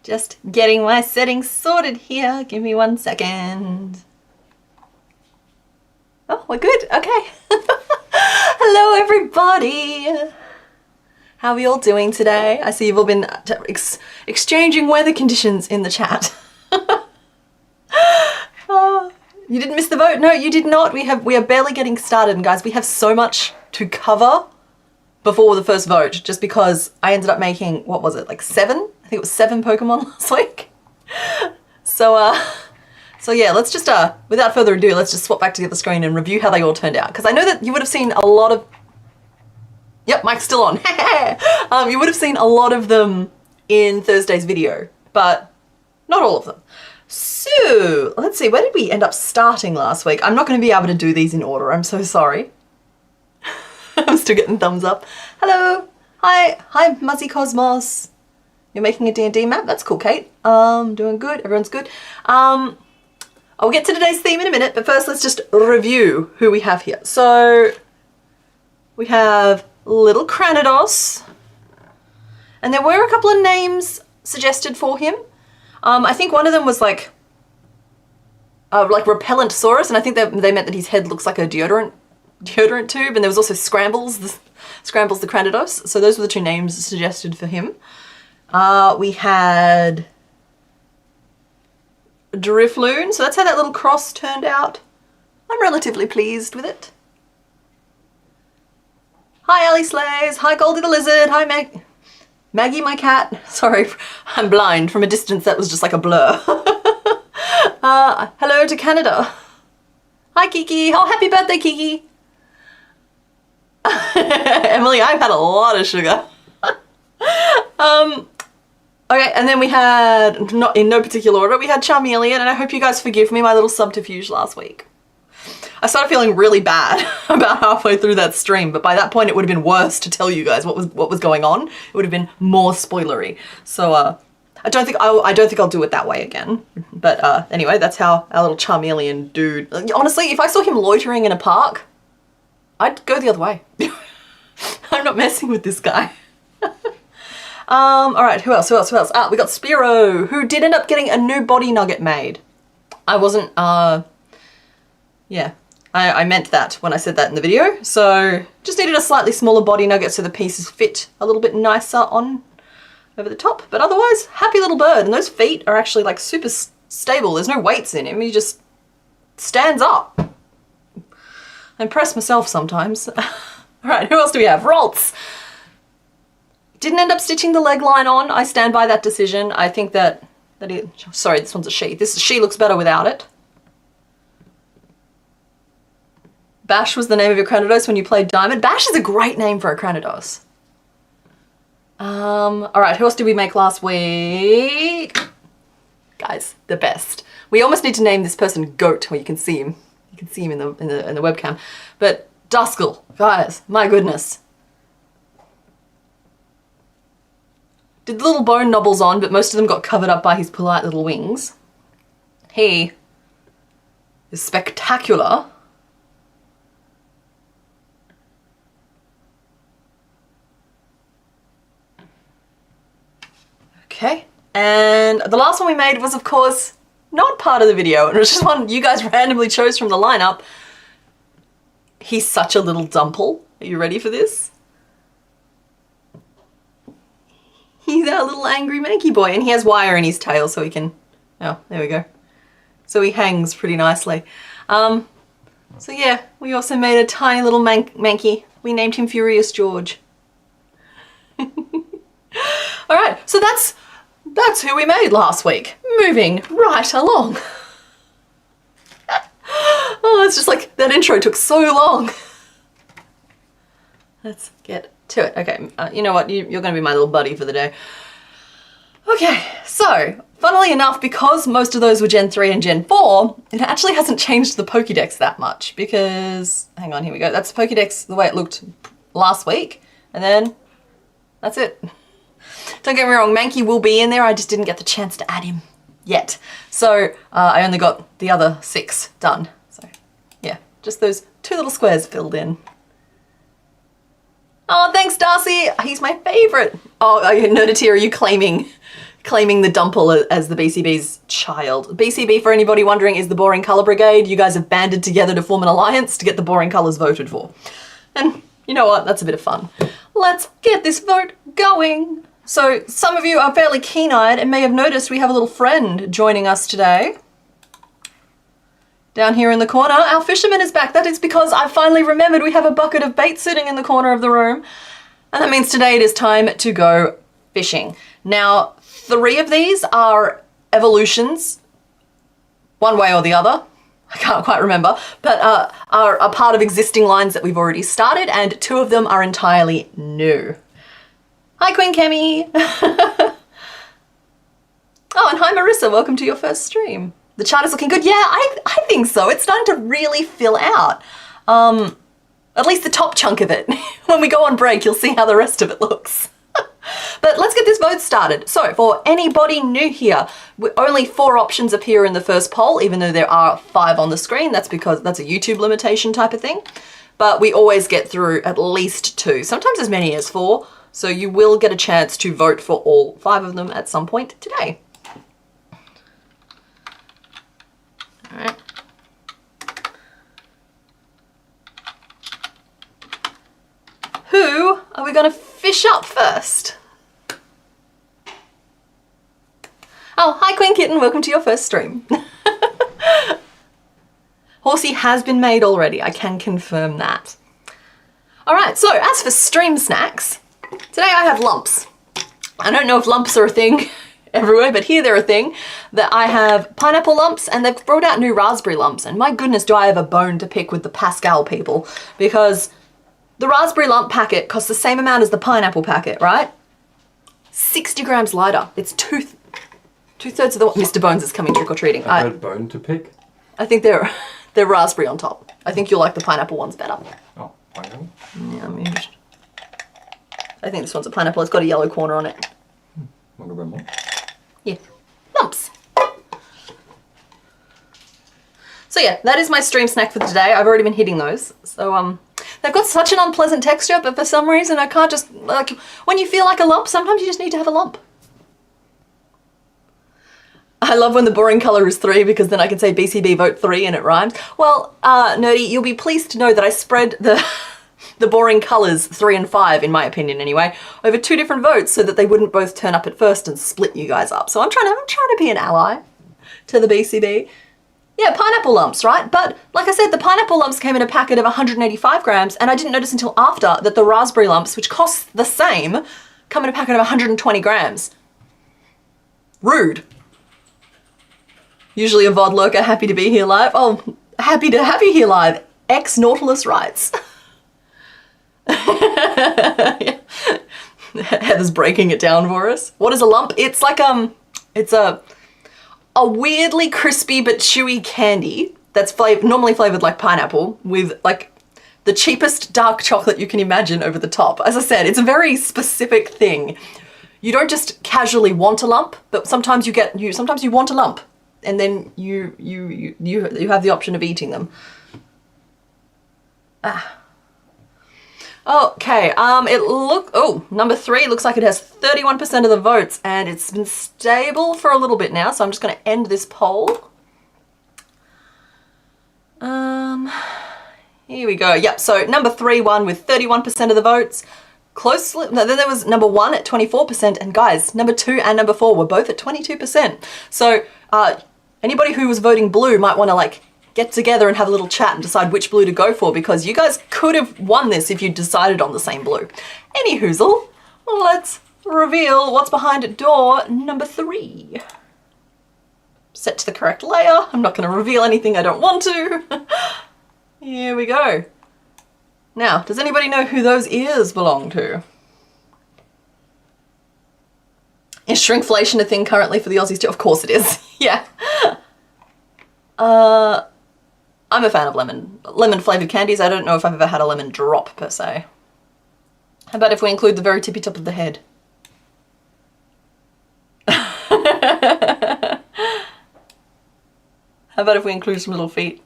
Just getting my settings sorted here. Give me 1 second. Oh, we're good. Okay. Hello, everybody. How are we all doing today? I see you've all been exchanging weather conditions in the chat. Oh, you didn't miss the vote? No, you did not. We are barely getting started, and guys, we have so much to cover before the first vote, just because I ended up making, what was it, like 7? I think it was 7 Pokemon last week. So yeah, let's just, without further ado, let's just swap back to the other screen and review how they all turned out. Because I know that you would have seen a lot of, yep, mic's still on. You would have seen a lot of them in Thursday's video, but not all of them. So let's see, where did we end up starting last week? I'm not going to be able to do these in order. I'm so sorry. I'm still getting thumbs up. Hello. Hi, Muzzy Cosmos. You're making a D&D map? That's cool, Kate. Doing good. Everyone's good. I'll get to today's theme in a minute, but first let's just review who we have here. So we have Little Cranidos, and there were a couple of names suggested for him. I think one of them was like Repellentsaurus, and I think they meant that his head looks like a deodorant tube, and there was also Scrambles the Cranidos. So those were the 2 names suggested for him. We had Drifloon, so that's how that little cross turned out. I'm relatively pleased with it. Hi, Ellie Slays. Hi, Goldie the Lizard. Hi, Maggie, my cat. Sorry, I'm blind. From a distance, that was just like a blur. Hello to Canada. Hi, Kiki. Oh, happy birthday, Kiki. Emily, I've had a lot of sugar. Okay, and then we had, not in no particular order, we had Charmeleon, and I hope you guys forgive me my little subterfuge last week. I started feeling really bad about halfway through that stream, but by that point it would have been worse to tell you guys what was going on. It would have been more spoilery. So I don't think I'll do it that way again. But anyway, that's how our little Charmeleon dude. Honestly, if I saw him loitering in a park, I'd go the other way. I'm not messing with this guy. All right, who else? Ah, we got Spearow, who did end up getting a new body nugget made. I wasn't, yeah, I meant that when I said that in the video. So just needed a slightly smaller body nugget so the pieces fit a little bit nicer on over the top. But otherwise, happy little bird. And those feet are actually like super stable. There's no weights in him. He just stands up. I impress myself sometimes. All right, who else do we have? Ralts. Didn't end up stitching the leg line on. I stand by that decision. I think that sorry, this one's a she. This she looks better without it. Bash was the name of your Crochetdex when you played Diamond. Bash is a great name for a Crochetdex. All right, who else did we make last week? Guys, the best. We almost need to name this person Goat, where you can see him. You can see him in the webcam. But Duskull, guys, my goodness. Did the little bone nobbles on, but most of them got covered up by his polite little wings. He is spectacular. Okay, and the last one we made was, of course, not part of the video. It was just one you guys randomly chose from the lineup. He's such a little dumple. Are you ready for this? He's our little angry manky boy, and he has wire in his tail so he can, oh, there we go. So he hangs pretty nicely. So yeah, we also made a tiny little manky. We named him Furious George. All right, so that's who we made last week. Moving right along. Oh, it's just like that intro took so long. Let's get to it. Okay, you know what? You're going to be my little buddy for the day. Okay, so funnily enough, because most of those were Gen 3 and Gen 4, it actually hasn't changed the Pokédex that much because, hang on, here we go. That's the Pokédex the way it looked last week, and then that's it. Don't get me wrong, Mankey will be in there, I just didn't get the chance to add him yet. So I only got the other 6 done. So yeah, just those 2 little squares filled in. Oh, thanks Darcy, he's my favorite. Oh, Nerdity, are you claiming the Dumple as the BCB's child? BCB, for anybody wondering, is the Boring Colour Brigade. You guys have banded together to form an alliance to get the boring colours voted for. And you know what, that's a bit of fun. Let's get this vote going. So some of you are fairly keen-eyed and may have noticed we have a little friend joining us today. Down here in the corner, our fisherman is back. That is because I finally remembered we have a bucket of bait sitting in the corner of the room. And that means today it is time to go fishing. Now, 3 of these are evolutions, one way or the other. I can't quite remember, but are a part of existing lines that we've already started, and 2 of them are entirely new. Hi, Queen Kemi. Oh, and hi, Marissa. Welcome to your first stream. The chart is looking good. Yeah, I think so. It's starting to really fill out. At least the top chunk of it. When we go on break, you'll see how the rest of it looks. But let's get this vote started. So for anybody new here, only 4 options appear in the first poll, even though there are 5 on the screen. That's because that's a YouTube limitation type of thing. But we always get through at least 2, sometimes as many as 4. So you will get a chance to vote for all 5 of them at some point today. All right. Who are we going to fish up first? Oh, hi Queen Kitten, welcome to your first stream. Horsey has been made already, I can confirm that. All right, so as for stream snacks, today I have lumps. I don't know if lumps are a thing everywhere, but here they're a thing. That I have pineapple lumps, and they've brought out new raspberry lumps, and my goodness do I have a bone to pick with the Pascal people, because the raspberry lump packet costs the same amount as the pineapple packet, right? 60 grams lighter. It's two-thirds of the... Mr. Bones is coming trick-or-treating. I heard bone to pick. I think they're raspberry on top. I think you'll like the pineapple ones better. Oh, pineapple? Yeah, I think this one's a pineapple. It's got a yellow corner on it. Want a bit more? Yeah. Lumps. So yeah, that is my stream snack for today. I've already been hitting those. So they've got such an unpleasant texture, but for some reason I can't just, like, when you feel like a lump, sometimes you just need to have a lump. I love when the boring colour is 3 because then I can say BCB vote 3 and it rhymes. Well, Nerdy, you'll be pleased to know that I spread the boring colours 3 and 5, in my opinion anyway, over 2 different votes so that they wouldn't both turn up at first and split you guys up. So I'm trying to be an ally to the BCB. Yeah, pineapple lumps, right? But like I said, the pineapple lumps came in a packet of 185 grams, and I didn't notice until after that the raspberry lumps, which cost the same, come in a packet of 120 grams. Rude. Usually a VOD lurker, happy to be here live. Oh, happy to have you here live. Ex-Nautilus writes. Heather's breaking it down for us. What is a lump? It's like it's a weirdly crispy but chewy candy that's normally flavored like pineapple with like the cheapest dark chocolate you can imagine over the top. As I said, it's a very specific thing. You don't just casually want a lump, but sometimes sometimes you want a lump, and then you have the option of eating them. Okay, number 3 looks like it has 31% of the votes, and it's been stable for a little bit now, so I'm just going to end this poll. Here we go. Yep, so number 3 won with 31% of the votes. Closely, no, then there was number 1 at 24%, and guys, number 2 and number 4 were both at 22%. So anybody who was voting blue might want to like get together and have a little chat and decide which blue to go for, because you guys could have won this if you decided on the same blue. Any hoozle, let's reveal what's behind door number 3. Set to the correct layer. I'm not going to reveal anything I don't want to. Here we go. Now, does anybody know who those ears belong to? Is shrinkflation a thing currently for the Aussies too? Of course it is. Yeah. I'm a fan of lemon flavored candies. I don't know if I've ever had a lemon drop per se. How about if we include the very tippy top of the head? How about if we include some little feet?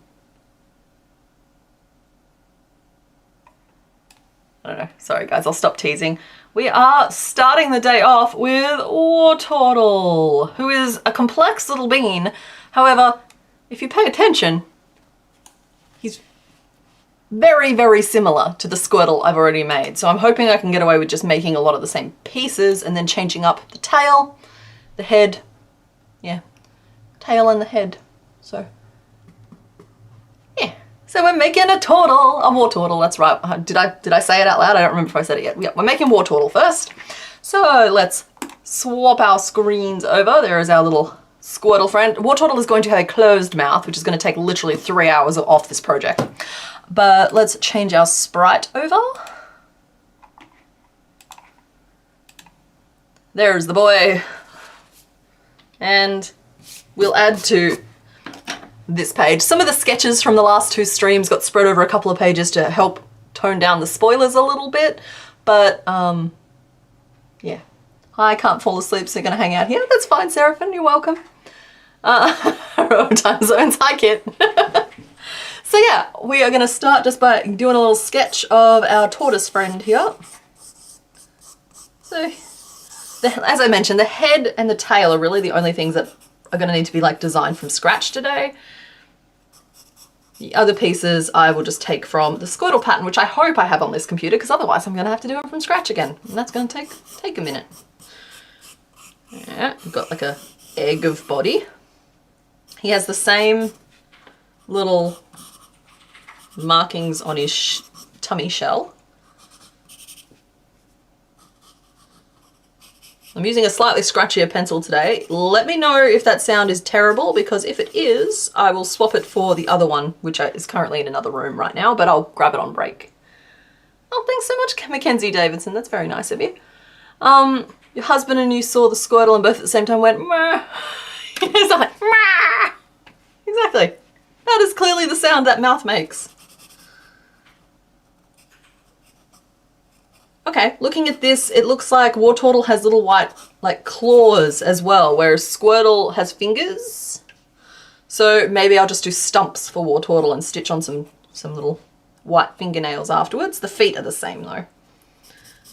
I don't know. Sorry guys, I'll stop teasing. We are starting the day off with Wartortle, who is a complex little bean. However, if you pay attention, he's very, very similar to the Squirtle I've already made. So I'm hoping I can get away with just making a lot of the same pieces and then changing up the tail, the head, yeah, tail and the head. So, yeah. So we're making a Wartortle, that's right. Did I say it out loud? I don't remember if I said it yet. Yeah, we're making Wartortle first. So let's swap our screens over. There is our little Squirtle friend. Wartortle is going to have a closed mouth, which is going to take literally 3 hours off this project. But let's change our sprite over. There's the boy. And we'll add to this page. Some of the sketches from the last 2 streams got spread over a couple of pages to help tone down the spoilers a little bit. But, yeah. I can't fall asleep, so you're going to hang out here. That's fine, Seraphim. You're welcome. Time zones. Hi, Kit. So yeah, we are going to start just by doing a little sketch of our tortoise friend here. So, as I mentioned, the head and the tail are really the only things that are going to need to be like designed from scratch today. The other pieces I will just take from the Squirtle pattern, which I hope I have on this computer, because otherwise I'm going to have to do it from scratch again, and that's going to take a minute. Yeah, we've got like a egg of body. He has the same little markings on his tummy shell. I'm using a slightly scratchier pencil today. Let me know if that sound is terrible, because if it is, I will swap it for the other one, which is currently in another room right now, but I'll grab it on break. Oh, thanks so much, Mackenzie Davidson. That's very nice of you. Your husband and you saw the Squirtle and both at the same time went, "Meh." It's like, "Meh." Exactly. That is clearly the sound that mouth makes. Okay, looking at this, it looks like Wartortle has little white like claws as well, whereas Squirtle has fingers. So maybe I'll just do stumps for Wartortle and stitch on some little white fingernails afterwards. The feet are the same though.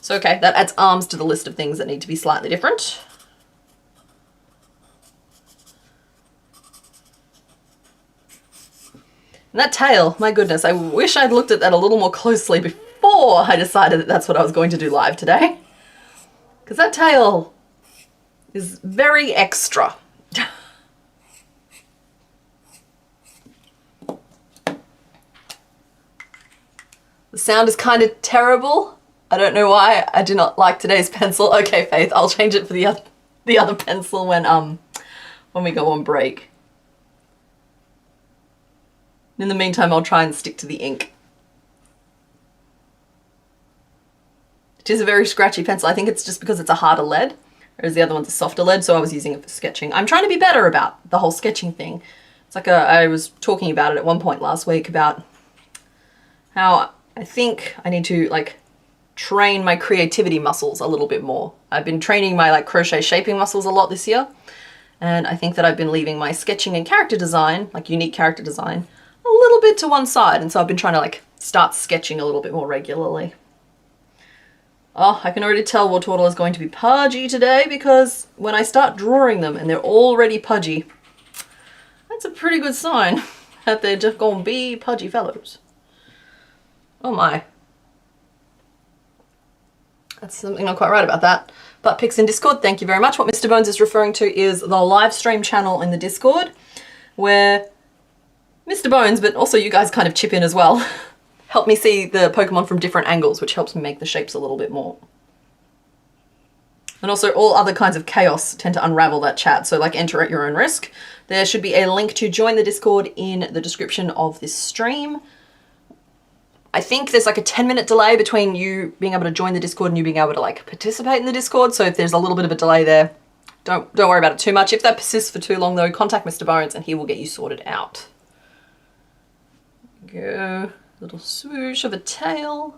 So okay, that adds arms to the list of things that need to be slightly different. And that tail, my goodness, I wish I'd looked at that a little more closely before I decided that that's what I was going to do live today. Because that tail is very extra. The sound is kind of terrible. I don't know why I do not like today's pencil. Okay, Faith, I'll change it for the other pencil when we go on break. In the meantime, I'll try and stick to the ink. It is a very scratchy pencil. I think it's just because it's a harder lead, whereas the other one's a softer lead, so I was using it for sketching. I'm trying to be better about the whole sketching thing. It's like I was talking about it at one point last week about how I think I need to like train my creativity muscles a little bit more. I've been training my like crochet shaping muscles a lot this year, and I think that I've been leaving my sketching and character design, like unique character design, a little bit to one side, and so I've been trying to like start sketching a little bit more regularly. Oh, I can already tell Wartortle is going to be pudgy today, because when I start drawing them and they're already pudgy, that's a pretty good sign that they're just going to be pudgy fellows. Oh my. That's something not quite right about that. But pics in Discord, thank you very much. What Mr. Bones is referring to is the live stream channel in the Discord, where Mr. Bones, but also you guys kind of chip in as well, help me see the Pokemon from different angles, which helps me make the shapes a little bit more. And also all other kinds of chaos tend to unravel that chat, so like enter at your own risk. There should be a link to join the Discord in the description of this stream. I think there's like a 10-minute delay between you being able to join the Discord and you being able to like participate in the Discord, so if there's a little bit of a delay there, don't worry about it too much. If that persists for too long though, contact Mr. Bones and he will get you sorted out. Go, little swoosh of a tail.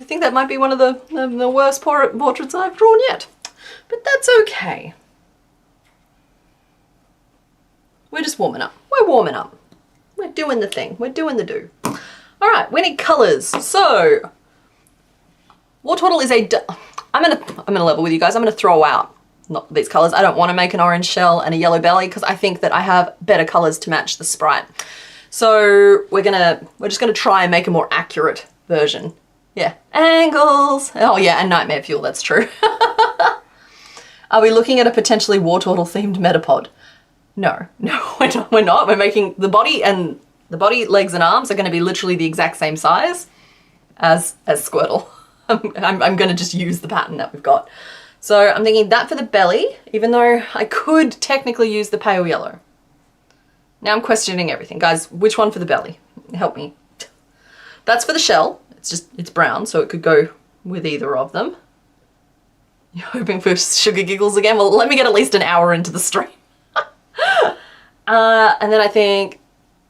I think that might be one of the worst portraits I've drawn yet, but that's okay. We're just warming up. We're warming up. We're doing the thing. We're doing the do. All right, we need colors. So, Wartortle is I'm gonna level with you guys. I'm gonna throw out not these colors. I don't want to make an orange shell and a yellow belly because I think that I have better colors to match the sprite. So we're just gonna try and make a more accurate version. Yeah, angles. Oh yeah, and nightmare fuel. That's true. Are we looking at a potentially Wartortle themed Metapod? No, we're not. We're making the body, and the body, legs and arms are going to be literally the exact same size as Squirtle. I'm going to just use the pattern that we've got. So I'm thinking that for the belly, even though I could technically use the pale yellow. Now I'm questioning everything. Guys, which one for the belly? Help me. That's for the shell. It's brown, so it could go with either of them. You're hoping for sugar giggles again? Well, let me get at least an hour into the stream. And then I think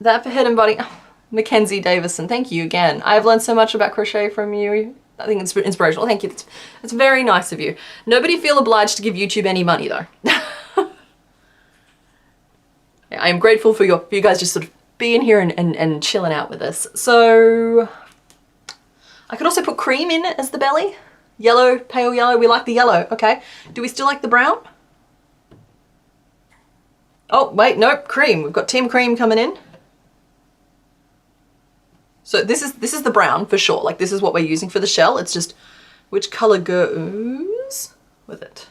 that for head and body. Oh, Mackenzie Davison, thank you again. I've learned so much about crochet from you. I think it's inspirational. Thank you. It's very nice of you. Nobody feel obliged to give YouTube any money though. Yeah, I am grateful for you guys just sort of being here and chilling out with us. So I could also put cream in as the belly. Yellow, pale yellow. We like the yellow. Okay. Do we still like the brown? Oh, wait, nope, cream. We've got Team Cream coming in. So this is the brown for sure. Like this is what we're using for the shell. It's just which color goes with it.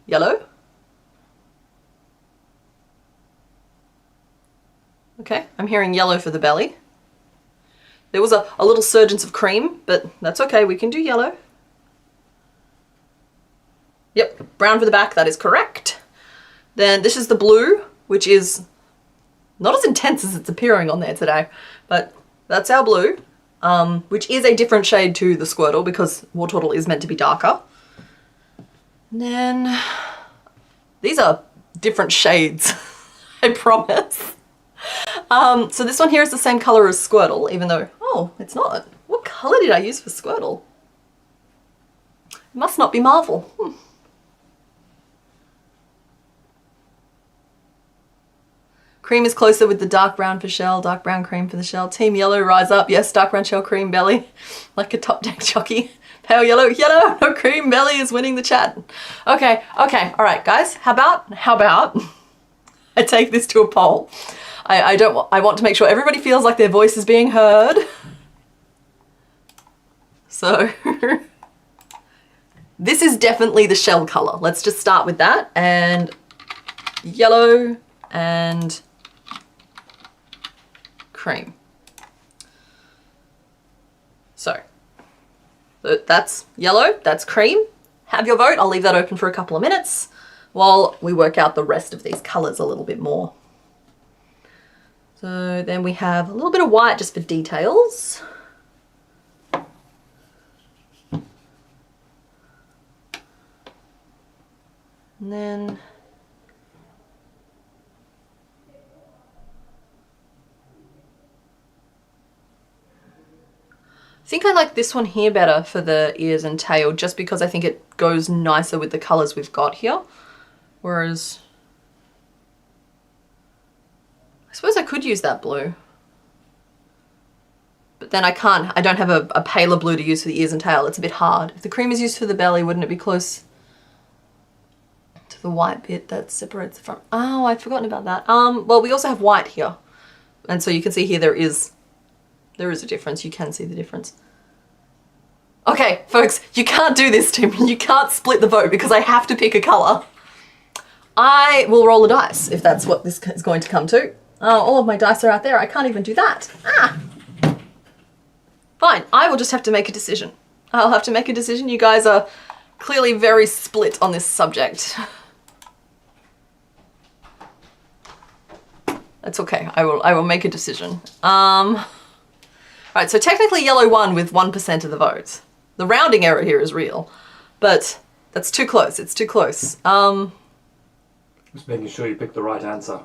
Yellow. Okay, I'm hearing yellow for the belly. There was a little surgence of cream, but that's okay. We can do yellow. Yep, brown for the back. That is correct. Then this is the blue, which is not as intense as it's appearing on there today, but that's our blue, which is a different shade to the Squirtle because Wartortle is meant to be darker. And then these are different shades, I promise. So this one here is the same color as Squirtle, even though, oh, it's not. What color did I use for Squirtle? It must not be Marvel. Cream is closer with the dark brown for shell, dark brown cream for the shell. Team yellow, rise up. Yes, dark brown shell, cream belly. Like a top deck jockey. Pale yellow, yellow, no cream belly is winning the chat. Okay, all right, guys. How about I take this to a poll. I want to make sure everybody feels like their voice is being heard. So this is definitely the shell color. Let's just start with that. And yellow and cream. So that's yellow, that's cream. Have your vote. I'll leave that open for a couple of minutes while we work out the rest of these colors a little bit more. So then we have a little bit of white just for details. And then I think I like this one here better for the ears and tail, just because I think it goes nicer with the colors we've got here. Whereas I suppose I could use that blue, but then I can't. I don't have a paler blue to use for the ears and tail. It's a bit hard. If the cream is used for the belly, wouldn't it be close to the white bit that separates the front? Oh, I'd forgotten about that. Well, we also have white here, and so you can see here there is a difference. You can see the difference. Okay, folks, you can't do this to me. You can't split the vote because I have to pick a color. I will roll a dice if that's what this is going to come to. All of my dice are out there. I can't even do that. Ah! Fine, I will just have to make a decision. I'll have to make a decision. You guys are clearly very split on this subject. That's okay. I will make a decision. Right, so technically yellow won with 1% of the votes. The rounding error here is real, but that's too close. It's too close. Just making sure you pick the right answer.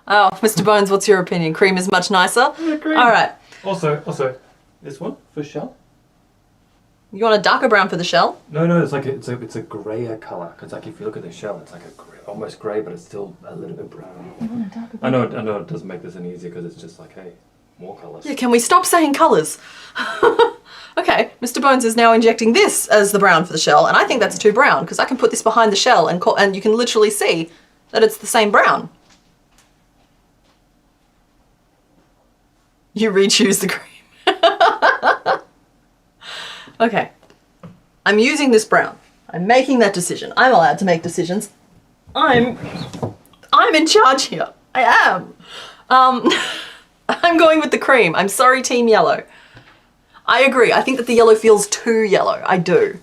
Oh, Mr. Bones, what's your opinion? Cream is much nicer? Yeah, cream. All right. Also, this one for shell. You want a darker brown for the shell? No, it's like it's a grayer color. Cause like if you look at the shell, it's like a gray, almost gray, but it's still a little bit brown. You want a darker brown? I know it doesn't make this any easier because it's just like, hey, more colors. Yeah, can we stop saying colors? Okay, Mr. Bones is now injecting this as the brown for the shell, and I think that's too brown because I can put this behind the shell and you can literally see that it's the same brown. You re-choose the cream. Okay, I'm using this brown. I'm making that decision. I'm allowed to make decisions. I'm in charge here. I am. I'm going with the cream. I'm sorry, Team Yellow. I agree. I think that the yellow feels too yellow. I do.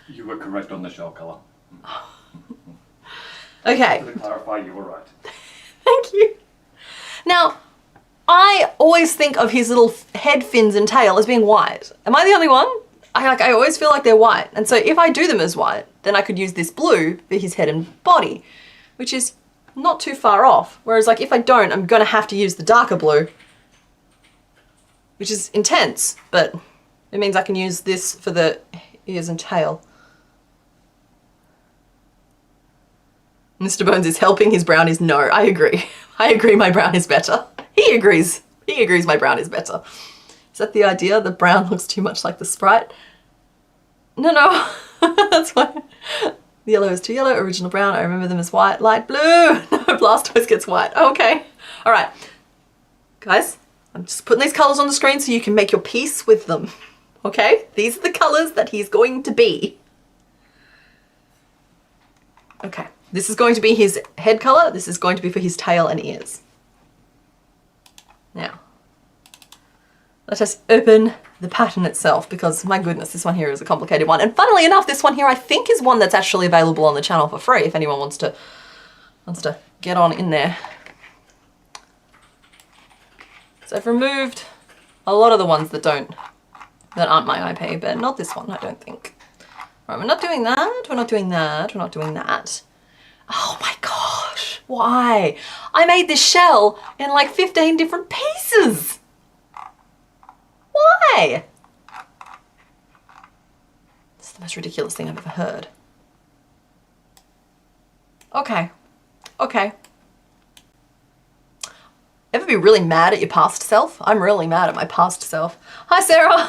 You were correct on the shell color. Okay. To clarify, you were right. Thank you. Now, I always think of his little head fins and tail as being white. Am I the only one? I always feel like they're white. And so if I do them as white, then I could use this blue for his head and body, which is not too far off. Whereas like if I don't, I'm gonna have to use the darker blue, which is intense, but it means I can use this for the ears and tail. Mr. Bones is helping, his brown is no. I agree. I agree my brown is better. He agrees. He agrees my brown is better. Is that the idea? The brown looks too much like the sprite? No. That's why. The yellow is too yellow, original brown. I remember them as white, light blue. No, Blastoise gets white. Okay. All right. Guys, I'm just putting these colors on the screen so you can make your peace with them. Okay? These are the colors that he's going to be. Okay. This is going to be his head color. This is going to be for his tail and ears. Now, let us open the pattern itself because, my goodness, this one here is a complicated one. And funnily enough, this one here I think is one that's actually available on the channel for free if anyone wants to get on in there. So I've removed a lot of the ones that aren't my IP, but not this one, I don't think. Right, we're not doing that, we're not doing that, we're not doing that. Oh my gosh, why? I made this shell in like 15 different pieces. Why? This is the most ridiculous thing I've ever heard. Okay. Ever be really mad at your past self? I'm really mad at my past self. Hi, Sarah.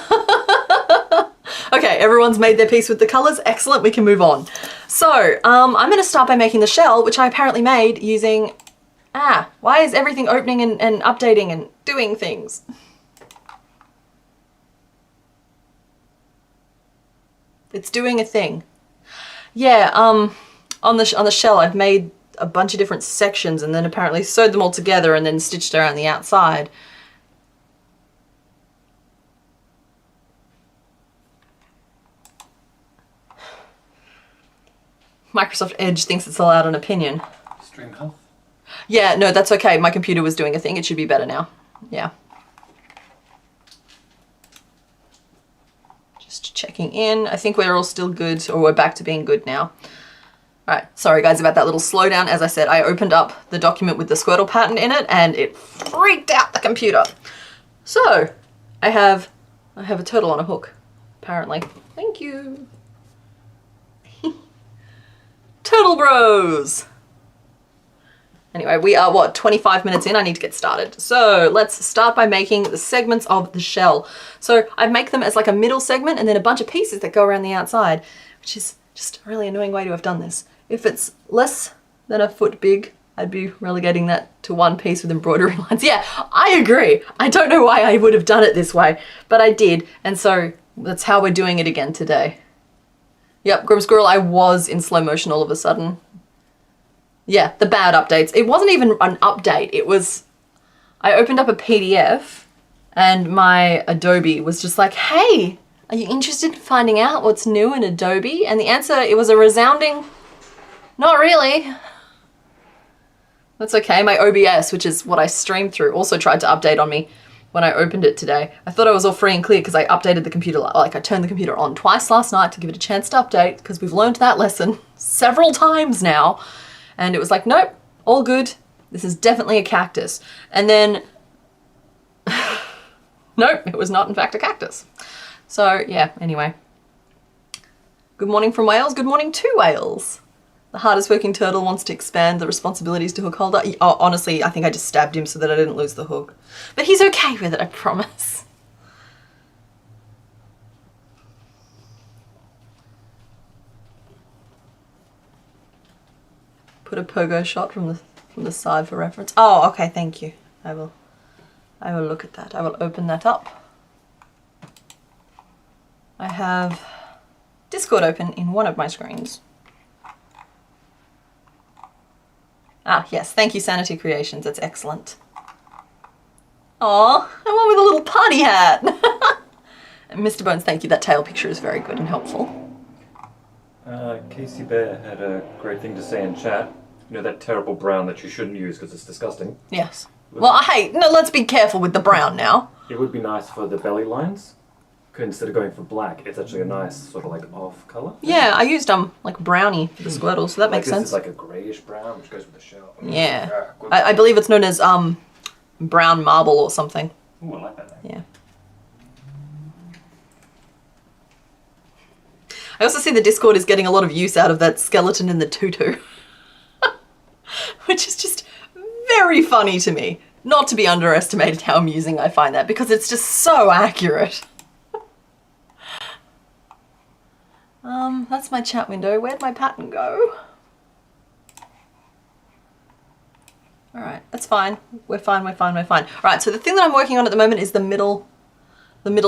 Okay, everyone's made their peace with the colors. Excellent, we can move on. So, I'm gonna start by making the shell, which I apparently made using, why is everything opening and updating and doing things? It's doing a thing. Yeah, on the shell I've made a bunch of different sections and then apparently sewed them all together and then stitched around the outside. Microsoft Edge thinks it's allowed an opinion. Stream health. Yeah, no, that's okay. My computer was doing a thing. It should be better now. Yeah. Just checking in. I think we're all still good, or we're back to being good now. All right, sorry guys about that little slowdown. As I said, I opened up the document with the Squirtle pattern in it and it freaked out the computer. So, I have a turtle on a hook, apparently. Thank you. Turtle Bros! Anyway, we are, what, 25 minutes in? I need to get started. So let's start by making the segments of the shell. So I make them as like a middle segment and then a bunch of pieces that go around the outside, which is just a really annoying way to have done this. If it's less than a foot big, I'd be relegating that to one piece with embroidery lines. Yeah, I agree. I don't know why I would have done it this way, but I did. And so that's how we're doing it again today. Yep, Grim Squirrel, I was in slow motion all of a sudden. Yeah, the bad updates. It wasn't even an update. It was, I opened up a PDF and my Adobe was just like, hey, are you interested in finding out what's new in Adobe? And the answer, it was a resounding, not really. That's okay. My OBS, which is what I streamed through, also tried to update on me when I opened it today. I thought I was all free and clear because I updated the computer, like I turned the computer on twice last night to give it a chance to update because we've learned that lesson several times now. And it was like, nope, all good. This is definitely a cactus. And then, nope, it was not in fact a cactus. So yeah, anyway. Good morning from Wales. Good morning to Wales. The hardest working turtle wants to expand the responsibilities to hook holder. Oh, honestly, I think I just stabbed him so that I didn't lose the hook. But he's okay with it, I promise. Put a pogo shot from the side for reference. Oh, okay, thank you. I will look at that. I will open that up. I have Discord open in one of my screens. Ah, yes, thank you, Sanity Creations. That's excellent. Aw, I went with a little party hat. And Mr. Bones, thank you. That tail picture is very good and helpful. Casey Bear had a great thing to say in chat. You know that terrible brown that you shouldn't use because it's disgusting? Yes. Well, hey, no, let's be careful with the brown now. It would be nice for the belly lines. Instead of going for black, it's actually a nice sort of like off colour. Yeah, I used like brownie for the Squirtle, so that makes sense. This is like a greyish brown, which goes with the shell. Yeah. I believe it's known as brown marble or something. Ooh, I like that name. Yeah. I also see the Discord is getting a lot of use out of that skeleton in the tutu. Which is just very funny to me. Not to be underestimated how amusing I find that, because it's just so accurate. That's my chat window. Where'd my pattern go? All right, that's fine. We're fine, we're fine, we're fine. All right, so the thing that I'm working on at the moment is the middle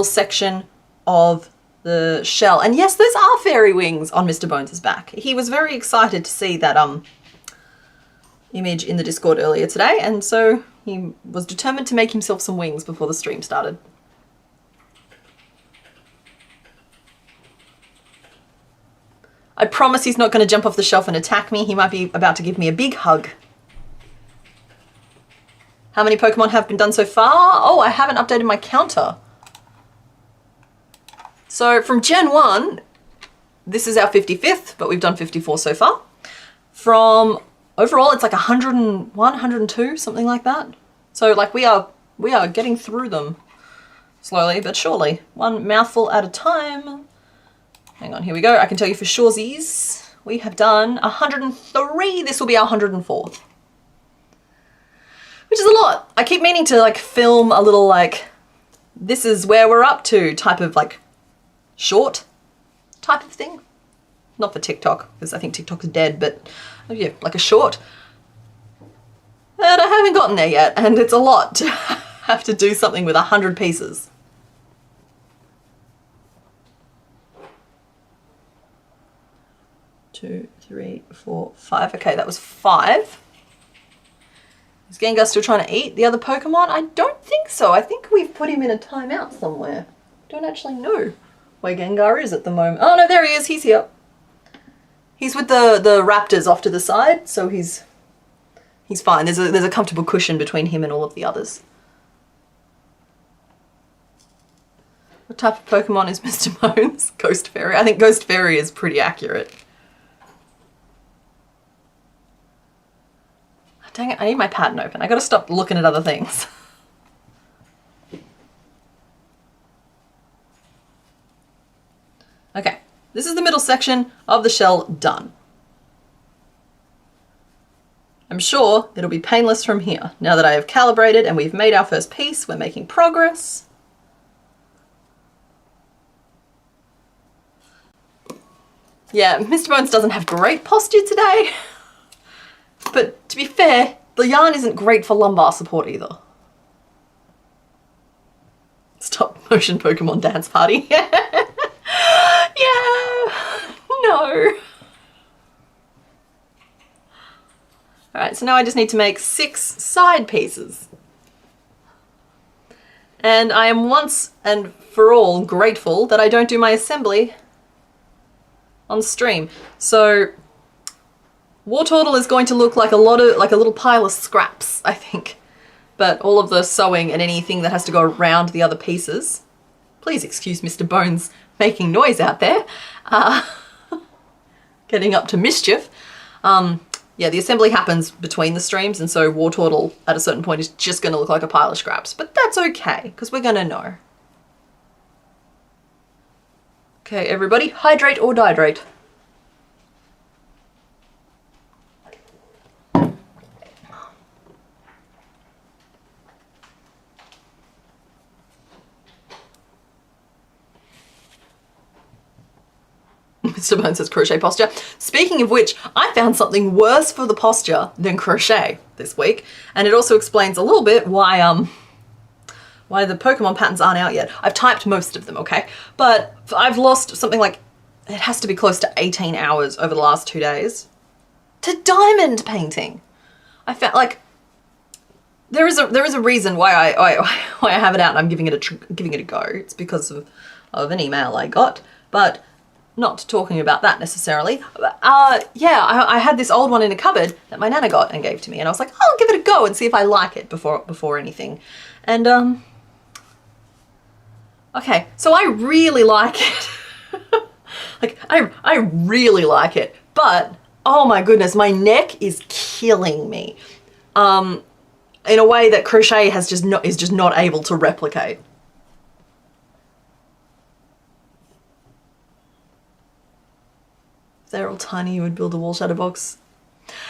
section of the shell. And yes, those are fairy wings on Mr. Bones' back. He was very excited to see that image in the Discord earlier today, and so he was determined to make himself some wings before the stream started. I promise he's not going to jump off the shelf and attack me. He might be about to give me a big hug. How many Pokemon have been done so far? Oh, I haven't updated my counter. So from Gen 1, this is our 55th, but we've done 54 so far. From overall, it's like 101, 102, something like that. So like we are getting through them slowly but surely. One mouthful at a time. Hang on, here we go. I can tell you for suresies, we have done 103. This will be our 104th. Which is a lot. I keep meaning to like film a little like, this is where we're up to type of like short type of thing. Not for TikTok, because I think TikTok is dead, but yeah, like a short. And I haven't gotten there yet, and it's a lot to have to do something with 100 pieces. Two, three, four, five. Okay, that was 5. Is Gengar still trying to eat the other Pokemon? I don't think so. I think we've put him in a timeout somewhere. Don't actually know where Gengar is at the moment. Oh no, there he is. He's here. He's with the raptors off to the side, so he's fine. There's a comfortable cushion between him and all of the others. What type of Pokemon is Mr. Bones? Ghost Fairy. I think Ghost Fairy is pretty accurate. Dang it, I need my pattern open. I gotta stop looking at other things. Okay, this is the middle section of the shell done. I'm sure it'll be painless from here. Now that I have calibrated and we've made our first piece, we're making progress. Yeah, Mr. Bones doesn't have great posture today. But to be fair, the yarn isn't great for lumbar support either. Stop motion Pokemon dance party. Yeah, no. All right, so now I just need to make 6 side pieces. And I am once and for all grateful that I don't do my assembly on stream. So Wartortle is going to look like a little pile of scraps, I think. But all of the sewing and anything that has to go around the other pieces. Please excuse Mr. Bones making noise out there. Getting up to mischief. Yeah, the assembly happens between the streams, and so Wartortle at a certain point is just going to look like a pile of scraps. But that's okay, because we're going to know. Okay, everybody, hydrate or dihydrate. Mr. Bones says crochet posture. Speaking of which, I found something worse for the posture than crochet this week, and it also explains a little bit why the Pokemon patterns aren't out yet. I've typed most of them, okay? But I've lost something like, it has to be close to 18 hours over the last 2 days to diamond painting. I felt like there is a reason why I have it out and I'm giving it a go. It's because of an email I got, but not talking about that necessarily. Yeah, I had this old one in a cupboard that my nana got and gave to me, and I was like, I'll give it a go and see if I like it before anything. And okay, so I really like it. Like I really like it, but oh my goodness, my neck is killing me. In a way that crochet is just not able to replicate. If they're all tiny, you would build a wall shadow box.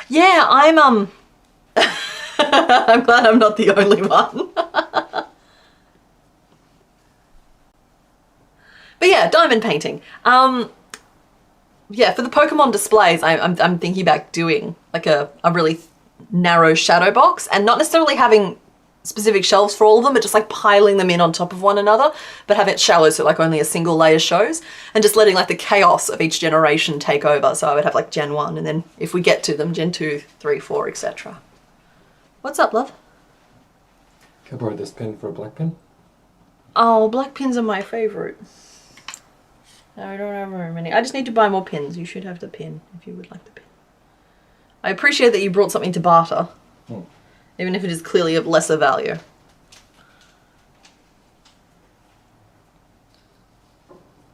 Yeah, I'm I'm glad I'm not the only one. But yeah, diamond painting. Yeah, for the Pokemon displays, I'm thinking about doing like a really narrow shadow box, and not necessarily having specific shelves for all of them, but just like piling them in on top of one another, but have it shallow so like only a single layer shows, and just letting like the chaos of each generation take over. So I would have like Gen 1, and then if we get to them, Gen 2, 3, 4, etc. What's up, love? Can I borrow this pin for a black pin? Oh, black pins are my favourite. I don't have very many. I just need to buy more pins. You should have the pin if you would like the pin. I appreciate that you brought something to barter, even if it is clearly of lesser value.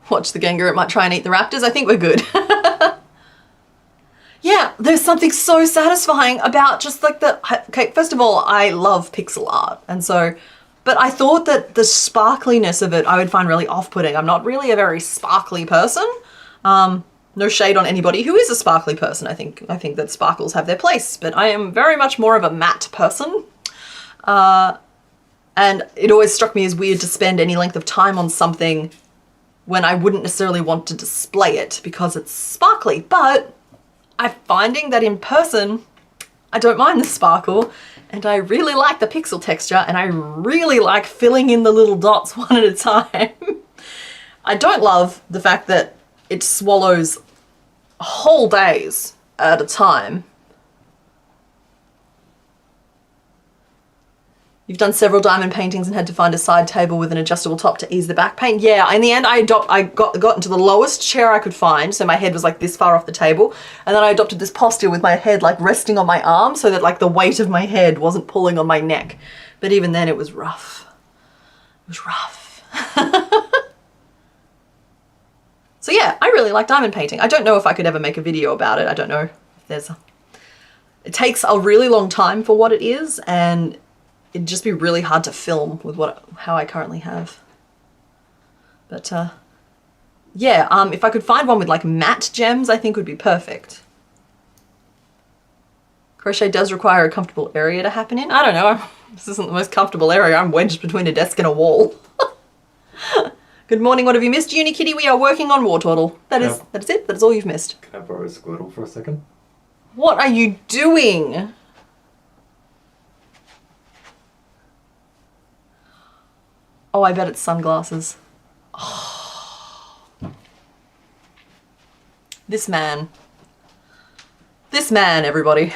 Watch the Gengar, it might try and eat the raptors. I think we're good. Yeah, there's something so satisfying about just like okay, first of all, I love pixel art, and so, but I thought that the sparkliness of it I would find really off-putting. I'm not really a very sparkly person. No shade on anybody who is a sparkly person. I think that sparkles have their place, but I am very much more of a matte person. And it always struck me as weird to spend any length of time on something when I wouldn't necessarily want to display it because it's sparkly. But I'm finding that in person, I don't mind the sparkle, and I really like the pixel texture, and I really like filling in the little dots one at a time. I don't love the fact that it swallows whole days at a time. You've done several diamond paintings and had to find a side table with an adjustable top to ease the back pain. Yeah, in the end I got into the lowest chair I could find, so my head was like this far off the table, and then I adopted this posture with my head like resting on my arm so that like the weight of my head wasn't pulling on my neck. But even then it was rough. It was rough. So yeah, I really like diamond painting. I don't know if I could ever make a video about it. I don't know if there's it takes a really long time for what it is, and it'd just be really hard to film with how I currently have. But yeah, if I could find one with like matte gems, I think would be perfect. Crochet does require a comfortable area to happen in. I don't know, this isn't the most comfortable area. I'm wedged between a desk and a wall. Good morning, what have you missed? Unikitty, we are working on War Turtle. That is it, that is all you've missed. Can I borrow a Squirtle for a second? What are you doing? Oh, I bet it's sunglasses. Oh. This man, everybody.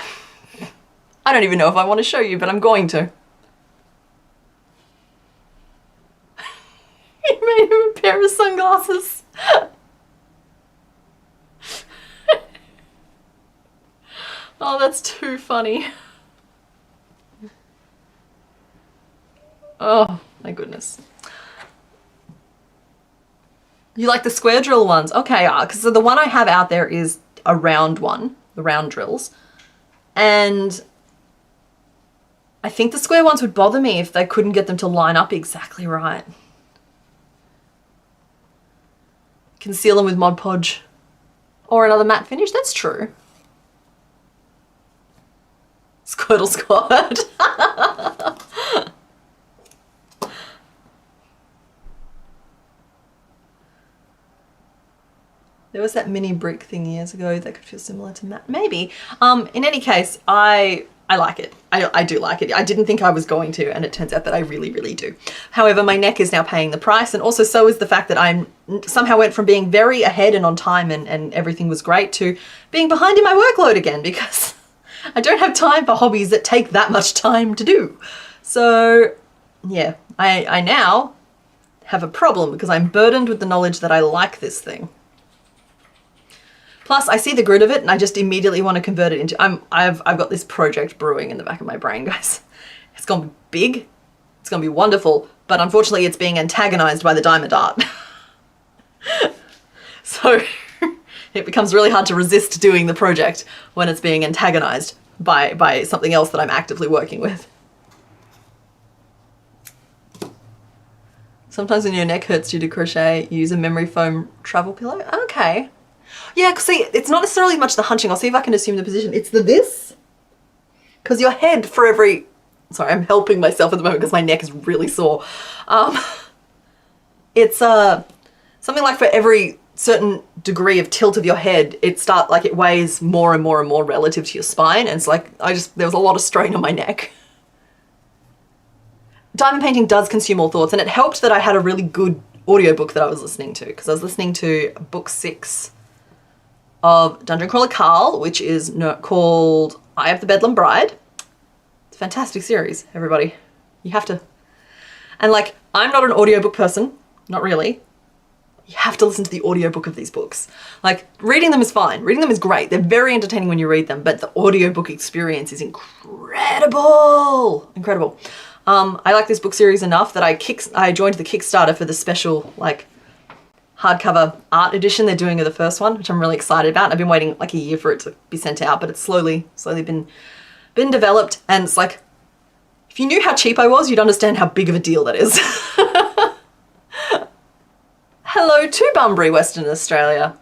I don't even know if I want to show you, but I'm going to. He made him a pair of sunglasses. Oh, that's too funny. Oh, my goodness. You like the square drill ones? Okay, because the one I have out there is a round one, the round drills. And I think the square ones would bother me if they couldn't get them to line up exactly right. Conceal them with Mod Podge or another matte finish, that's true. Squirtle Squad. There was that mini brick thing years ago that could feel similar to matte. Maybe. In any case, I like it. I do like it. I didn't think I was going to, and it turns out that I really, really do. However, my neck is now paying the price, and also so is the fact that I somehow went from being very ahead and on time and everything was great to being behind in my workload again, because I don't have time for hobbies that take that much time to do. So yeah, I now have a problem because I'm burdened with the knowledge that I like this thing. Plus, I see the grid of it and I just immediately want to convert it into, I've got this project brewing in the back of my brain, guys. It's going to be big, it's going to be wonderful, but unfortunately it's being antagonized by the diamond art. So it becomes really hard to resist doing the project when it's being antagonized by something else that I'm actively working with. Sometimes when your neck hurts due to crochet, use a memory foam travel pillow. Okay. Yeah, see, it's not necessarily much the hunching. I'll see if I can assume the position. It's the this. Because your head for every... Sorry, I'm helping myself at the moment because my neck is really sore. It's something like for every certain degree of tilt of your head, it weighs more and more and more relative to your spine. And it's like, there was a lot of strain on my neck. Diamond painting does consume all thoughts, and it helped that I had a really good audiobook that I was listening to, because I was listening to book 6 of Dungeon Crawler Carl, which is called Eye of the Bedlam Bride. It's a fantastic series, everybody. You have to... And like, I'm not an audiobook person, not really. You have to listen to the audiobook of these books. Like, reading them is fine. Reading them is great. They're very entertaining when you read them, but the audiobook experience is incredible. Incredible. I like this book series enough that I joined the Kickstarter for the special, like, hardcover art edition they're doing of the first one, which I'm really excited about. I've been waiting like a year for it to be sent out, but it's slowly been developed, and it's like, if you knew how cheap I was, you'd understand how big of a deal that is. Hello to Bunbury, Western Australia.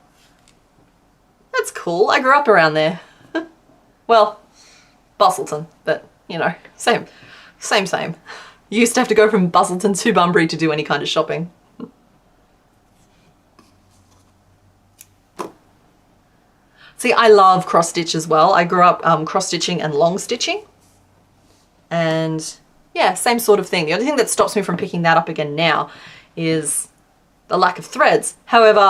That's cool. I grew up around there. Well, Bustleton, but you know, same. You used to have to go from Bustleton to Bunbury to do any kind of shopping. See, I love cross stitch as well. I grew up cross stitching and long stitching. And yeah, same sort of thing. The only thing that stops me from picking that up again now is the lack of threads. However,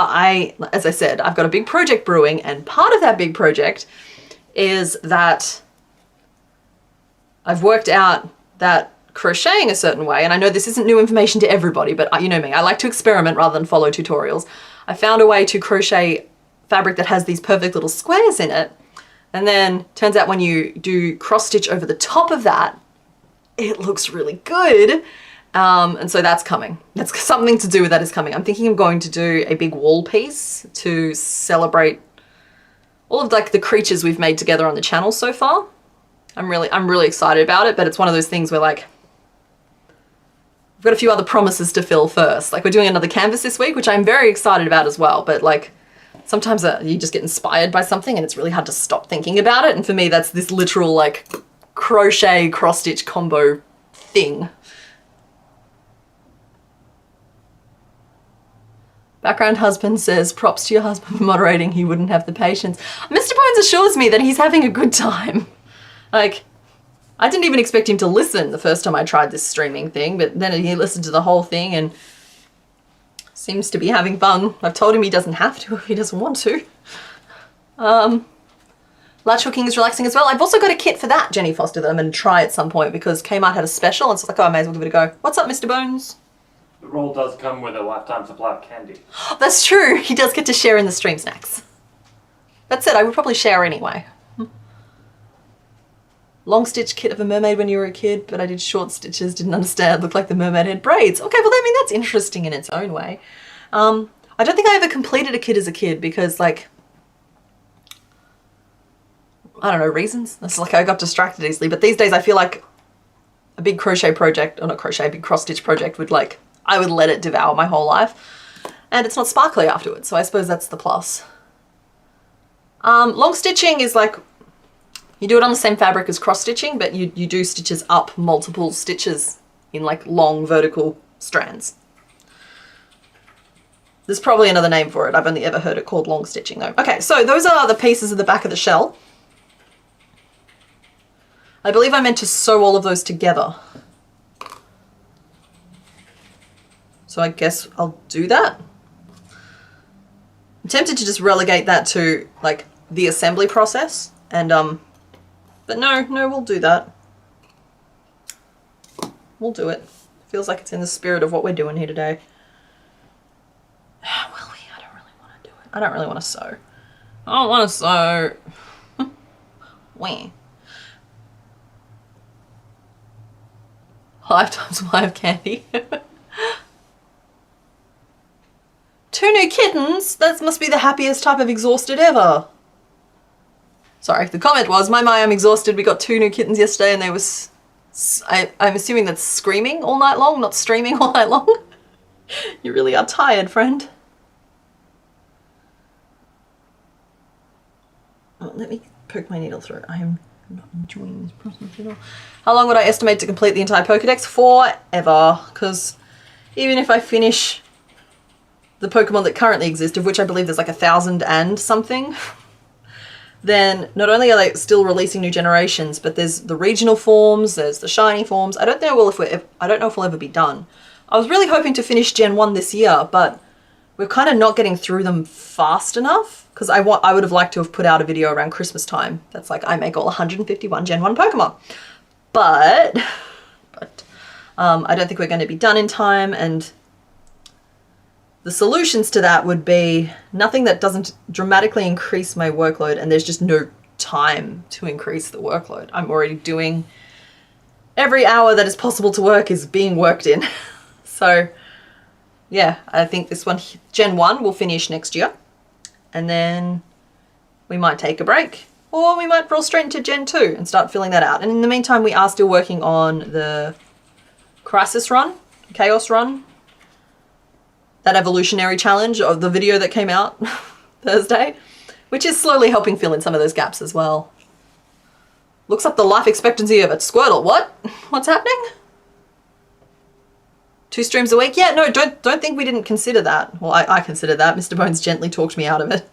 as I said, I've got a big project brewing, and part of that big project is that I've worked out that crocheting a certain way, and I know this isn't new information to everybody, but you know me, I like to experiment rather than follow tutorials. I found a way to crochet fabric that has these perfect little squares in it, and then turns out when you do cross stitch over the top of that, it looks really good. And so that's coming. That's something to do with that is coming. I'm thinking I'm going to do a big wall piece to celebrate all of like the creatures we've made together on the channel so far. I'm really excited about it, but it's one of those things where like, we've got a few other promises to fill first. Like we're doing another canvas this week, which I'm very excited about as well. But like sometimes you just get inspired by something and it's really hard to stop thinking about it. And for me, that's this literal like crochet cross stitch combo thing. Background husband says, props to your husband for moderating. He wouldn't have the patience. Mr. Bones assures me that he's having a good time. Like, I didn't even expect him to listen the first time I tried this streaming thing, but then he listened to the whole thing and seems to be having fun. I've told him he doesn't have to if he doesn't want to. Latch hooking is relaxing as well. I've also got a kit for that, Jenny Foster, that I'm going to try at some point because Kmart had a special and it's like, oh, I may as well give it a go. What's up, Mr. Bones? The roll does come with a lifetime supply of candy. That's true. He does get to share in the stream snacks. That's it. I would probably share anyway. Long stitch kit of a mermaid when you were a kid, but I did short stitches, didn't understand, looked like the mermaid had braids. Okay, well, I mean, that's interesting in its own way. I don't think I ever completed a kit as a kid because, like, I don't know, reasons. It's like I got distracted easily, but these days I feel like a big crochet project, or not crochet, a big cross stitch project would like, I would let it devour my whole life. And it's not sparkly afterwards, so I suppose that's the plus. Long stitching is like, you do it on the same fabric as cross stitching, but you do stitches up multiple stitches in like long vertical strands. There's probably another name for it. I've only ever heard it called long stitching though. Okay, so those are the pieces of the back of the shell. I believe I meant to sew all of those together. So I guess I'll do that. I'm tempted to just relegate that to like the assembly process and but no, we'll do that. We'll do it. Feels like it's in the spirit of what we're doing here today. Will we? I don't really want to do it. I don't really want to sew. I don't want to sew. Wah. Lifetime supply of candy. 2 new kittens? That must be the happiest type of exhausted ever. Sorry, the comment was, my I'm exhausted. We got 2 new kittens yesterday and they was, I'm assuming that's screaming all night long, not streaming all night long. You really are tired, friend. Oh, let me poke my needle through it. I am not enjoying this process at all. How long would I estimate to complete the entire Pokedex? Forever, because even if I finish the Pokemon that currently exist, of which I believe there's like 1,000 and something, then not only are they still releasing new generations, but there's the regional forms, there's the shiny forms. I don't know if we'll ever be done. I was really hoping to finish Gen 1 this year, but we're kind of not getting through them fast enough because I would have liked to have put out a video around Christmas time. That's like, I make all 151 Gen 1 Pokemon. But I don't think we're going to be done in time, and the solutions to that would be nothing that doesn't dramatically increase my workload, and there's just no time to increase the workload. I'm already doing every hour that is possible to work is being worked in. So yeah, I think this one, Gen 1, will finish next year, and then we might take a break, or we might roll straight into Gen 2 and start filling that out. And in the meantime, we are still working on the Crisis run, Chaos run, that evolutionary challenge of the video that came out Thursday, which is slowly helping fill in some of those gaps as well. Looks up the life expectancy of a Squirtle. What? What's happening? 2 streams a week? Yeah, no, don't think we didn't consider that. Well, I consider that. Mr. Bones gently talked me out of it.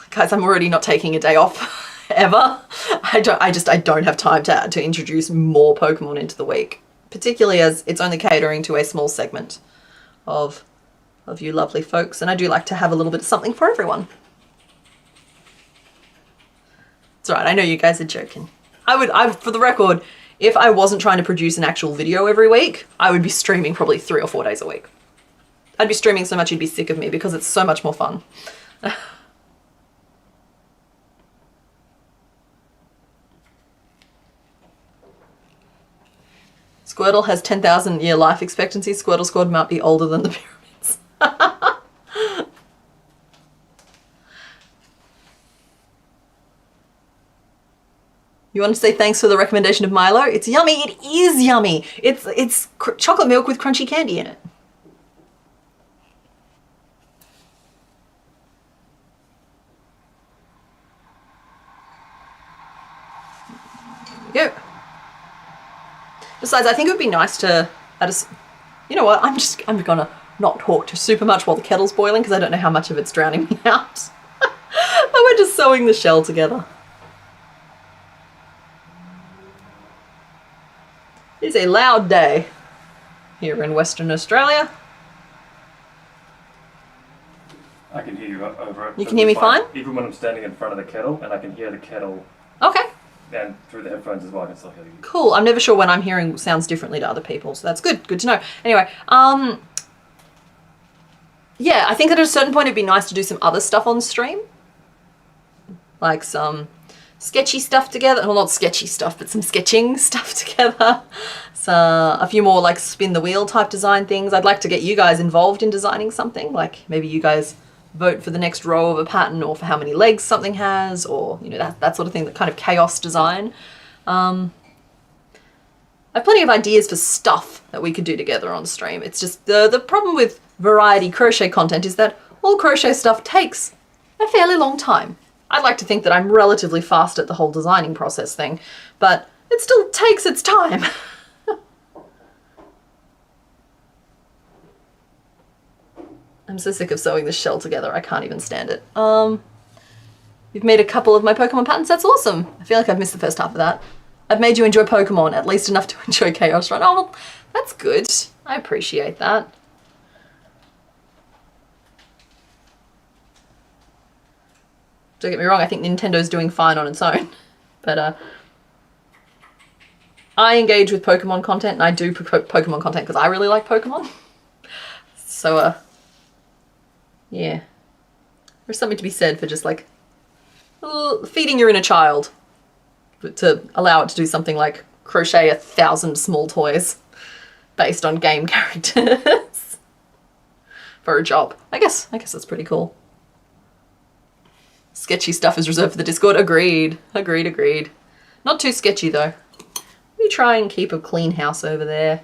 Guys, I'm already not taking a day off ever. I don't have time to introduce more Pokemon into the week, particularly as it's only catering to a small segment of you lovely folks, and I do like to have a little bit of something for everyone. It's alright, I know you guys are joking. For the record, if I wasn't trying to produce an actual video every week, I would be streaming probably 3 or 4 days a week. I'd be streaming so much you'd be sick of me because it's so much more fun. Squirtle has 10,000 year life expectancy. Squirtle Squad might be older than the pyramids. You want to say thanks for the recommendation of Milo? It's yummy. It is yummy. It's chocolate milk with crunchy candy in it. There we go. Besides, I think it would be nice to you know what? I'm gonna not talk too super much while the kettle's boiling because I don't know how much of it's drowning me out. But we're just sewing the shell together. It is a loud day here in Western Australia. I can hear you over it. You can hear me fine? Even when I'm standing in front of the kettle and I can hear the kettle. Okay. And through the headphones as well, I can still hear you. Cool. I'm never sure when I'm hearing sounds differently to other people, so that's good. Good to know. Anyway, yeah, I think at a certain point it'd be nice to do some other stuff on stream. Like some sketchy stuff together. Well, not sketchy stuff, but some sketching stuff together. So a few more like spin the wheel type design things. I'd like to get you guys involved in designing something. Like maybe you guys vote for the next row of a pattern or for how many legs something has, or you know, that sort of thing, that kind of chaos design. I have plenty of ideas for stuff that we could do together on stream. It's just the problem with variety crochet content is that all crochet stuff takes a fairly long time. I'd like to think that I'm relatively fast at the whole designing process thing, but it still takes its time. I'm so sick of sewing this shell together, I can't even stand it. You've made a couple of my Pokemon patterns, that's awesome. I feel like I've missed the first half of that. I've made you enjoy Pokemon, at least enough to enjoy Chaos Run. Oh, well, that's good. I appreciate that. Don't get me wrong, I think Nintendo's doing fine on its own. But I engage with Pokemon content, and I do Pokemon content because I really like Pokemon. So, yeah. There's something to be said for just like feeding your inner child, but to allow it to do something like crochet 1,000 small toys based on game characters for a job. I guess that's pretty cool. Sketchy stuff is reserved for the Discord. Agreed. Agreed. Not too sketchy though. We try and keep a clean house over there.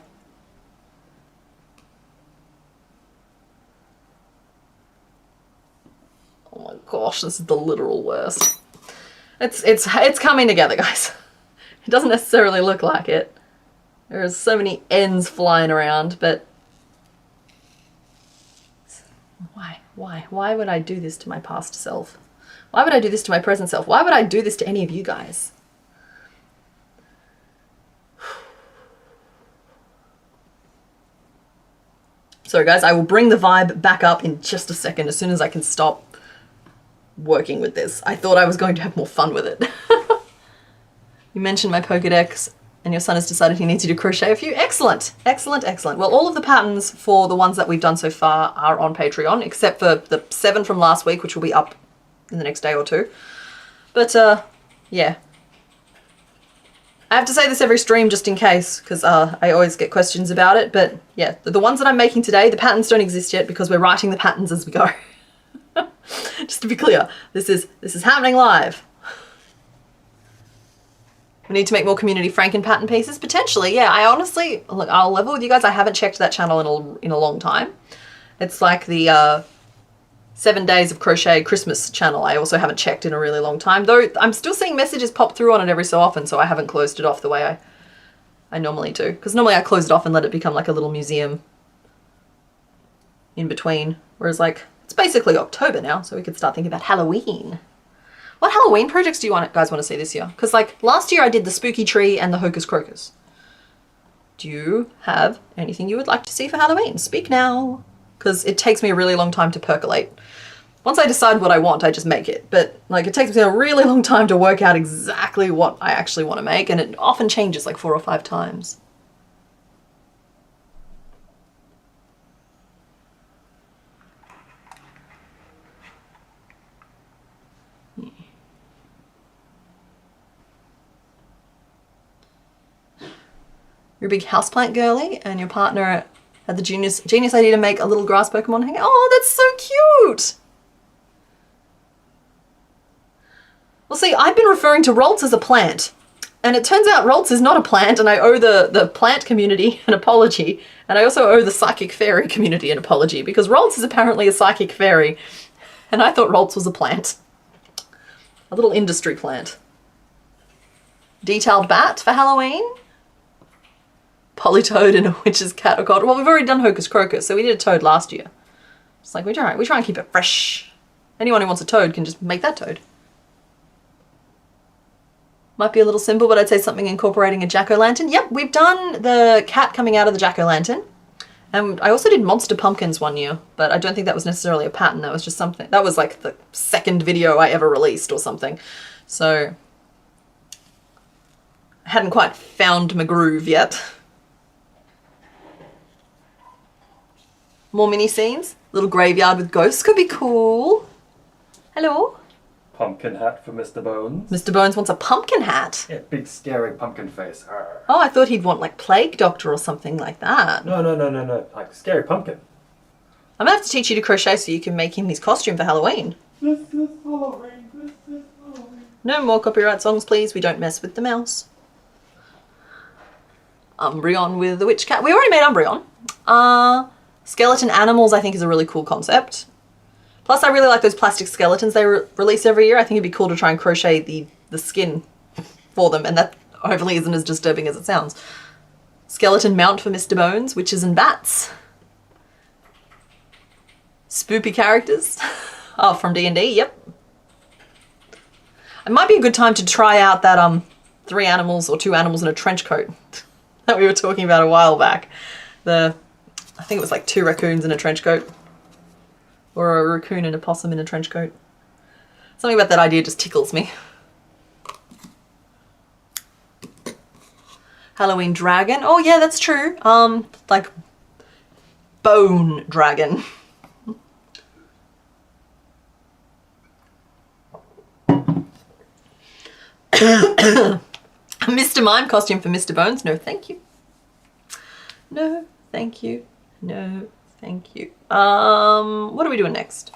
Oh my gosh, this is the literal worst. It's coming together, guys. It doesn't necessarily look like it. There's so many ends flying around, but why would I do this to my past self? Why would I do this to my present self? Why would I do this to any of you guys? Sorry guys, I will bring the vibe back up in just a second as soon as I can stop working with this. I thought I was going to have more fun with it. You mentioned my Pokédex and your son has decided he needs you to crochet a few. Excellent. Well, all of the patterns for the ones that we've done so far are on Patreon, except for the 7 from last week, which will be up in the next day or two. But yeah. I have to say this every stream just in case, because I always get questions about it. But yeah, the ones that I'm making today, the patterns don't exist yet because we're writing the patterns as we go. Just to be clear, this is happening live. We need to make more community Franken pattern pieces? Potentially, yeah. I honestly, look, I'll level with you guys. I haven't checked that channel in a long time. It's like the 7 Days of Crochet Christmas channel. I also haven't checked in a really long time, though I'm still seeing messages pop through on it every so often, so I haven't closed it off the way I normally do. Because normally I close it off and let it become like a little museum in between. Whereas like, it's basically October now, so we could start thinking about Halloween. What Halloween projects do you guys want to see this year? Because like last year I did the Spooky Tree and the Hocus Crocus. Do you have anything you would like to see for Halloween? Speak now. Because it takes me a really long time to percolate. Once I decide what I want, I just make it. But like, it takes me a really long time to work out exactly what I actually want to make, and it often changes like 4 or 5 times. You're a big houseplant girly, and your partner had the genius idea to make a little grass Pokemon hanger. Oh, that's so cute! Well, see, I've been referring to Roltz as a plant, and it turns out Roltz is not a plant, and I owe the plant community an apology, and I also owe the psychic fairy community an apology, because Roltz is apparently a psychic fairy, and I thought Roltz was a plant. A little industry plant. Detailed bat for Halloween. Polytoad and a witch's cat or cod. Well, we've already done Hocus Crocus, so we did a toad last year. It's like we try and keep it fresh. Anyone who wants a toad can just make that toad. Might be a little simple, but I'd say something incorporating a jack-o'-lantern. Yep, we've done the cat coming out of the jack-o'-lantern. And I also did monster pumpkins one year, but I don't think that was necessarily a pattern. That was just something. That was like the second video I ever released or something. So I hadn't quite found my groove yet. More mini scenes. Little graveyard with ghosts could be cool. Hello. Pumpkin hat for Mr. Bones. Mr. Bones wants a pumpkin hat. Yeah, big scary pumpkin face. Arr. Oh, I thought he'd want like Plague Doctor or something like that. No. Like scary pumpkin. I'm gonna have to teach you to crochet so you can make him his costume for Halloween. This is Halloween. This is Halloween. No more copyright songs, please. We don't mess with the mouse. Umbreon with the witch cat. We already made Umbreon. Skeleton animals, I think, is a really cool concept. Plus, I really like those plastic skeletons they release every year. I think it'd be cool to try and crochet the skin for them, and that hopefully isn't as disturbing as it sounds. Skeleton mount for Mr. Bones, witches and bats. Spoopy characters. Oh, from D&D, yep. It might be a good time to try out that 3 animals or 2 animals in a trench coat that we were talking about a while back. I think it was like 2 raccoons in a trench coat. Or a raccoon and a possum in a trench coat. Something about that idea just tickles me. Halloween dragon. Oh yeah, that's true. Like bone dragon. Mr. Mime costume for Mr. Bones. No, thank you. No, thank you. No, thank you. What are we doing next?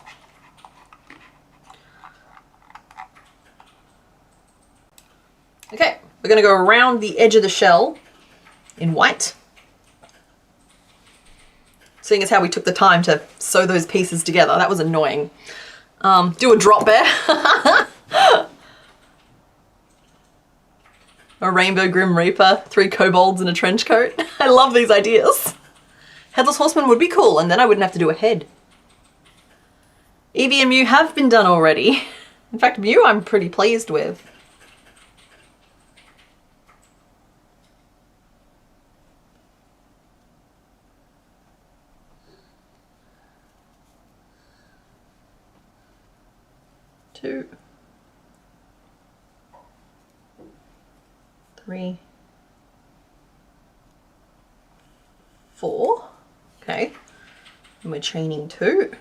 Okay, we're going to go around the edge of the shell in white. Seeing as how we took the time to sew those pieces together, that was annoying. Do a drop bear. A rainbow grim reaper, 3 kobolds in a trench coat. I love these ideas. Headless horseman would be cool, and then I wouldn't have to do a head. Eevee and Mew have been done already. In fact, Mew I'm pretty pleased with. Two. 3. 4. Okay, and we're chaining 2.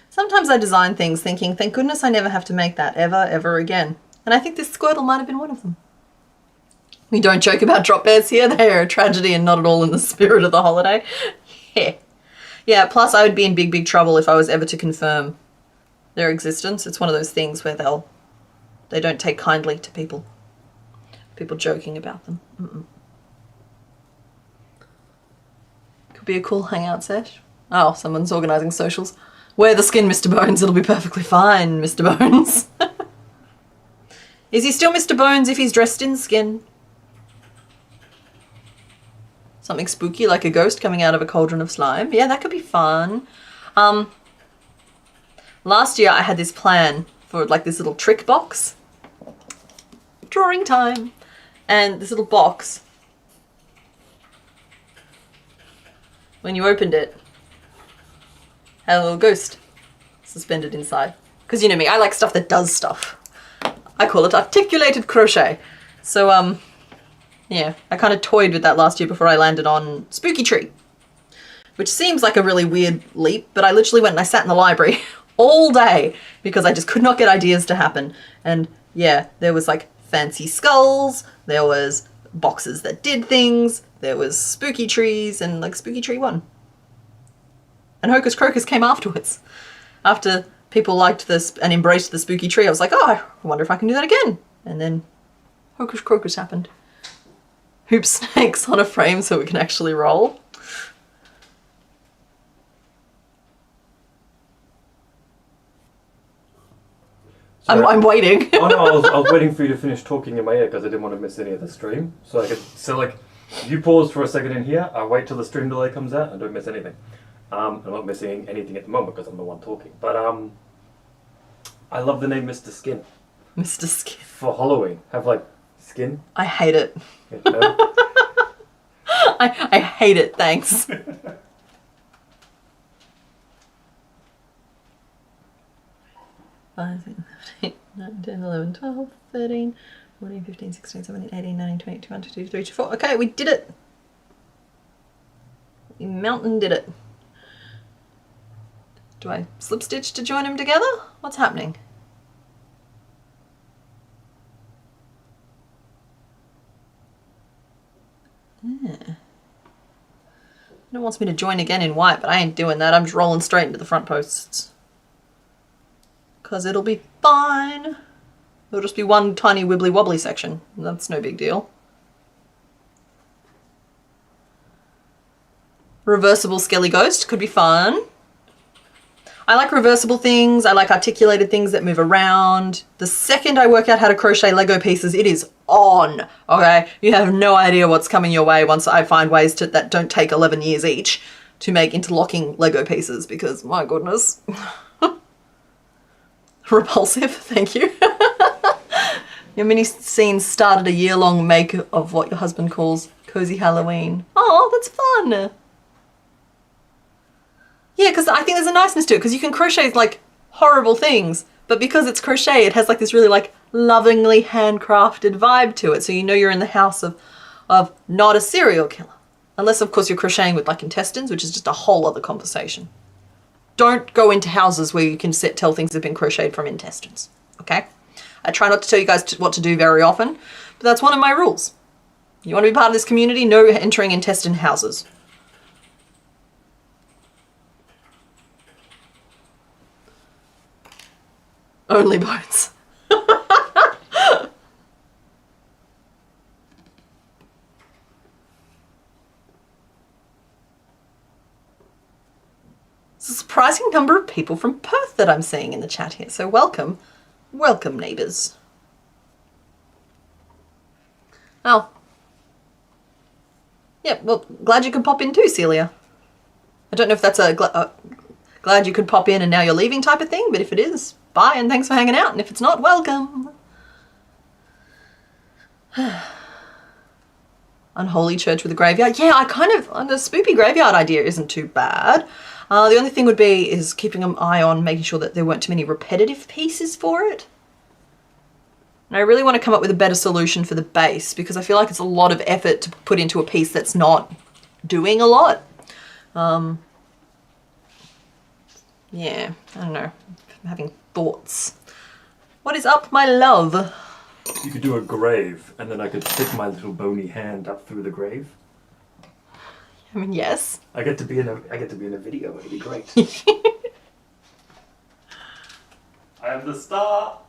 Sometimes I design things thinking, thank goodness I never have to make that ever again. And I think this Squirtle might have been one of them. We don't joke about drop bears here. They are a tragedy and not at all in the spirit of the holiday. Yeah. Yeah, plus I would be in big trouble if I was ever to confirm their existence. It's one of those things where they don't take kindly to people joking about them. Could be a cool hangout sesh. Oh, someone's organising socials. Wear the skin, Mr. Bones. It'll be perfectly fine, Mr. Bones. Is he still Mr. Bones if he's dressed in skin? Something spooky like a ghost coming out of a cauldron of slime. Yeah, that could be fun. Last year I had this plan for like this little trick box. Drawing time. And this little box, when you opened it, had a little ghost suspended inside. Because you know me, I like stuff that does stuff. I call it articulated crochet. So, yeah, I kind of toyed with that last year before I landed on Spooky Tree. Which seems like a really weird leap, but I literally went and I sat in the library all day because I just could not get ideas to happen. And yeah, there was like fancy skulls, there was boxes that did things, there was spooky trees, and like Spooky Tree 1. And Hocus Crocus came afterwards. After people liked this and embraced the Spooky Tree, I was like, oh, I wonder if I can do that again. And then Hocus Crocus happened. Hoop snakes on a frame so we can actually roll. I'm waiting. Oh no, I was waiting for you to finish talking in my ear because I didn't want to miss any of the stream. So like, you pause for a second in here, I wait till the stream delay comes out and don't miss anything. I'm not missing anything at the moment because I'm the one talking. But I love the name Mr. Skin. Mr. Skin. For Halloween. Have like skin. I hate it. Yeah, no? I hate it, thanks. 5, 6, 7, 8, 9, 10, 11, 12, 13, 14, 15, 16, 17, 18, 19, 20, 21, 22, 23, 24. Okay, we did it. We mountain did it. Do I slip stitch to join them together? What's happening? Yeah. It wants me to join again in white, but I ain't doing that. I'm just rolling straight into the front posts. Because it'll be fine. It'll just be one tiny wibbly wobbly section. That's no big deal. Reversible Skelly Ghost could be fun. I like reversible things. I like articulated things that move around. The second I work out how to crochet Lego pieces, it is on. Okay? You have no idea what's coming your way once I find ways that don't take 11 years each to make interlocking Lego pieces because, my goodness. Repulsive, thank you. Your mini scene started a year-long make of what your husband calls cozy Halloween. Oh, that's fun. Yeah, because I think there's a niceness to it because you can crochet like horrible things, but because it's crochet, it has like this really like lovingly handcrafted vibe to it. So you know you're in the house of not a serial killer. Unless, of course, you're crocheting with like intestines, which is just a whole other conversation. Don't go into houses where you can tell things have been crocheted from intestines, okay? I try not to tell you guys what to do very often, but that's one of my rules. You want to be part of this community? No entering intestine houses. Only bones. It's a surprising number of people from Perth that I'm seeing in the chat here, so welcome. Welcome, neighbours. Oh. Yeah, well, glad you could pop in too, Celia. I don't know if that's a glad you could pop in and now you're leaving type of thing, but if it is, bye and thanks for hanging out, and if it's not, welcome. Unholy church with a graveyard. Yeah, the spoopy graveyard idea isn't too bad. The only thing would be is keeping an eye on making sure that there weren't too many repetitive pieces for it. And I really want to come up with a better solution for the base because I feel like it's a lot of effort to put into a piece that's not doing a lot. Yeah, I don't know. I'm having thoughts. What is up, my love? You could do a grave, and then I could stick my little bony hand up through the grave. I mean, yes. I get to be in a video. It'd be great. I am the star.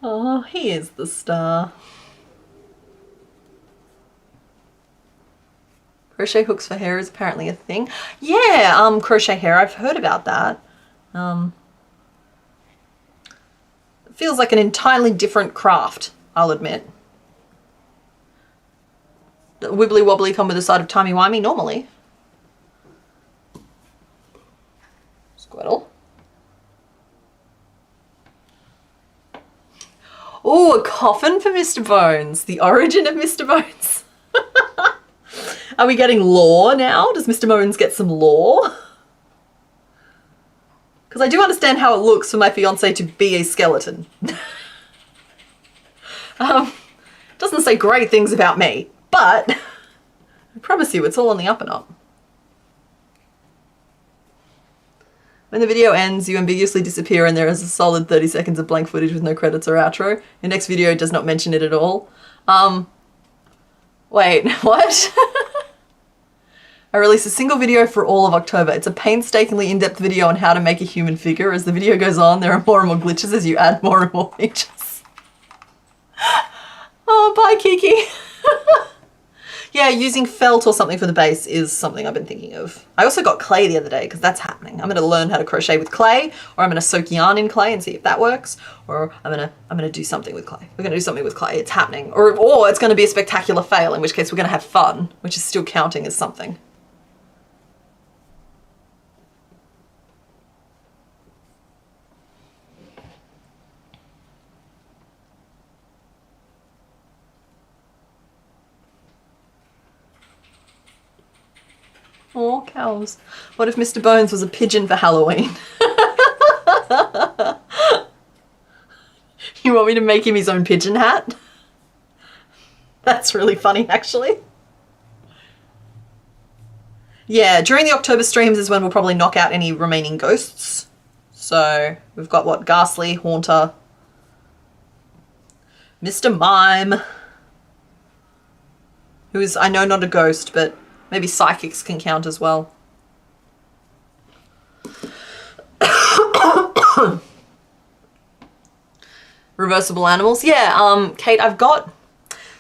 Oh, he is the star. Crochet hooks for hair is apparently a thing. Yeah, crochet hair. I've heard about that. feels like an entirely different craft, I'll admit. The wibbly wobbly come with a side of timey-wimey normally. Squirtle. Oh, a coffin for Mr. Bones. The origin of Mr. Bones. Are we getting lore now? Does Mr. Bones get some lore? Because I do understand how it looks for my fiance to be a skeleton. Doesn't say great things about me, but I promise you it's all on the up and up. When the video ends, you ambiguously disappear and there is a solid 30 seconds of blank footage with no credits or outro. Your next video does not mention it at all. Wait, what? I release a single video for all of October. It's a painstakingly in-depth video on how to make a human figure. As the video goes on, there are more and more glitches as you add more and more features. Oh, bye, Kiki. Yeah, using felt or something for the base is something I've been thinking of. I also got clay the other day because that's happening. I'm going to learn how to crochet with clay, or I'm going to soak yarn in clay and see if that works, or I'm going to do something with clay. We're going to do something with clay. It's happening. Or it's going to be a spectacular fail, in which case we're going to have fun, which is still counting as something. Oh, cows. What if Mr. Bones was a pigeon for Halloween? You want me to make him his own pigeon hat? That's really funny, actually. Yeah, during the October streams is when we'll probably knock out any remaining ghosts. So we've got what? Ghastly, Haunter, Mr. Mime, who is, I know, not a ghost, but maybe psychics can count as well. Reversible animals. Yeah, Kate, I've got...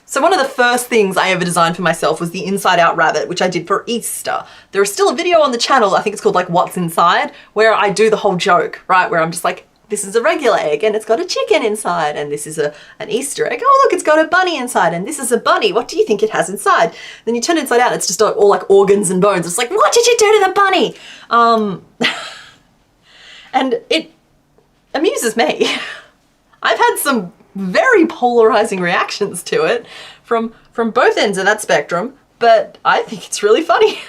So one of the first things I ever designed for myself was the inside out rabbit, which I did for Easter. There is still a video on the channel, I think it's called like What's Inside, where I do the whole joke, right? Where I'm just like, this is a regular egg and it's got a chicken inside, and this is an Easter egg. Oh look, it's got a bunny inside, and this is a bunny. What do you think it has inside? Then you turn it inside out, it's just all like organs and bones. It's like, what did you do to the bunny? And it amuses me. I've had some very polarizing reactions to it from both ends of that spectrum, but I think it's really funny.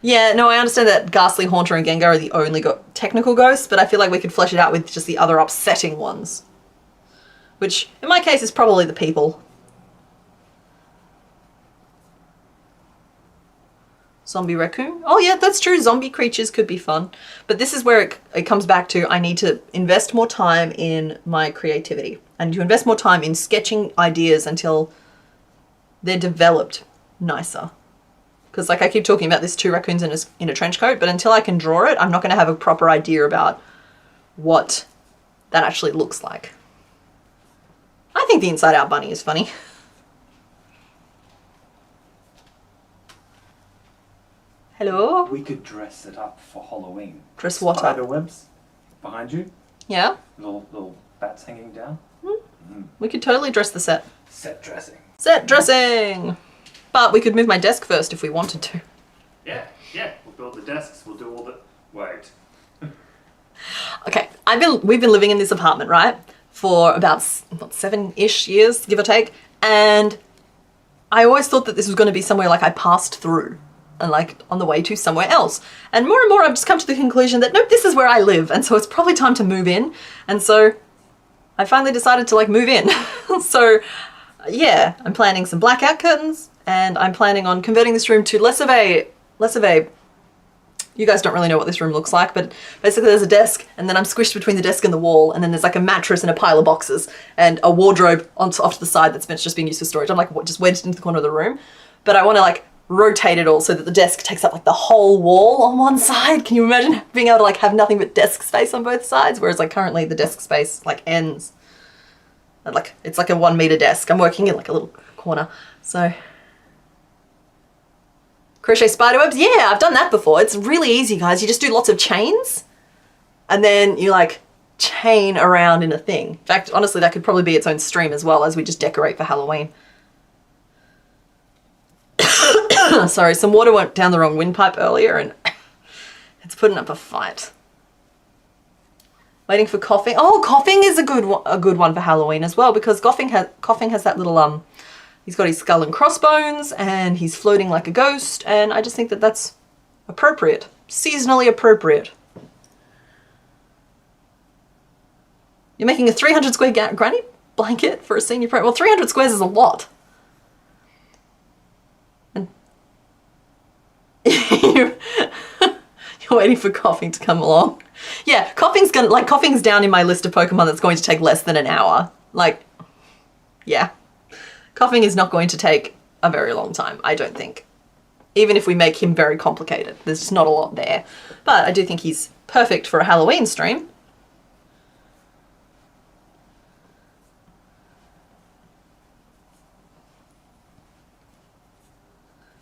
Yeah, no, I understand that Ghastly, Haunter, and Gengar are the only technical ghosts, but I feel like we could flesh it out with just the other upsetting ones. Which, in my case, is probably the people. Zombie raccoon? Oh yeah, that's true. Zombie creatures could be fun. But this is where it comes back to, I need to invest more time in my creativity. I need to invest more time in sketching ideas until they're developed nicer. Because like I keep talking about this 2 raccoons in a trench coat, but until I can draw it, I'm not going to have a proper idea about what that actually looks like. I think the inside out bunny is funny. Hello? We could dress it up for Halloween. Dress what up? Spider webs behind you. Yeah? Little bats hanging down. We could totally dress the set. Set dressing. Set dressing! But we could move my desk first if we wanted to. Yeah. We'll build the desks. We'll do all the... Wait. Okay, we've been living in this apartment, right? For about 7-ish years, give or take. And I always thought that this was going to be somewhere like I passed through and like on the way to somewhere else. And more I've just come to the conclusion that nope, this is where I live. And so it's probably time to move in. And so I finally decided to like move in. So yeah, I'm planning some blackout curtains, and I'm planning on converting this room to less of a, you guys don't really know what this room looks like, but basically there's a desk, and then I'm squished between the desk and the wall, and then there's like a mattress and a pile of boxes, and a wardrobe off to the side that's just being used for storage. I'm like just wedged into the corner of the room, but I want to like rotate it all so that the desk takes up like the whole wall on one side. Can you imagine being able to like have nothing but desk space on both sides? Whereas like currently the desk space like ends, and like it's like a 1 meter desk. I'm working in like a little corner, so. Crochet spider webs? Yeah, I've done that before. It's really easy, guys. You just do lots of chains and then you like chain around in a thing. In fact, honestly, that could probably be its own stream as well, as we just decorate for Halloween. Sorry, some water went down the wrong windpipe earlier and it's putting up a fight. Waiting for coughing. Oh, coughing is a good one for Halloween as well, because coughing has that little he's got his skull and crossbones and he's floating like a ghost, and I just think that that's appropriate, seasonally appropriate. You're making a 300 square granny blanket for a senior pro. Well, 300 squares is a lot. And you're waiting for coughing to come along. Yeah, coughing's down in my list of Pokemon that's going to take less than an hour. Like, yeah. Coughing is not going to take a very long time, I don't think. Even if we make him very complicated. There's just not a lot there. But I do think he's perfect for a Halloween stream.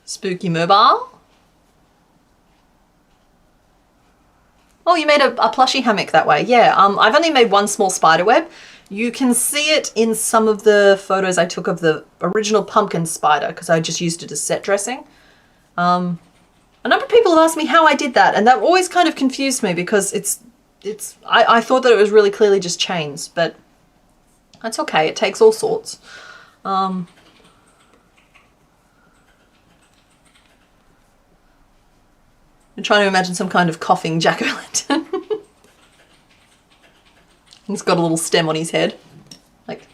Spooky mobile. Oh, you made a plushie hammock that way. Yeah, I've only made one small spider web. You can see it in some of the photos I took of the original pumpkin spider, because I just used it as set dressing. A number of people have asked me how I did that, and that always kind of confused me, because I thought that it was really clearly just chains, but that's okay. It takes all sorts. I'm trying to imagine some kind of coughing jack-o'-lantern. He's got a little stem on his head. Like.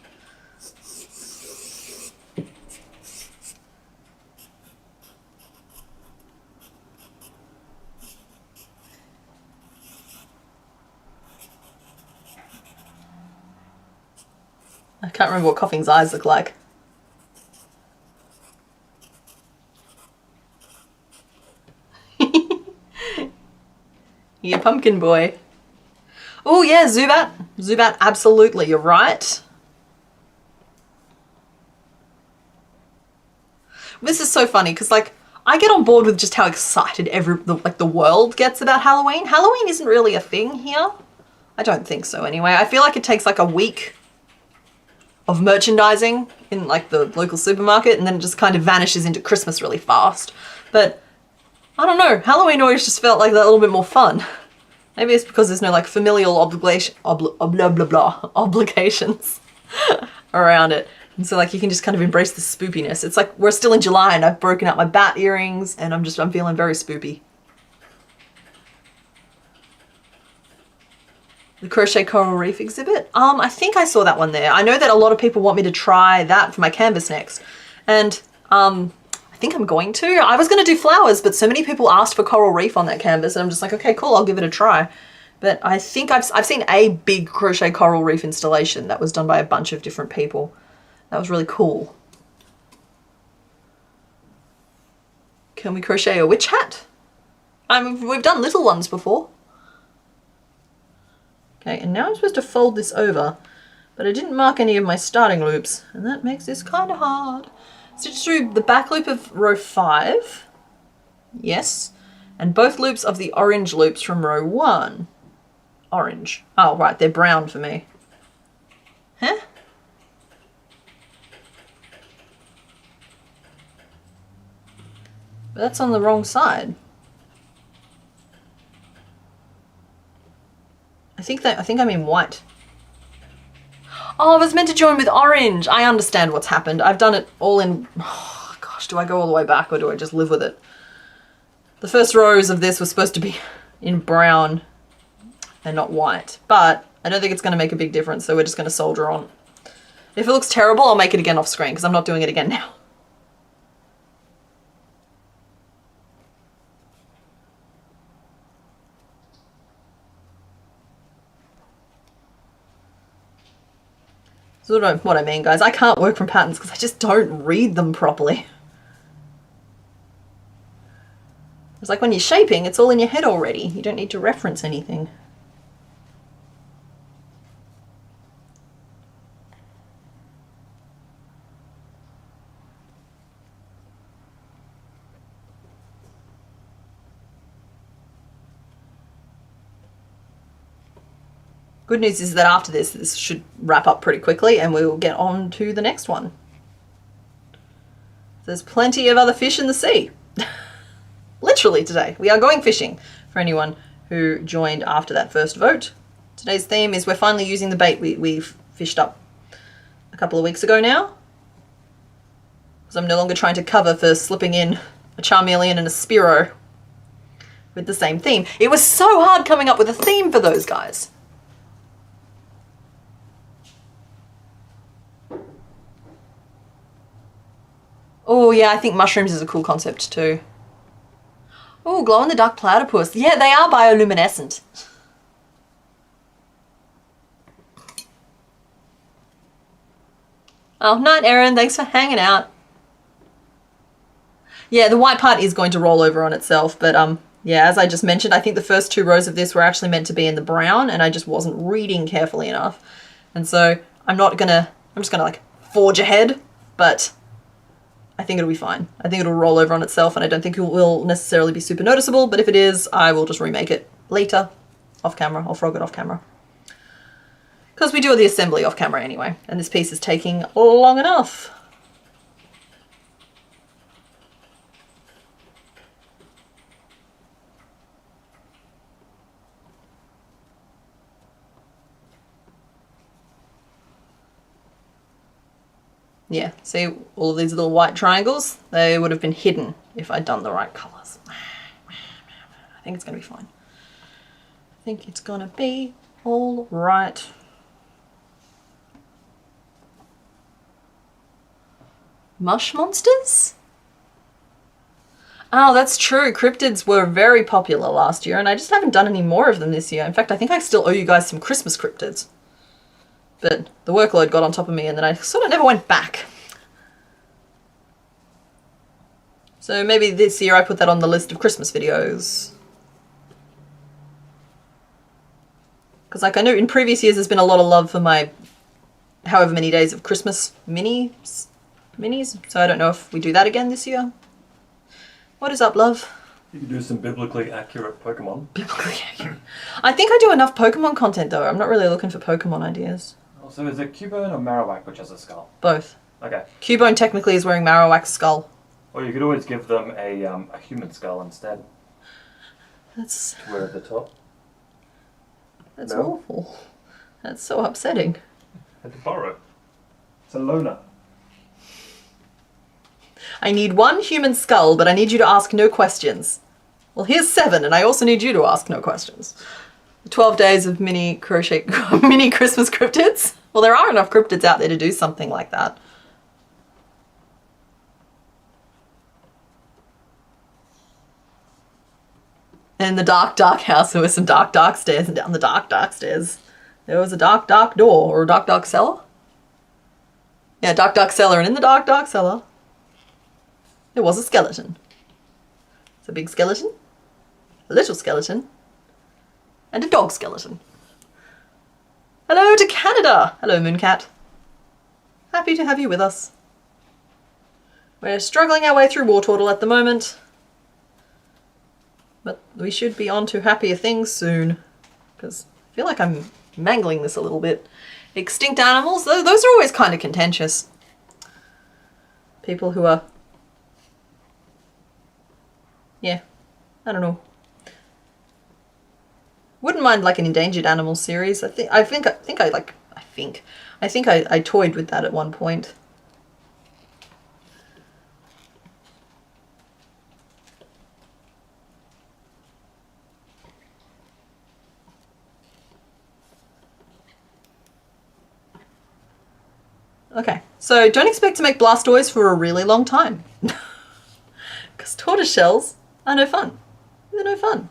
I can't remember what coughing's eyes look like. Yeah, pumpkin boy. Oh yeah, Zubat. Zubat, absolutely, you're right. This is so funny because like I get on board with just how excited the world gets about Halloween. Halloween isn't really a thing here. I don't think so anyway. I feel like it takes like a week of merchandising in like the local supermarket, and then it just kind of vanishes into Christmas really fast. But I don't know, Halloween always just felt like that little bit more fun. Maybe it's because there's no like familial obligations around it. And so like you can just kind of embrace the spoopiness. It's like we're still in July and I've broken out my bat earrings and I'm feeling very spoopy. The Crochet Coral Reef exhibit? I think I saw that one there. I know that a lot of people want me to try that for my canvas next. And I think I'm going to. I was going to do flowers, but so many people asked for coral reef on that canvas, and I'm just like, okay, cool, I'll give it a try. But I think I've seen a big crochet coral reef installation that was done by a bunch of different people. That was really cool. Can we crochet a witch hat? We've done little ones before. Okay, and now I'm supposed to fold this over, but I didn't mark any of my starting loops, and that makes this kind of hard. Stitch through the back loop of row 5, yes, and both loops of the orange loops from row 1. Orange. Oh, right, they're brown for me. Huh? But that's on the wrong side. I think I'm in white. Oh, I was meant to join with orange. I understand what's happened. I've done it all in... Oh, gosh, do I go all the way back or do I just live with it? The first rows of this were supposed to be in brown and not white. But I don't think it's going to make a big difference, so we're just going to soldier on. If it looks terrible, I'll make it again off screen because I'm not doing it again now. So what I mean, guys, I can't work from patterns because I just don't read them properly. It's like when you're shaping, it's all in your head already. You don't need to reference anything. Good news is that after this should wrap up pretty quickly and we'll get on to the next one. There's plenty of other fish in the sea. Literally today. We are going fishing for anyone who joined after that first vote. Today's theme is we're finally using the bait we've fished up a couple of weeks ago now. Because I'm no longer trying to cover for slipping in a Charmeleon and a Spearow with the same theme. It was so hard coming up with a theme for those guys. Oh yeah, I think mushrooms is a cool concept too. Oh, glow-in-the-dark platypus. Yeah, they are bioluminescent. Oh, night, Erin. Thanks for hanging out. Yeah, the white part is going to roll over on itself, but yeah, as I just mentioned, I think the first 2 rows of this were actually meant to be in the brown, and I just wasn't reading carefully enough. And so I'm just gonna like forge ahead, but I think it'll be fine. I think it'll roll over on itself, and I don't think it will necessarily be super noticeable, but if it is, I will just remake it later, off camera. I'll frog it off camera. Because we do the assembly off camera anyway, and this piece is taking long enough. Yeah, see all of these little white triangles? They would have been hidden if I'd done the right colours. I think it's going to be fine. I think it's going to be all right. Mush monsters? Oh, that's true. Cryptids were very popular last year, and I just haven't done any more of them this year. In fact, I think I still owe you guys some Christmas cryptids. But the workload got on top of me and then I sort of never went back. So maybe this year I put that on the list of Christmas videos. Because like I know in previous years there's been a lot of love for my however many days of Christmas minis. So I don't know if we do that again this year. What is up, love? You can do some biblically accurate Pokemon. Biblically accurate. I think I do enough Pokemon content though. I'm not really looking for Pokemon ideas. So is it Cubone or Marowak which has a skull? Both. Okay. Cubone technically is wearing Marowak's skull. Or you could always give them a human skull instead. That's... We're at the top. That's awful. That's so upsetting. Had to borrow. It's a loner. I need 1 human skull, but I need you to ask no questions. Well, here's 7, and I also need you to ask no questions. 12 days of mini crochet, mini Christmas cryptids. Well, there are enough cryptids out there to do something like that. And in the dark, dark house, there were some dark, dark stairs, and down the dark, dark stairs, there was a dark, dark door, or a dark, dark cellar. Yeah, dark, dark cellar, and in the dark, dark cellar, there was a skeleton. It's a big skeleton, a little skeleton, and a dog skeleton. Hello to Canada! Hello, Mooncat. Happy to have you with us. We're struggling our way through War Turtle at the moment, but we should be on to happier things soon, because I feel like I'm mangling this a little bit. Extinct animals, those are always kind of contentious. People who are... yeah, I don't know. Wouldn't mind like an endangered animals series. I think I toyed with that at one point. Okay, so don't expect to make Blastoise for a really long time. Because tortoise shells are no fun. They're no fun.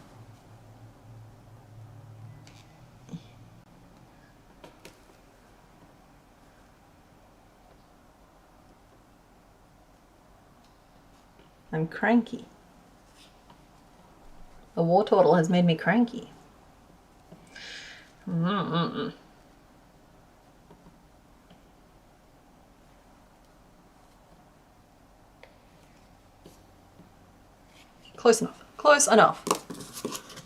I'm cranky. The war turtle has made me cranky. Close enough. Close enough.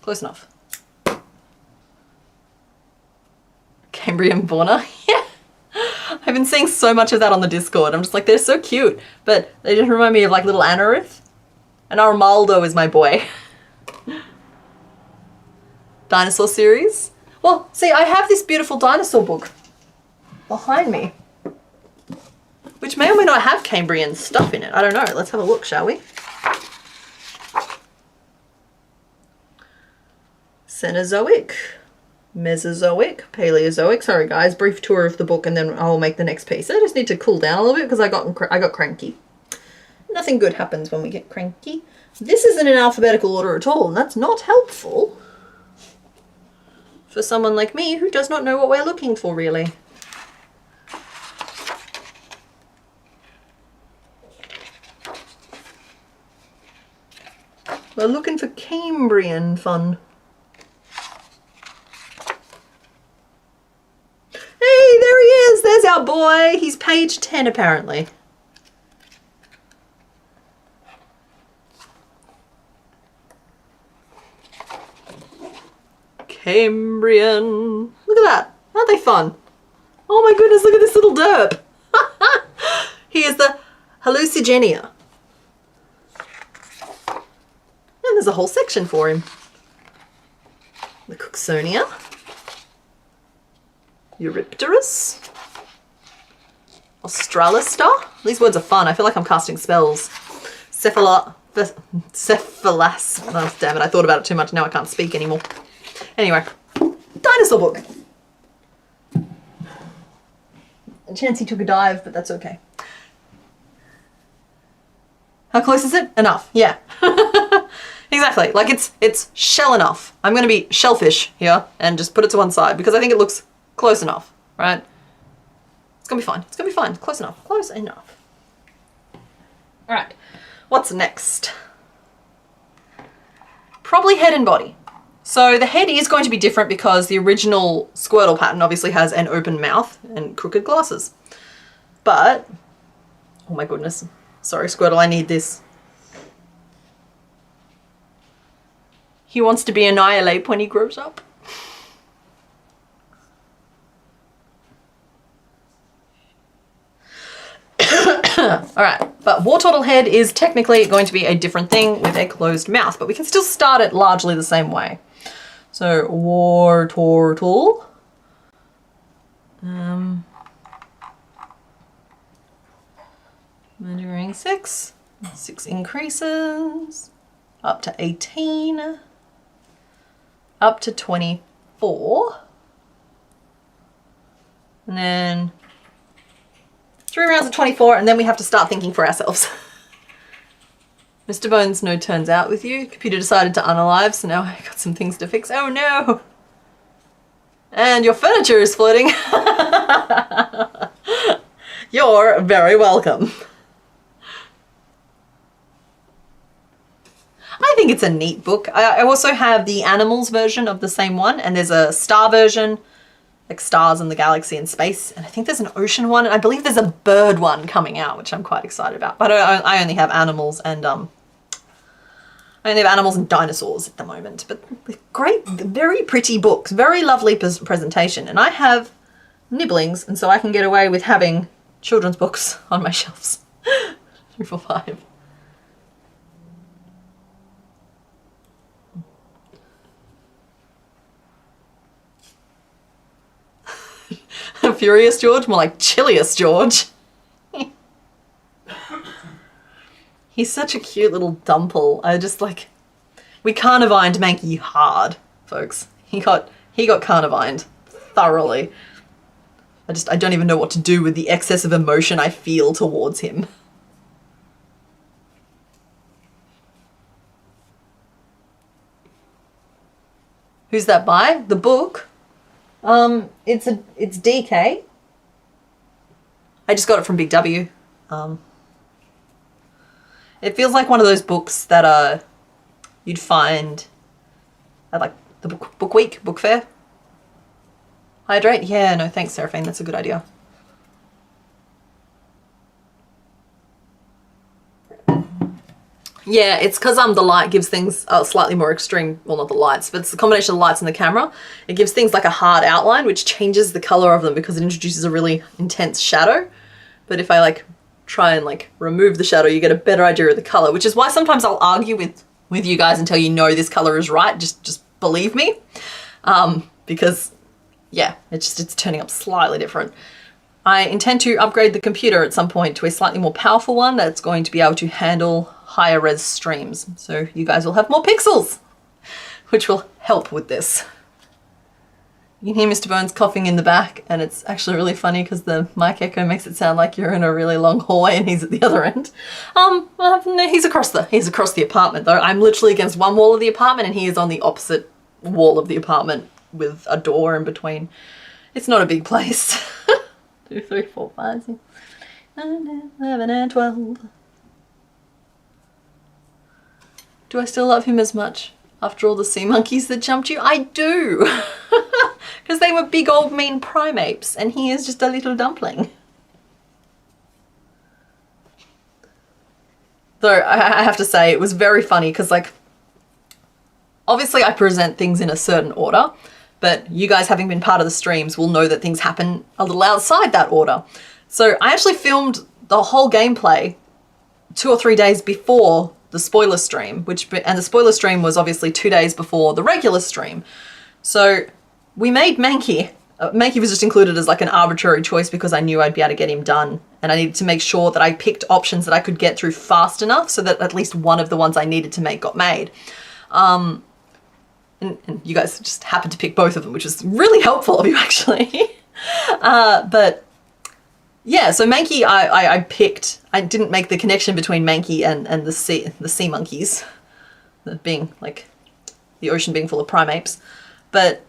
Close enough. Cambrian fauna. Yeah. I've been seeing so much of that on the Discord. I'm just like, they're so cute. But they just remind me of like little Anorith. And Armaldo is my boy. Dinosaur series. Well, see, I have this beautiful dinosaur book behind me, which may or may not have Cambrian stuff in it. I don't know. Let's have a look, shall we? Cenozoic, Mesozoic, Paleozoic. Sorry guys, brief tour of the book and then I'll make the next piece. I just need to cool down a little bit because I got cranky. Nothing good happens when we get cranky. This isn't in alphabetical order at all, and that's not helpful for someone like me who does not know what we're looking for, really. We're looking for Cambrian fun. Hey, there he is! There's our boy! He's page 10 apparently. Cambrian. Look at that. Aren't they fun? Oh my goodness, look at this little derp. He is the hallucigenia. And there's a whole section for him. The Cooksonia. Eurypterus. Australister. These words are fun. I feel like I'm casting spells. Cephalas. Oh, damn it. I thought about it too much. Now I can't speak anymore. Anyway. Dinosaur book. A chance he took a dive, but that's okay. How close is it? Enough. Yeah. Exactly. Like it's shell enough. I'm going to be shellfish here and just put it to one side because I think it looks close enough, right? It's going to be fine. It's going to be fine. Close enough. Close enough. All right. What's next? Probably head and body. So the head is going to be different because the original Squirtle pattern obviously has an open mouth and crooked glasses. But, oh my goodness. Sorry, Squirtle, I need this. He wants to be Annihilate when he grows up. Alright, but Wartortle head is technically going to be a different thing with a closed mouth, but we can still start it largely the same way. So, Wartortle. Measuring 6. 6 increases. Up to 18. Up to 24. And then 3 rounds of 24, and then we have to start thinking for ourselves. Mr. Bones, no turns out with you. Computer decided to unalive, so now I got some things to fix. Oh no! And your furniture is floating. You're very welcome. I think it's a neat book. I also have the animals version of the same one, and there's a star version, like stars in the galaxy and space, and I think there's an ocean one, and I believe there's a bird one coming out, which I'm quite excited about. But I only have animals and dinosaurs at the moment. But great, very pretty books, very lovely presentation, and I have nibblings, and so I can get away with having children's books on my shelves. 3, 4, 5. Furious George? More like Chilliest George. He's such a cute little dumple. I just like... We carnivined Mankey hard, folks. He got carnivined thoroughly. I don't even know what to do with the excess of emotion I feel towards him. Who's that by? The book? It's DK. I just got it from Big W. It feels like one of those books that you'd find at like the book week, book fair. Hydrate? Yeah, no thanks, Seraphine. That's a good idea. Yeah, it's because the light gives things slightly more extreme, well, not the lights, but it's the combination of the lights and the camera. It gives things like a hard outline, which changes the color of them because it introduces a really intense shadow. But if I like try and like remove the shadow, you get a better idea of the color, which is why sometimes I'll argue with you guys until you know this color is right. Just believe me. Because yeah, it's turning up slightly different. I intend to upgrade the computer at some point to a slightly more powerful one that's going to be able to handle higher res streams. So you guys will have more pixels, which will help with this. You can hear Mr. Bones coughing in the back, and it's actually really funny because the mic echo makes it sound like you're in a really long hallway and he's at the other end. No, he's across the apartment though. I'm literally against one wall of the apartment and he is on the opposite wall of the apartment with a door in between. It's not a big place. 2, 3, 4, 5, 6, 9, 10, 11, and 12. Do I still love him as much after all the sea monkeys that jumped you? I do! Because they were big old mean primates and he is just a little dumpling. Though I have to say it was very funny because like obviously I present things in a certain order, but you guys having been part of the streams will know that things happen a little outside that order. So I actually filmed the whole gameplay 2 or 3 days before the spoiler stream, and the spoiler stream was obviously 2 days before the regular stream. So we made Mankey. Mankey was just included as like an arbitrary choice because I knew I'd be able to get him done, and I needed to make sure that I picked options that I could get through fast enough so that at least one of the ones I needed to make got made. And you guys just happened to pick both of them, which is really helpful of you actually. But yeah, so Mankey I picked. I didn't make the connection between Mankey and the sea monkeys, being like the ocean being full of primates. But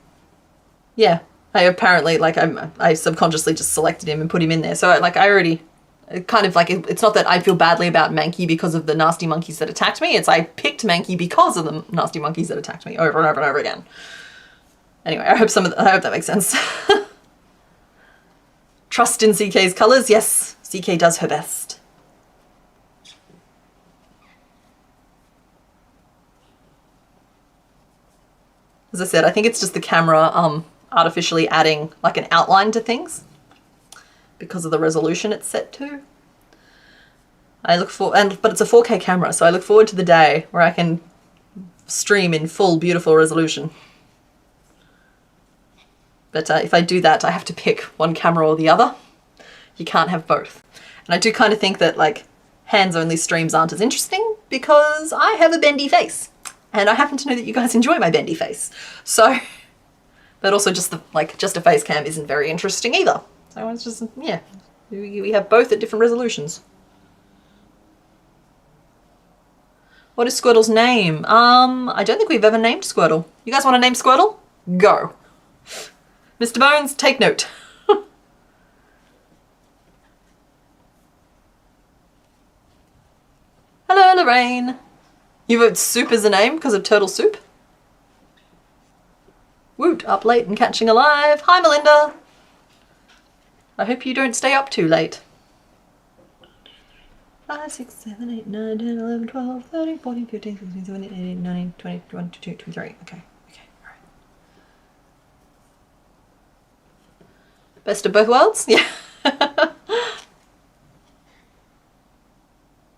yeah, I apparently like I subconsciously just selected him and put him in there. So like I already kind of like it's not that I feel badly about Mankey because of the nasty monkeys that attacked me. It's I picked Mankey because of the nasty monkeys that attacked me over and over and over again. Anyway, I hope that makes sense. Trust in CK's colours. Yes, CK does her best. As I said, I think it's just the camera artificially adding like an outline to things because of the resolution it's set to. But it's a 4K camera, so I look forward to the day where I can stream in full beautiful resolution. But if I do that, I have to pick one camera or the other. You can't have both. And I do kind of think that like hands-only streams aren't as interesting because I have a bendy face. And I happen to know that you guys enjoy my bendy face. So, but also just a face cam isn't very interesting either. So it's just, yeah, we have both at different resolutions. What is Squirtle's name? I don't think we've ever named Squirtle. You guys want to name Squirtle? Go. Mr. Bones, take note. Hello, Lorraine. You vote Soup as a name because of Turtle Soup? Woot, up late and catching alive. Hi, Melinda. I hope you don't stay up too late. 5, 6, 7, 8, 9, 10, 11, 12, 13, 14, 15, 16, 17, 18, 19, 20, 21, 22, 23. Okay, alright. Best of both worlds? Yeah.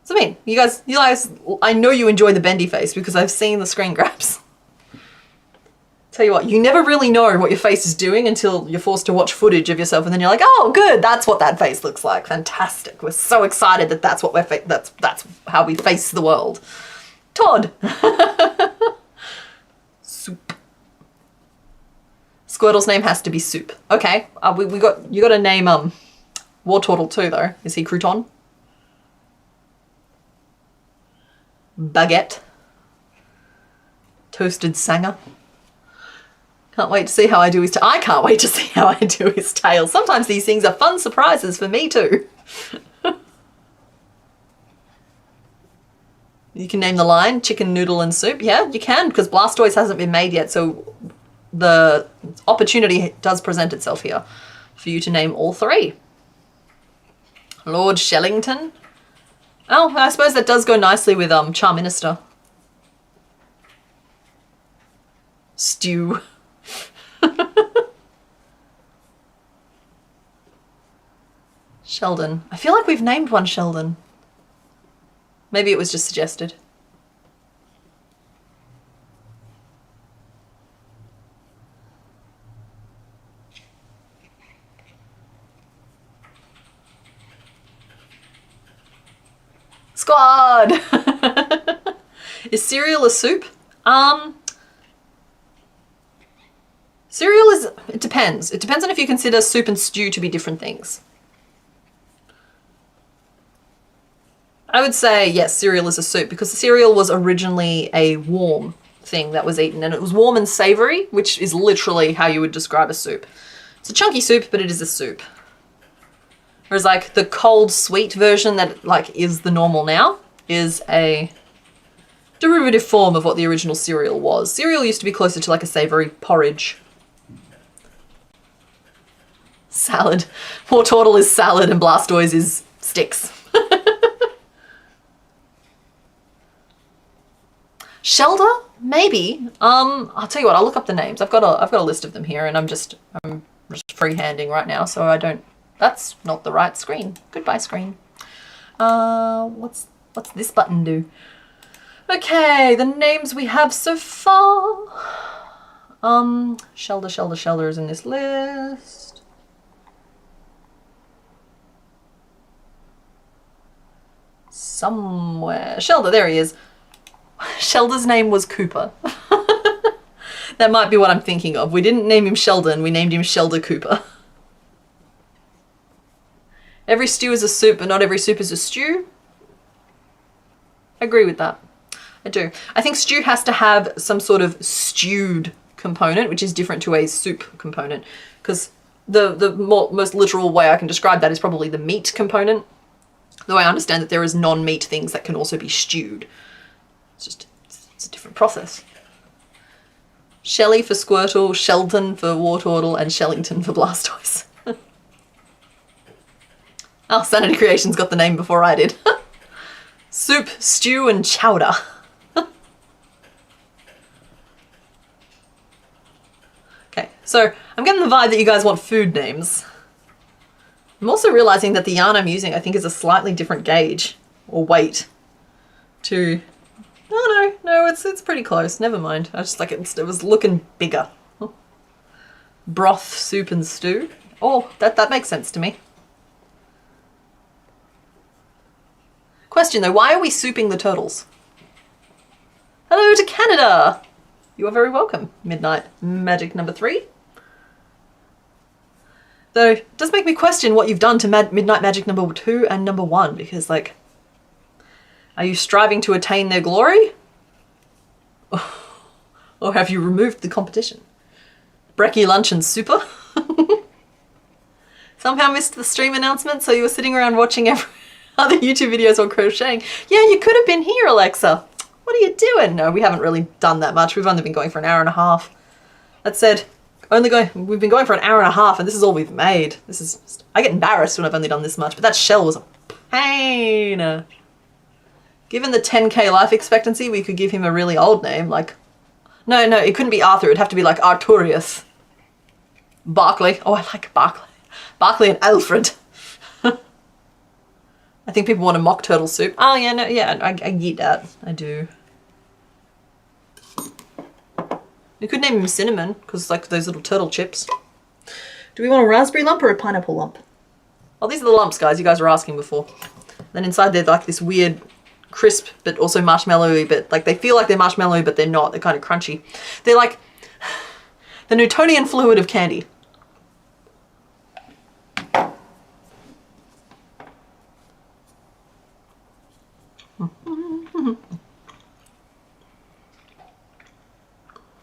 So I mean, you guys, I know you enjoy the bendy face because I've seen the screen grabs. Tell you what, you never really know what your face is doing until you're forced to watch footage of yourself, and then you're like, oh, good, that's what that face looks like. Fantastic. We're so excited that that's what that's how we face the world. Todd. Soup. Squirtle's name has to be Soup. Okay, you got to name War Turtle too though. Is he Crouton? Baguette. Toasted Sanger. Can't wait to see how I do his tail. I can't wait to see how I do his tail. Sometimes these things are fun surprises for me too. You can name the line Chicken, Noodle and Soup. Yeah, you can, because Blastoise hasn't been made yet, so the opportunity does present itself here for you to name all three. Lord Shellington. Oh, I suppose that does go nicely with Charm Minister. Stew. Sheldon. I feel like we've named one Sheldon. Maybe it was just suggested. Squad! Is cereal a soup? Cereal is, it depends. It depends on if you consider soup and stew to be different things. I would say, yes, cereal is a soup because cereal was originally a warm thing that was eaten, and it was warm and savory, which is literally how you would describe a soup. It's a chunky soup, but it is a soup. Whereas like the cold sweet version that like is the normal now is a derivative form of what the original cereal was. Cereal used to be closer to like a savory porridge. Salad. War Turtle is salad and Blastoise is sticks. Shelder? Maybe. I'll tell you what, I'll look up the names. I've got a list of them here and I'm just freehanding right now, so I don't, that's not the right screen. Goodbye screen. What's this button do? Okay, the names we have so far. Shelder is in this list. Somewhere. Shelder, there he is. Shelder's name was Cooper. That might be what I'm thinking of. We didn't name him Sheldon, we named him Shelder Cooper. Every stew is a soup, but not every soup is a stew. I agree with that. I do. I think stew has to have some sort of stewed component, which is different to a soup component, because the most literal way I can describe that is probably the meat component, though I understand that there is non-meat things that can also be stewed. It's a different process. Shelly for Squirtle, Sheldon for War Turtle, and Shellington for Blastoise. Oh, Sanity Creations got the name before I did. Soup, stew, and chowder. Okay, so I'm getting the vibe that you guys want food names. I'm also realizing that the yarn I'm using I think is a slightly different gauge or weight to... Oh no, it's pretty close. Never mind. I just like it was looking bigger. Broth, soup, and stew. Oh, that makes sense to me. Question though, why are we souping the turtles? Hello to Canada! You are very welcome, Midnight Magic number 3. Though, it does make me question what you've done to Midnight Magic number 2 and number 1, because like, are you striving to attain their glory? Or have you removed the competition? Brekkie Lunch and Super? Somehow missed the stream announcement, so you were sitting around watching every other YouTube videos on crocheting. Yeah, you could have been here, Alexa. What are you doing? No, we haven't really done that much. We've only been going for an hour and a half. That said, we've been going for an hour and a half and this is all we've made. I get embarrassed when I've only done this much, but that shell was a pain. Given the 10k life expectancy, we could give him a really old name, like... No, it couldn't be Arthur, it'd have to be like Arturius. Barclay. Oh, I like Barclay. Barclay and Alfred. I think people want a mock turtle soup. Oh yeah, no, yeah, I get that. I do. We could name him Cinnamon, because like those little turtle chips. Do we want a raspberry lump or a pineapple lump? Oh, these are the lumps, guys, you guys were asking before. Then inside they're like this weird crisp, but also marshmallowy, but like they feel like they're marshmallowy, but they're not. They're kind of crunchy. They're like the Newtonian fluid of candy.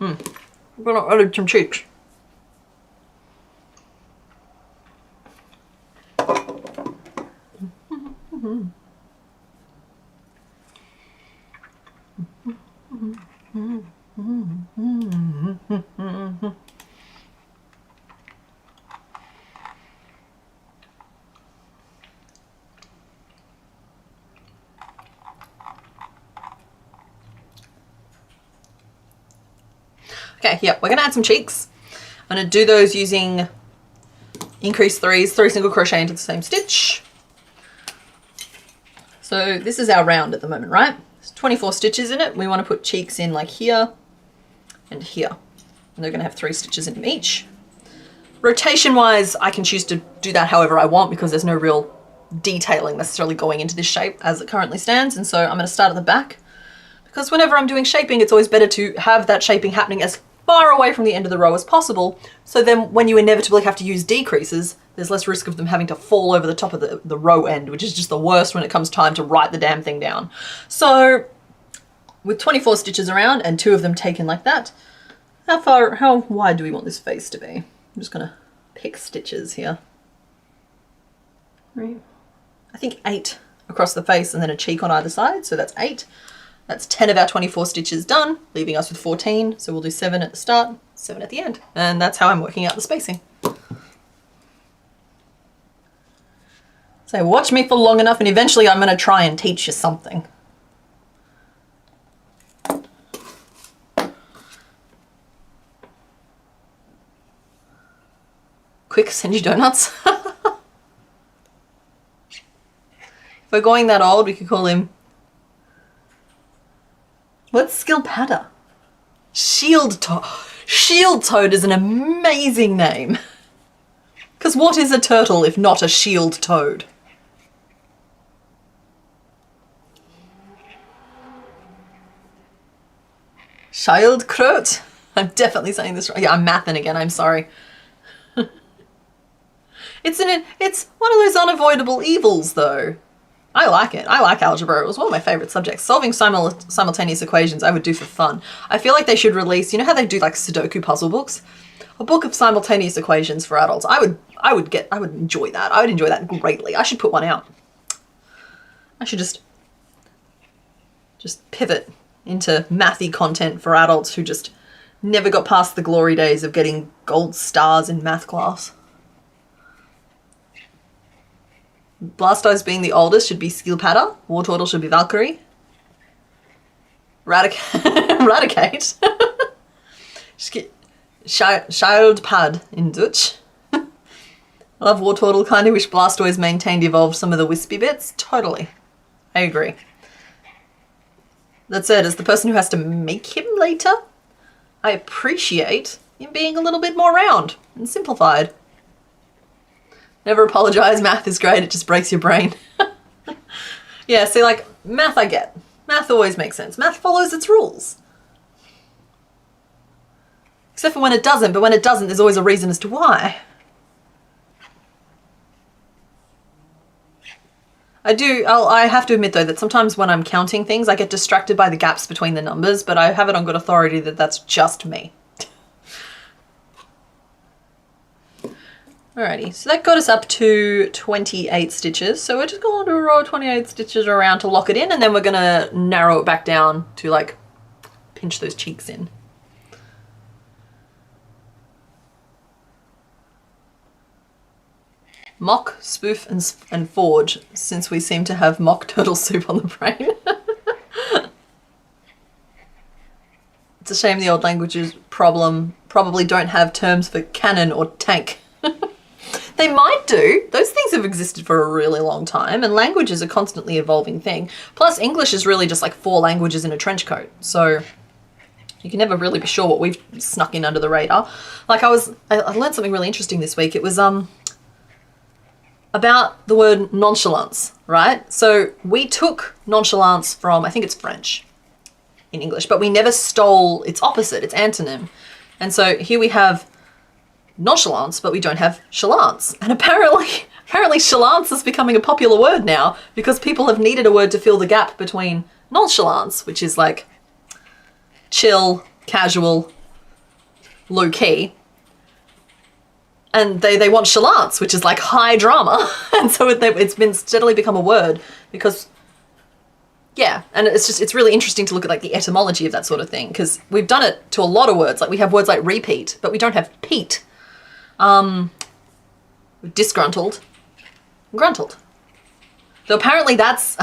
I'm gonna add some cheeks. Okay, yep, we're gonna add some cheeks. I'm gonna do those using increase 3 single crochet into the same stitch. So this is our round at the moment, right? There's 24 stitches in it. We want to put cheeks in like here and here. And they're gonna have 3 stitches in each. Rotation wise, I can choose to do that however I want because there's no real detailing necessarily going into this shape as it currently stands. And so I'm gonna start at the back because whenever I'm doing shaping, it's always better to have that shaping happening as far away from the end of the row as possible. So then when you inevitably have to use decreases, there's less risk of them having to fall over the top of the row end, which is just the worst when it comes time to write the damn thing down. So with 24 stitches around and 2 of them taken like that, how wide do we want this face to be? I'm just gonna pick stitches here. Right. I think 8 across the face and then a cheek on either side. So that's 8. That's 10 of our 24 stitches done, leaving us with 14. So we'll do 7 at the start, 7 at the end. And that's how I'm working out the spacing. So watch me for long enough and eventually I'm gonna try and teach you something. Quick, send you donuts. If we're going that old, we could call him... What's Skilpadder? Shield Toad. Shield Toad is an amazing name. Because what is a turtle if not a shield toad? Schildkröt? I'm definitely saying this wrong. Yeah, I'm mathing again, I'm sorry. It's one of those unavoidable evils though. I like it. I like algebra. It was one of my favorite subjects. Solving simultaneous equations I would do for fun. I feel like they should release, you know how they do like Sudoku puzzle books? A book of simultaneous equations for adults. I would enjoy that. I would enjoy that greatly. I should put one out. I should just pivot into mathy content for adults who just never got past the glory days of getting gold stars in math class. Blastoise being the oldest should be Skilpadder. Wartortle should be Valkyrie. Radicate. Schildpad in Dutch. I love Wartortle. Kind of wish Blastoise maintained evolved some of the wispy bits. Totally. I agree. That said, as the person who has to make him later, I appreciate him being a little bit more round and simplified. Never apologize, math is great, it just breaks your brain. Yeah, see, like, math I get. Math always makes sense. Math follows its rules. Except for when it doesn't, but when it doesn't, there's always a reason as to why. I have to admit though that sometimes when I'm counting things, I get distracted by the gaps between the numbers, but I have it on good authority that that's just me. Alrighty, so that got us up to 28 stitches. So we're just going to row 28 stitches around to lock it in, and then we're gonna narrow it back down to like pinch those cheeks in. Mock, spoof, and forge, since we seem to have mock turtle soup on the brain. It's a shame the old languages probably don't have terms for cannon or tank. They might do. Those things have existed for a really long time, and language is a constantly evolving thing. Plus, English is really just like 4 languages in a trench coat, so you can never really be sure what we've snuck in under the radar. Like I learned something really interesting this week. It was about the word nonchalance, right? So we took nonchalance from, I think it's French in English, but we never stole its opposite, its antonym. And so here we have nonchalance, but we don't have chalance. And apparently chalance is becoming a popular word now because people have needed a word to fill the gap between nonchalance, which is like chill, casual, low key, and they want chalance, which is like high drama. And so it's been steadily become a word because, yeah, and it's really interesting to look at like the etymology of that sort of thing, because we've done it to a lot of words. Like we have words like repeat, but we don't have peat. Disgruntled, gruntled. Though apparently that's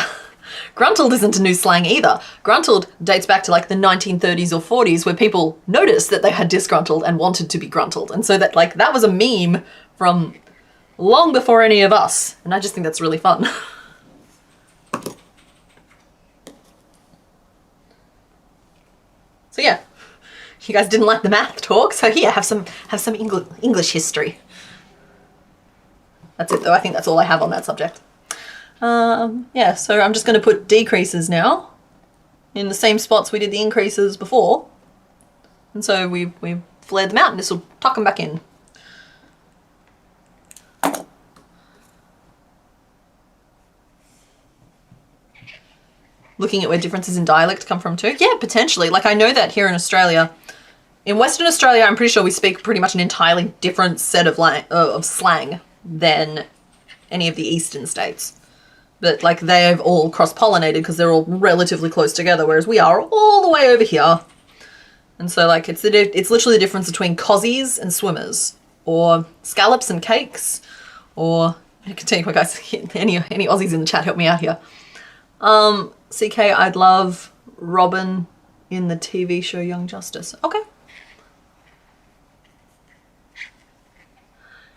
gruntled isn't a new slang either. Gruntled dates back to like the 1930s or 40s where people noticed that they had disgruntled and wanted to be gruntled. And so that like that was a meme from long before any of us. And I just think that's really fun. So yeah, you guys didn't like the math talk, so here, have some English history. That's it though, I think that's all I have on that subject. Yeah, so I'm just going to put decreases now in the same spots we did the increases before. And so we flared them out and this will tuck them back in. Looking at where differences in dialect come from too. Yeah, potentially. Like I know that here in Australia, in Western Australia, I'm pretty sure we speak pretty much an entirely different set of slang than any of the eastern states. But like they've all cross-pollinated because they're all relatively close together, whereas we are all the way over here. And so like it's literally the difference between cozies and swimmers, or scallops and cakes, or I can tell you what guys, any Aussies in the chat help me out here. CK, I'd love Robin in the TV show Young Justice. Okay.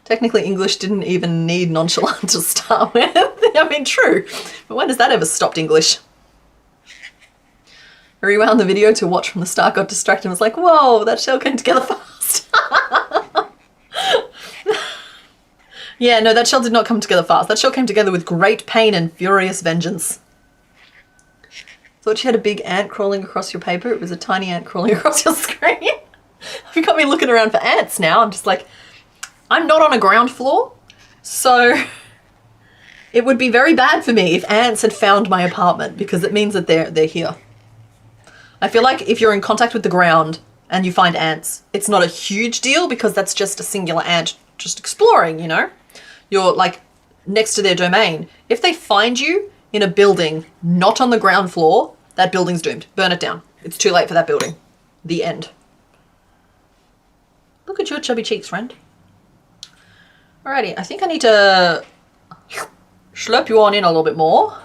Technically, English didn't even need nonchalant to start with. I mean, true. But when has that ever stopped English? I rewound the video to watch from the start, got distracted and was like, whoa, that shell came together fast. Yeah, no, that shell did not come together fast. That shell came together with great pain and furious vengeance. Thought you had a big ant crawling across your paper. It was a tiny ant crawling across your screen. You got me looking around for ants now. I'm just like, I'm not on a ground floor, so it would be very bad for me if ants had found my apartment because it means that they're here. I feel like if you're in contact with the ground and you find ants, it's not a huge deal because that's just a singular ant just exploring, you know? You're like next to their domain. If they find you in a building not on the ground floor, that building's doomed. Burn it down. It's too late for that building. The end. Look at your chubby cheeks, friend. Alrighty, I think I need to slurp you on in a little bit more.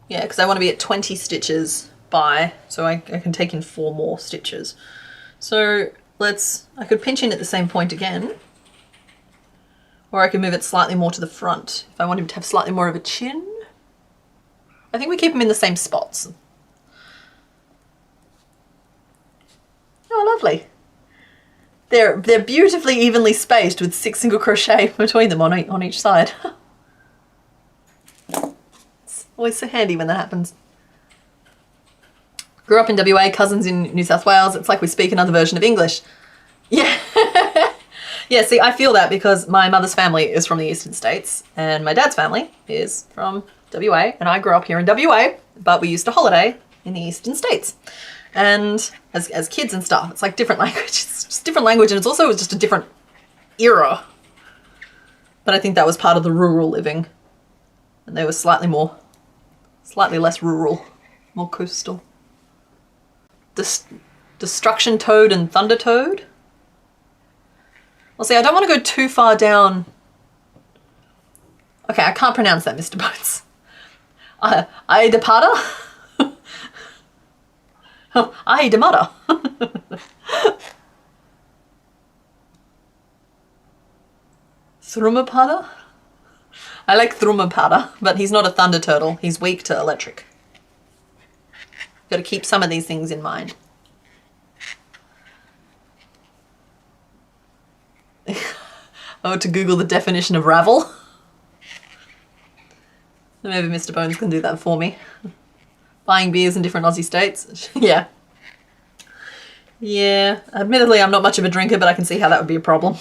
Yeah, because I want to be at 20 stitches by, so I can take in 4 more stitches. So I could pinch in at the same point again, or I could move it slightly more to the front if I want him to have slightly more of a chin. I think we keep them in the same spots. Oh, lovely. They're beautifully evenly spaced with 6 single crochet between them on each side. It's always so handy when that happens. Grew up in WA, cousins in New South Wales. It's like we speak another version of English. Yeah. Yeah, see, I feel that because my mother's family is from the eastern states and my dad's family is from WA, and I grew up here in WA, but we used to holiday in the eastern states. And as kids and stuff, it's like different language. It's just different language, and it's also just a different era. But I think that was part of the rural living. And they were slightly less rural, more coastal. Destruction Toad and Thunder Toad. Well, see, I don't want to go too far down. Okay, I can't pronounce that, Mr. Bones. Aidapata? Oh, Aidamata. Thrumapada? I like Thrumapada, but he's not a thunder turtle. He's weak to electric. Got to keep some of these things in mind. Oh, to Google the definition of ravel. Maybe Mr. Bones can do that for me. Buying beers in different Aussie states. Yeah. Yeah. Admittedly, I'm not much of a drinker, but I can see how that would be a problem.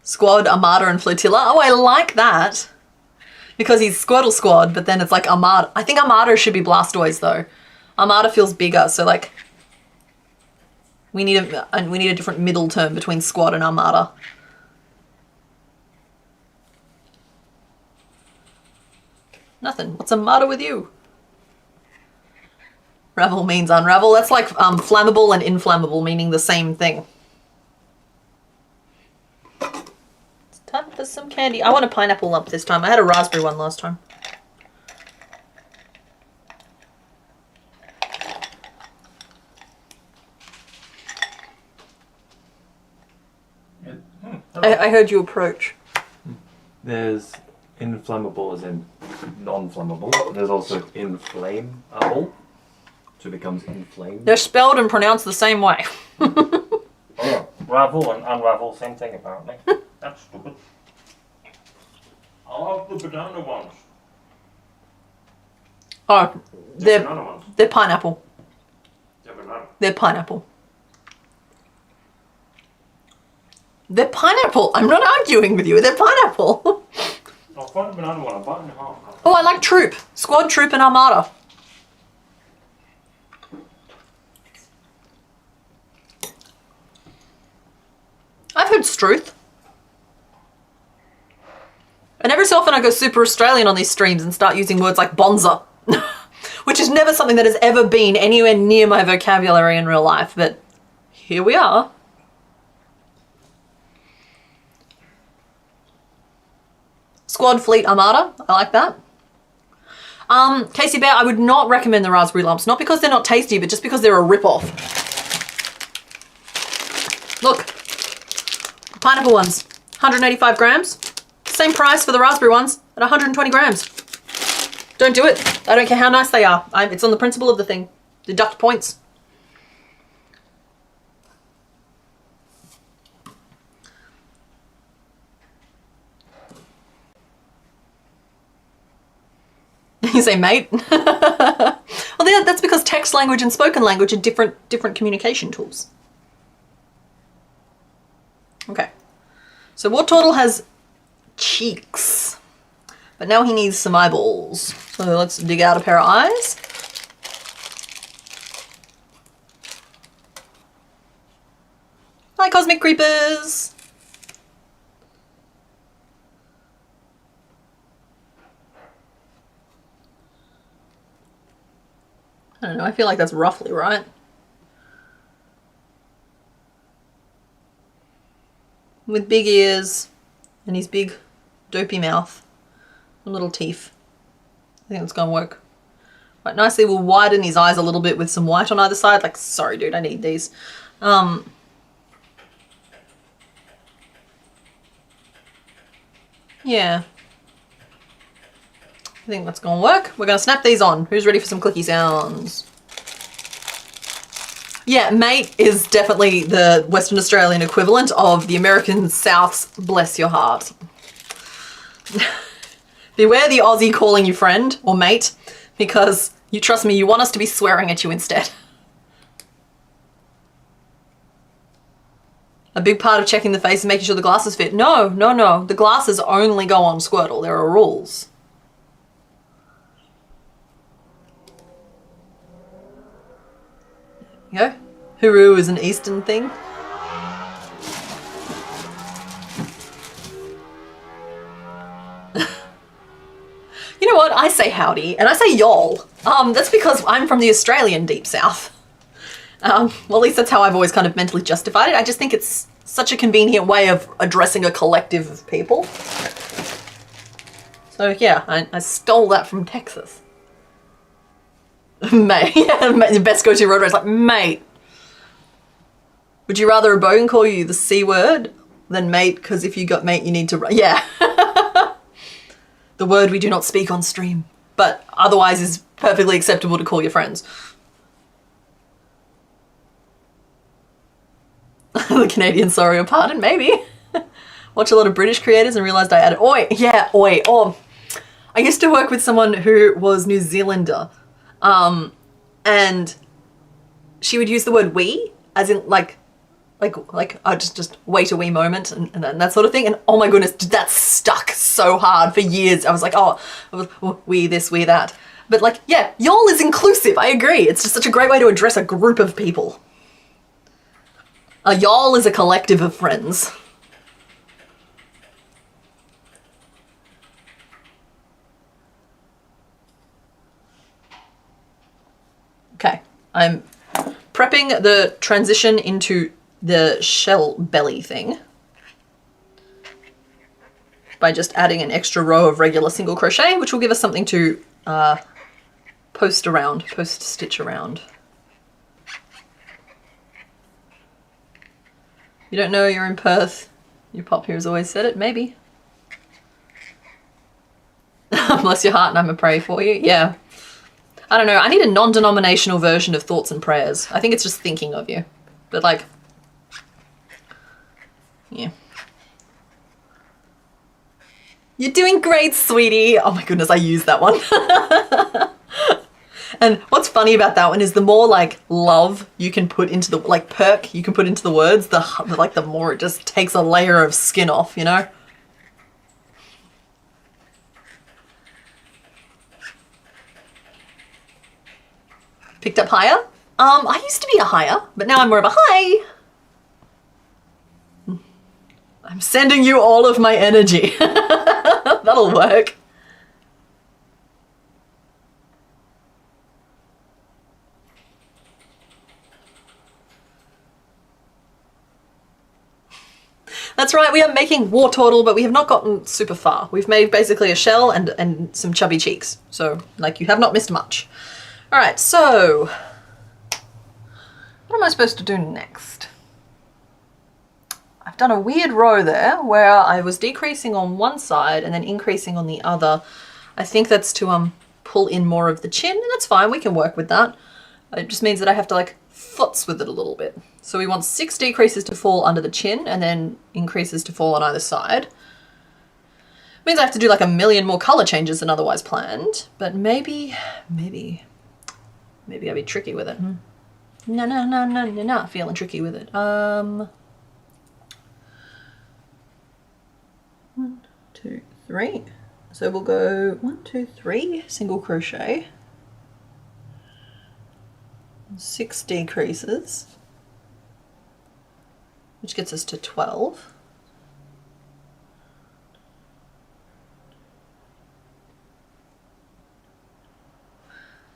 Squad, Armada, and Flotilla. Oh, I like that. Because he's Squaddle Squad, but then it's like Armada. I think Armada should be Blastoise though. Armada feels bigger, so like we need a different middle term between Squad and Armada. Nothing. What's the matter with you? Ravel means unravel. That's like flammable and inflammable, meaning the same thing. It's time for some candy. I want a pineapple lump this time. I had a raspberry one last time. I heard you approach. There's inflammable as in non-flammable. There's also inflammable, so it becomes inflamed. They're spelled and pronounced the same way. Oh, ravel and unravel, same thing apparently. That's stupid. I'll have the banana ones. Oh, The banana ones. they're pineapple. They're banana. They're pineapple. They're pineapple. I'm not arguing with you. They're pineapple. I'll find the banana one. I'll bite it in half. Oh, I like troop. Squad, troop, and armada. I've heard struth. And every so often I go super Australian on these streams and start using words like bonza, which is never something that has ever been anywhere near my vocabulary in real life, but here we are. Squad, fleet, armada. I like that. Casey Bear, I would not recommend the raspberry lumps, not because they're not tasty, but just because they're a rip-off. Look, pineapple ones, 185 grams. Same price for the raspberry ones at 120 grams. Don't do it. I don't care how nice they are. It's on the principle of the thing. Deduct points. You say mate? Well, that's because text language and spoken language are different communication tools. Okay. So War Turtle has cheeks, but now he needs some eyeballs. So let's dig out a pair of eyes. Hi, Cosmic Creepers. I don't know, I feel like that's roughly right. With big ears and his big dopey mouth and little teeth. I think it's gonna work. Quite nicely. We'll widen his eyes a little bit with some white on either side. Like, sorry dude, I need these. Yeah. I think that's gonna work. We're gonna snap these on. Who's ready for some clicky sounds? Yeah, mate is definitely the Western Australian equivalent of the American South's bless your heart. Beware the Aussie calling you friend or mate, because you trust me, you want us to be swearing at you instead. A big part of checking the face is making sure the glasses fit. No, no, no. The glasses only go on Squirtle. There are rules. Go. Hooroo is an Eastern thing. You know what? I say howdy, and I say y'all. That's because I'm from the Australian Deep South. Well, at least that's how I've always kind of mentally justified it. I just think it's such a convenient way of addressing a collective of people. So yeah, I stole that from Texas. Mate, yeah, the best go-to road race, like, mate. Would you rather a bogan call you the C word than mate? Because if you got mate, you need to, yeah. The word we do not speak on stream, but otherwise is perfectly acceptable to call your friends. The Canadian sorry or pardon, maybe. Watch a lot of British creators and realised I added oi, yeah, oi, or. I used to work with someone who was New Zealander. And she would use the word we, as in like just wait a wee moment and that sort of thing. And oh my goodness, that stuck so hard for years. I was like, oh, we this, we that. But like, yeah, y'all is inclusive. I agree. It's just such a great way to address a group of people. Y'all is a collective of friends. Okay, I'm prepping the transition into the shell belly thing by just adding an extra row of regular single crochet, which will give us something to post stitch around. You don't know you're in Perth. Your pop here has always said it, maybe. Bless your heart and I'm a pray for you. Yeah. I don't know. I need a non-denominational version of thoughts and prayers. I think it's just thinking of you. But like, yeah. You're doing great, sweetie. Oh my goodness, I used that one. And what's funny about that one is the more like love you can put into the, like perk you can put into the words, the more it just takes a layer of skin off, you know? Picked up higher? I used to be a higher, but now I'm more of a high. I'm sending you all of my energy. That'll work. That's right, we are making war turtle, but we have not gotten super far. We've made basically a shell and some chubby cheeks. So, like, you have not missed much. All right, so what am I supposed to do next? I've done a weird row there where I was decreasing on one side and then increasing on the other. I think that's to pull in more of the chin, and that's fine, we can work with that. It just means that I have to like futz with it a little bit. So we want 6 decreases to fall under the chin and then increases to fall on either side. Means I have to do like a million more color changes than otherwise planned, but maybe I'll be tricky with it. No, feeling tricky with it. 1, 2, 3. So we'll go 1, 2, 3, single crochet, 6 decreases, which gets us to 12.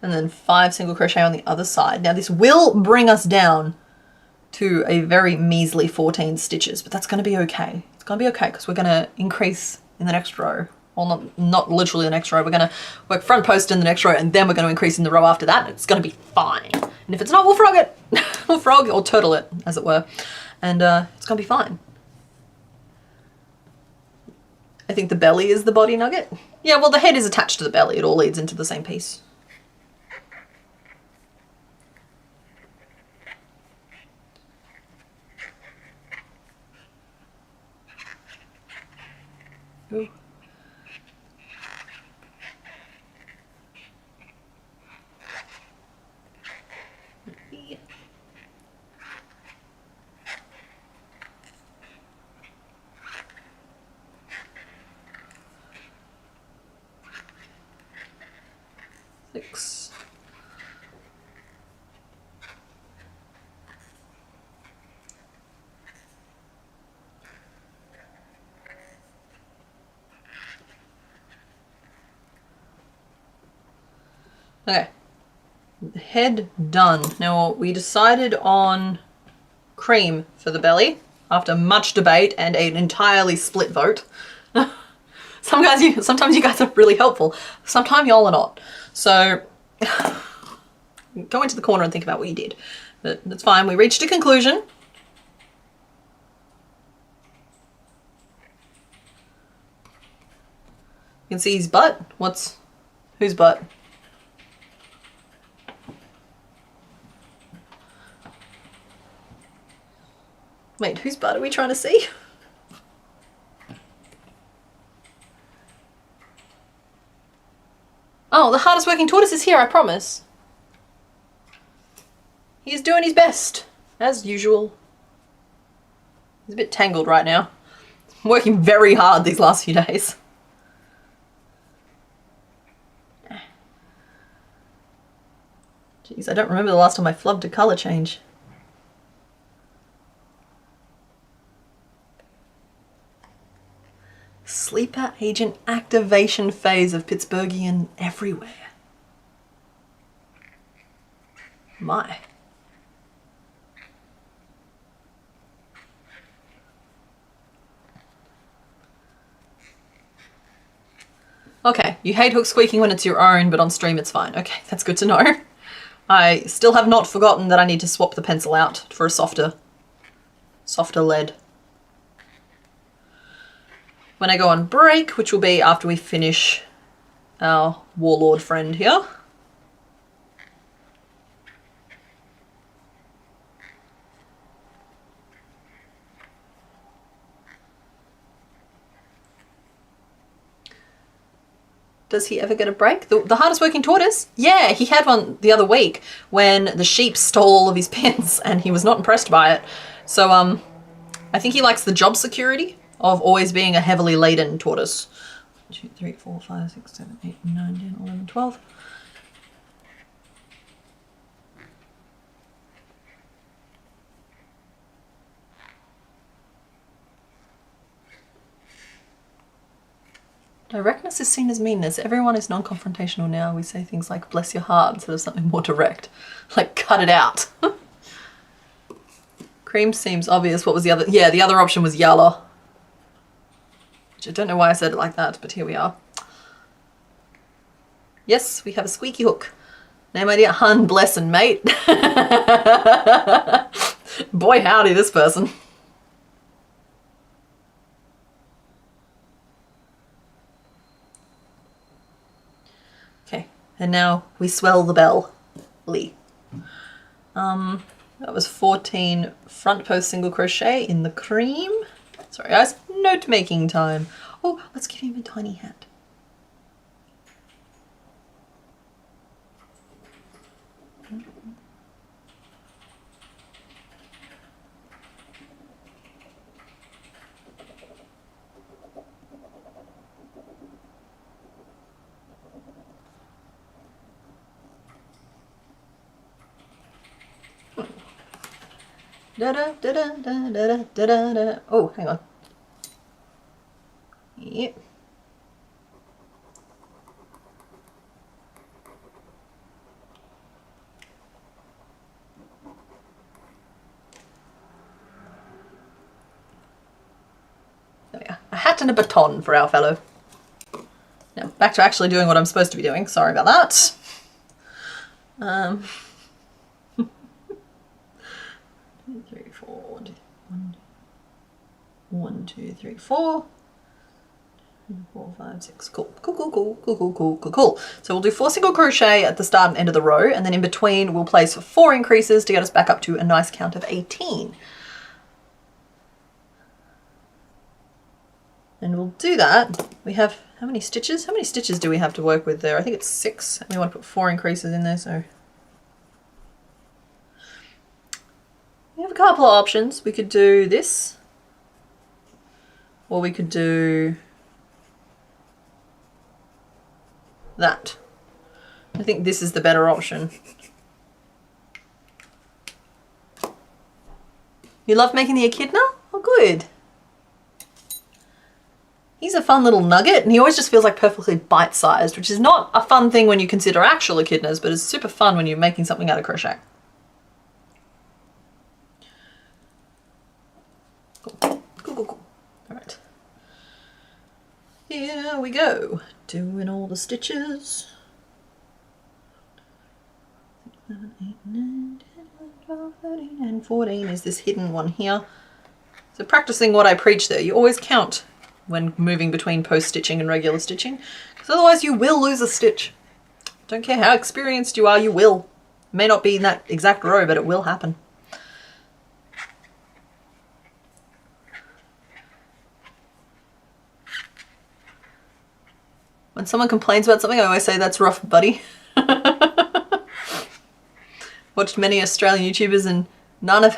And then 5 single crochet on the other side. Now this will bring us down to a very measly 14 stitches, but that's going to be okay. It's going to be okay because we're going to increase in the next row. Well, not literally the next row. We're going to work front post in the next row, and then we're going to increase in the row after that, and it's going to be fine. And if it's not, we'll frog it. We'll frog or turtle it, as it were. And it's going to be fine. I think the belly is the body nugget. Yeah, well, the head is attached to the belly. It all leads into the same piece. Ooh. Six. Okay, the head done. Now we decided on cream for the belly after much debate and an entirely split vote. Sometimes you guys are really helpful. Sometimes y'all are not. So go into the corner and think about what you did. But that's fine. We reached a conclusion. You can see his butt. Whose butt? Wait, whose butt are we trying to see? Oh, the hardest working tortoise is here, I promise. He's doing his best, as usual. He's a bit tangled right now. I'm working very hard these last few days. Jeez, I don't remember the last time I flubbed a colour change. Sleeper agent activation phase of Pittsburghian everywhere. My. Okay, you hate hook squeaking when it's your own, but on stream it's fine. Okay, that's good to know. I still have not forgotten that I need to swap the pencil out for a softer lead. When I go on break, which will be after we finish our warlord friend here. Does he ever get a break? The hardest working tortoise? Yeah, he had one the other week when the sheep stole all of his pins and he was not impressed by it. So I think he likes the job security of always being a heavily laden tortoise. 1, 2, 3, 4, 5, 6, 7, 8, 9, 10, 11, 12. Directness is seen as meanness. Everyone is non-confrontational now. We say things like bless your heart instead of something more direct. Like cut it out. Cream seems obvious. What was the other? Yeah, the other option was yellow. Which I don't know why I said it like that, but here we are. Yes, we have a squeaky hook. Name idea, hun blessin', mate. Boy howdy, this person. Okay, and now we swell the belly. That was 14 front post single crochet in the cream. Sorry guys, note making time. Oh, let's give him a tiny hat. Da da da da da da da da da. Oh, hang on. Yep. There we are. A hat and a baton for our fellow. Now back to actually doing what I'm supposed to be doing. Sorry about that. 3, 4, 1, 2, 3, 4. 4, 5, 6. Cool. Cool. So we'll do 4 single crochet at the start and end of the row, and then in between we'll place 4 increases to get us back up to a nice count of 18. And we'll do that. We have how many stitches? How many stitches do we have to work with there? I think it's 6. And we want to put 4 increases in there, so we have a couple of options. We could do this, or we could do that. I think this is the better option. You love making the echidna? Oh, good. He's a fun little nugget, and he always just feels like perfectly bite-sized, which is not a fun thing when you consider actual echidnas, but it's super fun when you're making something out of crochet. Cool. All right. Here we go. Doing all the stitches. 7, 8, 9, 10, 11, 12, 13, and 14 is this hidden one here. So practicing what I preach there. You always count when moving between post stitching and regular stitching, because otherwise you will lose a stitch. Don't care how experienced you are, you will. It may not be in that exact row, but it will happen. When someone complains about something, I always say, that's rough, buddy. Watched many Australian YouTubers and none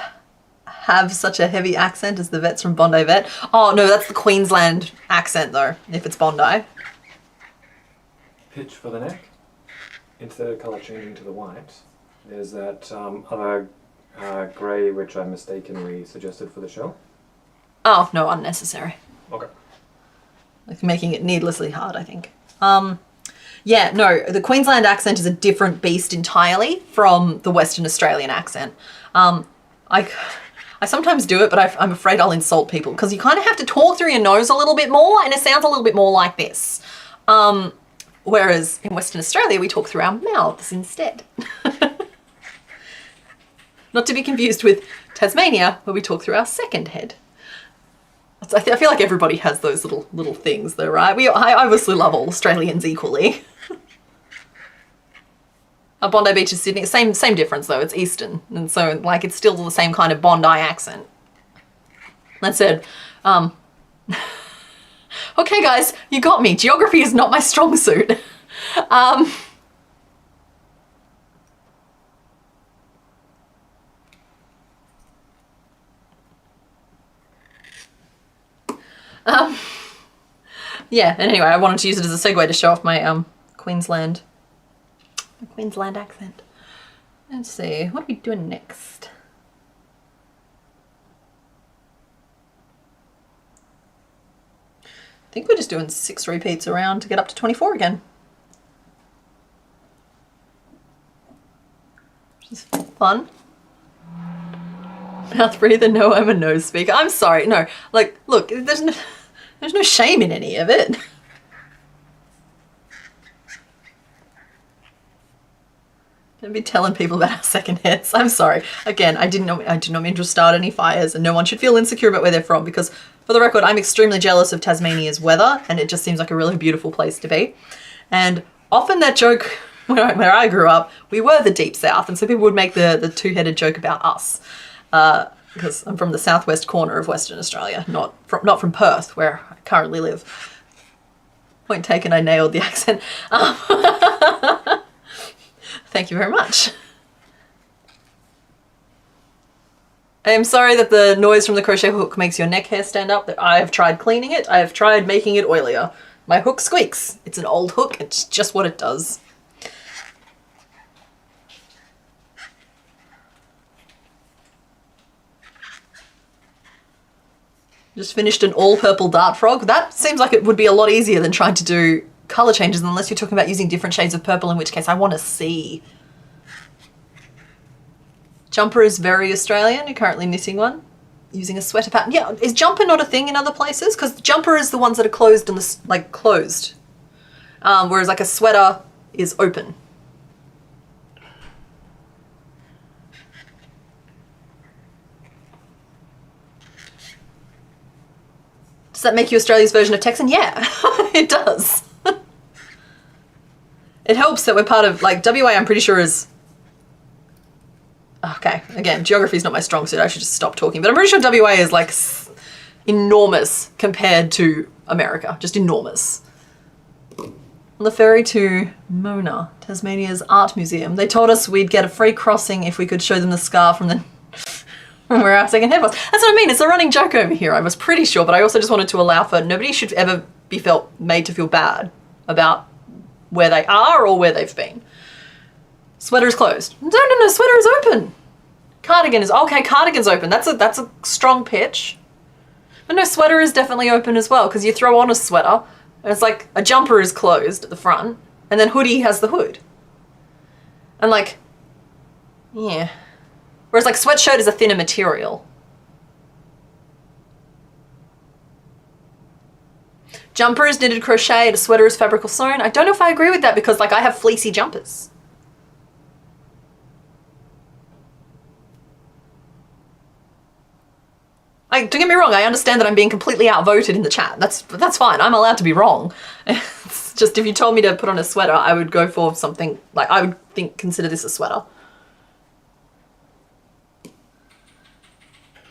have such a heavy accent as the vets from Bondi Vet. Oh no, that's the Queensland accent though, if it's Bondi. Pitch for the neck. Instead of colour changing to the white, there's that other grey which I mistakenly suggested for the shell. Oh no, unnecessary. Okay. Like making it needlessly hard, I think. Yeah, no, the Queensland accent is a different beast entirely from the Western Australian accent. I sometimes do it, but I'm afraid I'll insult people because you kind of have to talk through your nose a little bit more, and it sounds a little bit more like this. Whereas in Western Australia, we talk through our mouths instead. Not to be confused with Tasmania, where we talk through our second head. I feel like everybody has those little things though, right? I obviously love all Australians equally. Bondi Beach is Sydney, same difference though, it's Eastern. And so like it's still the same kind of Bondi accent. That said, okay guys, you got me. Geography is not my strong suit. Yeah, and anyway, I wanted to use it as a segue to show off my Queensland accent. Let's see, what are we doing next? I think we're just doing 6 repeats around to get up to 24 again. Which is fun. Mouth breather, no, I'm a nose speaker. I'm sorry, no, like, look, there's no shame in any of it. Don't be telling people about our second heads. I'm sorry. Again, I did not mean to start any fires, and no one should feel insecure about where they're from because, for the record, I'm extremely jealous of Tasmania's weather, and it just seems like a really beautiful place to be. And often that joke, where I grew up, we were the deep south, and so people would make the two-headed joke about us. Because I'm from the southwest corner of Western Australia, not from Perth, where I currently live. Point taken, I nailed the accent. Thank you very much. I am sorry that the noise from the crochet hook makes your neck hair stand up. I have tried cleaning it. I have tried making it oilier. My hook squeaks. It's an old hook. It's just what it does. Just finished an all purple dart frog. That seems like it would be a lot easier than trying to do color changes, unless you're talking about using different shades of purple, in which case I want to see. Jumper is very Australian. You're currently knitting one using a sweater pattern. Yeah, is jumper not a thing in other places? Because jumper is the ones that are closed and closed, whereas like a sweater is open. Does that make you Australia's version of Texan? Yeah, it does. It helps that we're part of, like, WA I'm pretty sure is... Okay, again, geography is not my strong suit, I should just stop talking, but I'm pretty sure WA is, like, enormous compared to America, just enormous. On the ferry to Mona, Tasmania's art museum, they told us we'd get a free crossing if we could show them the scar from where our second head was. That's what I mean, it's a running joke over here, I was pretty sure, but I also just wanted to allow for nobody should ever be made to feel bad about where they are or where they've been. Sweater is closed. No, sweater is open. Cardigan is, okay, cardigan's open. That's a strong pitch. But no, sweater is definitely open as well, because you throw on a sweater, and it's like a jumper is closed at the front, and then hoodie has the hood. And like, yeah. Whereas like sweatshirt is a thinner material. Jumper is knitted crocheted, a sweater is fabric or sewn. I don't know if I agree with that because like I have fleecy jumpers. Don't get me wrong, I understand that I'm being completely outvoted in the chat. That's fine, I'm allowed to be wrong. It's just if you told me to put on a sweater, I would go for something, like I would consider this a sweater.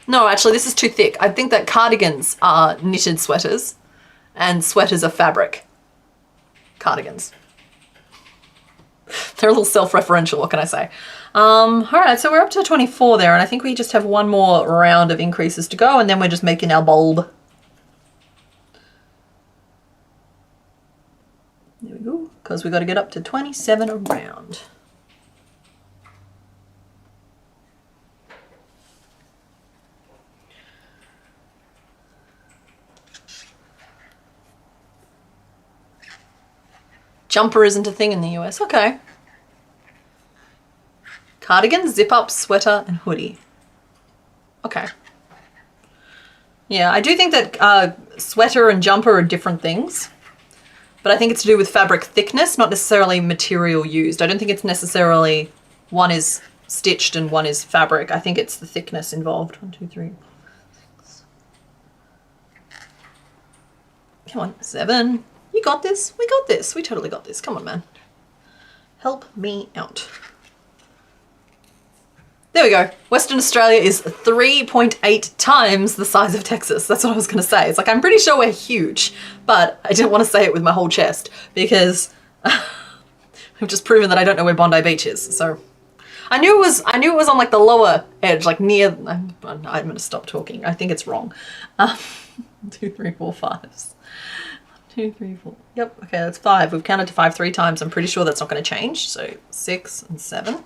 No, actually this is too thick. I think that cardigans are knitted sweaters. And sweaters are fabric cardigans. They're a little self-referential, what can I say? All right, so we're up to 24 there, and I think we just have one more round of increases to go, and then we're just making our bulb. There we go, because we've got to get up to 27 around. Jumper isn't a thing in the US. Okay. Cardigan, zip up, sweater, and hoodie. Okay. Yeah, I do think that sweater and jumper are different things. But I think it's to do with fabric thickness, not necessarily material used. I don't think it's necessarily one is stitched and one is fabric. I think it's the thickness involved. 1, 2, 3, 4, 5, 6. Come on, 7. You got this. We got this. We totally got this. Come on, man. Help me out. There we go. Western Australia is 3.8 times the size of Texas. That's what I was going to say. It's like, I'm pretty sure we're huge, but I didn't want to say it with my whole chest because I've just proven that I don't know where Bondi Beach is. So I knew it was on like the lower edge, like near, I'm going to stop talking. I think it's wrong. 2, 3, 4, 5. 2, 3, 4. Yep. Okay. That's 5. We've counted to 5 3 times. I'm pretty sure that's not going to change. So 6 and 7.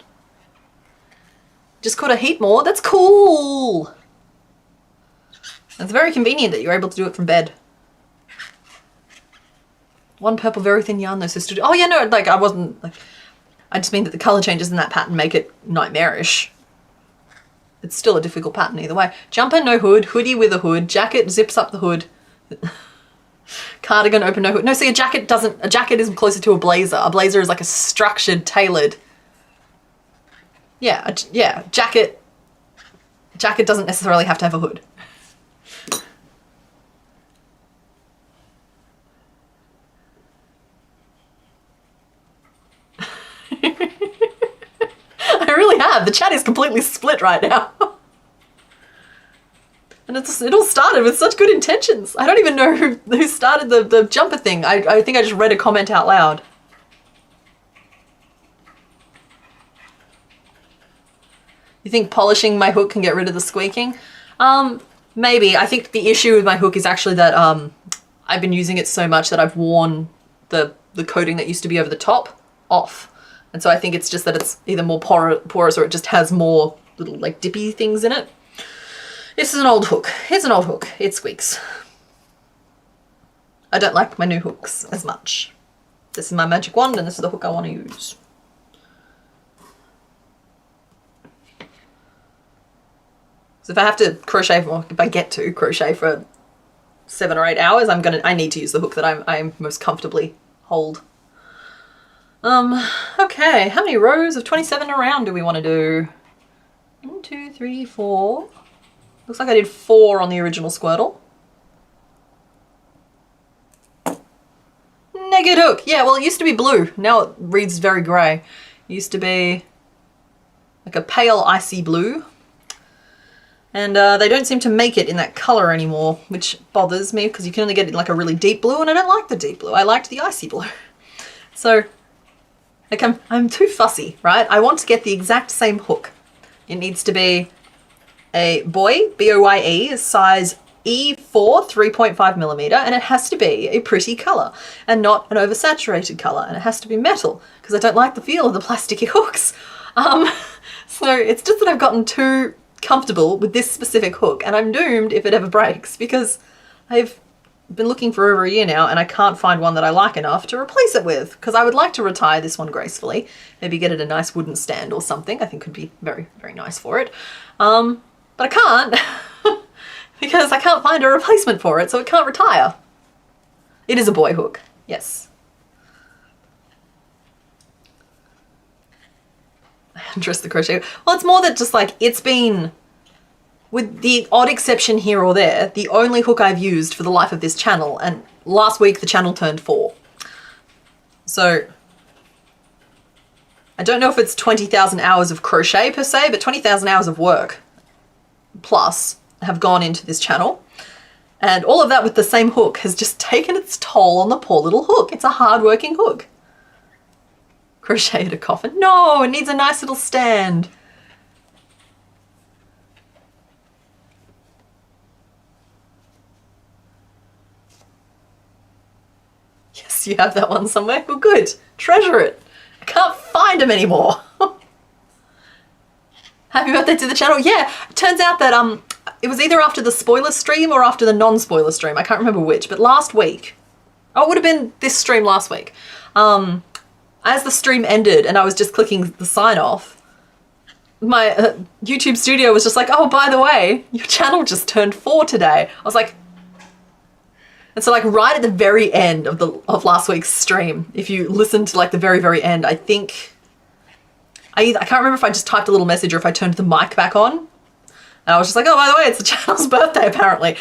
Just caught a heap more. That's cool. It's very convenient that you're able to do it from bed. 1 purple very thin yarn though, sister. Oh yeah, no, like I wasn't like. I just mean that the color changes in that pattern make it nightmarish. It's still a difficult pattern either way. Jumper, no hood. Hoodie with a hood. Jacket zips up the hood. Cardigan, open, no hood. No, see, a jacket doesn't. A jacket is closer to a blazer. A blazer is like a structured, tailored. Yeah, yeah, jacket doesn't necessarily have to have a hood. I really have. The chat is completely split right now. And it all started with such good intentions. I don't even know who started the jumper thing. I think I just read a comment out loud. You think polishing my hook can get rid of the squeaking? Maybe. I think the issue with my hook is actually that I've been using it so much that I've worn the coating that used to be over the top off. And so I think it's just that it's either more porous or it just has more little like dippy things in it. This is an old hook. It's an old hook. It squeaks. I don't like my new hooks as much. This is my magic wand and this is the hook I want to use. So if I have to crochet, or if I get to crochet for 7 or 8 hours, I need to use the hook that I most comfortably hold. Okay, how many rows of 27 around do we want to do? 1, 2, 3, 4. Looks like I did 4 on the original Squirtle. Naked hook. Yeah, well, it used to be blue. Now it reads very grey. It used to be like a pale icy blue. And they don't seem to make it in that colour anymore, which bothers me because you can only get it in like a really deep blue and I don't like the deep blue. I liked the icy blue. So like I'm too fussy, right? I want to get the exact same hook. It needs to be a boy, B-O-Y-E, size E4, 3.5 millimeter, and it has to be a pretty colour and not an oversaturated colour, and it has to be metal because I don't like the feel of the plasticky hooks. So it's just that I've gotten too comfortable with this specific hook and I'm doomed if it ever breaks because I've been looking for over a year now and I can't find one that I like enough to replace it with because I would like to retire this one gracefully, maybe get it a nice wooden stand or something. I think could be very, very nice for it. But I can't because I can't find a replacement for it, so it can't retire. It is a boy hook, yes. Undress the crochet. Well, it's more that just like it's been, with the odd exception here or there, the only hook I've used for the life of this channel, and last week the channel turned 4. So I don't know if it's 20,000 hours of crochet per se, but 20,000 hours of work plus have gone into this channel. And all of that with the same hook has just taken its toll on the poor little hook. It's a hard-working hook. Crocheted a coffin. No, it needs a nice little stand. Yes, you have that one somewhere. Well, good. Treasure it. I can't find them anymore. Happy birthday to the channel. Yeah, it turns out that it was either after the spoiler stream or after the non-spoiler stream. I can't remember which, but last week. Oh, it would have been this stream last week. As the stream ended and I was just clicking the sign off, my YouTube studio was just like, oh, by the way, your channel just turned 4 today. I was like, and so like right at the very end of last week's stream, if you listen to like the very, very end, I think, I can't remember if I just typed a little message or if I turned the mic back on. And I was just like, oh, by the way, it's the channel's birthday apparently.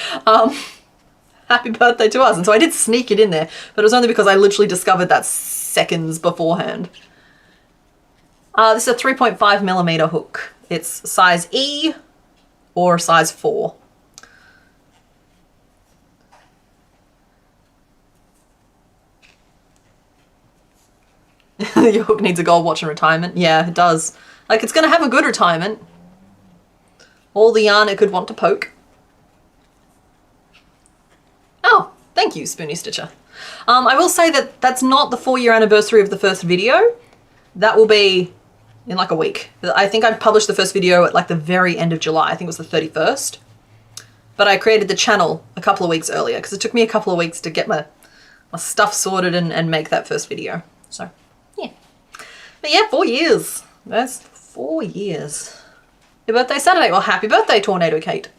Happy birthday to us. And so I did sneak it in there, but it was only because I literally discovered that seconds beforehand. This is a 3.5mm hook. It's size E or size 4. Your hook needs a gold watch in retirement. Yeah, it does. Like, it's going to have a good retirement. All the yarn it could want to poke. Oh, thank you, Spoony Stitcher. I will say that that's not the 4-year anniversary of the first video. That will be in like a week. I think I published the first video at like the very end of July. I think it was the 31st. But I created the channel a couple of weeks earlier because it took me a couple of weeks to get my stuff sorted and make that first video. So, yeah. But yeah, 4 years. That's 4 years. Your birthday Saturday. Well, happy birthday, Tornado Kate.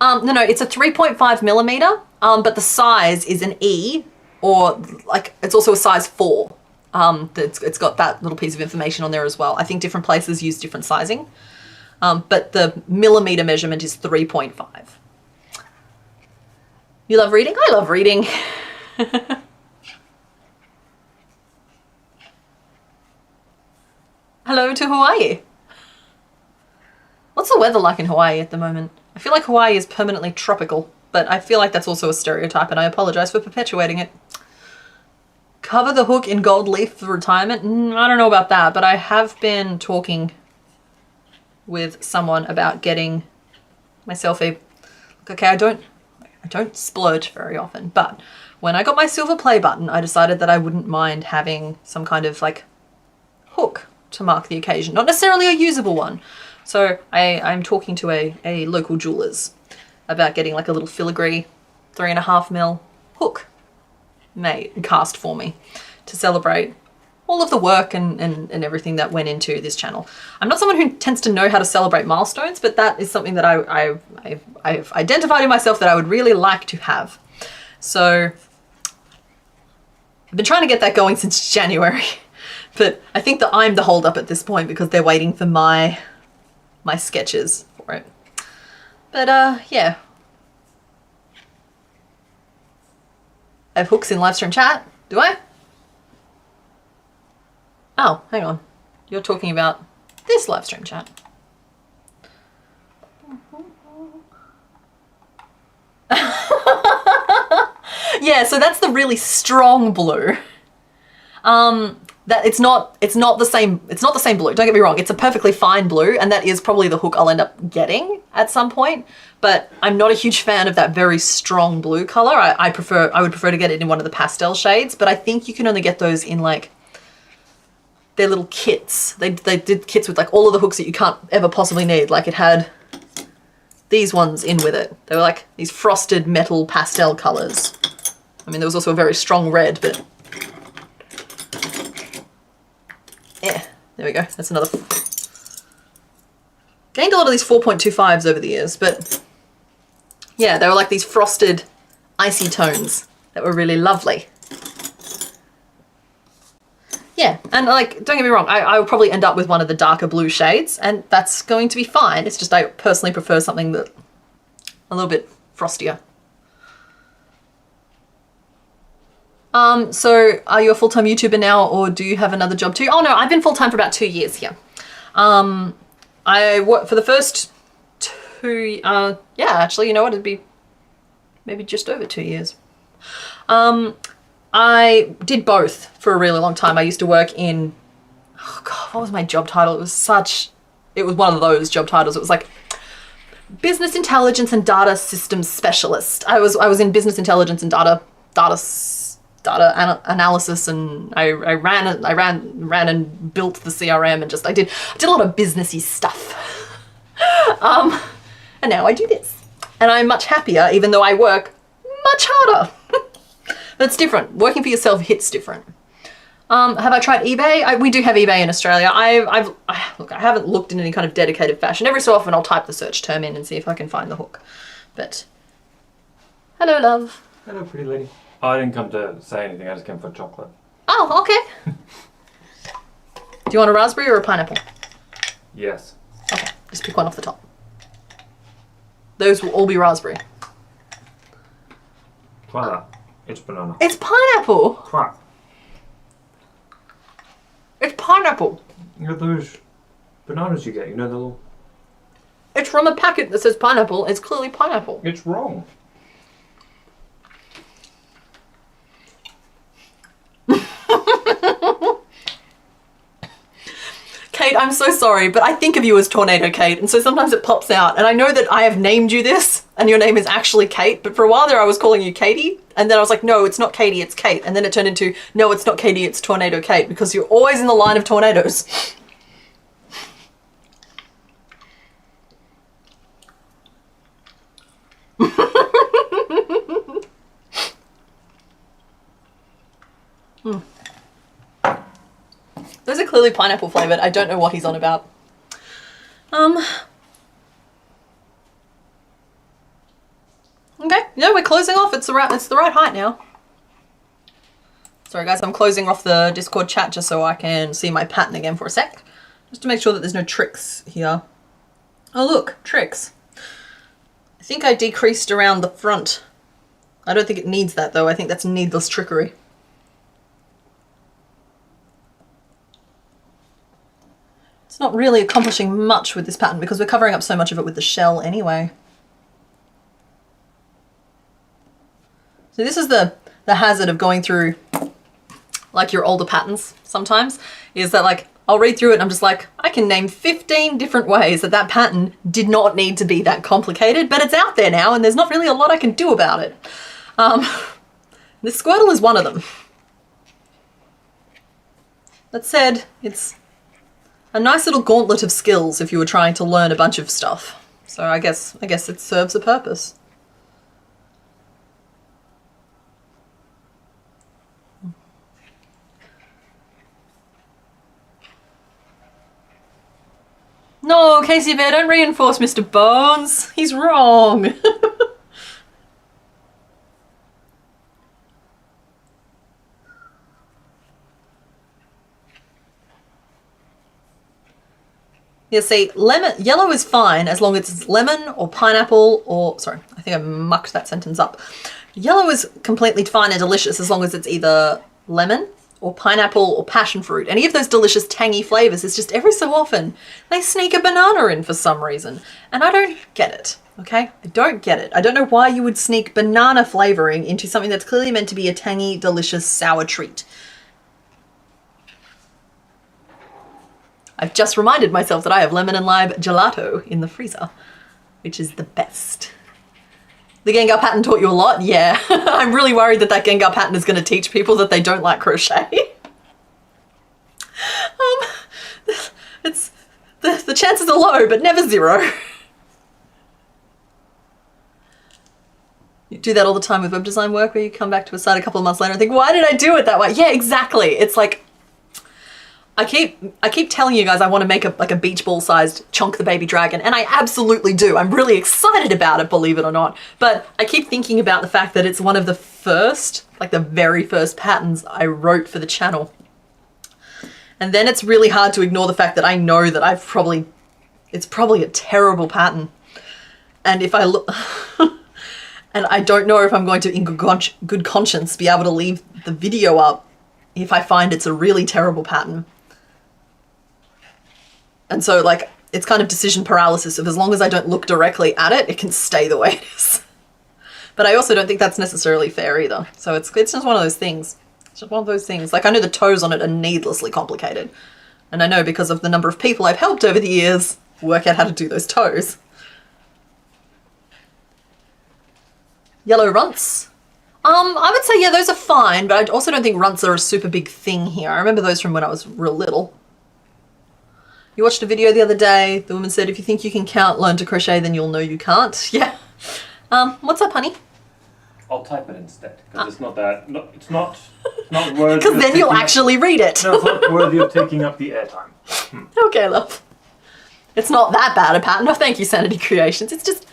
No, it's a 3.5mm, but the size is an E, or like it's also a size 4. It's got that little piece of information on there as well. I think different places use different sizing, but the millimeter measurement is 3.5. You love reading? I love reading. Hello to Hawaii. What's the weather like in Hawaii at the moment? I feel like Hawaii is permanently tropical, but I feel like that's also a stereotype and I apologize for perpetuating it. Cover the hook in gold leaf for retirement? I don't know about that, but I have been talking with someone about getting myself a... Okay, I don't splurge very often, but when I got my silver play button, I decided that I wouldn't mind having some kind of like hook to mark the occasion. Not necessarily a usable one. So I'm talking to a local jeweler's about getting like a little filigree 3.5mm hook cast for me to celebrate all of the work and everything that went into this channel. I'm not someone who tends to know how to celebrate milestones, but that is something that I've identified in myself that I would really like to have. So I've been trying to get that going since January, but I think that I'm the holdup at this point because they're waiting for my sketches for it. But yeah. I have hooks in livestream chat. Do I? Oh, hang on. You're talking about this livestream chat. Yeah, so that's the really strong blue. That it's not the same blue. Don't get me wrong, it's a perfectly fine blue, and that is probably the hook I'll end up getting at some point. But I'm not a huge fan of that very strong blue color. I would prefer to get it in one of the pastel shades, but I think you can only get those in like their little kits. They did kits with like all of the hooks that you can't ever possibly need. Like it had these ones in with it. They were like these frosted metal pastel colors. I mean, there was also a very strong red, but yeah, there we go. That's another. Gained a lot of these 4.25s over the years, but yeah, they were like these frosted, icy tones that were really lovely. Yeah, and like, don't get me wrong, I will probably end up with one of the darker blue shades, and that's going to be fine. It's just I personally prefer something that a little bit frostier. So are you a full-time YouTuber now, or do you have another job too? Oh no, I've been full-time for about 2 years here. I worked for the first 2, yeah, actually, you know what, it'd be maybe just over 2 years. I did both for a really long time. I used to work in, oh God, what was my job title? It was one of those job titles. It was like business intelligence and data systems specialist. I was in business intelligence and data analysis, and I ran and built the CRM, and just I did a lot of businessy stuff. And now I do this, and I'm much happier, even though I work much harder. But it's different. Working for yourself hits different. Have I tried eBay? We do have eBay in Australia. Look, I haven't looked in any kind of dedicated fashion. Every so often I'll type the search term in and see if I can find the hook. But, hello, love. Hello, pretty lady. I didn't come to say anything, I just came for chocolate. Oh, okay. Do you want a raspberry or a pineapple? Yes. Okay, just pick one off the top. Those will all be raspberry. Try that. It's banana. It's pineapple. Try. It's pineapple. You know those bananas you get, you know the little... It's from a packet that says pineapple. It's clearly pineapple. It's wrong. Kate, I'm so sorry, but I think of you as Tornado Kate, and so sometimes it pops out. And I know that I have named you this, and your name is actually Kate, but for a while there I was calling you Katie, and then I was like, no, it's not Katie, it's Kate. And then it turned into, no, it's not Katie, it's Tornado Kate, because you're always in the line of tornadoes. Those are clearly pineapple flavored. I don't know what he's on about. Okay, no, we're closing off. It's the right height now. Sorry guys, I'm closing off the Discord chat just so I can see my pattern again for a sec. Just to make sure that there's no tricks here. Oh look, tricks. I think I decreased around the front. I don't think it needs that though. I think that's needless trickery. It's not really accomplishing much with this pattern because we're covering up so much of it with the shell anyway. So this is the hazard of going through like your older patterns sometimes, is that like I'll read through it and I'm just like, I can name 15 different ways that that pattern did not need to be that complicated, but it's out there now and there's not really a lot I can do about it. This Squirtle is one of them. That said, it's a nice little gauntlet of skills if you were trying to learn a bunch of stuff. So I guess it serves a purpose. No, Casey Bear, don't reinforce Mr. Bones. He's wrong. Yeah, see, yellow is fine as long as it's lemon or pineapple or, sorry, I think I mucked that sentence up. Yellow is completely fine and delicious as long as it's either lemon or pineapple or passion fruit. Any of those delicious tangy flavors. It's just every so often they sneak a banana in for some reason. And I don't get it, okay? I don't get it. I don't know why you would sneak banana flavoring into something that's clearly meant to be a tangy, delicious, sour treat. I've just reminded myself that I have lemon and lime gelato in the freezer, which is the best. The Gengar pattern taught you a lot? Yeah. I'm really worried that that Gengar pattern is going to teach people that they don't like crochet. The chances are low, but never zero. You do that all the time with web design work where you come back to a site a couple of months later and think, why did I do it that way? Yeah, exactly. It's like, I keep telling you guys I want to make a beach ball sized Chonk the Baby Dragon, and I absolutely do. I'm really excited about it, believe it or not. But I keep thinking about the fact that it's one of the first, like the very first patterns I wrote for the channel. And then it's really hard to ignore the fact that I know that it's probably a terrible pattern. And if I look, and I don't know if I'm going to, in good conscience, be able to leave the video up if I find it's a really terrible pattern. And so like, it's kind of decision paralysis of as long as I don't look directly at it, it can stay the way it is. But I also don't think that's necessarily fair either. So it's just one of those things. It's just one of those things. Like I know the toes on it are needlessly complicated. And I know because of the number of people I've helped over the years work out how to do those toes. Yellow runts. I would say, yeah, those are fine, but I also don't think runts are a super big thing here. I remember those from when I was real little. You watched a video the other day, the woman said, if you think you can count, learn to crochet, then you'll know you can't. Yeah. What's up, honey? I'll type it instead because it's not that. No, it's not worthy. Because then you'll actually read it. No, it's not worthy of taking up the airtime. Okay, love. It's not that bad a pattern. No, thank you, Sanity Creations. It's just,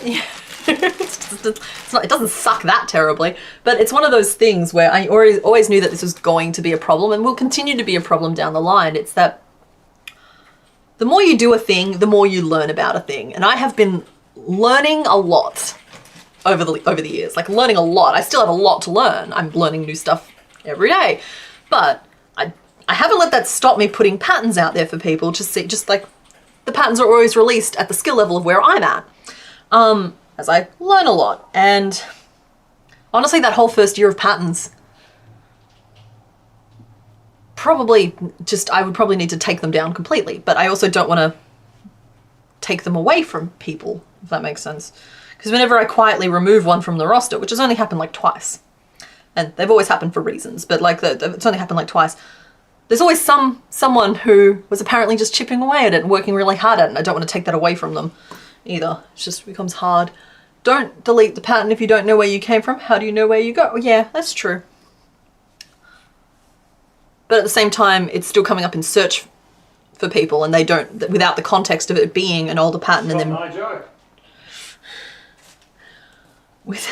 yeah, it's not. It doesn't suck that terribly, but it's one of those things where I always knew that this was going to be a problem and will continue to be a problem down the line. It's that the more you do a thing, the more you learn about a thing, and I have been learning a lot over the years. Like learning a lot. I still have a lot to learn. I'm learning new stuff every day, but I haven't let that stop me putting patterns out there for people to see. Just like the patterns are always released at the skill level of where I'm at, as I learn a lot. And honestly, that whole first year of patterns, probably just, I would probably need to take them down completely, but I also don't want to take them away from people, if that makes sense. Because whenever I quietly remove one from the roster, which has only happened like twice, and they've always happened for reasons, but like it's only happened like twice, there's always someone who was apparently just chipping away at it and working really hard at it, and I don't want to take that away from them either. It just becomes hard. Don't delete the pattern if you don't know where you came from. How do you know where you go? Yeah, that's true. But at the same time, it's still coming up in search for people, and they don't, without the context of it being an older pattern and then My joke. with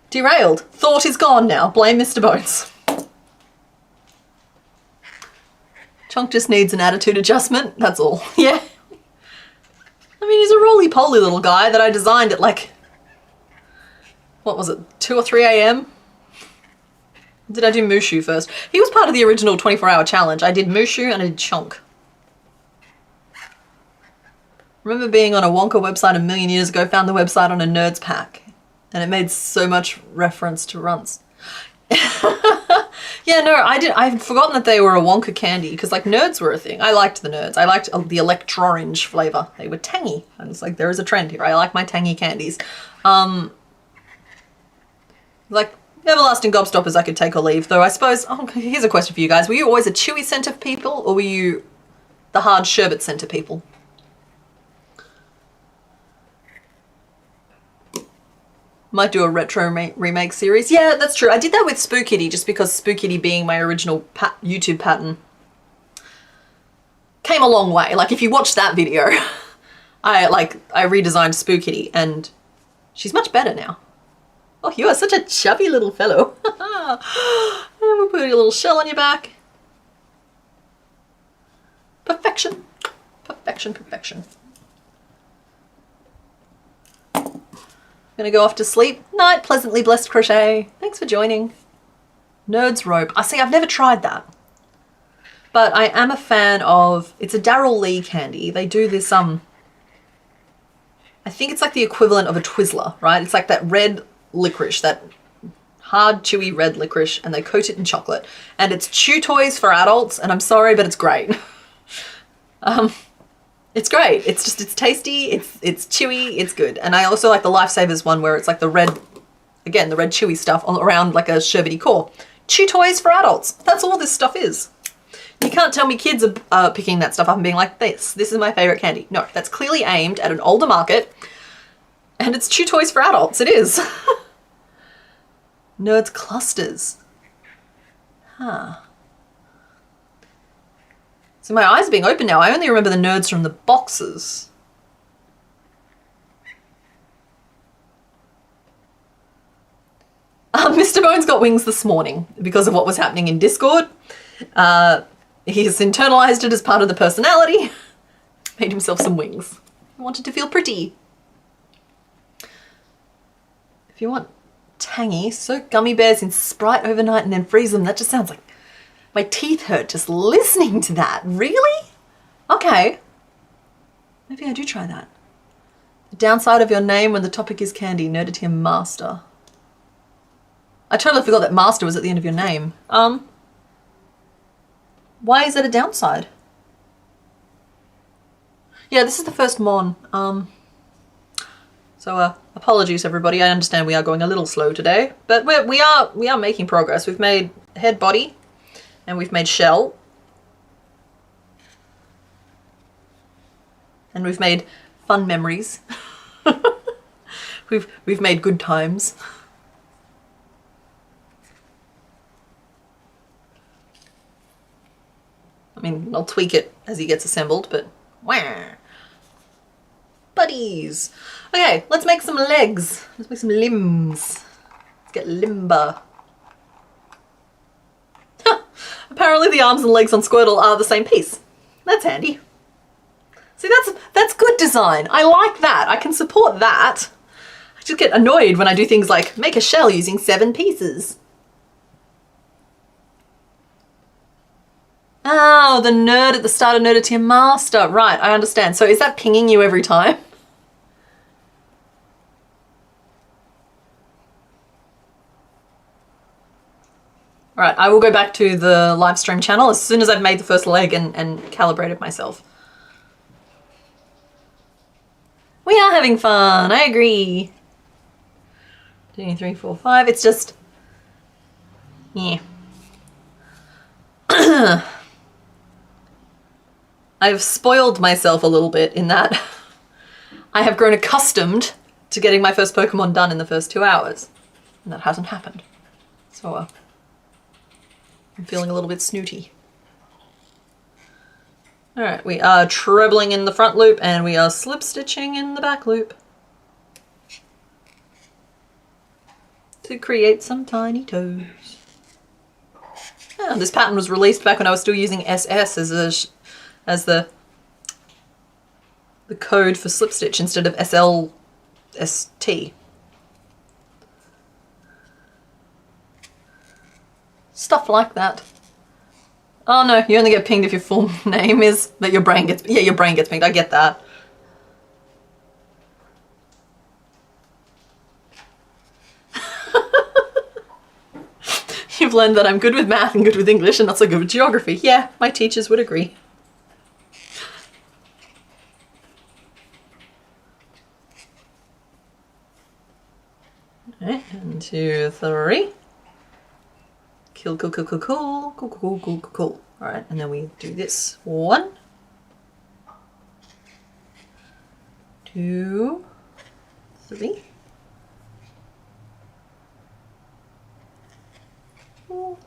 derailed. Thought is gone now. Blame Mr. Bones. Chunk just needs an attitude adjustment, that's all. Yeah. I mean, he's a roly-poly little guy that I designed at like, what was it, 2 or 3 a.m? Did I do Mushu first? He was part of the original 24-hour challenge. I did Mushu and I did Chunk. Remember being on a Wonka website a million years ago, found the website on a Nerds pack, and it made so much reference to runts. Yeah, no, I'd forgotten that they were a Wonka candy, because like Nerds were a thing. I liked the Nerds. I liked the Electro-Orange flavour. They were tangy. And it's like, there is a trend here. I like my tangy candies. Like, everlasting gobstoppers I could take or leave, though I suppose, here's a question for you guys. Were you always a chewy scent of people, or were you the hard sherbet scent of people? Might do a retro remake series. Yeah, that's true. I did that with Spookitty just because Spookitty, being my original YouTube pattern, came a long way. Like if you watch that video, I redesigned Spookitty and she's much better now. Oh, you are such a chubby little fellow. And we'll put a little shell on your back. Perfection. Perfection, perfection. Gonna go off to sleep. Night, pleasantly blessed crochet. Thanks for joining. Nerds rope. I see, I've never tried that. But I am a fan of, it's a Daryl Lee candy. They do this, I think it's like the equivalent of a Twizzler, right? It's like that red licorice, that hard, chewy red licorice, and they coat it in chocolate. And it's chew toys for adults, and I'm sorry, but it's great. It's great. It's just, it's tasty, it's chewy, it's good. And I also like the Lifesavers one where it's like the red, again, the red chewy stuff around like a sherbety core. Chew toys for adults. That's all this stuff is. You can't tell me kids are picking that stuff up and being like, this is my favorite candy. No, that's clearly aimed at an older market, and it's chew toys for adults. It is. Nerds clusters. Huh. So my eyes are being open now. I only remember the Nerds from the boxes. Mr. Bones got wings this morning because of what was happening in Discord. He's internalized it as part of the personality. Made himself some wings. He wanted to feel pretty. If you want tangy, soak gummy bears in Sprite overnight and then freeze them. That just sounds like my teeth hurt just listening to that. Really? Okay. Maybe I do try that. The downside of your name when the topic is candy. Nerded him master. I totally forgot that master was at the end of your name. Why is that a downside? Yeah, this is the first Mon. So apologies everybody. I understand we are going a little slow today, but we are making progress. We've made head, body, and we've made shell. And we've made fun memories We've made good times. I mean, I'll tweak it as he gets assembled, but wah. Buddies. Okay, let's make some legs. Let's make some limbs. Let's get limber. Apparently the arms and legs on Squirtle are the same piece. That's handy. See, that's good design. I like that. I can support that. I just get annoyed when I do things like make a shell using 7 pieces. Oh, the nerd at the start of Nerd to your master. Right, I understand. So is that pinging you every time? All right, I will go back to the live stream channel as soon as I've made the first leg and calibrated myself. We are having fun, I agree. 2, 3, 4, 5, it's just, yeah. I've spoiled myself a little bit in that I have grown accustomed to getting my first Pokemon done in the first 2 hours. And that hasn't happened. So, I'm feeling a little bit snooty. Alright, we are trebling in the front loop and we are slip stitching in the back loop to create some tiny toes. Oh, this pattern was released back when I was still using SS as the code for slip stitch instead of SLST. Stuff like that. Oh no, you only get pinged if your full name is, but your brain gets, yeah, your brain gets pinged, I get that. You've learned that I'm good with math and good with English and not so good with geography. Yeah, my teachers would agree. Okay, 1, 2, 3. Cool. All right, and then we do this. 1, 2, 3. 4.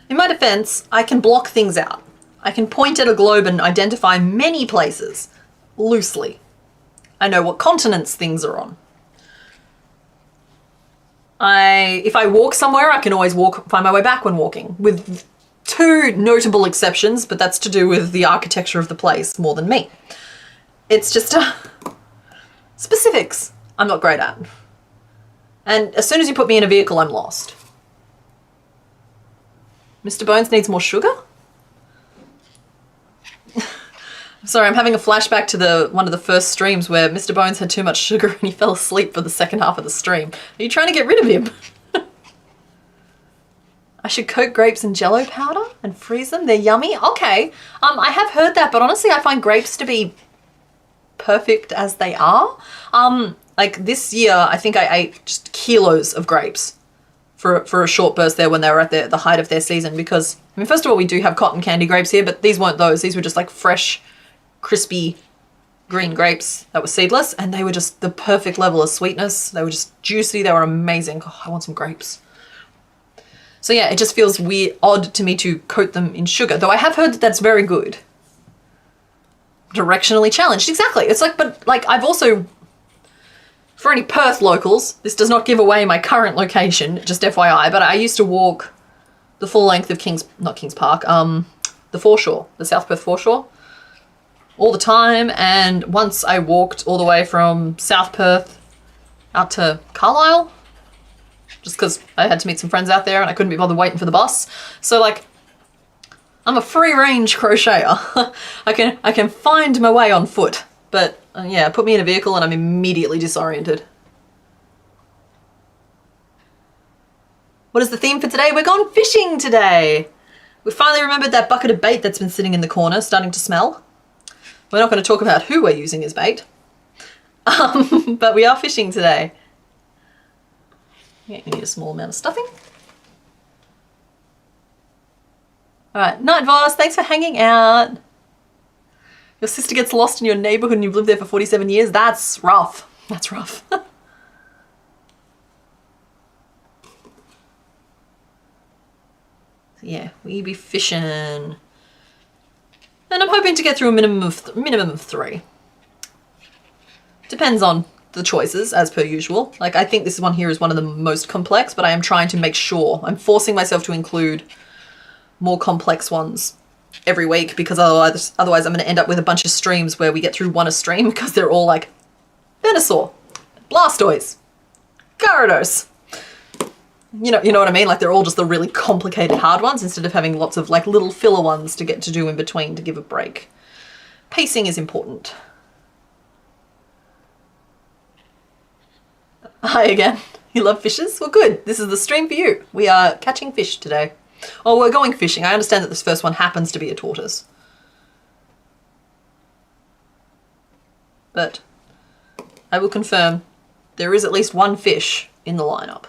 In my defense, I can block things out. I can point at a globe and identify many places, loosely. I know what continents things are on. If I walk somewhere, I can always find my way back when walking, with 2 notable exceptions, but that's to do with the architecture of the place more than me. It's just specifics I'm not great at. And as soon as you put me in a vehicle, I'm lost. Mr. Bones needs more sugar? Sorry, I'm having a flashback to one of the first streams where Mr. Bones had too much sugar and he fell asleep for the second half of the stream. Are you trying to get rid of him? I should coat grapes in Jell-O powder and freeze them. They're yummy. Okay. I have heard that, but honestly, I find grapes to be perfect as they are. Like this year, I think I ate just kilos of grapes for a short burst there when they were at the height of their season because, I mean, first of all, we do have cotton candy grapes here, but these weren't those. These were just like fresh, crispy green grapes that were seedless, and they were just the perfect level of sweetness. They were just juicy. They were amazing. Oh, I want some grapes. So yeah, it just feels odd to me to coat them in sugar, though I have heard that that's very good. Directionally challenged, exactly. It's like, but like I've also, for any Perth locals, this does not give away my current location, just FYI, but I used to walk the full length of not Kings Park, the foreshore, the South Perth foreshore, all the time, and once I walked all the way from South Perth out to Carlisle, just because I had to meet some friends out there and I couldn't be bothered waiting for the bus. So like, I'm a free-range crocheter. I can find my way on foot, but yeah, put me in a vehicle and I'm immediately disoriented. What is the theme for today? We're going fishing today. We finally remembered that bucket of bait that's been sitting in the corner, starting to smell. We're not going to talk about who we're using as bait, but we are fishing today. Yeah, you need a small amount of stuffing. All right, Night Voss, thanks for hanging out. Your sister gets lost in your neighborhood and you've lived there for 47 years. That's rough. That's rough. Yeah, we be fishing. And I'm hoping to get through a minimum of 3. Depends on the choices, as per usual. Like, I think this one here is one of the most complex, but I am trying to make sure. I'm forcing myself to include more complex ones every week, because otherwise I'm going to end up with a bunch of streams where we get through one a stream because they're all like Venusaur, Blastoise, Gyarados. You know what I mean? Like, they're all just the really complicated hard ones instead of having lots of like little filler ones to get to do in between to give a break. Pacing is important. Hi again. You love fishes? Well, good. This is the stream for you. We are catching fish today. Oh, we're going fishing. I understand that this first one happens to be a tortoise. But I will confirm there is at least one fish in the lineup.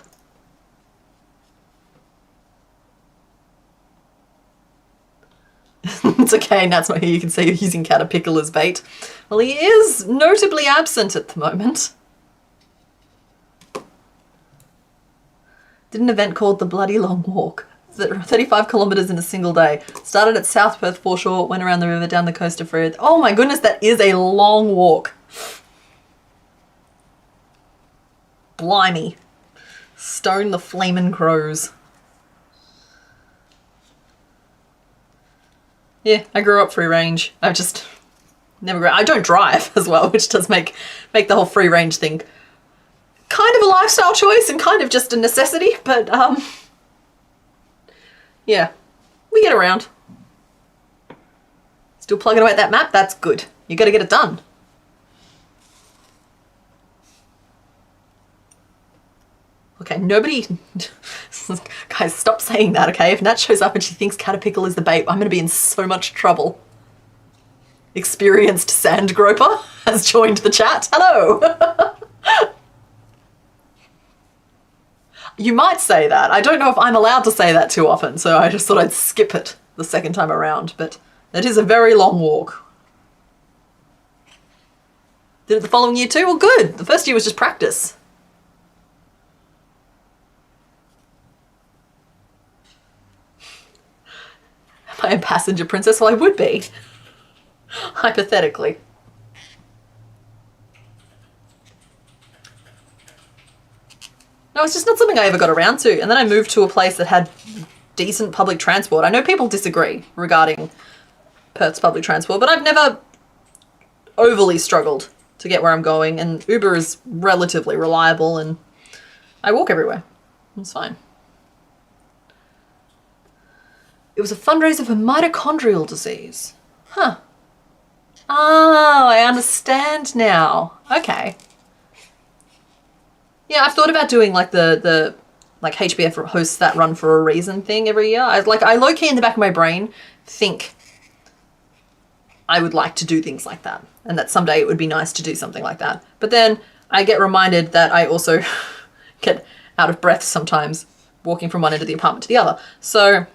It's okay, Nat's not here. You can say you're using Caterpillar as bait. Well, he is notably absent at the moment. Did an event called the Bloody Long Walk. 35 kilometers in a single day. Started at South Perth foreshore, went around the river, down the coast to Frith. Oh my goodness, that is a long walk. Blimey. Stone the flamin' crows. Yeah, I grew up free range. I just never I don't drive as well, which does make the whole free range thing kind of a lifestyle choice and kind of just a necessity, but yeah, we get around. Still plugging away at that map? That's good. You gotta get it done. Okay, nobody... Guys, stop saying that, okay? If Nat shows up and she thinks Caterpillar is the bait, I'm gonna be in so much trouble. Experienced sand groper has joined the chat. Hello! You might say that. I don't know if I'm allowed to say that too often, so I just thought I'd skip it the second time around, but it is a very long walk. Did it the following year too? Well, good. The first year was just practice. Am I a passenger princess? Well, I would be. Hypothetically. No, it's just not something I ever got around to. And then I moved to a place that had decent public transport. I know people disagree regarding Perth's public transport, but I've never overly struggled to get where I'm going. And Uber is relatively reliable and I walk everywhere. It's fine. It was a fundraiser for mitochondrial disease. Huh. Oh, I understand now. Okay. Yeah, I've thought about doing like the like HBF hosts that run for a reason thing every year. I low-key in the back of my brain think I would like to do things like that, and that someday it would be nice to do something like that. But then I get reminded that I also get out of breath sometimes walking from one end of the apartment to the other. So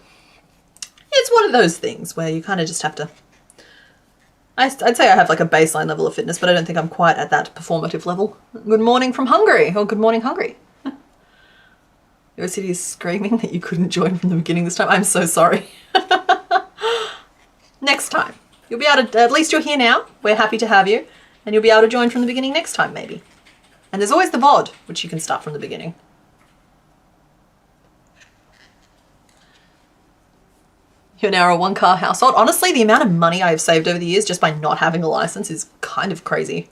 it's one of those things where you kind of just have to... I'd say I have like a baseline level of fitness, but I don't think I'm quite at that performative level. Good morning from Hungary. Oh, good morning, Hungary. Your city is screaming that you couldn't join from the beginning this time. I'm so sorry. Next time. You'll be able to, at least you're here now. We're happy to have you. And you'll be able to join from the beginning next time, maybe. And there's always the VOD, which you can start from the beginning. You're now a one-car household. Honestly, the amount of money I've saved over the years just by not having a license is kind of crazy.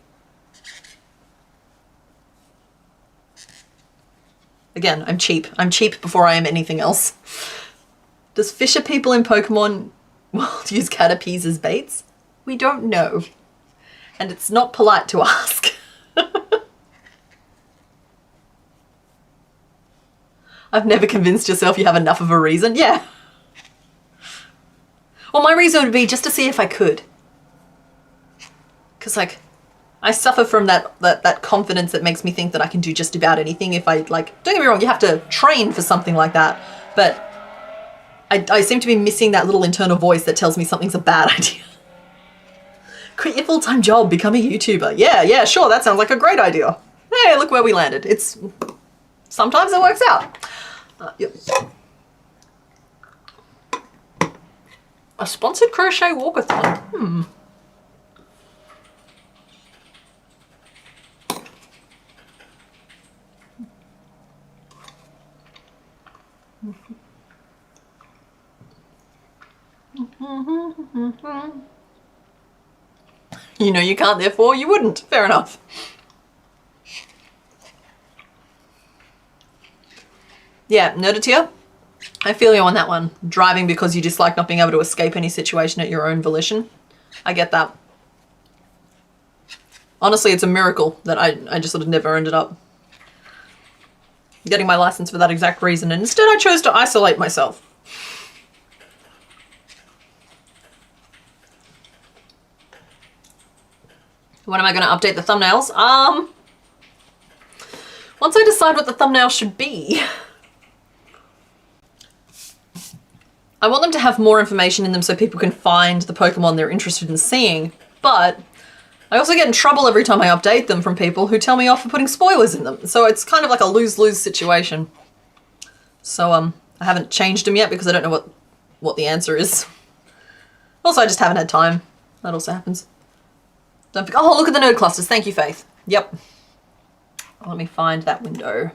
Again, I'm cheap. I'm cheap before I am anything else. Does Fisher people in Pokemon world use Caterpies as baits? We don't know. And it's not polite to ask. I've never convinced yourself you have enough of a reason. Yeah. Well, my reason would be just to see if I could. Because, like, I suffer from that confidence that makes me think that I can do just about anything if I, like, don't get me wrong, you have to train for something like that. But I seem to be missing that little internal voice that tells me something's a bad idea. Quit your full-time job, become a YouTuber. Yeah, sure, that sounds like a great idea. Hey, look where we landed. Sometimes it works out. Yep. A sponsored crochet walkathon. You know you can't, therefore you wouldn't. Fair enough. Yeah, Nerdateer, I feel you on that one. Driving because you dislike not being able to escape any situation at your own volition. I get that. Honestly, it's a miracle that I just sort of never ended up getting my license for that exact reason, and instead I chose to isolate myself. When am I going to update the thumbnails? Once I decide what the thumbnail should be. I want them to have more information in them so people can find the Pokemon they're interested in seeing, but I also get in trouble every time I update them from people who tell me off for putting spoilers in them. So it's kind of like a lose-lose situation. So I haven't changed them yet because I don't know what the answer is. Also, I just haven't had time. That also happens. Oh, look at the node clusters. Thank you, Faith. Yep. Let me find that window.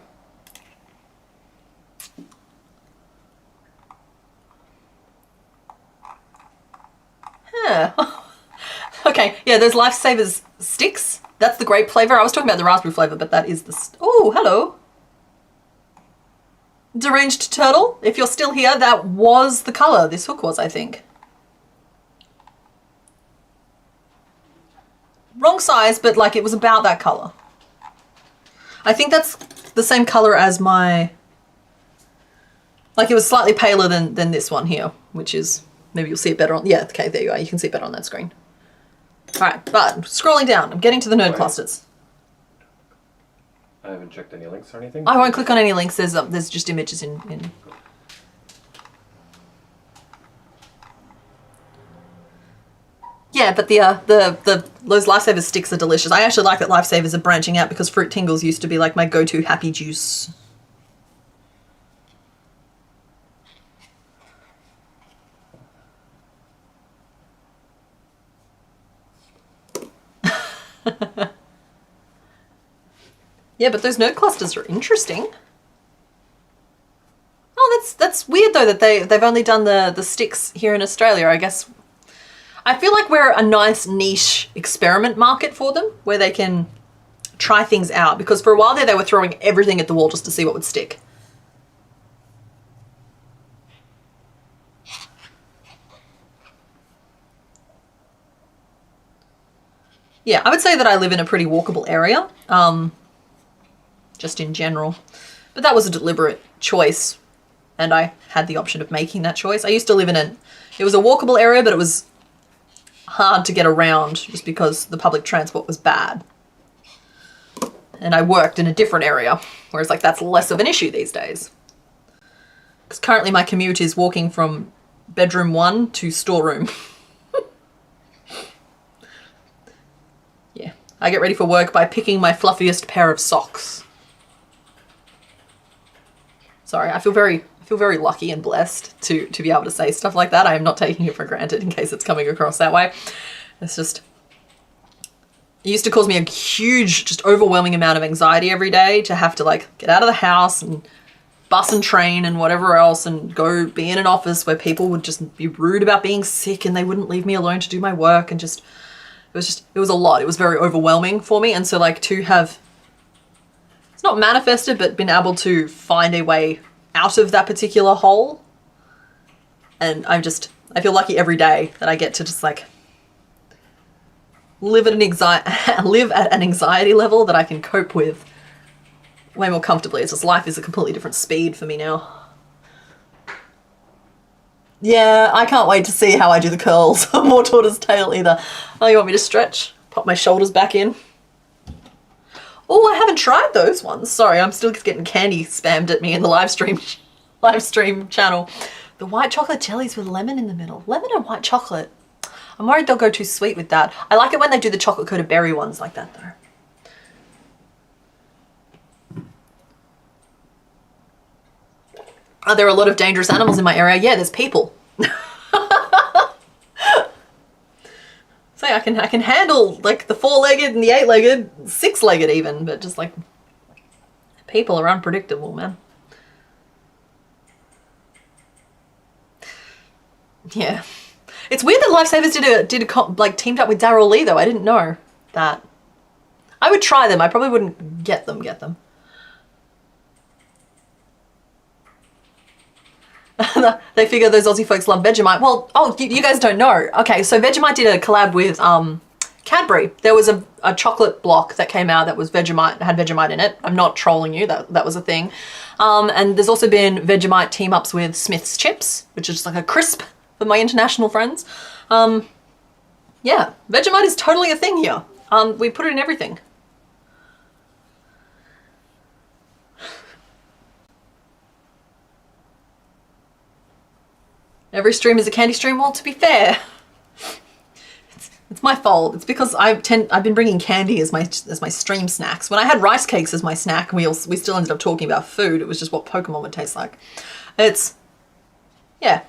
Okay, yeah, those Lifesavers sticks. That's the grape flavor. I was talking about the raspberry flavor, but that is the... Oh, hello. Deranged Turtle. If you're still here, that was the color. This hook was, I think. Wrong size, but like it was about that color. I think that's the same color as my... Like it was slightly paler than this one here, which is... Maybe you'll see it better on... Yeah, okay, there you are. You can see it better on that screen. All right, but scrolling down, I'm getting to the node clusters. I haven't checked any links or anything. I won't click on any links. There's just images in. Yeah, but those Lifesavers sticks are delicious. I actually like that Lifesavers are branching out because Fruit Tingles used to be like my go-to happy juice. Yeah, but those node clusters are interesting. Oh, that's weird though that they've only done the sticks here in Australia. I guess I feel like we're a nice niche experiment market for them where they can try things out, because for a while there they were throwing everything at the wall just to see what would stick. Yeah, I would say that I live in a pretty walkable area, just in general. But that was a deliberate choice, and I had the option of making that choice. I used to live in it was a walkable area, but it was hard to get around just because the public transport was bad. And I worked in a different area, whereas like that's less of an issue these days. Because currently my commute is walking from bedroom 1 to storeroom. Yeah, I get ready for work by picking my fluffiest pair of socks. Sorry, I feel very lucky and blessed to be able to say stuff like that. I am not taking it for granted in case it's coming across that way. It's just, it used to cause me a huge, just overwhelming amount of anxiety every day to have to like get out of the house and bus and train and whatever else and go be in an office where people would just be rude about being sick and they wouldn't leave me alone to do my work, and just, it was a lot. It was very overwhelming for me. And so like to have, it's not manifested, but been able to find a way out of that particular hole. And I feel lucky every day that I get to just like live at an anxiety level that I can cope with way more comfortably. It's just life is a completely different speed for me now. Yeah, I can't wait to see how I do the curls on More Tortoise Tail either. Oh, you want me to stretch? Pop my shoulders back in. Oh, I haven't tried those ones. Sorry, I'm still getting candy spammed at me in the live stream channel. The white chocolate jellies with lemon in the middle. Lemon and white chocolate. I'm worried they'll go too sweet with that. I like it when they do the chocolate coated berry ones like that though. Are there a lot of dangerous animals in my area? Yeah, there's people. So I can handle like the 4-legged and the 8-legged, 6-legged even, but just like people are unpredictable, man. Yeah. It's weird that Lifesavers like teamed up with Daryl Lee though. I didn't know that. I would try them. I probably wouldn't get them. They figure those Aussie folks love Vegemite. Well, oh, you guys don't know. Okay, so Vegemite did a collab with Cadbury. There was a chocolate block that came out that was Vegemite, had Vegemite in it. I'm not trolling you, that was a thing. And there's also been Vegemite team ups with Smith's Chips, which is just like a crisp for my international friends. Yeah, Vegemite is totally a thing here. We put it in everything. Every stream is a candy stream. Well, to be fair, it's my fault. It's because I've been bringing candy as my stream snacks. When I had rice cakes as my snack, we still ended up talking about food. It was just what Pokemon would taste like. Yeah.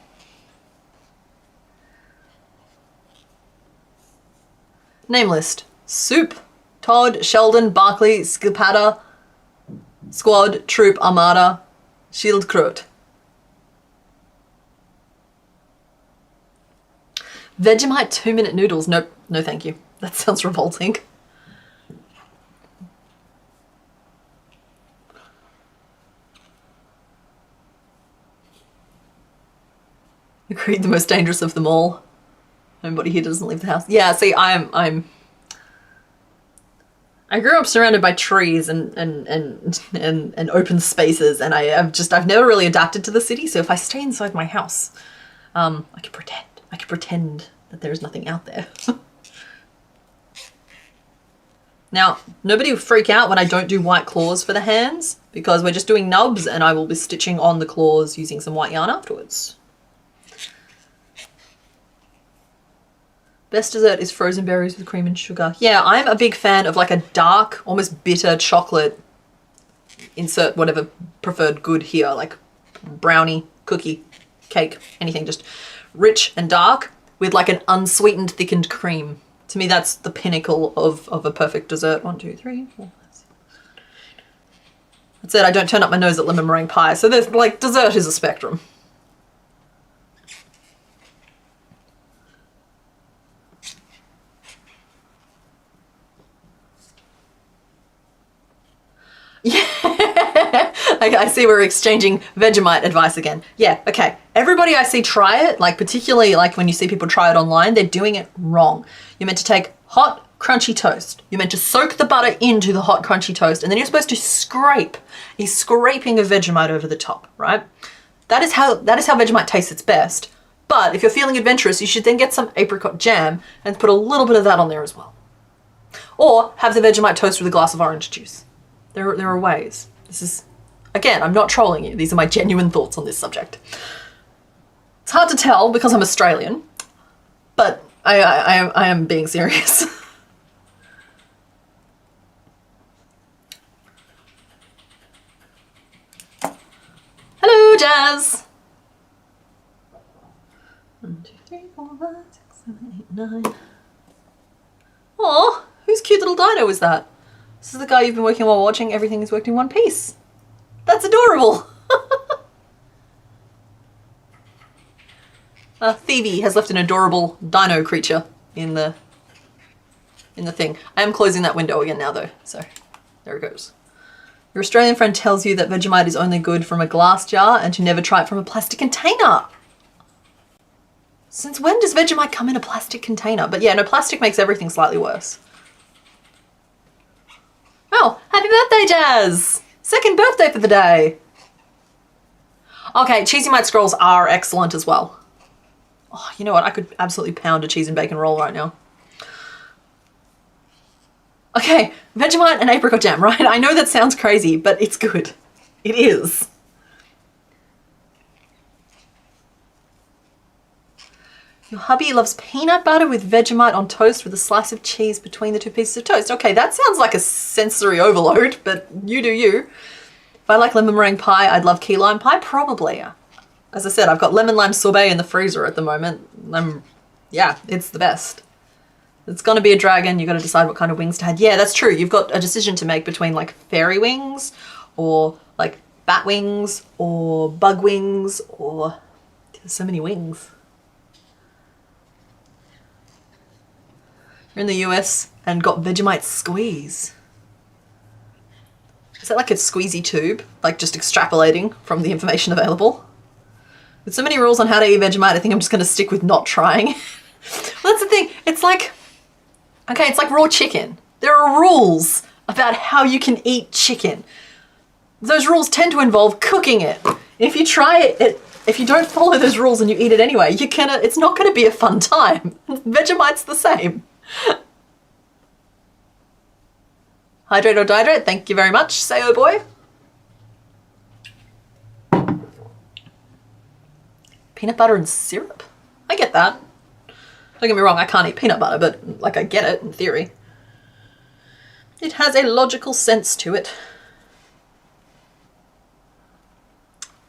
Name list: Soup, Todd, Sheldon, Barkley, Skipata, Squad, Troop, Armada, Schildkröte. Vegemite 2-minute noodles. Nope, no thank you. That sounds revolting. Agreed, the most dangerous of them all. Nobody here doesn't leave the house. Yeah, see, I grew up surrounded by trees and open spaces, and I've never really adapted to the city, so if I stay inside my house, I can pretend that there is nothing out there. Now, nobody freak out when I don't do white claws for the hands, because we're just doing nubs and I will be stitching on the claws using some white yarn afterwards. Best dessert is frozen berries with cream and sugar. Yeah, I'm a big fan of like a dark, almost bitter chocolate, insert whatever preferred good here, like brownie, cookie, cake, anything, just rich and dark with like an unsweetened thickened cream. To me, that's the pinnacle of a perfect dessert. 1, 2, 3, 4, 5, 6. That's it. I don't turn up my nose at lemon meringue pie. So there's like, dessert is a spectrum. Yeah, I see we're exchanging Vegemite advice again. Yeah, okay. Everybody I see try it, like particularly like when you see people try it online, they're doing it wrong. You're meant to take hot, crunchy toast. You're meant to soak the butter into the hot, crunchy toast, and then you're supposed to scrape a scraping of Vegemite over the top, right? That is how Vegemite tastes its best. But if you're feeling adventurous, you should then get some apricot jam and put a little bit of that on there as well. Or have the Vegemite toast with a glass of orange juice. There are ways. This is, again, I'm not trolling you. These are my genuine thoughts on this subject. It's hard to tell because I'm Australian, but I am being serious. Hello, Jazz. 1, 2, 3, 4, 5, 6, 7, 8, 9. Aw, whose cute little dino is that? This is the guy you've been working while watching. Everything has worked in one piece. That's adorable. Phoebe has left an adorable dino creature in the thing. I am closing that window again now though, so there it goes. Your Australian friend tells you that Vegemite is only good from a glass jar and to never try it from a plastic container. Since when does Vegemite come in a plastic container? But yeah, no, plastic makes everything slightly worse. Oh, happy birthday, Jazz! Second birthday for the day. Okay, Cheesy Mite Scrolls are excellent as well. Oh, you know what? I could absolutely pound a cheese and bacon roll right now. Okay, Vegemite and apricot jam, right? I know that sounds crazy, but it's good. It is. Your hubby loves peanut butter with Vegemite on toast with a slice of cheese between the two pieces of toast. Okay, that sounds like a sensory overload, but you do you. If I like lemon meringue pie, I'd love key lime pie, probably. As I said, I've got lemon lime sorbet in the freezer at the moment. Yeah, it's the best. It's gonna be a dragon, you gotta decide what kind of wings to have. Yeah, that's true. You've got a decision to make between like fairy wings or like bat wings or bug wings or there's so many wings. You're in the US and got Vegemite squeeze. Is that like a squeezy tube? Like just extrapolating from the information available? With so many rules on how to eat Vegemite, I think I'm just gonna stick with not trying. Well, that's the thing, it's like, okay, it's like raw chicken. There are rules about how you can eat chicken. Those rules tend to involve cooking it. If you try it, if you don't follow those rules and you eat it anyway, it's not gonna be a fun time. Vegemite's the same. Hydrate or dihydrate, thank you very much, Sayo boy. Peanut butter and syrup? I get that. Don't get me wrong, I can't eat peanut butter, but like I get it in theory. It has a logical sense to it.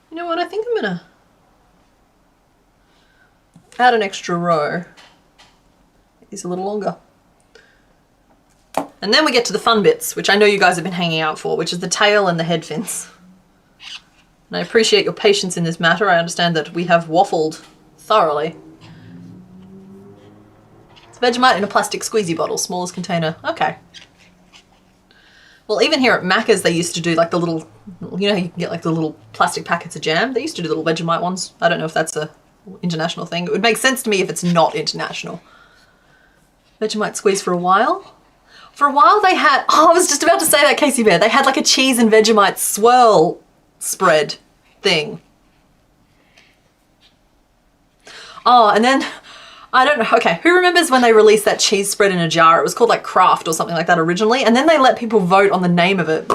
You know what, I think I'm gonna add an extra row. Make these a little longer. And then we get to the fun bits, which I know you guys have been hanging out for, which is the tail and the head fins. And I appreciate your patience in this matter. I understand that we have waffled thoroughly. It's Vegemite in a plastic squeezy bottle, smallest container. Okay. Well, even here at Macca's, they used to do like the little, you know, you can get like the little plastic packets of jam. They used to do little Vegemite ones. I don't know if that's a international thing. It would make sense to me if it's not international. Vegemite squeeze for a while. For a while they had, oh, I was just about to say that, Casey Bear. They had like a cheese and Vegemite swirl spread thing. Oh, and then, I don't know, okay, who remembers when they released that cheese spread in a jar? It was called like Kraft or something like that originally, and then they let people vote on the name of it.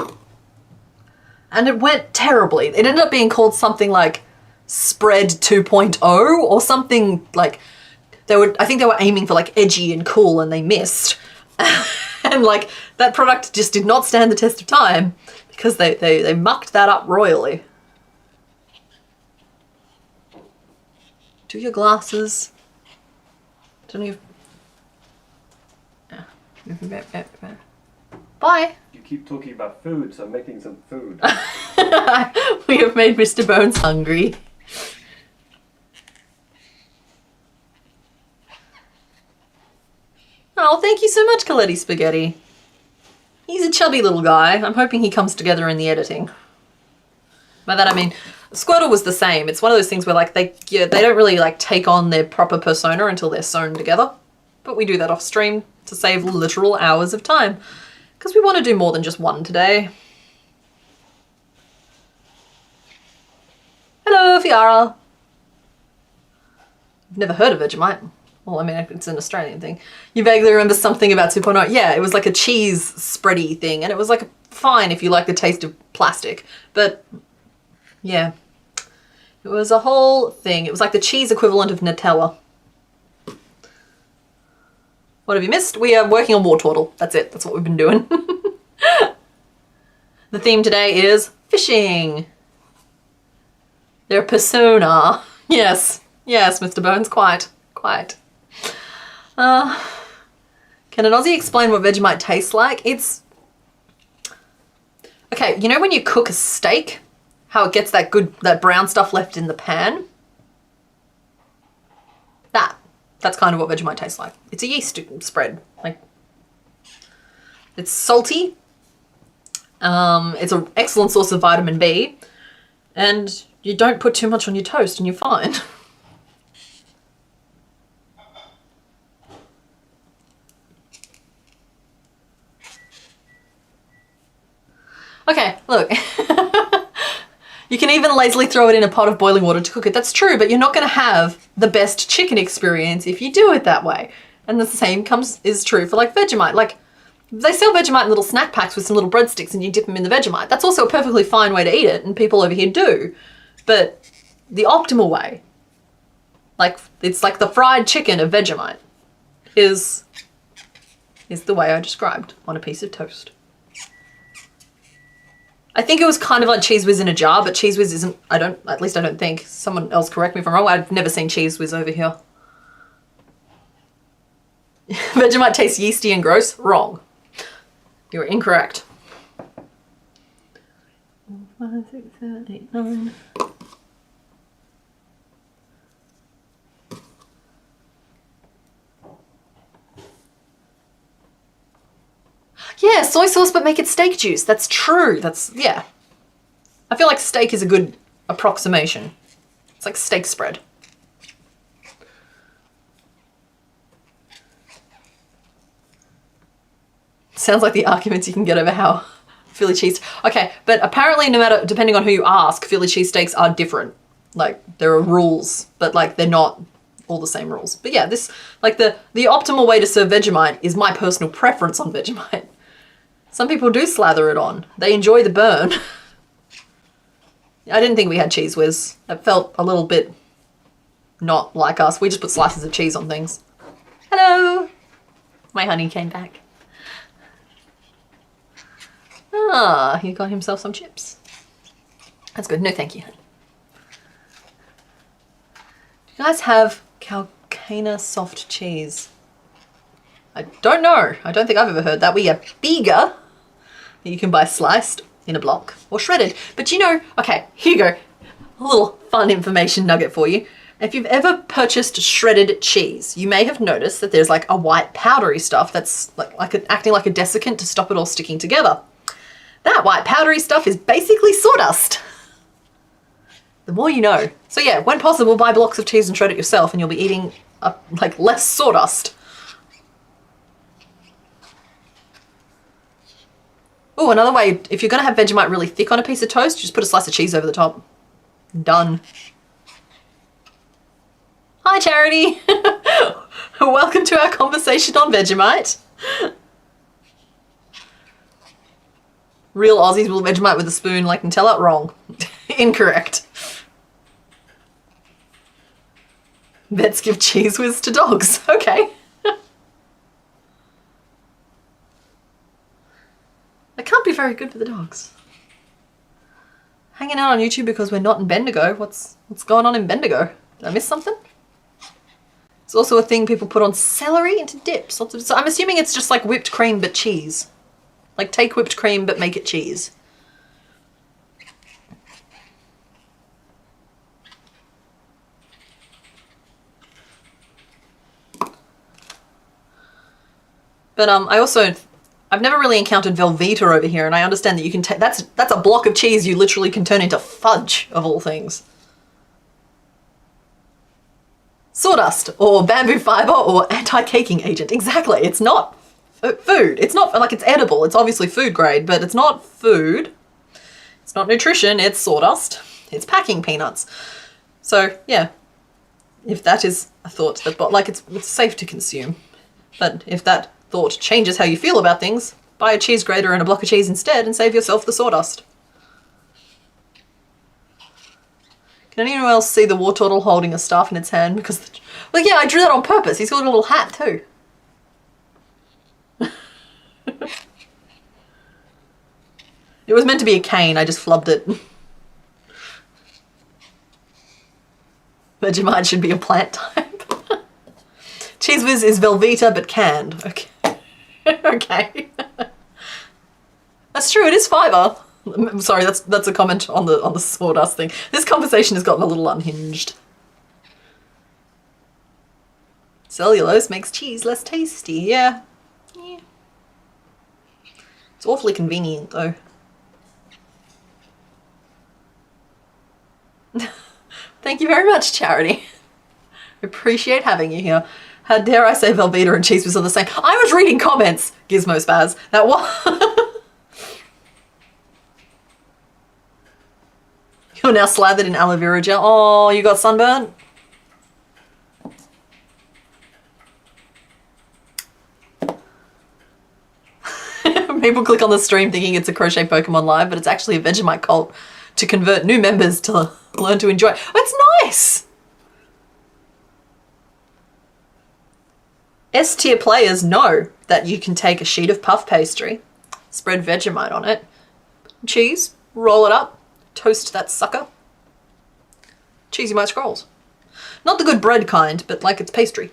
And it went terribly. It ended up being called something like Spread 2.0 or something like, I think they were aiming for like edgy and cool and they missed. And like that product just did not stand the test of time because they mucked that up royally. Do your glasses. Don't you? Yeah. Bye. You keep talking about food, so I'm making some food. We have made Mr. Bones hungry. Oh, thank you so much, Coletti Spaghetti. He's a chubby little guy. I'm hoping he comes together in the editing. By that I mean, Squirtle was the same. It's one of those things where like they don't really like take on their proper persona until they're sewn together. But we do that off stream to save literal hours of time. Because we want to do more than just one today. Hello, Fiara. I've never heard of Vegemite. Well, I mean, it's an Australian thing. You vaguely remember something about 2.0. Yeah, it was like a cheese spready thing. And it was like fine if you like the taste of plastic. But yeah, it was a whole thing. It was like the cheese equivalent of Nutella. What have you missed? We are working on War Turtle. That's it. That's what we've been doing. The theme today is fishing. Their persona. Yes. Yes, Mr. Bones. Quite. Can an Aussie explain what Vegemite tastes like? It's... Okay, you know when you cook a steak? How it gets that brown stuff left in the pan? That's kind of what Vegemite tastes like. It's a yeast spread. Like, it's salty. It's an excellent source of vitamin B. And you don't put too much on your toast and you're fine. Okay, look. You can even lazily throw it in a pot of boiling water to cook it. That's true, but you're not going to have the best chicken experience if you do it that way. And the same is true for like Vegemite. Like, they sell Vegemite in little snack packs with some little breadsticks and you dip them in the Vegemite. That's also a perfectly fine way to eat it, and people over here do. But the optimal way Like, it's like the fried chicken of Vegemite is the way I described on a piece of toast. I think it was kind of like Cheese Whiz in a jar, but Cheese Whiz isn't, at least I don't think. Someone else correct me if I'm wrong. I've never seen Cheese Whiz over here. Vegemite tastes yeasty and gross. Wrong. You're incorrect. 4, 5, 6, 7, 8, 9. Yeah, soy sauce, but make it steak juice. That's true. Yeah. I feel like steak is a good approximation. It's like steak spread. Sounds like the arguments you can get over how Philly cheese. Okay, but apparently depending on who you ask, Philly cheesesteaks are different. Like, there are rules, but like they're not all the same rules. But yeah, this, like the optimal way to serve Vegemite is my personal preference on Vegemite. Some people do slather it on. They enjoy the burn. I didn't think we had Cheese Whiz. It felt a little bit not like us. We just put slices of cheese on things. Hello! My honey came back. Ah, he got himself some chips. That's good. No, thank you, honey. Do you guys have Calcana soft cheese? I don't know. I don't think I've ever heard that. We have Bega that you can buy sliced in a block or shredded. But you know, okay, here you go. A little fun information nugget for you. If you've ever purchased shredded cheese, you may have noticed that there's like a white powdery stuff that's acting like a desiccant to stop it all sticking together. That white powdery stuff is basically sawdust. The more you know. So yeah, when possible, buy blocks of cheese and shred it yourself and you'll be eating like less sawdust. Oh, another way, if you're gonna have Vegemite really thick on a piece of toast, just put a slice of cheese over the top. Done. Hi, Charity. Welcome to our conversation on Vegemite. Real Aussies will Vegemite with a spoon like Nutella? Wrong. Incorrect. Vets give Cheese Whiz to dogs. Okay. That can't be very good for the dogs. Hanging out on YouTube because we're not in Bendigo. What's going on in Bendigo? Did I miss something? It's also a thing people put on celery into dips. So I'm assuming it's just like whipped cream but cheese. Like take whipped cream but make it cheese. But I've never really encountered Velveeta over here, and I understand that you can take, that's a block of cheese you literally can turn into fudge, of all things. Sawdust, or bamboo fiber, or anti-caking agent. Exactly, it's not food. It's not, like, it's edible, it's obviously food grade, but it's not food. It's not nutrition, it's sawdust. It's packing peanuts. So, yeah, if that is a thought that, like, it's safe to consume. But if that thought changes how you feel about things, buy a cheese grater and a block of cheese instead and save yourself the sawdust. Can anyone else see the war turtle holding a staff in its hand? Because, well, yeah, I drew that on purpose. He's got a little hat too. It was meant to be a cane, I just flubbed it. Vegemite should be a plant type. Cheese Whiz is Velveeta but canned. Okay. Okay. That's true, it is fiber. I'm sorry, that's a comment on the sawdust thing. This conversation has gotten a little unhinged. Cellulose makes cheese less tasty, yeah. It's awfully convenient though. Thank you very much, Charity. Appreciate having you here. How dare I say Velveeta and Cheese Whiz are the same? I was reading comments, Gizmo Spaz. That was... You're now slathered in aloe vera gel. Oh, you got sunburn? People click on the stream thinking it's a Crochet Pokemon Live, but it's actually a Vegemite cult to convert new members to learn to enjoy. Oh, it's nice! S tier players know that you can take a sheet of puff pastry, spread Vegemite on it, cheese, roll it up, toast that sucker. Cheesy white scrolls. Not the good bread kind, but like it's pastry.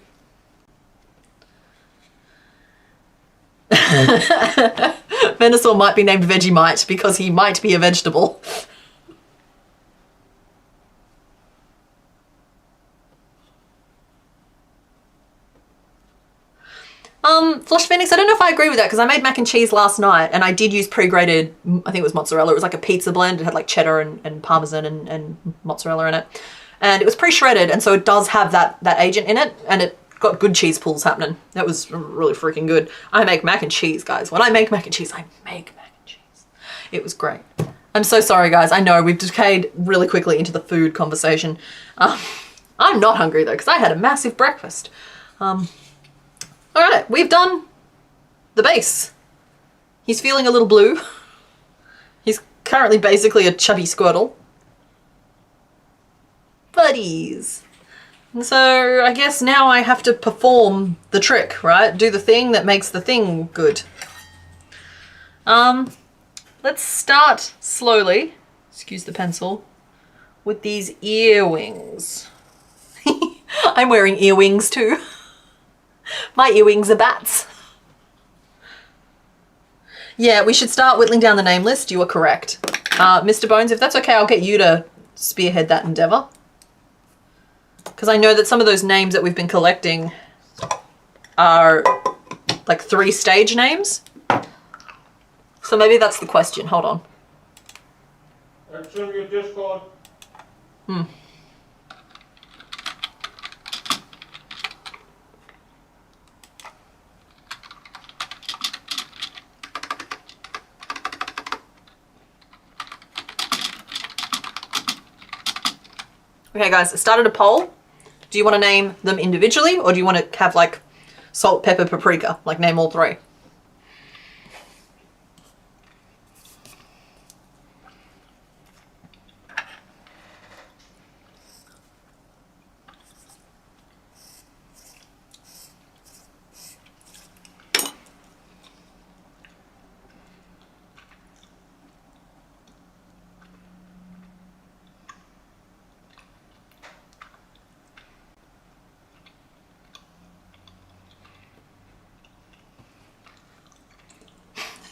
Venusaur might be named Vegemite because he might be a vegetable. Flush Phoenix, I don't know if I agree with that because I made mac and cheese last night and I did use pre-grated, I think it was mozzarella. It was like a pizza blend. It had like cheddar and parmesan and mozzarella in it. And it was pre-shredded, and so it does have that agent in it, and it got good cheese pulls happening. That was really freaking good. I make mac and cheese, guys. When I make mac and cheese, I make mac and cheese. It was great. I'm so sorry, guys. I know we've decayed really quickly into the food conversation. I'm not hungry though, because I had a massive breakfast. All right, we've done the base. He's feeling a little blue. He's currently basically a chubby Squirtle. Buddies. And so I guess now I have to perform the trick, right? Do the thing that makes the thing good. Let's start slowly, excuse the pencil, with these ear wings. I'm wearing ear wings too. My ear wings are bats. Yeah, we should start whittling down the name list. You are correct. Mr. Bones, if that's okay, I'll get you to spearhead that endeavor. Because I know that some of those names that we've been collecting are like 3-stage names. So maybe that's the question. Hold on. It's in your Discord. Okay guys, I started a poll. Do you want to name them individually or do you want to have like salt, pepper, paprika? Like name all 3.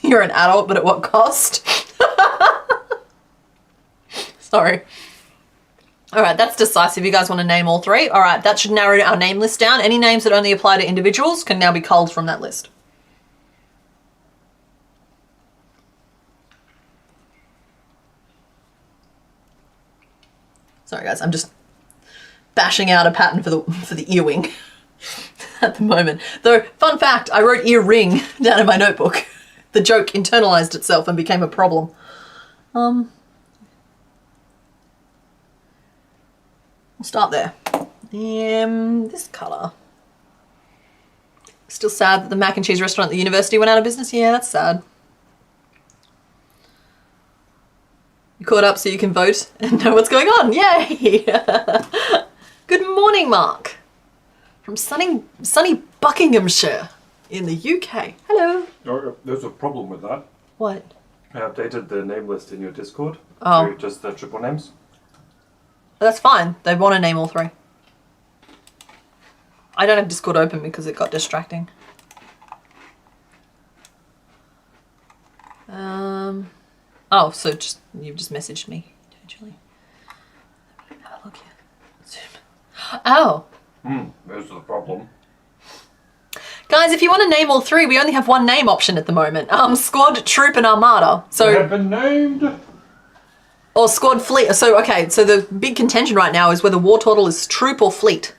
You're an adult, but at what cost? Sorry. All right, that's decisive. You guys want to name all 3? All right, that should narrow our name list down. Any names that only apply to individuals can now be culled from that list. Sorry guys, I'm just bashing out a pattern for the earwing at the moment. Though, fun fact, I wrote ear ring down in my notebook. The joke internalized itself and became a problem. We'll start there. This colour. Still sad that the mac and cheese restaurant at the university went out of business? Yeah, that's sad. You caught up so you can vote and know what's going on. Yay! Good morning, Mark. From sunny Buckinghamshire in the UK. Hello. Oh, there's a problem with that. What? I updated the name list in your Discord Oh. to just the triple names. That's fine. They want to name all 3. I don't have Discord open because it got distracting. Oh, so you've just messaged me individually. Have a look here. Zoom. Oh. There's the problem. Guys, if you want to name all 3, we only have 1 name option at the moment. Squad, Troop, and Armada. So They have been named. or Squad, Fleet. So okay, so the big contention right now is whether War Turtle is Troop or Fleet.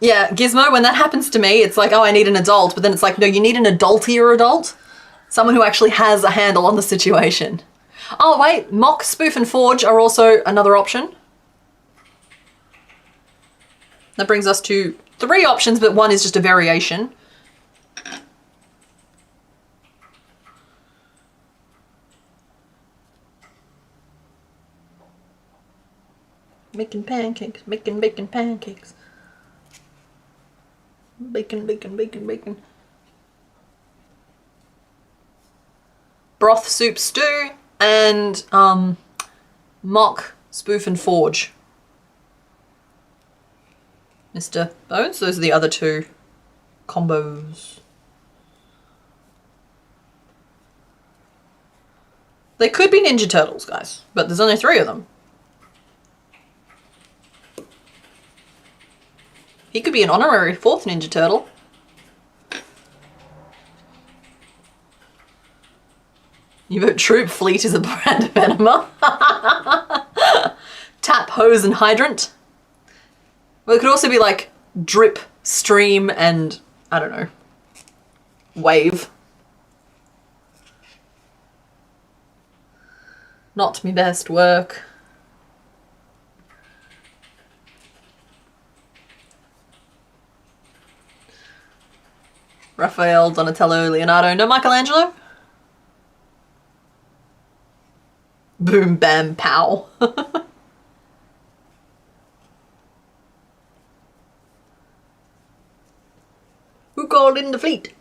Yeah, Gizmo, when that happens to me, it's like, oh, I need an adult. But then it's like, no, you need an adultier adult. Someone who actually has a handle on the situation. Oh, wait, Mock, Spoof, and Forge are also another option. That brings us to 3 options, but 1 is just a variation. making pancakes, making pancakes. Bacon. Broth soup stew and mock spoof and forge. Mr. Bones, those are the other two combos. They could be Ninja Turtles, guys, but there's only 3 of them. He could be an honorary 4th Ninja Turtle. You vote Troop Fleet is a brand of enema. Tap, hose, and hydrant. Well, it could also be like drip, stream, and I don't know, wave. Not me best work. Raphael, Donatello, Leonardo. No Michelangelo? Boom, bam, pow. Who called in the fleet?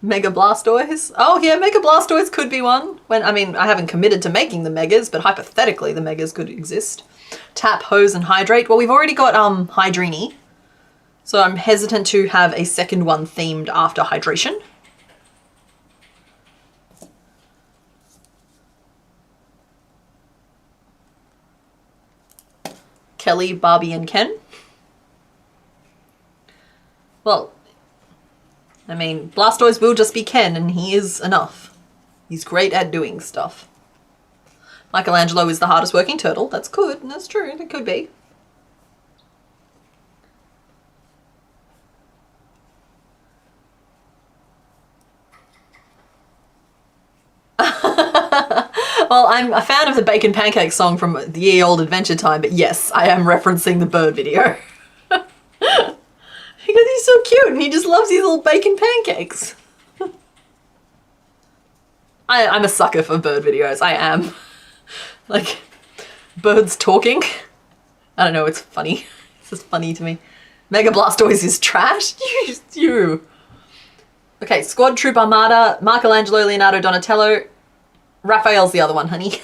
Mega Blastoise? Oh yeah, Mega Blastoise could be one. I haven't committed to making the Megas, but hypothetically the Megas could exist. Tap, hose, and hydrate. Well, we've already got Hydrini, so I'm hesitant to have a second one themed after hydration. Kelly, Barbie, and Ken. Well, I mean, Blastoise will just be Ken, and he is enough. He's great at doing stuff. Michelangelo is the hardest working turtle. That's good, and that's true. It could be. Well, I'm a fan of the Bacon Pancake song from the Ye Old Adventure Time, but yes, I am referencing the bird video. Because he's so cute and he just loves these little bacon pancakes. I'm a sucker for bird videos. I am. Like, birds talking. I don't know, it's funny. It's just funny to me. Mega Blastoise is trash? You. Okay, Squad, Troop, Armada, Michelangelo, Leonardo, Donatello. Raphael's the other one, honey.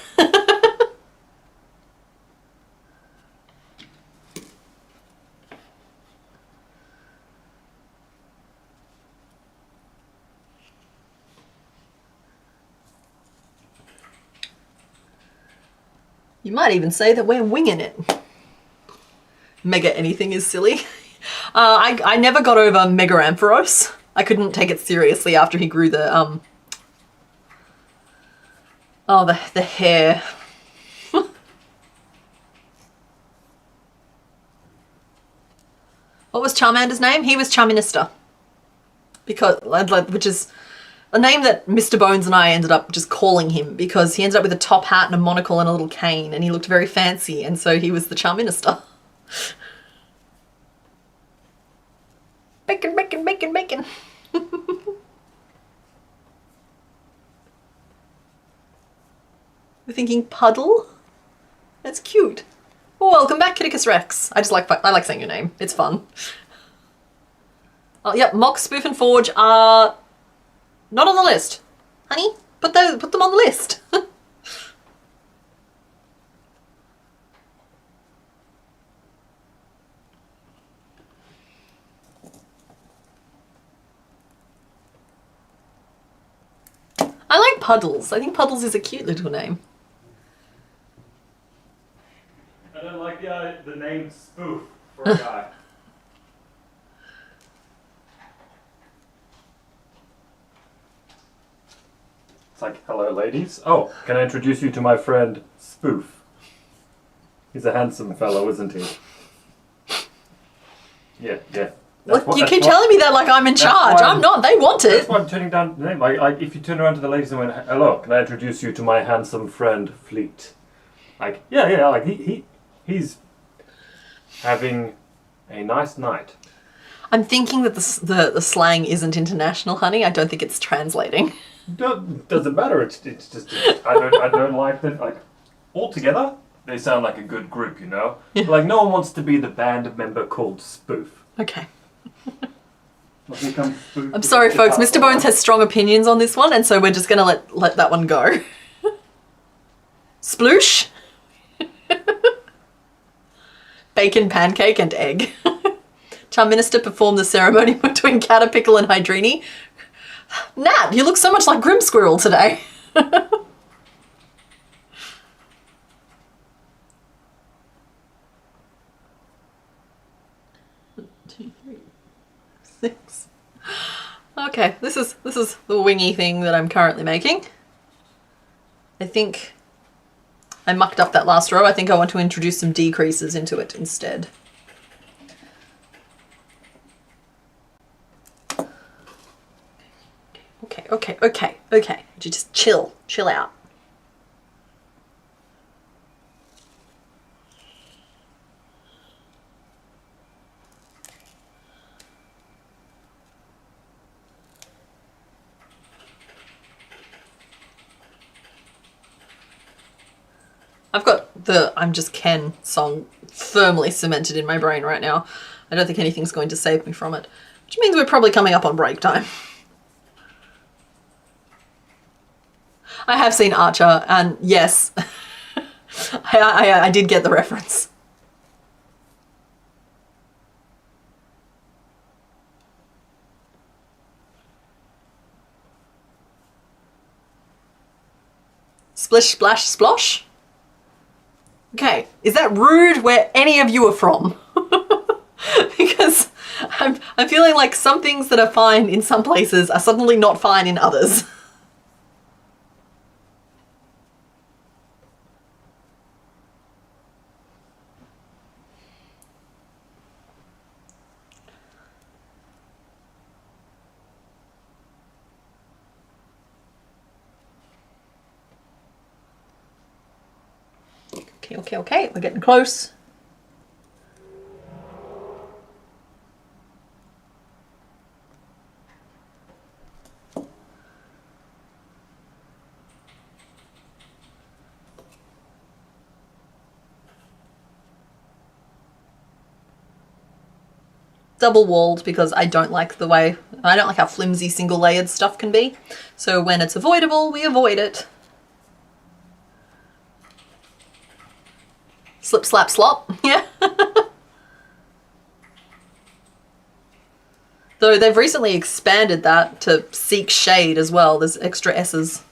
You might even say that we're winging it. Mega anything is silly. I never got over Mega Ampharos. I couldn't take it seriously after he grew the the hair. What was Charmander's name? He was Charminister. Which is a name that Mr. Bones and I ended up just calling him because he ended up with a top hat and a monocle and a little cane and he looked very fancy, and so he was the Charminister. Bacon, bacon, bacon, bacon. We're thinking Puddle? That's cute. Oh, welcome back, Kitticus Rex. I like saying your name. It's fun. Oh, yep, Mock, Spoof, and Forge are not on the list. Honey, put them on the list. I like Puddles. I think Puddles is a cute little name. I don't like the name Spoof for a guy. It's like, hello ladies. Oh, can I introduce you to my friend Spoof? He's a handsome fellow, isn't he? Yeah. Look, you keep telling me that like I'm in charge. I'm not. They want it. That's why I'm turning down the name. Like, if you turn around to the ladies and went, hello, can I introduce you to my handsome friend Fleet? Like, yeah, like he's having a nice night. I'm thinking that the slang isn't international, honey. I don't think it's translating. Doesn't matter. It's just I don't like that. Like altogether, they sound like a good group, you know? Like, no one wants to be the band member called Spoof. Okay. Like, they come spoof I'm sorry, with folks. the Mr. Bones has strong opinions on this one, and so we're just going to let that one go. Sploosh. Bacon, pancake, and egg. Charm Minister performed the ceremony between Caterpickle and Hydrini. Nat, you look so much like Grim Squirrel today. 2, 3, 6. Okay, this is the wingy thing that I'm currently making. I think I mucked up that last row. I think I want to introduce some decreases into it instead. Okay. Just chill out. I've got the I'm Just Ken song firmly cemented in my brain right now. I don't think anything's going to save me from it, which means we're probably coming up on break time. I have seen Archer, and yes, I did get the reference. Splish, splash, splosh? Okay, is that rude where any of you are from? Because I'm feeling like some things that are fine in some places are suddenly not fine in others. Okay, we're getting close. Double walled because I don't like how flimsy single layered stuff can be. So when it's avoidable, we avoid it. Slip, slap, slop. Yeah. Though they've recently expanded that to seek shade as well. There's extra S's.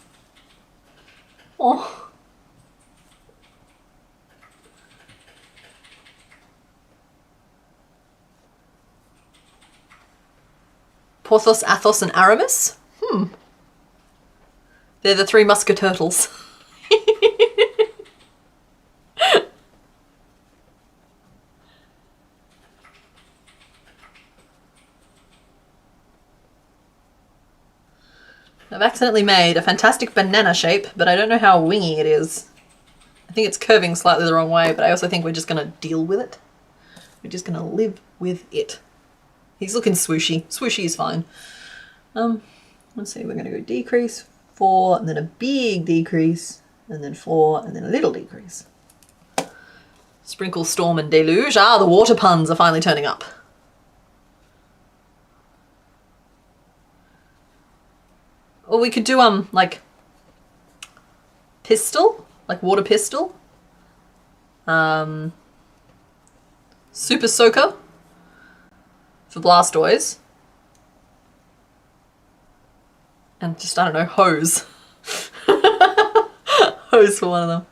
Oh. Porthos, Athos, and Aramis? They're the 3 musketurtles. I've accidentally made a fantastic banana shape, but I don't know how wingy it is. I think it's curving slightly the wrong way, but I also think we're just going to deal with it. We're just going to live with it. He's looking swooshy. Swooshy is fine. Let's see, we're going to go decrease, 4, and then a big decrease, and then 4, and then a little decrease. Sprinkle, storm, and deluge. Ah, the water puns are finally turning up. Or we could do, like, pistol, like water pistol. Super soaker for Blastoise. And just, I don't know, hose. Hose for one of them.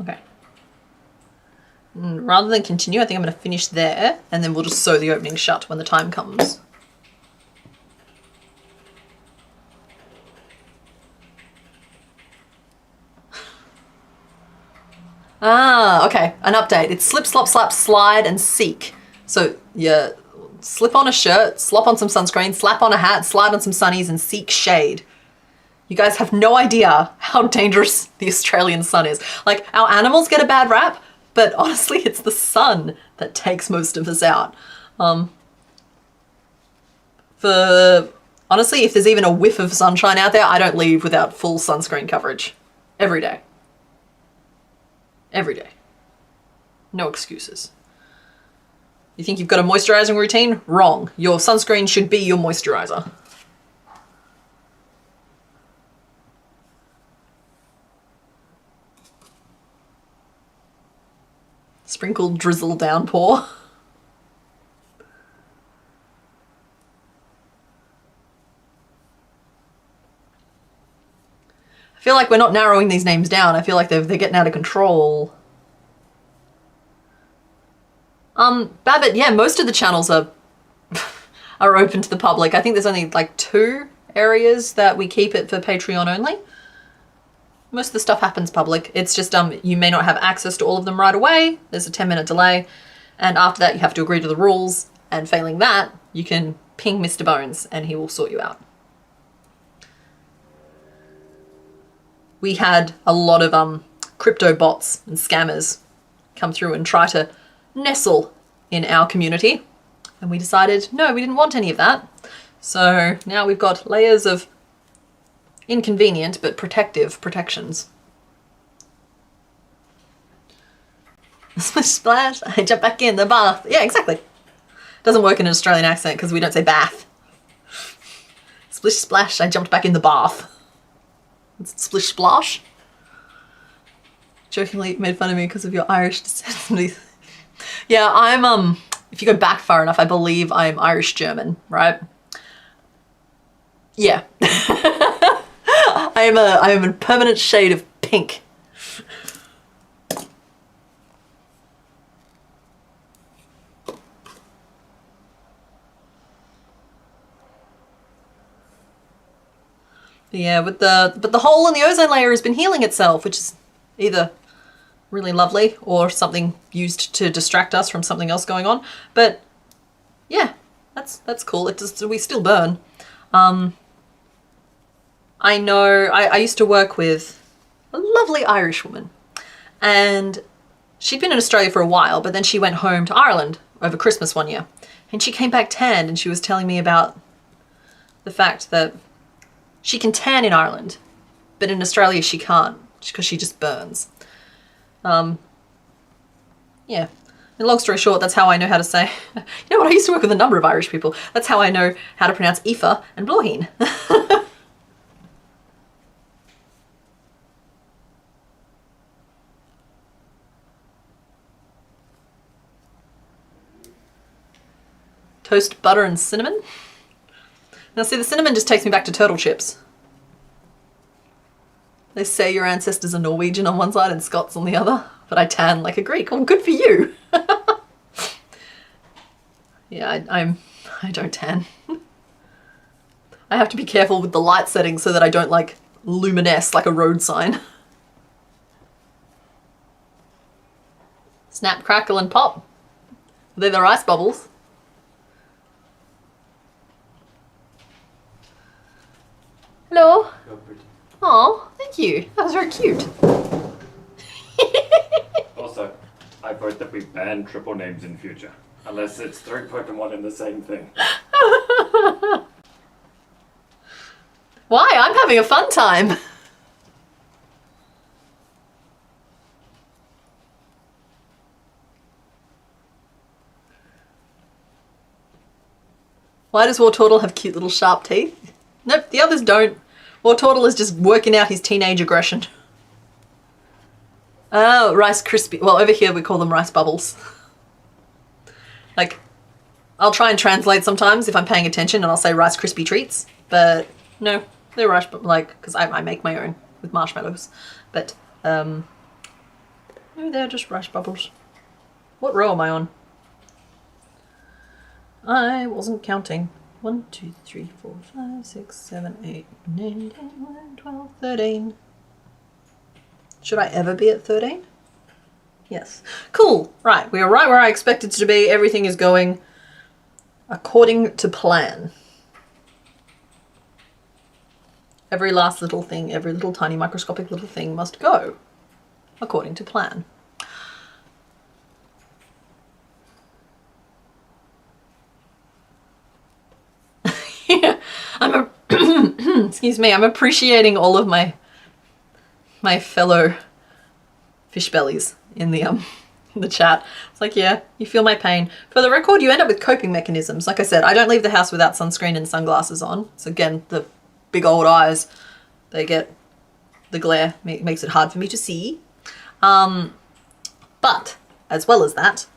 Okay. Rather than continue, I think I'm going to finish there, and then we'll just sew the opening shut when the time comes. Ah, okay, an update. It's slip, slop, slap, slide, and seek. So you slip on a shirt, slop on some sunscreen, slap on a hat, slide on some sunnies, and seek shade. You guys have no idea how dangerous the Australian sun is. Like, our animals get a bad rap, but honestly, it's the sun that takes most of us out. Honestly, if there's even a whiff of sunshine out there, I don't leave without full sunscreen coverage. Every day. Every day. No excuses. You think you've got a moisturizing routine? Wrong. Your sunscreen should be your moisturizer. Sprinkle, drizzle, downpour. I feel like we're not narrowing these names down. I feel like they're getting out of control. Babbitt, yeah, most of the channels are are open to the public. I think there's only like 2 areas that we keep it for Patreon only. Most of the stuff happens public. It's just you may not have access to all of them right away. There's a 10-minute delay. And after that, you have to agree to the rules. And failing that, you can ping Mr. Bones and he will sort you out. We had a lot of crypto bots and scammers come through and try to nestle in our community. And we decided, no, we didn't want any of that. So now we've got layers of inconvenient but protective protections. Splish splash, I jump back in the bath. Yeah, exactly. Doesn't work in an Australian accent because we don't say bath. Splish splash, I jumped back in the bath. Splish splash. Jokingly made fun of me because of your Irish descent. Yeah, I'm if you go back far enough, I believe I'm Irish German, right? Yeah. I am a permanent shade of pink. Yeah, but the hole in the ozone layer has been healing itself, which is either really lovely or something used to distract us from something else going on. But yeah, that's cool. We still burn. I know I used to work with a lovely Irish woman, and she'd been in Australia for a while, but then she went home to Ireland over Christmas one year, and she came back tanned, and she was telling me about the fact that she can tan in Ireland, but in Australia she can't because she just burns. Yeah. And long story short, that's how I know how to say, you know what, I used to work with a number of Irish people. That's how I know how to pronounce Aoife and Blóithín. Toast, butter, and cinnamon. Now see, the cinnamon just takes me back to turtle chips. They say your ancestors are Norwegian on one side and Scots on the other, but I tan like a Greek. Well, good for you. Yeah, I don't tan. I have to be careful with the light settings so that I don't like luminesce like a road sign. Snap, crackle, and pop. They're the ice bubbles. Hello. Oh, thank you. That was very cute. Also, I vote that we ban triple names in future. Unless it's 3 Pokemon in the same thing. Why? I'm having a fun time. Why does Wartortle have cute little sharp teeth? Nope, the others don't. Wartortle is just working out his teenage aggression. Oh, Rice Krispie. Well, over here we call them rice bubbles. Like, I'll try and translate sometimes if I'm paying attention and I'll say Rice Krispie treats, but no, they're rice, like, because I make my own with marshmallows. But, no, they're just rice bubbles. What row am I on? I wasn't counting. 1, 2, 3, 4, 5, 6, 7, 8, 9, 10, 11, 12, 13. Should I ever be at 13? Yes. Cool. Right. We are right where I expected to be. Everything is going according to plan. Every last little thing, every little tiny microscopic little thing must go according to plan. Yeah, excuse me, I'm appreciating all of my fellow fish bellies in the chat. It's like, yeah, you feel my pain. For the record, you end up with coping mechanisms. Like I said, I don't leave the house without sunscreen and sunglasses on. So again, the big old eyes, they get the glare, makes it hard for me to see. But as well as that,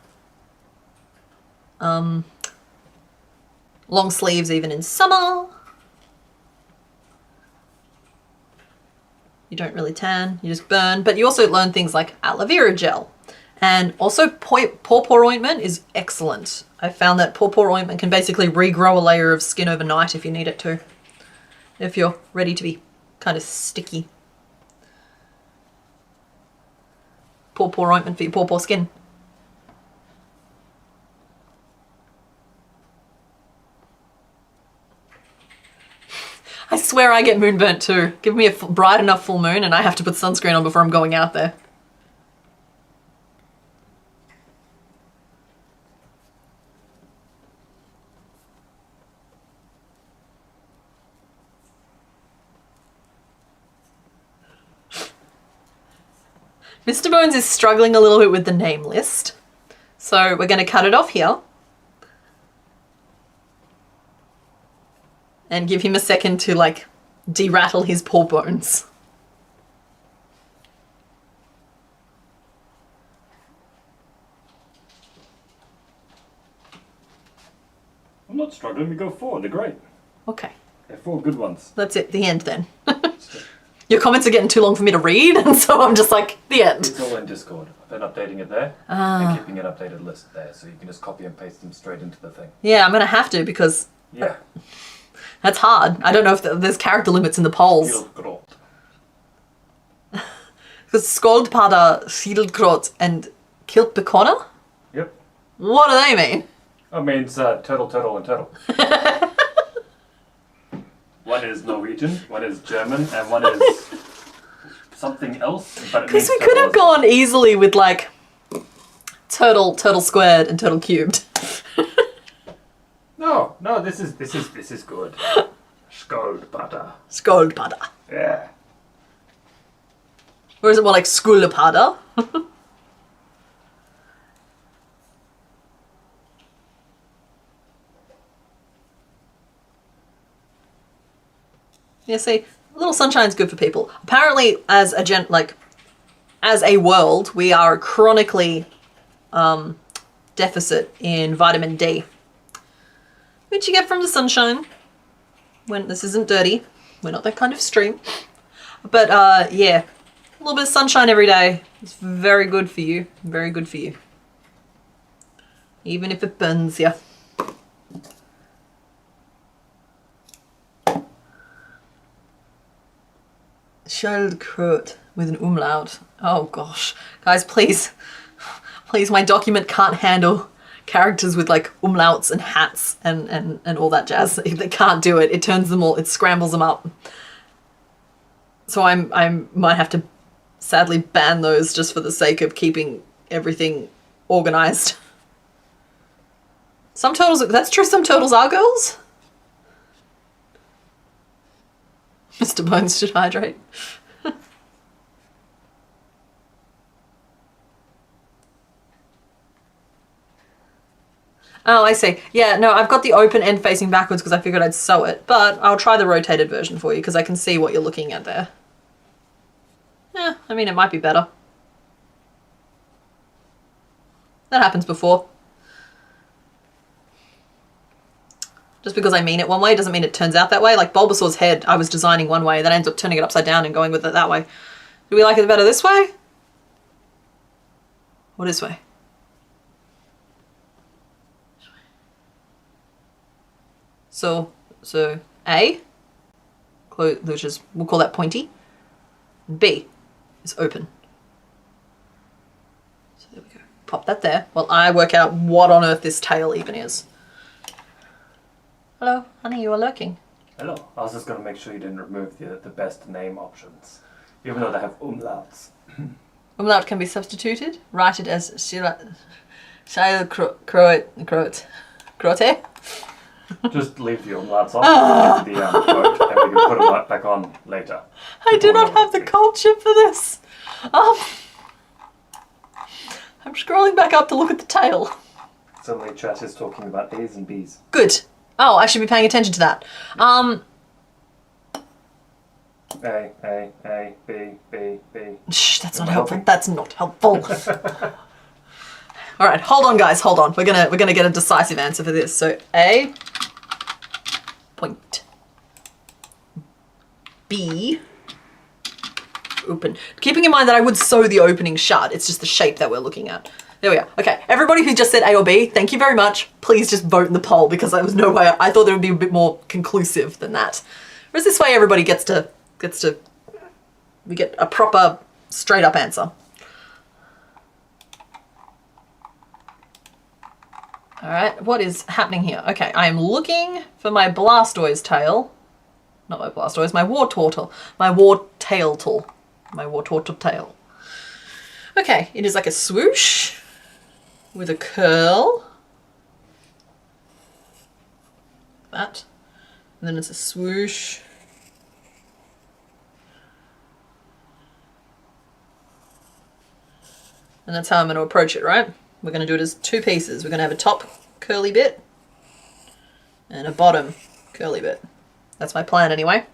long sleeves even in summer. You don't really tan, you just burn. But you also learn things like aloe vera gel. And also pawpaw ointment is excellent. I found that pawpaw ointment can basically regrow a layer of skin overnight if you need it to. If you're ready to be kind of sticky. Pawpaw ointment for your pawpaw skin. I swear I get moonburnt too. Give me a bright enough full moon and I have to put sunscreen on before I'm going out there. Mr. Bones is struggling a little bit with the name list. So we're going to cut it off here. And give him a second to like de-rattle his paw bones. I'm not struggling, we go forward, they're great. Okay. They're 4 good ones. That's it, the end then. Your comments are getting too long for me to read, and so I'm just like, the end. It's all in Discord. I've been updating it there and keeping an updated list there, so you can just copy and paste them straight into the thing. Yeah, I'm going to have to because Yeah. that's hard. I don't know if there's character limits in the polls. Schildkrot. Because Skoldpada, Schildkrot, and Kiltbekonna? Yep. What do they mean? That means turtle, turtle, and turtle. One is Norwegian, one is German, and one is something else. Because we could have gone easily with like turtle, turtle squared, and turtle cubed. No, this is good. Skoldpada. Skoldpada. Yeah. Or is it more like Skulepada? Yeah, see, a little sunshine's good for people. Apparently, as a world, we are chronically deficit in vitamin D, which you get from the sunshine. When this isn't dirty, we're not that kind of stream. But yeah, a little bit of sunshine every day is very good for you. Very good for you, even if it burns you. Schildkrot with an umlaut. Oh gosh. Guys, please, my document can't handle characters with like umlauts and hats and all that jazz. They can't do it. It turns them all, it scrambles them up. So I might have to sadly ban those just for the sake of keeping everything organized. Some turtles, that's true, some turtles are girls. Mr. Bones should hydrate. Oh, I see. Yeah, no, I've got the open end facing backwards because I figured I'd sew it, but I'll try the rotated version for you because I can see what you're looking at there. Yeah, I mean, it might be better. That happens before. Just because I mean it one way doesn't mean it turns out that way. Like Bulbasaur's head, I was designing one way, then I ended up turning it upside down and going with it that way. Do we like it better this way? Or this way? So A, which is, we'll call that pointy. B is open. So there we go. Pop that there while I work out what on earth this tail even is. Hello, honey, you are lurking. Hello. I was just going to make sure you didn't remove the best name options, even though they have umlauts. Umlaut can be substituted. Write it as Shile Crote. Just leave the umlauts off the quote, and we can put them back on later. I do not have the culture for this. I'm scrolling back up to look at the tail. Suddenly chat is talking about A's and B's. Good. Oh, I should be paying attention to that. A, B. Shh, that's not helpful. That's not helpful. All right, hold on, guys. Hold on. We're gonna get a decisive answer for this. So A, point. B, open. Keeping in mind that I would sew the opening shut. It's just the shape that we're looking at. There we are. Okay, everybody who just said A or B, thank you very much. Please just vote in the poll because there was no way. I thought there would be a bit more conclusive than that. Whereas this way, everybody gets to. We get a proper, straight up answer. All right, what is happening here? Okay, I am looking for my Blastoise tail. Not my Blastoise, my war turtle. My war tail tool. My war turtle tail. Okay, it is like a swoosh with a curl. That. And then it's a swoosh. And that's how I'm going to approach it, right? We're going to do it as two pieces. We're going to have a top curly bit and a bottom curly bit. That's my plan anyway.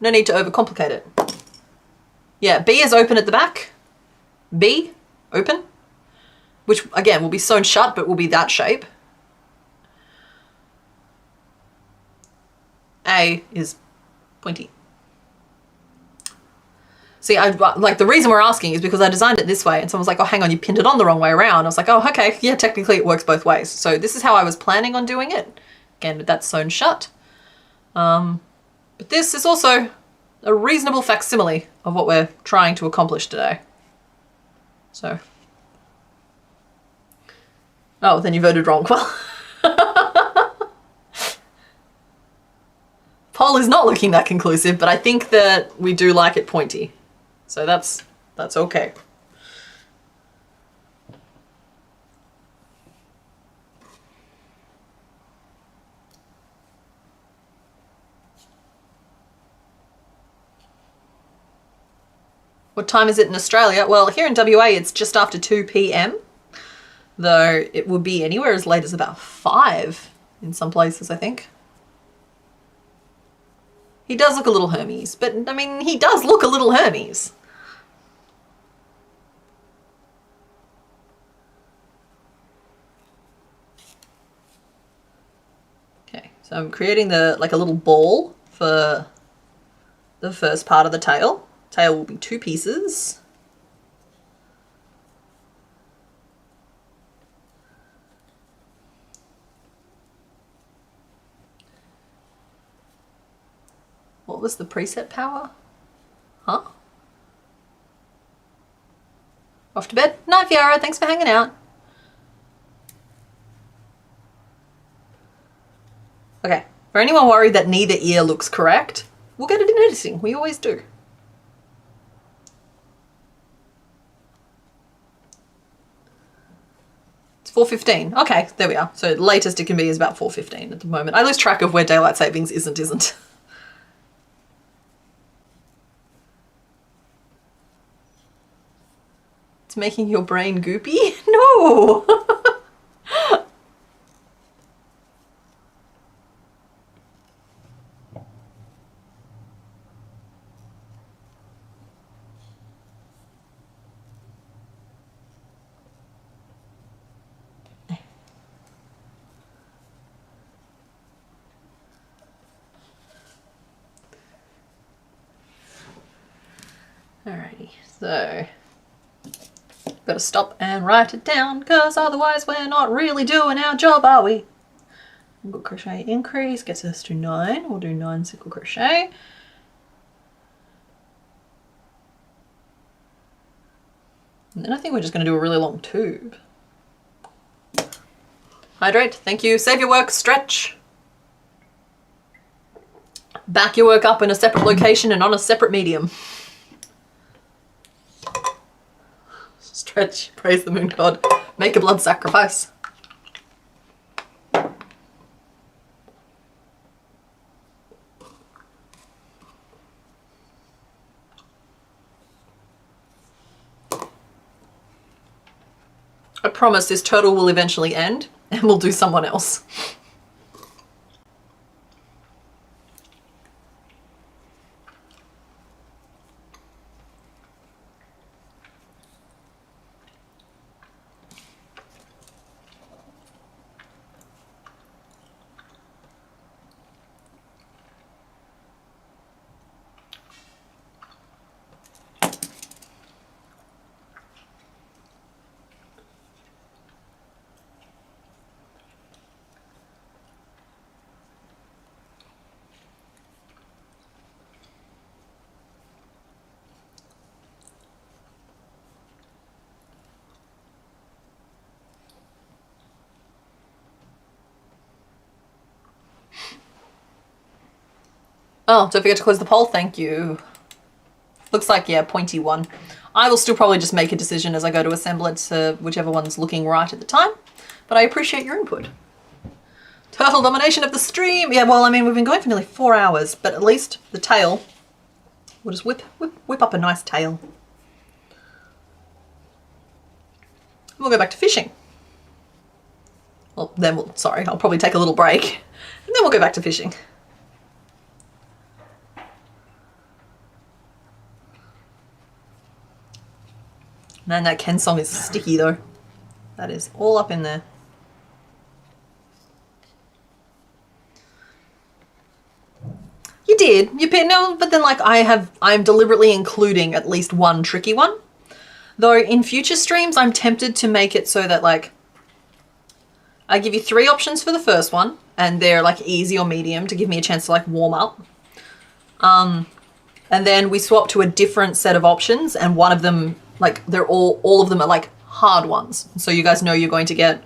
No need to overcomplicate it. Yeah, B is open at the back. B, open. Which, again, will be sewn shut, but will be that shape. A is pointy. See, like the reason we're asking is because I designed it this way and someone's like, oh, hang on, you pinned it on the wrong way around. I was like, oh, okay, yeah, technically it works both ways. So this is how I was planning on doing it. Again, that's sewn shut. But this is also a reasonable facsimile of what we're trying to accomplish today. So. Oh, then you voted wrong. Well. Poll is not looking that conclusive, but I think that we do like it pointy. So that's okay. What time is it in Australia? Well, here in WA it's just after 2 p.m. Though it would be anywhere as late as about 5 in some places, I think. He does look a little Hermes, but I mean, he does look a little Hermes. Okay, so I'm creating like a little ball for the first part of the tail. Tail will be 2 pieces. What was the preset power? Huh? Off to bed? Night, Fiara. Thanks for hanging out. Okay. For anyone worried that neither ear looks correct, we'll get it in editing. We always do. It's 4:15. Okay, there we are. So the latest it can be is about 4:15 at the moment. I lose track of where daylight savings isn't. Making your brain goopy? No! Alrighty, so got to stop and write it down because otherwise we're not really doing our job, are we? Single crochet increase gets us to 9. We'll do 9 single crochet. And then I think we're just going to do a really long tube. Hydrate, thank you. Save your work, stretch. Back your work up in a separate location and on a separate medium. Stretch, praise the moon god, make a blood sacrifice. I promise this turtle will eventually end and we'll do someone else. Oh, don't forget to close the poll. Thank you. Looks like, yeah, pointy one. I will still probably just make a decision as I go to assemble it to whichever one's looking right at the time. But I appreciate your input. Turtle domination of the stream. Yeah, well, I mean, we've been going for nearly 4 hours, but at least the tail, we'll just whip up a nice tail. We'll go back to fishing. Well, then sorry, I'll probably take a little break. And then we'll go back to fishing. Man, that Ken song is sticky though. That is all up in there. You did. No, but then like I'm deliberately including at least one tricky one. Though in future streams, I'm tempted to make it so that like I give you 3 options for the first one, and they're like easy or medium to give me a chance to like warm up. And then we swap to a different set of options, and one of them, like they're all of them are like hard ones. So you guys know you're going to get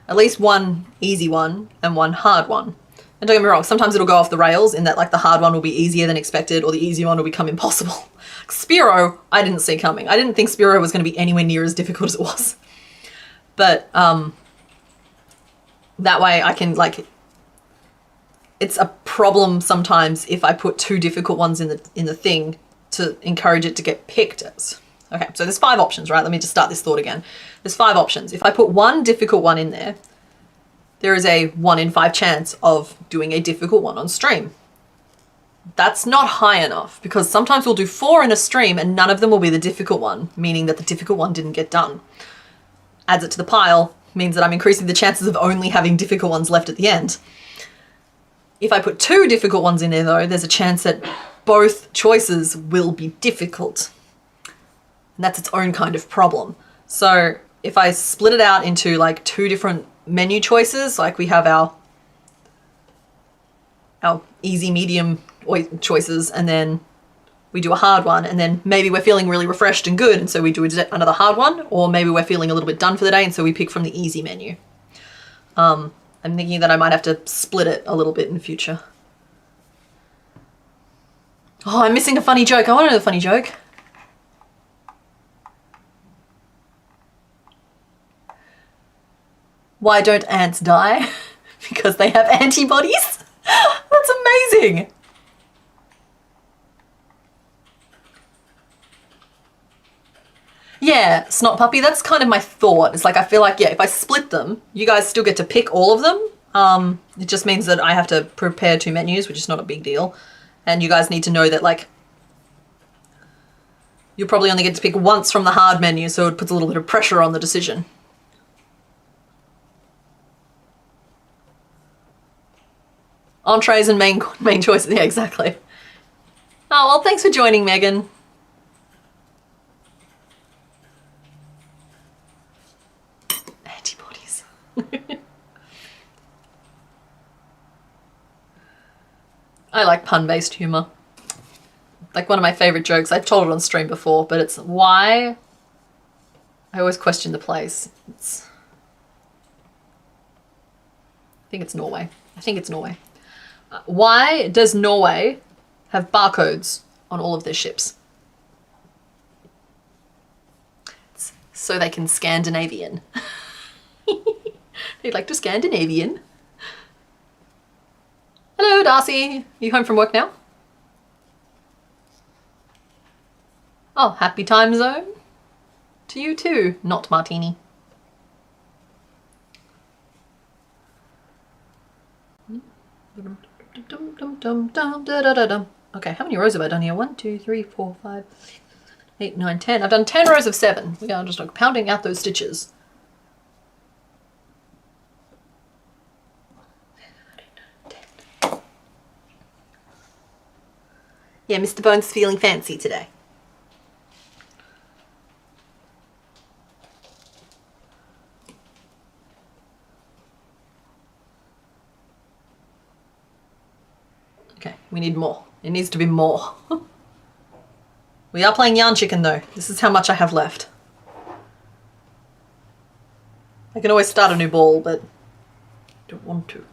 at least one easy one and one hard one. And don't get me wrong, sometimes it'll go off the rails in that like the hard one will be easier than expected or the easy one will become impossible. Spiro, I didn't see coming. I didn't think Spiro was going to be anywhere near as difficult as it was. But that way I can like, it's a problem sometimes if I put 2 difficult ones in the thing to encourage it to get picked as. Okay, so there's 5 options, right? Let me just start this thought again. There's 5 options. If I put one difficult one in there, there is a 1 in 5 chance of doing a difficult one on stream. That's not high enough because sometimes we'll do 4 in a stream and none of them will be the difficult one, meaning that the difficult one didn't get done. Adds it to the pile, means that I'm increasing the chances of only having difficult ones left at the end. If I put 2 difficult ones in there though, there's a chance that both choices will be difficult. And that's its own kind of problem. So if I split it out into like 2 different menu choices, like we have our easy, medium choices, and then we do a hard one, and then maybe we're feeling really refreshed and good, and so we do another hard one, or maybe we're feeling a little bit done for the day, and so we pick from the easy menu. I'm thinking that I might have to split it a little bit in the future. Oh, I'm missing a funny joke. I want to know the funny joke. Why don't ants die? Because they have antibodies? That's amazing. Yeah, Snot Puppy, that's kind of my thought. It's like, I feel like, yeah, if I split them, you guys still get to pick all of them. It just means that I have to prepare 2 menus, which is not a big deal. And you guys need to know that, like, you'll probably only get to pick once from the hard menu, so it puts a little bit of pressure on the decision. Entrees and main choices, yeah, exactly. Oh, well, thanks for joining, Megan. Antibodies. I like pun-based humor. Like one of my favorite jokes, I've told it on stream before, but it's why I always question the place. I think it's Norway. Why does Norway have barcodes on all of their ships? It's so they can Scandinavian. They'd like to Scandinavian. Hello, Darcy. You home from work now? Oh, happy time zone. To you too, not Martini. Okay, how many rows have I done here? 1, 2, 3, 4, 5, 8, 9, 10. I've done 10 rows of 7. We are just like pounding out those stitches. Yeah, Mr. Bones feeling fancy today. Okay, we need more. It needs to be more. We are playing Yarn Chicken though. This is how much I have left. I can always start a new ball, but I don't want to.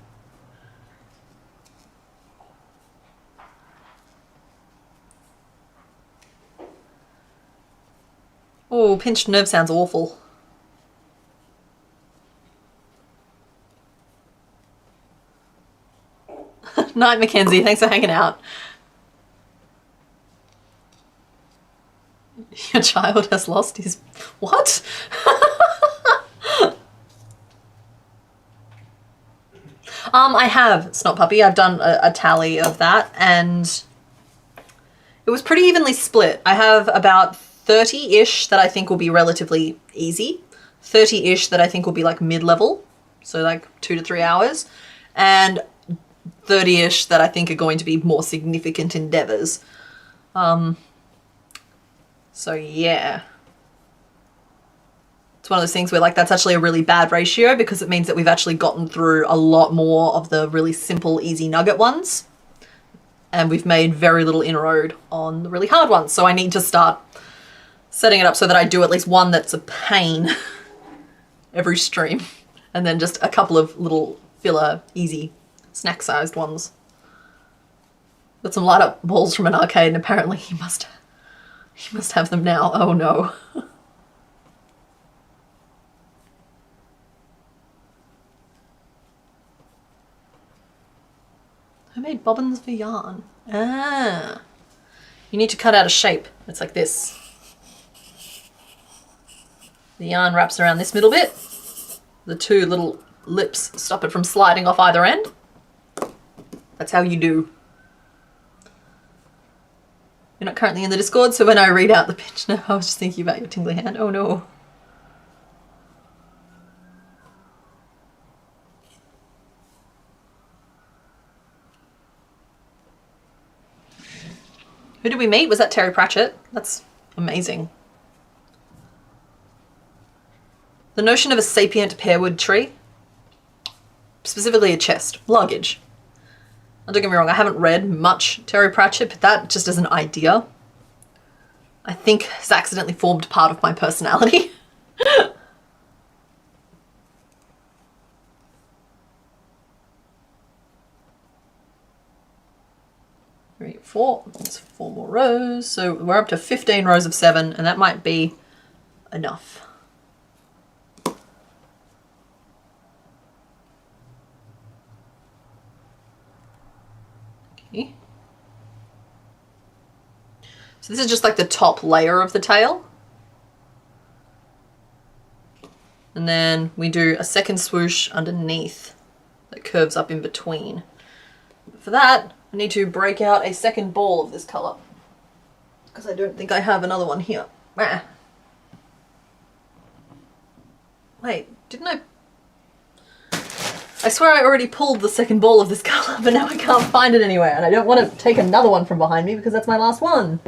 Oh, pinched nerve sounds awful. Night, Mackenzie. Thanks for hanging out. Your child has lost his... What? I have, Snot Puppy. I've done a tally of that, and it was pretty evenly split. I have about 30-ish that I think will be relatively easy, 30-ish that I think will be like mid-level, so like 2 to 3 hours, and 30-ish that I think are going to be more significant endeavors. So yeah. It's one of those things where like that's actually a really bad ratio because it means that we've actually gotten through a lot more of the really simple, easy nugget ones. And we've made very little inroad on the really hard ones. So I need to start setting it up so that I do at least one that's a pain every stream. And then just a couple of little filler, easy, snack-sized ones. Got some light-up balls from an arcade and apparently he must have them now. Oh no. I made bobbins for yarn. Ah. You need to cut out a shape. It's like this. The yarn wraps around this middle bit. The 2 little lips stop it from sliding off either end. That's how you do. You're not currently in the Discord, so when I read out the pitch now, I was just thinking about your tingly hand. Oh no. Who did we meet? Was that Terry Pratchett? That's amazing. The notion of a sapient pearwood tree, specifically a chest, luggage. Don't get me wrong, I haven't read much Terry Pratchett, but that just as an idea, I think has accidentally formed part of my personality. 3, 4, that's 4 more rows. So we're up to 15 rows of 7, and that might be enough. Okay. So this is just like the top layer of the tail. And then we do a second swoosh underneath that curves up in between. For that, I need to break out a second ball of this colour because I don't think I have another one here. Ah. Wait, didn't I? I swear I already pulled the second ball of this colour, but now I can't find it anywhere, and I don't want to take another one from behind me because that's my last one.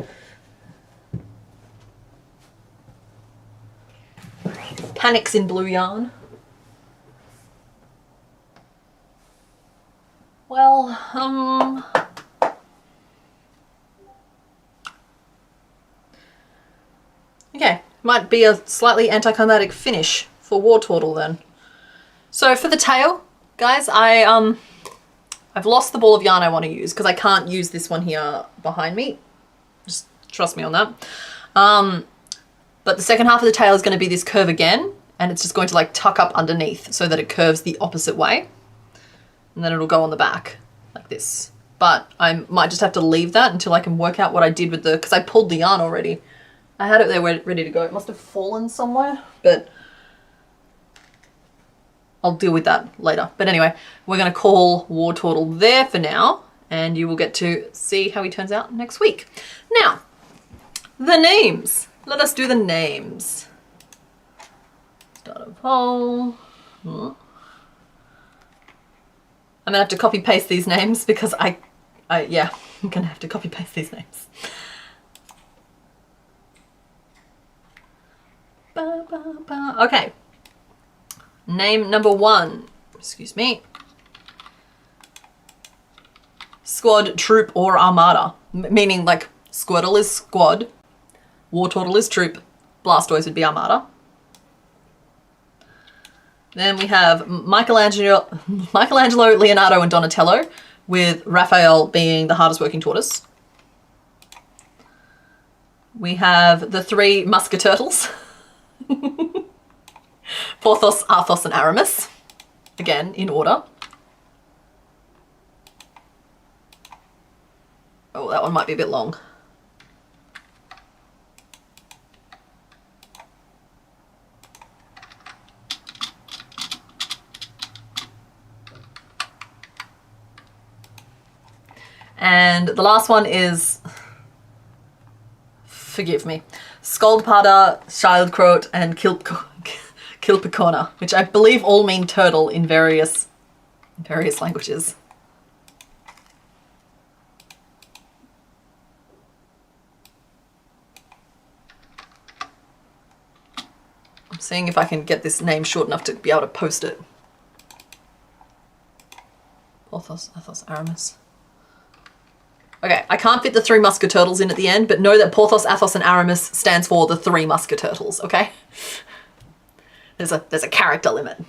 Panics in blue yarn. Well, okay, might be a slightly anticlimactic finish for War Turtle then. So for the tail, guys, I I've lost the ball of yarn I want to use because I can't use this one here behind me. Just trust me on that. But the second half of the tail is going to be this curve again, and it's just going to like tuck up underneath so that it curves the opposite way. And then it'll go on the back like this. But I might just have to leave that until I can work out what I did with the, because I pulled the yarn already. I had it there ready to go. It must have fallen somewhere, but I'll deal with that later. But anyway, we're going to call War Turtle there for now, and you will get to see how he turns out next week. Now, the names. Let us do the names. Start a poll. I'm gonna have to copy paste these names because yeah, I'm gonna have to copy paste these names. Okay. Name number 1. Excuse me. Squad, troop, or armada. Meaning like Squirtle is squad, War Turtle is troop, Blastoise would be armada. Then we have Michelangelo, Leonardo, and Donatello, with Raphael being the hardest working tortoise. We have the 3 Musketurtles. Porthos, Athos, and Aramis. Again, in order. Oh, that one might be a bit long. And the last one is, forgive me, Skuldpada, Schildkröte, and Kilpikona, which I believe all mean turtle in various languages. I'm seeing if I can get this name short enough to be able to post it. Porthos, Athos, Aramis. Okay, I can't fit the 3 Musketurtles in at the end, but know that Porthos, Athos, and Aramis stands for the 3 Musketurtles, okay? There's a character limit.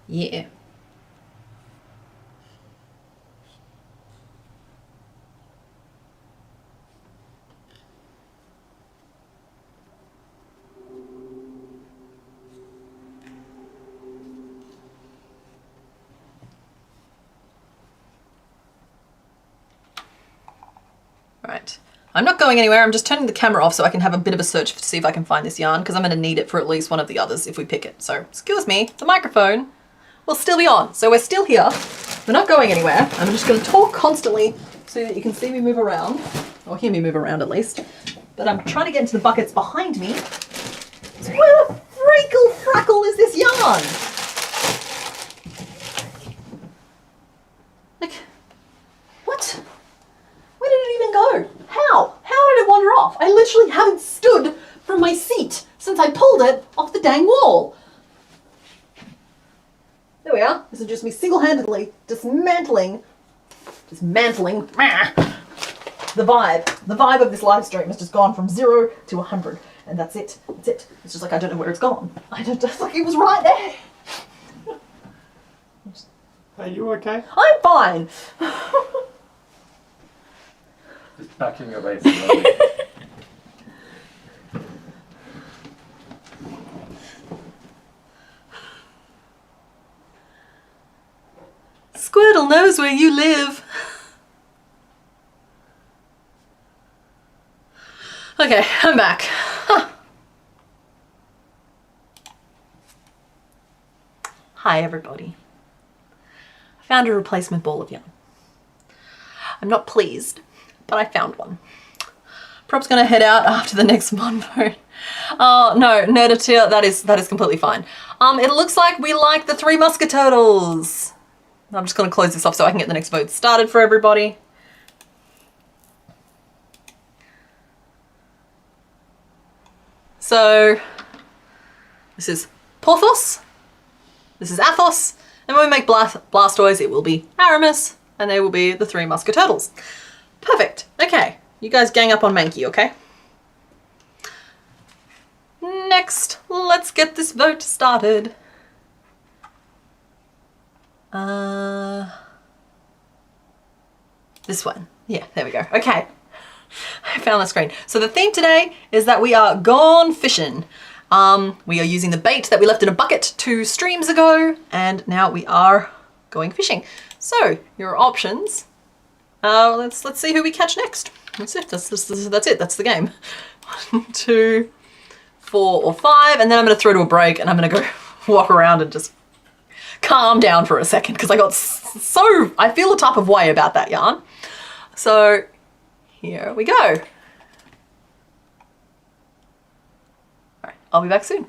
Yeah. Right. I'm not going anywhere. I'm just turning the camera off so I can have a bit of a search to see if I can find this yarn, because I'm going to need it for at least one of the others if we pick it. So, excuse me, the microphone will still be on. So we're still here. We're not going anywhere. I'm just going to talk constantly so that you can see me move around, or hear me move around at least. But I'm trying to get into the buckets behind me. So where the frackle is this yarn? Like, what? Where did it even go? How? How did it wander off? I literally haven't stood from my seat since I pulled it off the dang wall. There we are. This is just me single-handedly dismantling the vibe. The vibe of this live stream has just gone from 0 to 100. And that's it. That's it. It's just like I don't know where it's gone. Just like it was right there. Are you okay? I'm fine. Just backing away from the Squirtle knows where you live. Okay, I'm back. Huh. Hi everybody. I found a replacement ball of yarn. I'm not pleased, but I found one. Prob's gonna head out after the next mod mode. Oh no, Nerdature, that is completely fine. It looks like we like the 3 Musketurtles. I'm just gonna close this off so I can get the next vote started for everybody. So, this is Porthos, this is Athos, and when we make Blastoise, it will be Aramis, and they will be the 3 Musketurtles. Perfect. Okay, you guys gang up on Mankey, okay? next? Let's get this vote started. This one. Yeah, there we go. Okay. I found the screen. So the theme today is that we are gone fishing. We are using the bait that we left in a bucket 2 streams ago, and now we are going fishing. So your options. Let's see who we catch next. That's it. That's it. That's the game. 1, 2, 4 or 5, and then I'm going to throw to a break, and I'm going to go walk around and just calm down for a second because I got I feel a type of way about that yarn. So here we go. All right, I'll be back soon.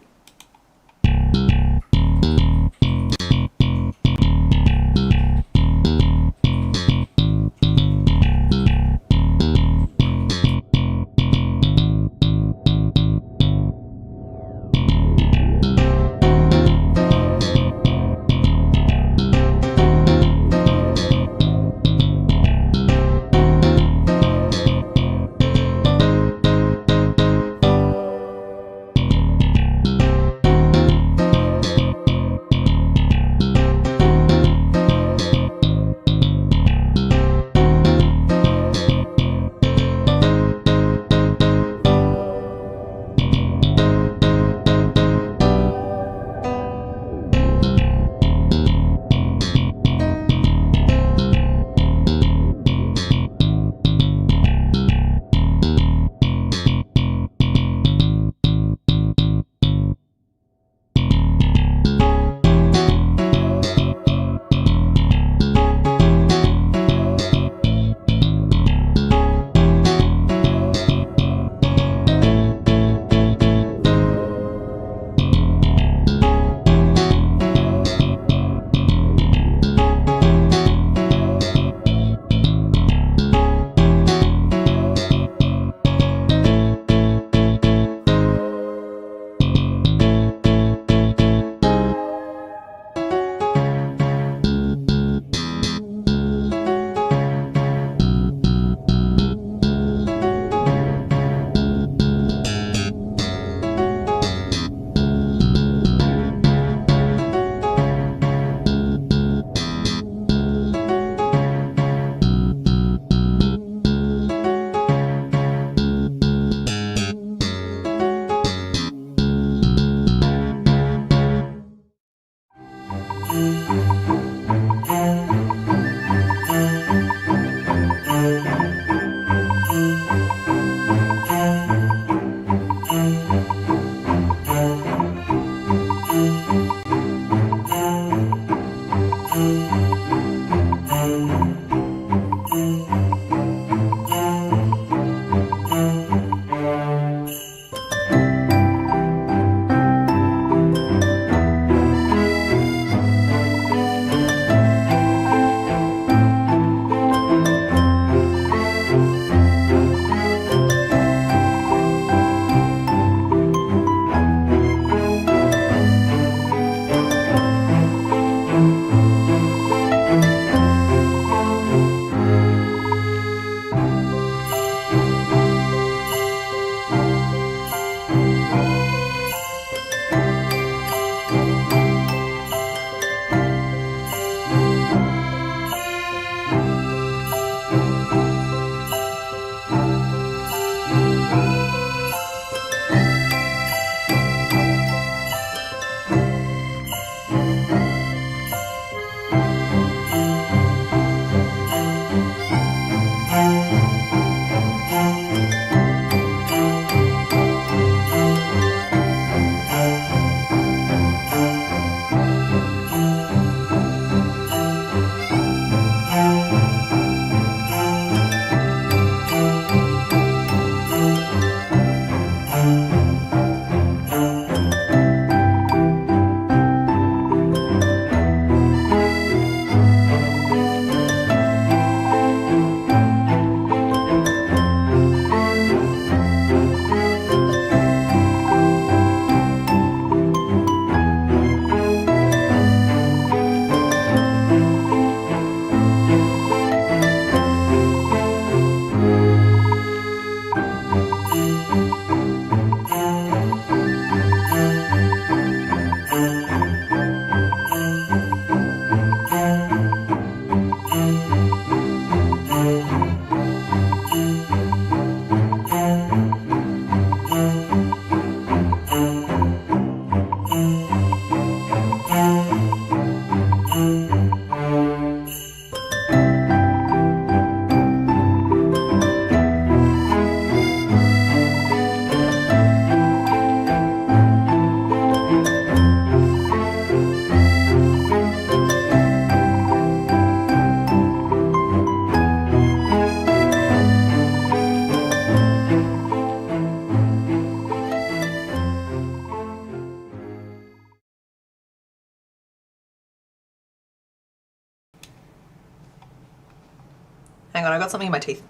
Hang on, I got something in my teeth.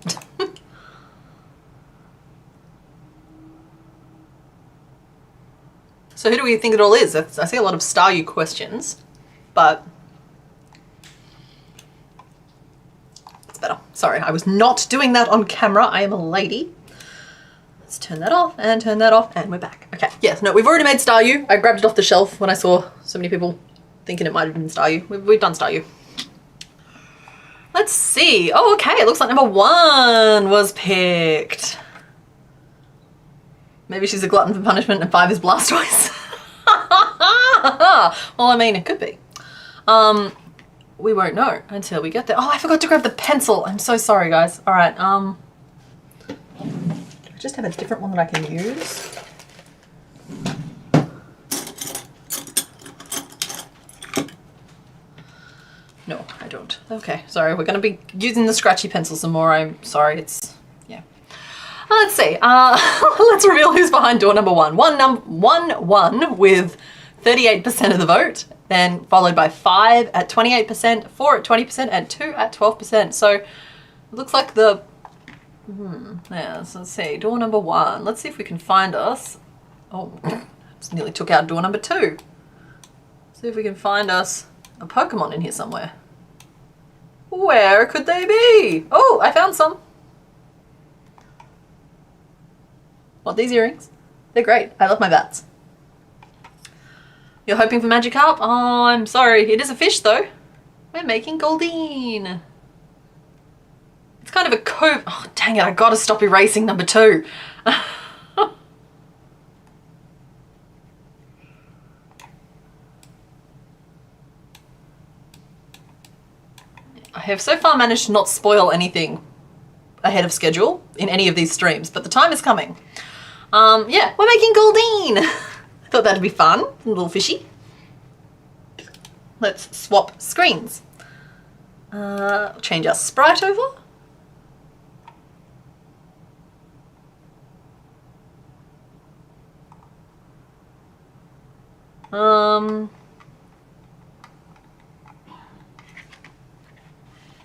So who do we think it all is? I see a lot of Star You questions, but it's better. Sorry, I was not doing that on camera. I am a lady. Let's turn that off, and we're back. Okay, yes, no, we've already made Star You. I grabbed it off the shelf when I saw so many people thinking it might have been Star You. We've done Star You. Let's see. Oh, okay, it looks like number 1 was picked. Maybe she's a glutton for punishment and 5 is Blastoise. Well, I mean, it could be. We won't know until we get there. Oh, I forgot to grab the pencil. I'm so sorry, guys. All right. Do I just have a different one that I can use? No, I don't. Okay, sorry. We're going to be using the scratchy pencil some more. I'm sorry. It's, yeah. Let's see. Let's reveal who's behind door number 1. 1 with 38% of the vote, then followed by 5 at 28%, 4 at 20%, and 2 at 12%. So it looks like the, yeah, so let's see, door number 1. Let's see if we can find us. Oh, just nearly took out door number 2. See if we can find us a Pokemon in here somewhere. Where could they be? Oh, I found some. What, these earrings? They're great. I love my bats. You're hoping for Magikarp? Oh, I'm sorry. It is a fish, though. We're making Goldeen. It's kind of a cove. Oh, dang it. I gotta stop erasing number 2. I have so far managed to not spoil anything ahead of schedule in any of these streams, but the time is coming. Yeah, we're making Goldeen. I thought that'd be fun, a little fishy. Let's swap screens. Change our sprite over.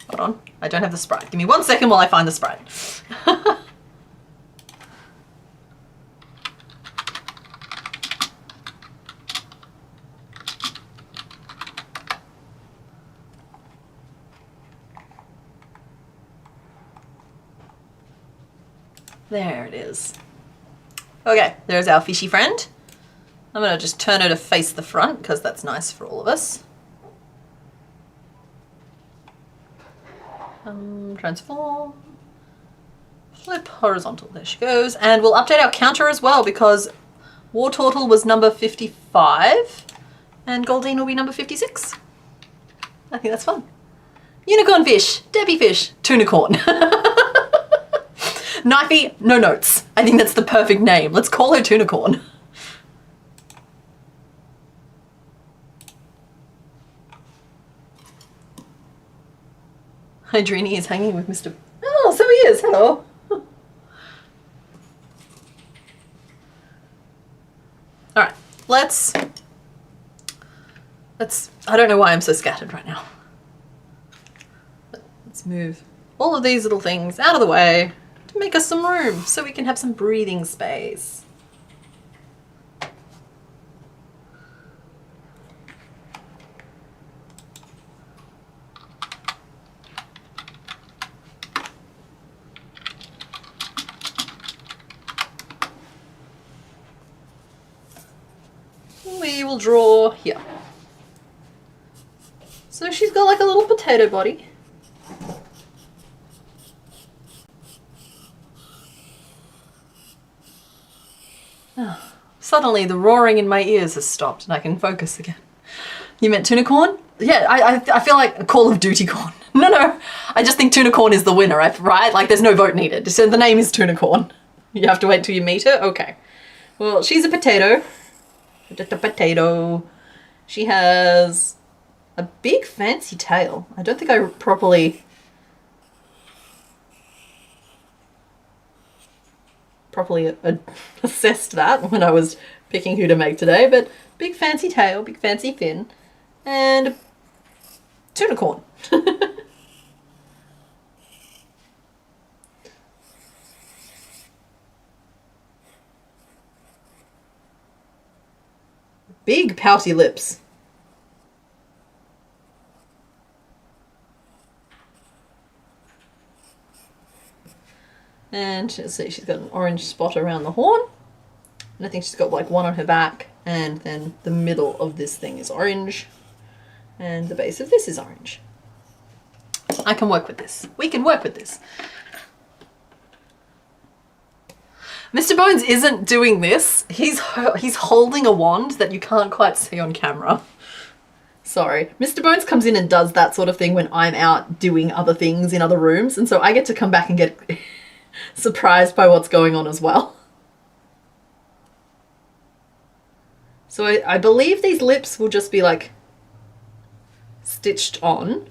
Hold on, I don't have the sprite. Give me 1 second while I find the sprite. There it is. Okay, there's our fishy friend. I'm gonna just turn her to face the front because that's nice for all of us. Transform, flip horizontal, there she goes. And we'll update our counter as well because War Turtle was number 55 and Goldeen will be number 56. I think that's fun. Unicorn fish, Debbie fish, Tunicorn. Knifey, no notes. I think that's the perfect name. Let's call her Tunicorn. Hydrini is hanging with Mr. Oh, so he is. Hello. All right, let's, I don't know why I'm so scattered right now. Let's move all of these little things out of the way to make us some room so we can have some breathing space. We will draw here. So she's got like a little potato body. Oh, suddenly the roaring in my ears has stopped and I can focus again. You meant Tunicorn? Yeah, I feel like a Call of Duty corn. No, I just think Tunicorn is the winner, right? Like there's no vote needed. So the name is Tunicorn. You have to wait till you meet her? Okay. Well, she's a potato. Just a potato. She has a big fancy tail. I don't think I properly assessed that when I was picking who to make today, but big fancy tail, big fancy fin, and Tunicorn. big pouty lips. And let's see, she's got an orange spot around the horn. And I think she's got like one on her back, and then the middle of this thing is orange, and the base of this is orange. I can work with this. We can work with this. Mr. Bones isn't doing this. He's holding a wand that you can't quite see on camera. Sorry. Mr. Bones comes in and does that sort of thing when I'm out doing other things in other rooms, and so I get to come back and get surprised by what's going on as well. So I believe these lips will just be like stitched on.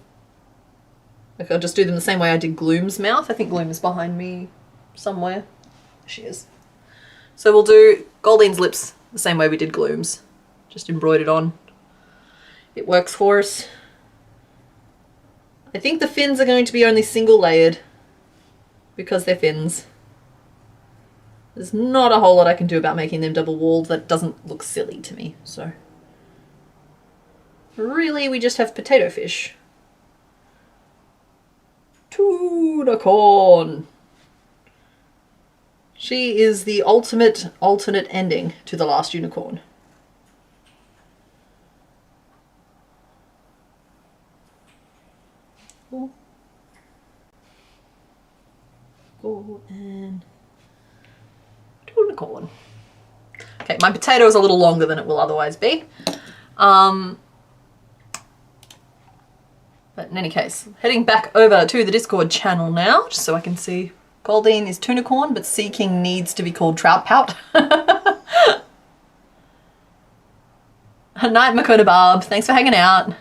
Like I'll just do them the same way I did Gloom's mouth. I think Gloom is behind me somewhere. She is. So we'll do Goldine's lips the same way we did Gloom's. Just embroidered on. It works for us. I think the fins are going to be only single layered because they're fins. There's not a whole lot I can do about making them double walled. That doesn't look silly to me, so. Really, we just have potato fish. Tunicorn. She is the ultimate alternate ending to the last unicorn. Go and tunicorn. Okay, my potato is a little longer than it will otherwise be. But in any case, heading back over to the Discord channel now, just so I can see. Goldine is tunicorn, but Sea King needs to be called trout pout. Night, Makona Barb. Thanks for hanging out.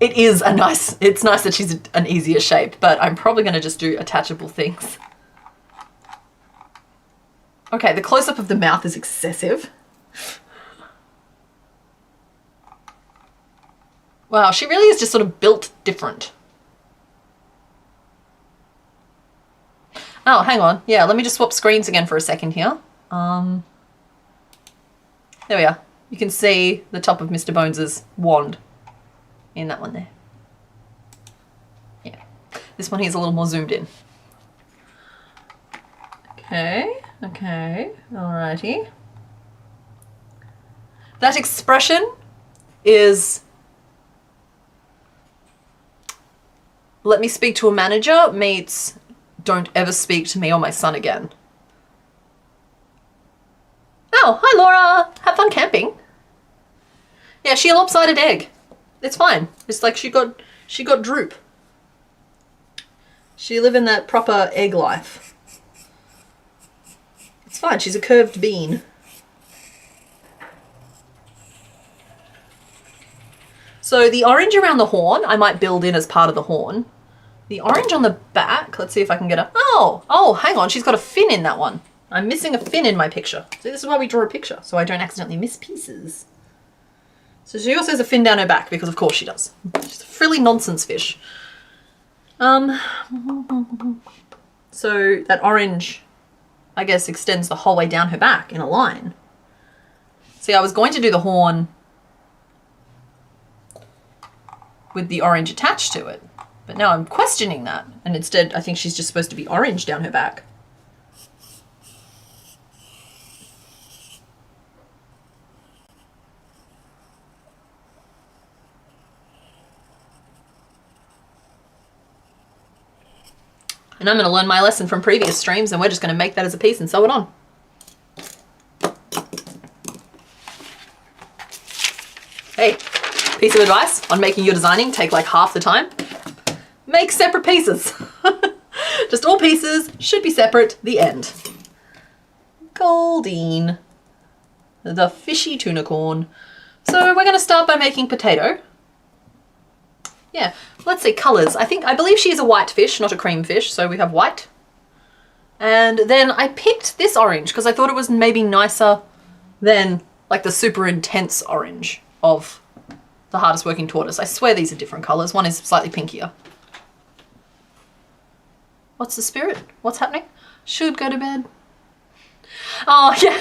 It is a nice, it's nice that she's an easier shape, but I'm probably going to just do attachable things. Okay, the close-up of the mouth is excessive. Wow, she really is just sort of built different. Oh, hang on. Yeah, let me just swap screens again for a second here. There we are. You can see the top of Mr. Bones's wand in that one there. Yeah. This one here is a little more zoomed in. Okay, okay, alrighty. That expression is let me speak to a manager meets don't ever speak to me or my son again. Oh, hi Laura! Have fun camping. Yeah, she a lopsided egg. It's fine. It's like she got droop. She live in that proper egg life. It's fine, she's a curved bean. So the orange around the horn, I might build in as part of the horn. The orange on the back, let's see if I can get a, oh, hang on, she's got a fin in that one. I'm missing a fin in my picture. See, this is why we draw a picture, so I don't accidentally miss pieces. So she also has a fin down her back, because of course she does. She's a frilly nonsense fish. So that orange, I guess, extends the whole way down her back in a line. See, I was going to do the horn with the orange attached to it. But now I'm questioning that. And instead, I think she's just supposed to be orange down her back. And I'm going to learn my lesson from previous streams, and we're just going to make that as a piece and sew it on. Hey, piece of advice on making your designing take like half the time. Make separate pieces. Just all pieces should be separate, the end. Goldine. The fishy tunicorn. So we're going to start by making potato. Yeah, let's see, colours. I believe she is a white fish, not a cream fish, so we have white. And then I picked this orange because I thought it was maybe nicer than like the super intense orange of the hardest working tortoise. I swear these are different colours. One is slightly pinkier. What's the spirit? What's happening? Should go to bed. Oh, yeah.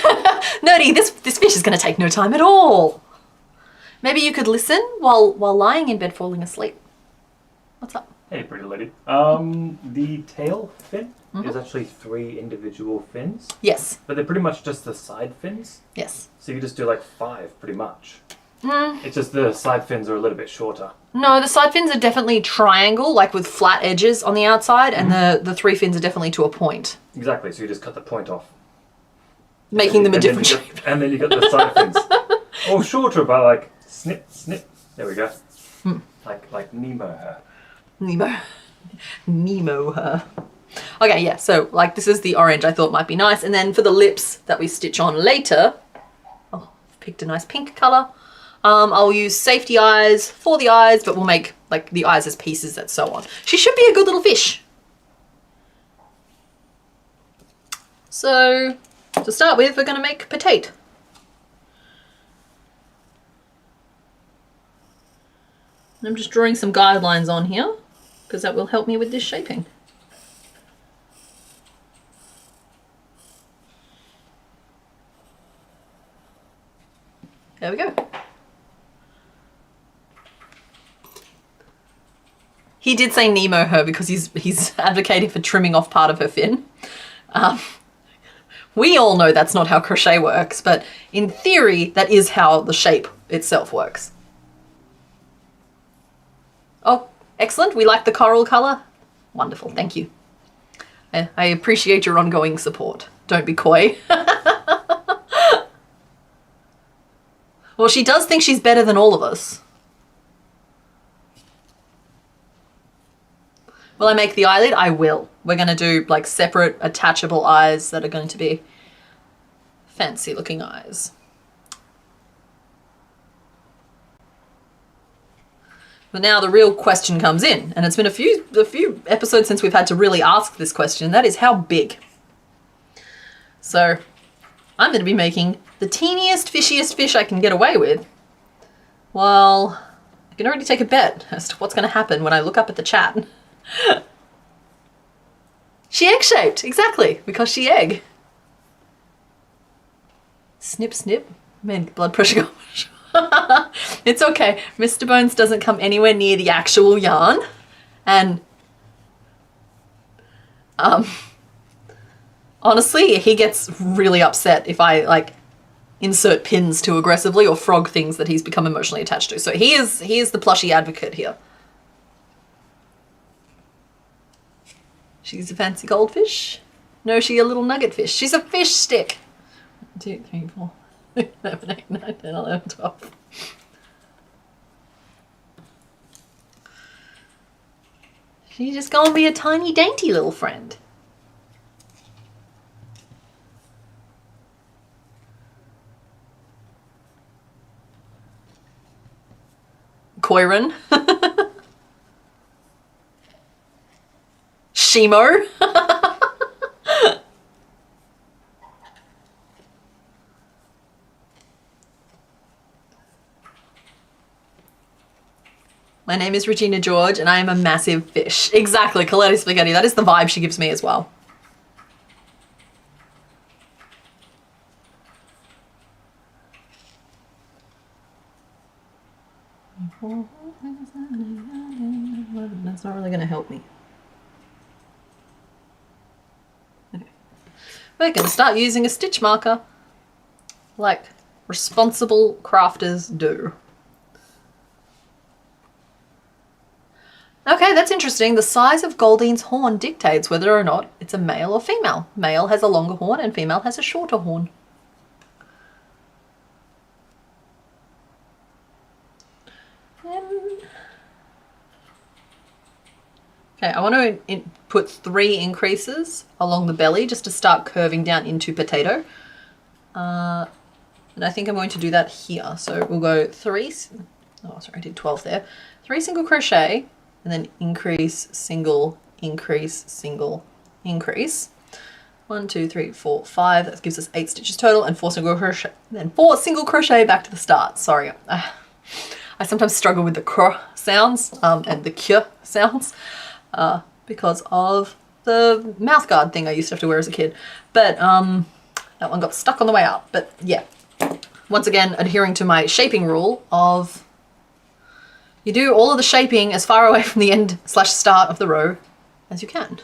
Nerdy, this fish is going to take no time at all. Maybe you could listen while lying in bed falling asleep. What's up? Hey, pretty lady. The tail fin is actually 3 individual fins. Yes. But they're pretty much just the side fins. Yes. So you could just do like 5, pretty much. It's just the side fins are a little bit shorter. No, the side fins are definitely triangle, like with flat edges on the outside, and the 3 fins are definitely to a point. Exactly, so you just cut the point off. Making them a different shape. And then you got the side fins. Or shorter, but like snip, snip. There we go. Like Nemo her. Nemo her. Okay, yeah, so like this is the orange I thought might be nice. And then for the lips that we stitch on later, oh, I've picked a nice pink color. I'll use safety eyes for the eyes, but we'll make like the eyes as pieces and so on. She should be a good little fish. So to start with, we're going to make potato. I'm just drawing some guidelines on here because that will help me with this shaping. There we go. He did say Nemo her because he's advocating for trimming off part of her fin. We all know that's not how crochet works, but in theory, that is how the shape itself works. Oh, excellent. We like the coral color. Wonderful. Thank you. I appreciate your ongoing support. Don't be coy. Well, she does think she's better than all of us. Will I make the eyelid? I will. We're going to do like separate attachable eyes that are going to be fancy looking eyes. But now the real question comes in, and it's been a few episodes since we've had to really ask this question, and that is how big? So I'm going to be making the teeniest, fishiest fish I can get away with. Well, I can already take a bet as to what's going to happen when I look up at the chat. She egg-shaped, exactly, because she egg. Snip, snip. Man, blood pressure go. It's okay. Mr. Bones doesn't come anywhere near the actual yarn. And honestly, he gets really upset if I like insert pins too aggressively or frog things that he's become emotionally attached to. So he is the plushy advocate here. She's a fancy goldfish. No, she's a little nugget fish. She's a fish stick. 1, 2, 3, 4, 5, 6, 7, 8, 9, 10, 11, 12. She's just gonna be a tiny, dainty little friend. Koiran. Shimo. My name is Regina George and I am a massive fish. Exactly, Colette Spaghetti. That is the vibe she gives me as well. That's not really going to help me. Okay. We're going to start using a stitch marker like responsible crafters do. Okay, that's interesting. The size of Goldine's horn dictates whether or not it's a male or female. Male has a longer horn and female has a shorter horn. Okay, I want to put 3 increases along the belly just to start curving down into potato. And I think I'm going to do that here. So we'll go 3, oh sorry, I did 12 there. 3 single crochet and then increase, single, increase, single, increase. 1, 2, 3, 4, 5. That gives us 8 stitches total and 4 single crochet. Then 4 single crochet back to the start. Sorry, I sometimes struggle with the cr sounds and the ky sounds. Because of the mouth guard thing I used to have to wear as a kid. But That one got stuck on the way out, but yeah. Once again, adhering to my shaping rule of you do all of the shaping as far away from the end / start of the row as you can.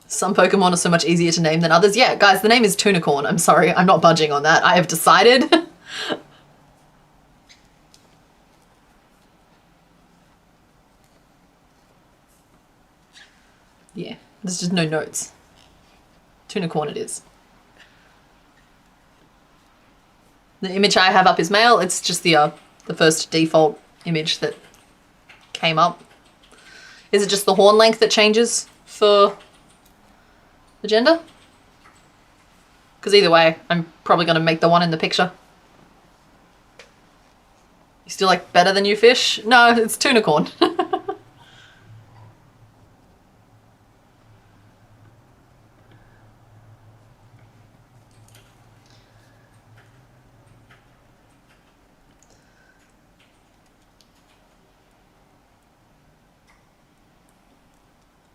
Some Pokemon are so much easier to name than others. Yeah, guys, the name is Tunicorn. I'm sorry, I'm not budging on that. I have decided. Yeah, there's just no notes. Tunicorn it is. The image I have up is male. It's just the first default image that came up. Is it just the horn length that changes for the gender? Because either way, I'm probably going to make the one in the picture. You still like better than you fish? No, it's Tunicorn.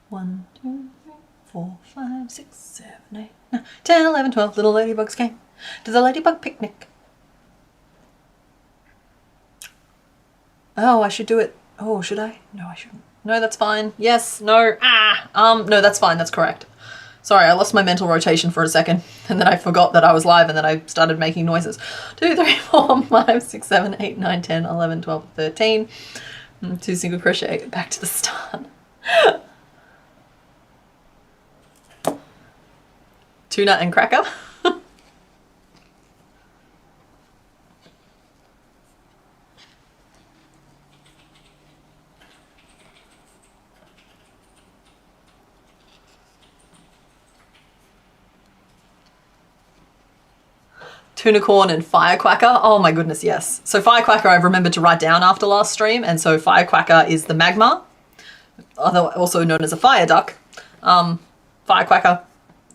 One, 2, 3, 4, 5, 6, 7, 8, 9, 10, 11, 12 little ladybugs came to the ladybug picnic. Oh, I should do it. Oh, should I? No, I shouldn't. No, that's fine. Yes, no, no, that's fine. That's correct. Sorry, I lost my mental rotation for a second and then I forgot that I was live and then I started making noises. 2, 3, 4, 5, 6, 7, 8, 9, 10, 11, 12, 13. 2 single crochet, back to the start. Tuna and cracker. Tunicorn and Firecracker. Oh my goodness, yes. So Firecracker I've remembered to write down after last stream, and so Firecracker is the magma, also known as a fire duck. Firecracker,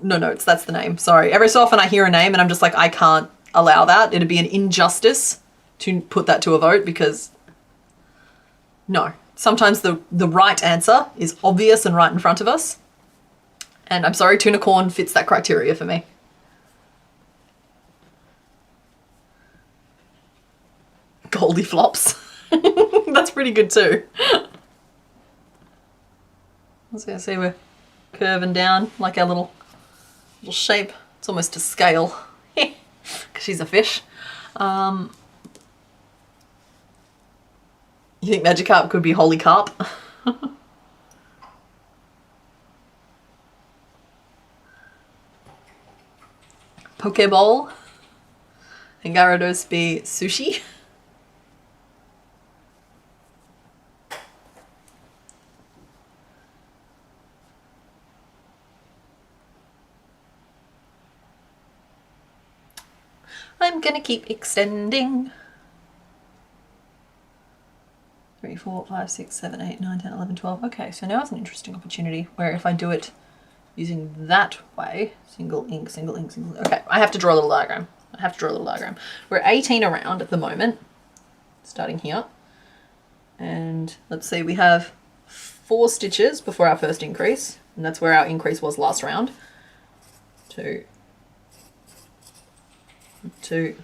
no notes, that's the name, sorry. Every so often I hear a name and I'm just like, I can't allow that. It'd be an injustice to put that to a vote because, no. Sometimes the right answer is obvious and right in front of us. And I'm sorry, Tunicorn fits that criteria for me. Goldie flops. That's pretty good too. I was gonna say we're curving down like our little shape. It's almost to scale because she's a fish. You think Magikarp could be Holy Carp? Pokeball. And Gyarados be sushi. I'm gonna keep extending. 3, 4, 5, 6, 7, 8, 9, 10, 11, 12. Okay, so now it's an interesting opportunity where if I do it using that way, single ink, single ink, single. Okay, I have to draw a little diagram. We're 18 around at the moment, starting here. And let's see, we have 4 stitches before our first increase, and that's where our increase was last round. 2, 2,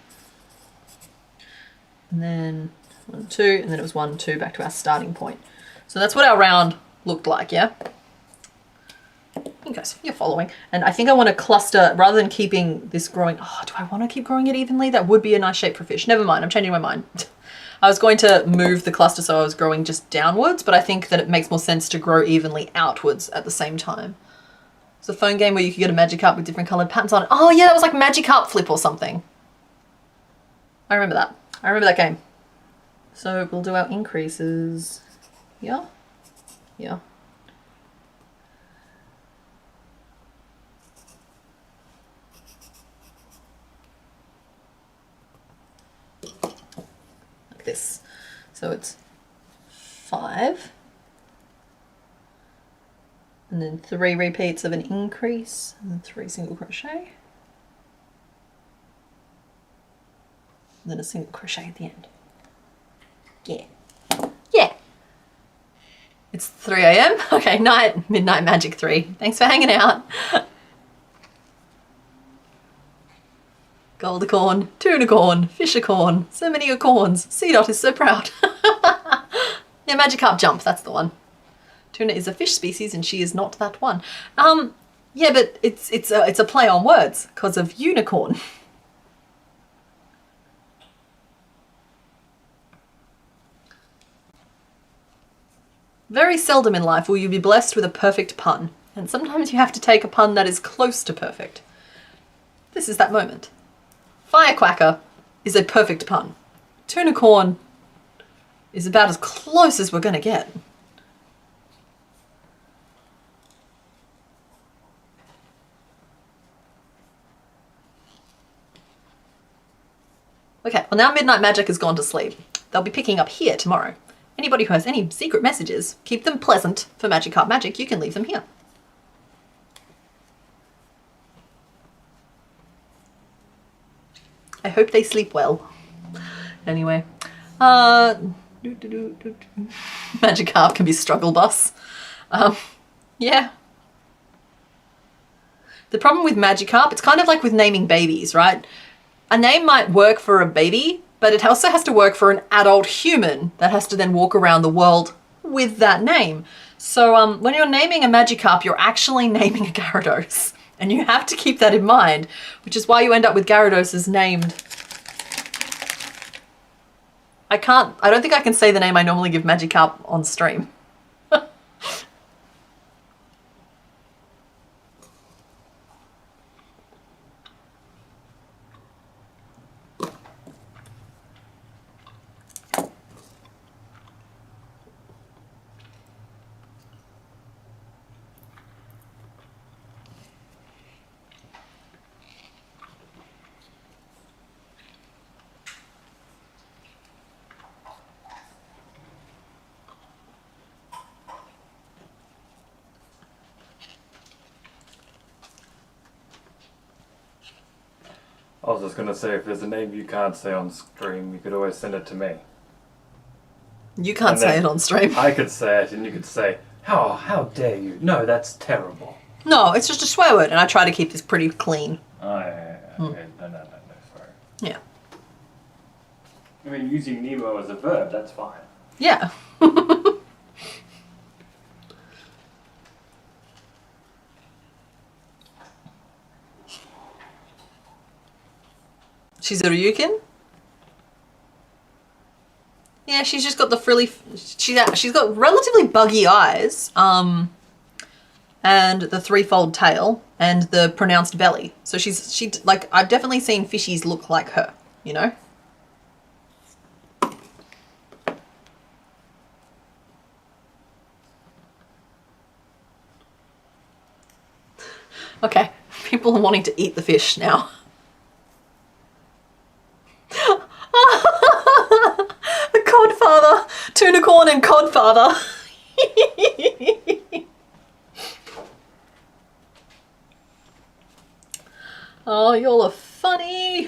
and then 1, 2, and then it was 1, 2 back to our starting point. So that's what our round looked like, yeah? Okay, so you're following. And I think I want to cluster, rather than keeping this growing, oh, do I want to keep growing it evenly? That would be a nice shape for fish. Never mind, I'm changing my mind. I was going to move the cluster so I was growing just downwards, but I think that it makes more sense to grow evenly outwards at the same time. It's a phone game where you could get a Magikarp with different coloured patterns on it. Oh yeah, that was like Magikarp Flip or something. I remember that. I remember that game. So we'll do our increases here, here. Like this. So it's 5. And then 3 repeats of an increase, and then 3 single crochet. And then a single crochet at the end. Yeah. Yeah. It's 3 a.m. Okay, night, midnight magic 3. Thanks for hanging out. Goldicorn, tunicorn, fishicorn, so many acorns. C-Dot is so proud. Yeah, Magikarp jump, that's the one. Tuna is a fish species and she is not that one. Yeah, but it's a play on words because of unicorn. Very seldom in life will you be blessed with a perfect pun, and sometimes you have to take a pun that is close to perfect. This is that moment. Firecracker is a perfect pun. Tunicorn is about as close as we're going to get. Okay, well now Midnight Magic has gone to sleep. They'll be picking up here tomorrow. Anybody who has any secret messages, keep them pleasant for Magikarp Magic. You can leave them here. I hope they sleep well. Anyway, Magikarp can be struggle bus. Yeah. The problem with Magikarp, it's kind of like with naming babies, right? A name might work for a baby, but it also has to work for an adult human that has to then walk around the world with that name. So when you're naming a Magikarp, you're actually naming a Gyarados. And you have to keep that in mind, which is why you end up with Gyarados named. I don't think I can say the name I normally give Magikarp on stream. I was just going to say, if there's a name you can't say on stream, you could always send it to me. You can't say it on stream. I could say it, and you could say, how dare you? No, that's terrible. No, it's just a swear word, and I try to keep this pretty clean. Oh, yeah. Okay. No, sorry. Yeah. I mean, using Nemo as a verb, that's fine. Yeah. She's a Ryukin? Yeah, she's just got the frilly... She's got relatively buggy eyes, and the threefold tail, and the pronounced belly. So like, I've definitely seen fishies look like her, you know? Okay, people are wanting to eat the fish now. The Codfather! Tunicorn and Codfather! Oh, y'all are funny!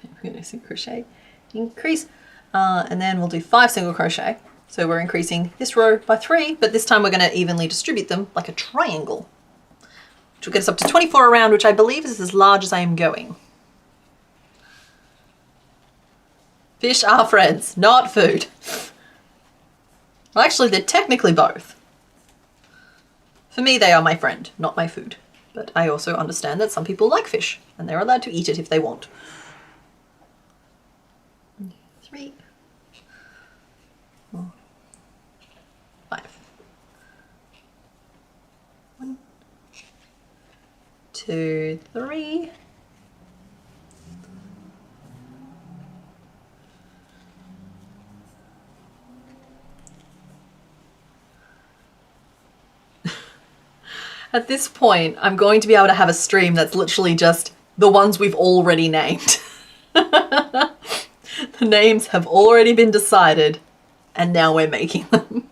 We're going to do crochet increase, and then we'll do 5 single crochet. So we're increasing this row by 3, but this time we're going to evenly distribute them like a triangle, which will get us up to 24 around, which I believe is as large as I am going. Fish are friends, not food. Well, actually, they're technically both. For me, they are my friend, not my food. But I also understand that some people like fish, and they're allowed to eat it if they want. 3, 4, 5. 1, 2, 3. At this point, I'm going to be able to have a stream that's literally just the ones we've already named. The names have already been decided, and now we're making them.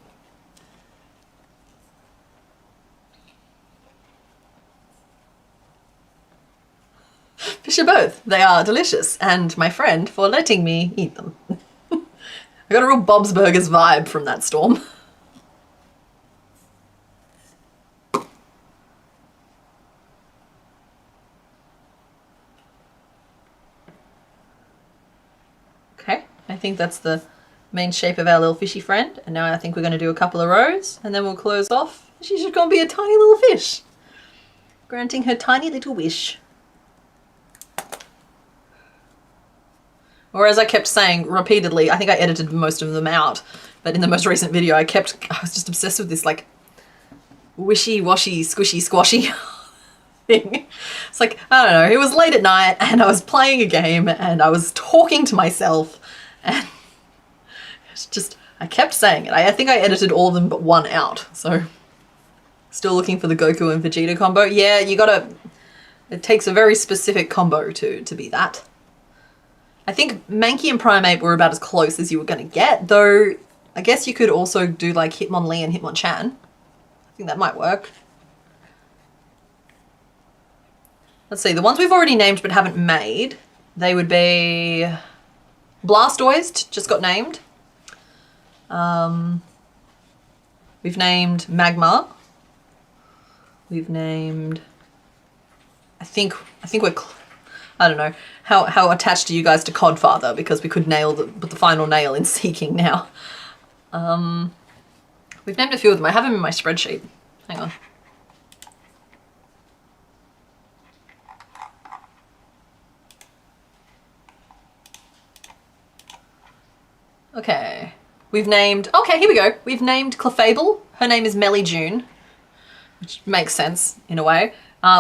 fish are both. They are delicious, and my friend for letting me eat them. I got a real Bob's Burgers vibe from that storm. Okay, I think that's the main shape of our little fishy friend, and now I think we're going to do a couple of rows, and then we'll close off. She's just going to be a tiny little fish, granting her tiny little wish. Or as I kept saying repeatedly, I think I edited most of them out, but in the most recent video I was just obsessed with this like wishy-washy, squishy-squashy thing. It's like, I don't know, it was late at night and I was playing a game and I was talking to myself and it's just, I kept saying it. I think I edited all of them but one out, so still looking for the Goku and Vegeta combo. Yeah, you gotta, it takes a very specific combo to be that. I think Mankey and Primeape were about as close as you were going to get, though I guess you could also do like Hitmonlee and Hitmonchan. I think that might work. Let's see, the ones we've already named but haven't made, they would be Blastoise, just got named. We've named Magmar. We've named, I think we're, I don't know, how attached are you guys to Codfather, because we could put the final nail in Seeking now. We've named a few of them. I have them in my spreadsheet. Hang on. Okay. We've named, okay, here we go. We've named Clefable. Her name is Melly June, which makes sense in a way.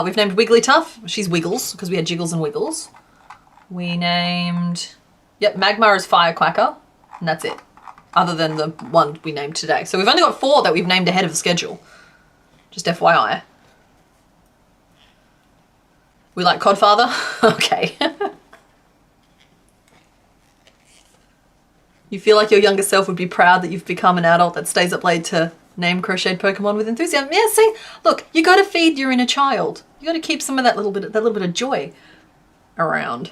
We've named Wigglytuff. She's Wiggles, because we had Jiggles and Wiggles. We named, yep, Magmar is Firecracker, and that's it, other than the one we named today. So we've only got 4 that we've named ahead of the schedule. Just FYI. We like Codfather? Okay. You feel like your younger self would be proud that you've become an adult that stays up late to name crocheted Pokemon with enthusiasm. Yeah, see, look, you got to feed your inner child. You got to keep some of that little bit of joy around.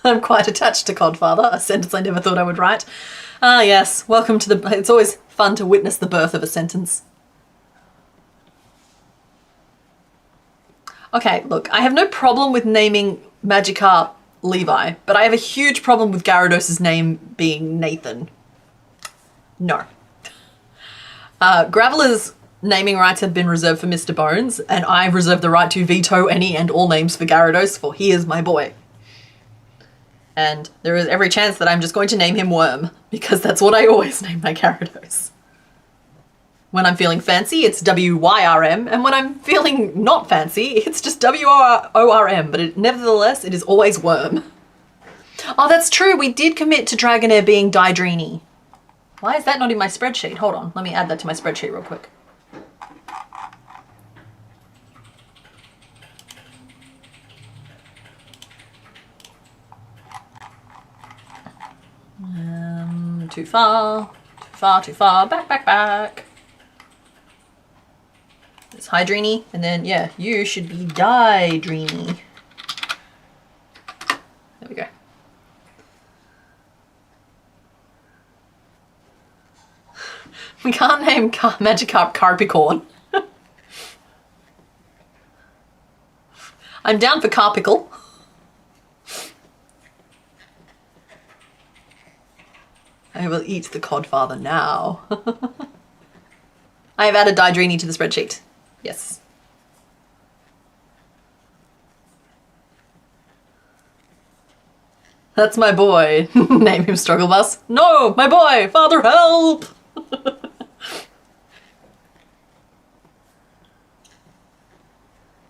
I'm quite attached to Codfather, a sentence I never thought I would write. Ah, yes, welcome to the... It's always fun to witness the birth of a sentence. Okay, look, I have no problem with naming Magikarp Levi, but I have a huge problem with Gyarados' name being Nathan. No. Graveler's naming rights have been reserved for Mr. Bones, and I reserve the right to veto any and all names for Gyarados, for he is my boy. And there is every chance that I'm just going to name him Worm, because that's what I always name my Gyarados. When I'm feeling fancy, it's W-Y-R-M, and when I'm feeling not fancy, it's just W-O-R-M, but nevertheless, it is always Worm. Oh, that's true, we did commit to Dragonair being Dydreeny. Why is that not in my spreadsheet? Hold on, let me add that to my spreadsheet real quick. Too far, too far, too far, back. It's Hydreeny, and then, yeah, you should be Dydreeny. There we go. We can't name Magikarp Carpicorn. I'm down for Carpicle. I will eat the Codfather now. I have added Dydreeny to the spreadsheet. Yes. That's my boy. Name him Struggle Bus. No, my boy! Father, help!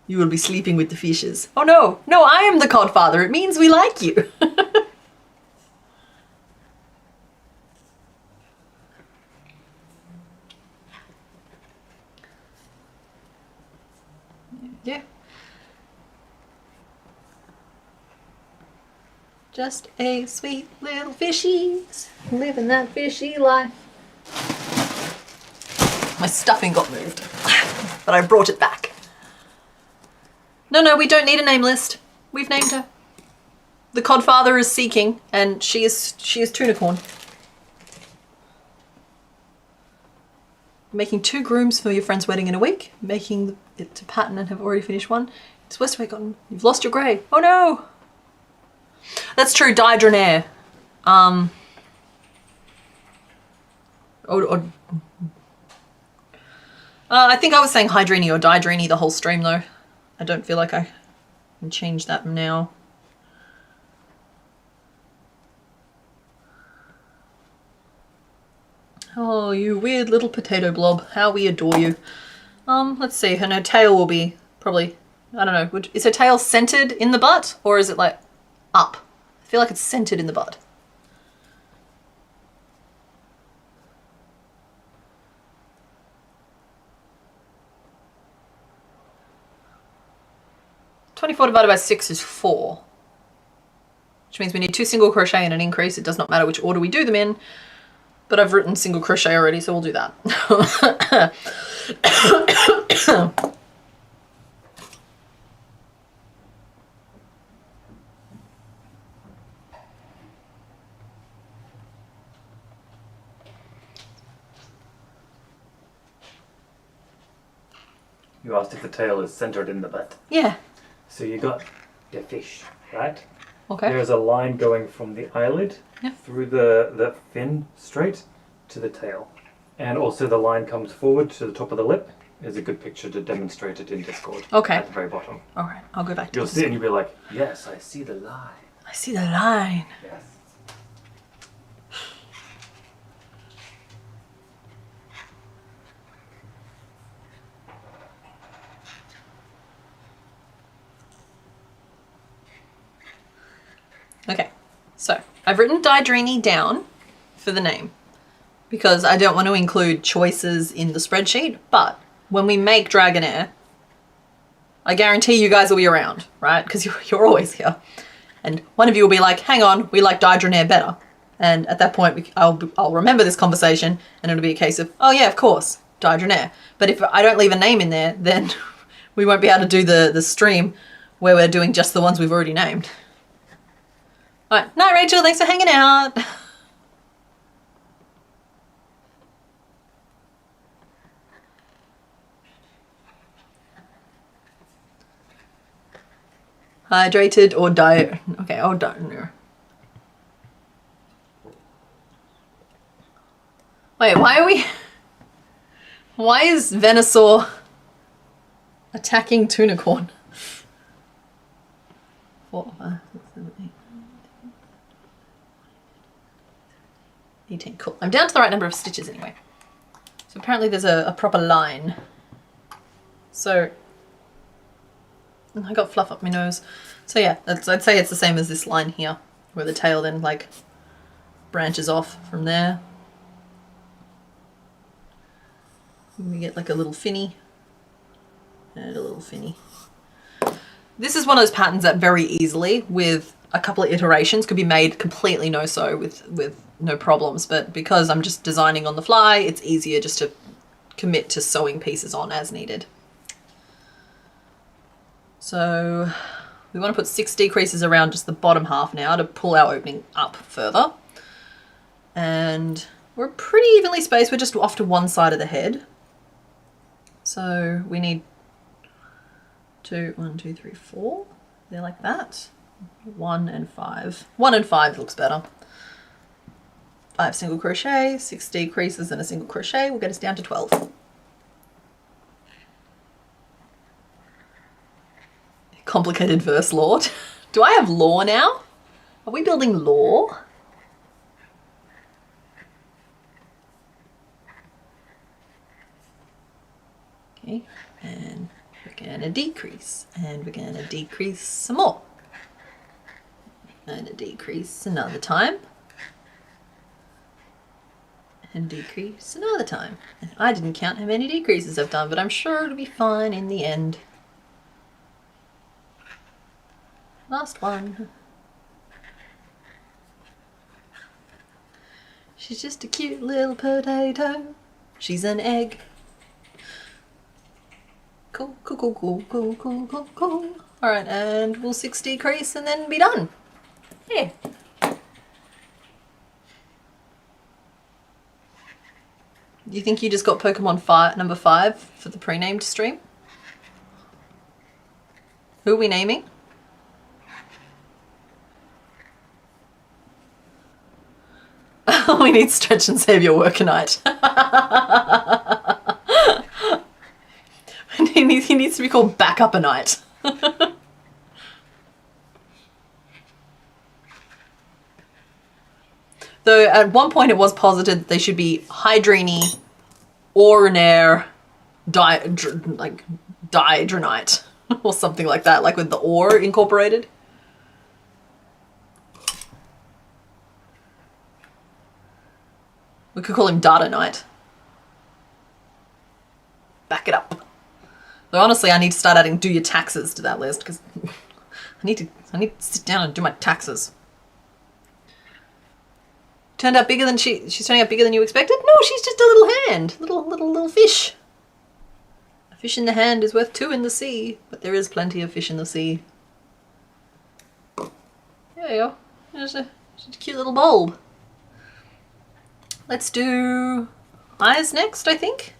You will be sleeping with the fishes. Oh no, no, I am the Codfather. It means we like you. Yeah. Just a sweet little fishy living that fishy life. My stuffing got moved, but I brought it back. No, we don't need a name list. We've named her. The Codfather is seeking, and she is Tunicorn. Making 2 grooms for your friend's wedding in a week. Making it to pattern and have already finished one. It's Westway Cotton. You've lost your grey. Oh no! That's true, Dydranair. I think I was saying Hydrini or Dydrini the whole stream though. I don't feel like I can change that now. Oh, you weird little potato blob. How we adore you. Let's see. Her tail will be probably, I don't know. Is her tail centered in the butt or is it like up? I feel like it's centered in the butt. (24 divided by 6 is 4. Which means we need 2 single crochet and an increase. It does not matter which order we do them in. But I've written single crochet already, so we'll do that. You asked if the tail is centered in the butt. Yeah. So you got the fish, right? Okay. There's a line going from the eyelid through the fin straight to the tail. And also the line comes forward to the top of the lip. Is a good picture to demonstrate it in Discord. Okay. At the very bottom. Alright, I'll go back to You'll this. see it and you'll be like, yes, I see the line. I see the line. Yes. Okay, so I've written Dydrini down for the name because I don't want to include choices in the spreadsheet, but when we make Dragonair, I guarantee you guys will be around, right? Because you're always here. And one of you will be like, hang on, we like Dydranair better. And at that point, I'll remember this conversation and it'll be a case of, oh yeah, of course, Dydranair. But if I don't leave a name in there, then we won't be able to do the stream where we're doing just the ones we've already named. All right, night Rachel, thanks for hanging out. Hydrated or diet? Okay, I'll diet. Wait, why is Venusaur attacking Tunicorn? 4, 5, 6, 7, 8, 18, cool. I'm down to the right number of stitches anyway. So apparently there's a proper line. So I got fluff up my nose. So yeah, I'd say it's the same as this line here, where the tail then like branches off from there. We get like a little finny and a little finny. This is one of those patterns that very easily, with a couple of iterations, could be made completely no-sew with no problems. But because I'm just designing on the fly, it's easier just to commit to sewing pieces on as needed. So we want to put 6 decreases around just the bottom half now to pull our opening up further. And we're pretty evenly spaced. We're just off to one side of the head. So we need 1, 2, 3, 4. They're like that. 1 and 5. 1 and 5 looks better. 5 single crochet, 6 decreases and a single crochet will get us down to 12. Complicated verse lord. Do I have lore now? Are we building lore? Okay, and we're gonna decrease, and we're gonna decrease some more. And a decrease another time. And decrease another time. And I didn't count how many decreases I've done, but I'm sure it'll be fine in the end. Last one. She's just a cute little potato. She's an egg Cool, cool, cool, cool, cool, cool, cool, cool. All right, and we'll 6 decrease and then be done. Yeah. Do you think you just got Pokemon number 5 for the pre-named stream? Who are we naming? We need stretch and save your work night. He needs to be called Backup a Night. Though at one point it was posited that they should be Hydrini, Orinair, Dihydronite, or something like that, like with the ore incorporated. We could call him Data Knight. Back it up. Though honestly, I need to start adding do your taxes to that list because I need to sit down and do my taxes. Turned out bigger than she's turning out bigger than you expected? No, she's just a little hand. Little fish. A fish in the hand is worth 2 in the sea, but there is plenty of fish in the sea. There you go. There's a cute little bulb. Let's do eyes next, I think.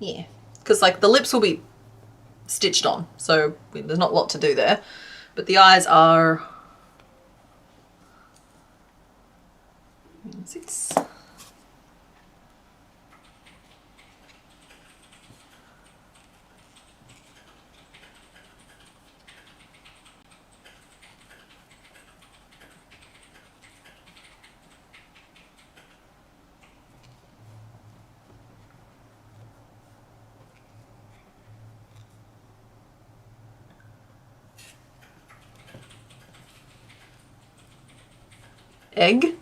Yeah, because like the lips will be stitched on, so there's not a lot to do there. But the eyes are 6. Egg.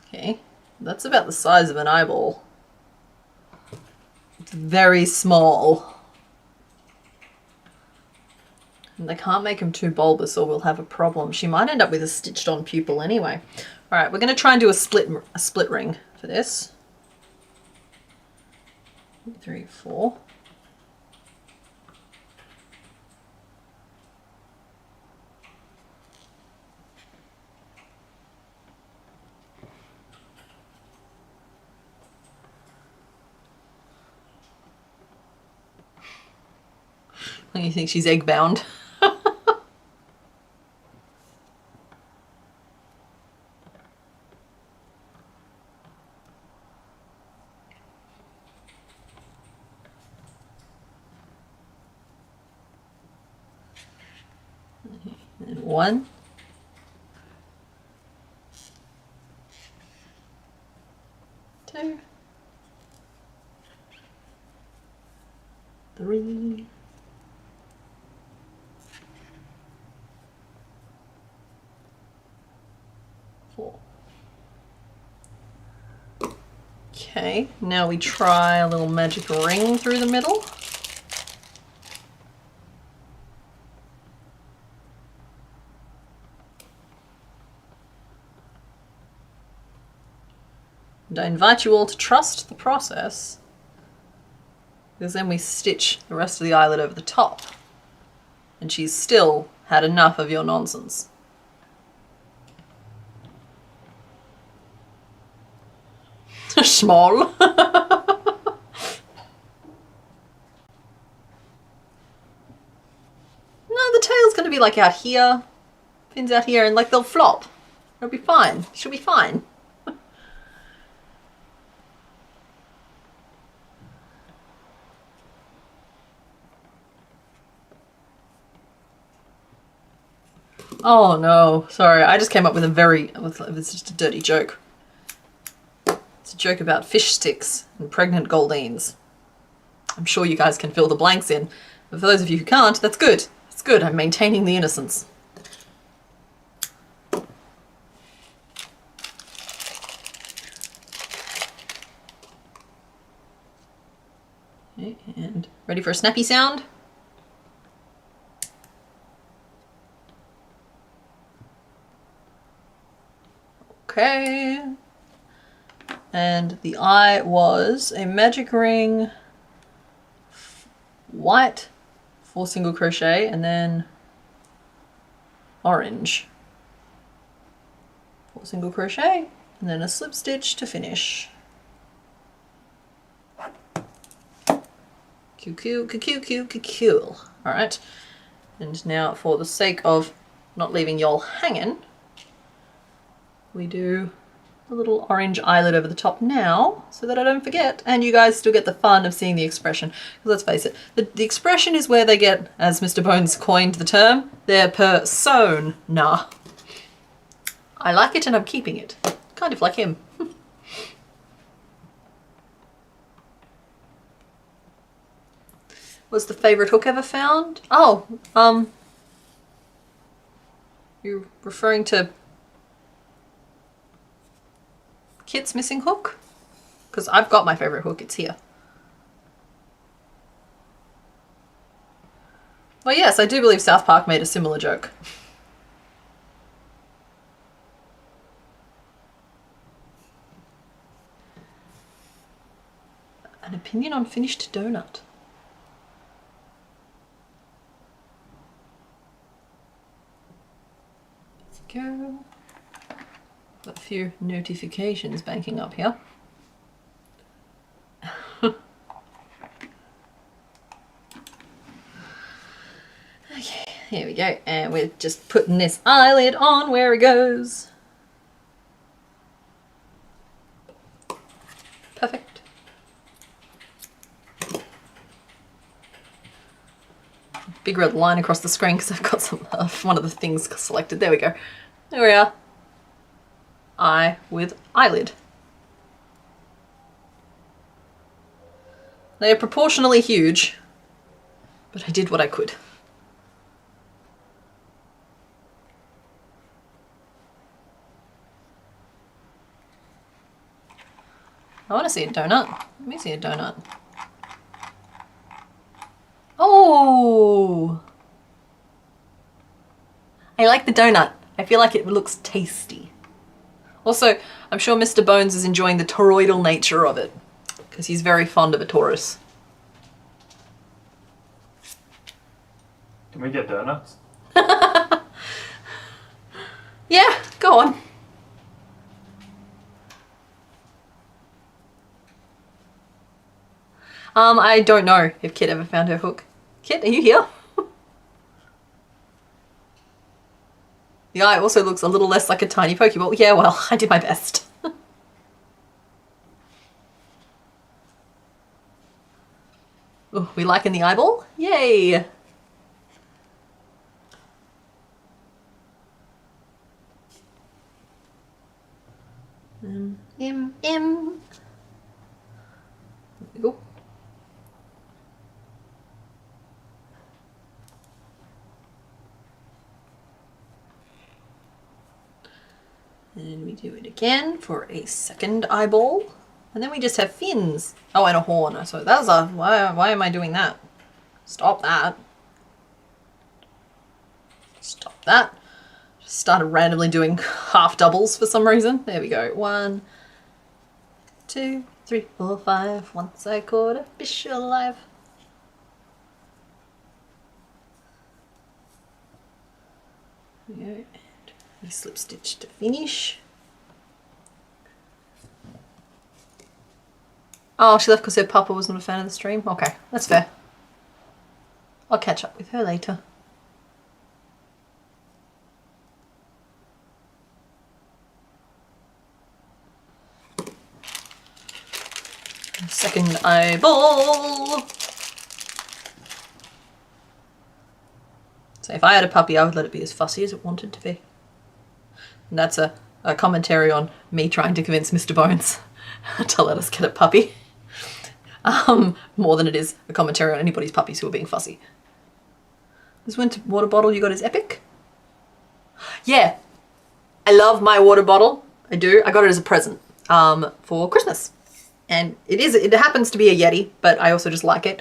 Okay, that's about the size of an eyeball. It's very small. And I can't make him too bulbous or we'll have a problem. She might end up with a stitched on pupil anyway. All right, we're going to try and do a split ring for this. 3, 4. You think she's egg bound? And 1, 2, 3, 4. Okay, now we try a little magic ring through the middle. And I invite you all to trust the process, because then we stitch the rest of the eyelid over the top. And she's still had enough of your nonsense. Small. No, the tail's going to be like out here, fins out here, and like they'll flop. It'll be fine. She'll be fine. Oh no, sorry, I just came up with it's just a dirty joke. It's a joke about fish sticks and pregnant Goldines. I'm sure you guys can fill the blanks in, but for those of you who can't, that's good. It's good, I'm maintaining the innocence. Okay, and ready for a snappy sound? Okay. And the eye was a magic ring, white, 4 single crochet, and then orange, 4 single crochet, and then a slip stitch to finish. Cool. All right. And now, for the sake of not leaving y'all hanging, we do a little orange eyelid over the top now so that I don't forget, and you guys still get the fun of seeing the expression. Because let's face it, the expression is where they get, as Mr. Bones coined the term, their persona. I like it and I'm keeping it. Kind of like him. What's the favourite hook ever found? Oh, you're referring to Kit's missing hook? Because I've got my favourite hook, it's here. Well, yes, I do believe South Park made a similar joke. An opinion on finished donut. Go. Got a few notifications banking up here. Okay, here we go. And we're just putting this eyelid on where it goes. Perfect. Big red line across the screen because I've got some one of the things selected. There we go. There we are. Eye with eyelid. They are proportionally huge, but I did what I could. I want to see a donut. Let me see a donut. Oh! I like the donut. I feel like it looks tasty. Also, I'm sure Mr. Bones is enjoying the toroidal nature of it, because he's very fond of a Taurus. Can we get donuts? Yeah, go on. I don't know if Kit ever found her hook. Kit, are you here? The eye also looks a little less like a tiny Pokeball. Yeah, well, I did my best. Ooh, we liking the eyeball? Yay! There we go. And we do it again for a second eyeball. And then we just have fins. Oh, and a horn. So that was a... Why am I doing that? Stop that. Stop that. Just started randomly doing half doubles for some reason. There we go. 1, 2, 3, 4, 5. Once I caught a fish alive. There we go. We slip stitch to finish. Oh, she left because her papa was not a fan of the stream? Okay, that's fair. I'll catch up with her later. Second eyeball. So if I had a puppy, I would let it be as fussy as it wanted to be. And that's a commentary on me trying to convince Mr. Bones to let us get a puppy. More than it is a commentary on anybody's puppies who are being fussy. This water bottle you got is epic. Yeah, I love my water bottle. I do. I got it as a present for Christmas. And it happens to be a Yeti, but I also just like it.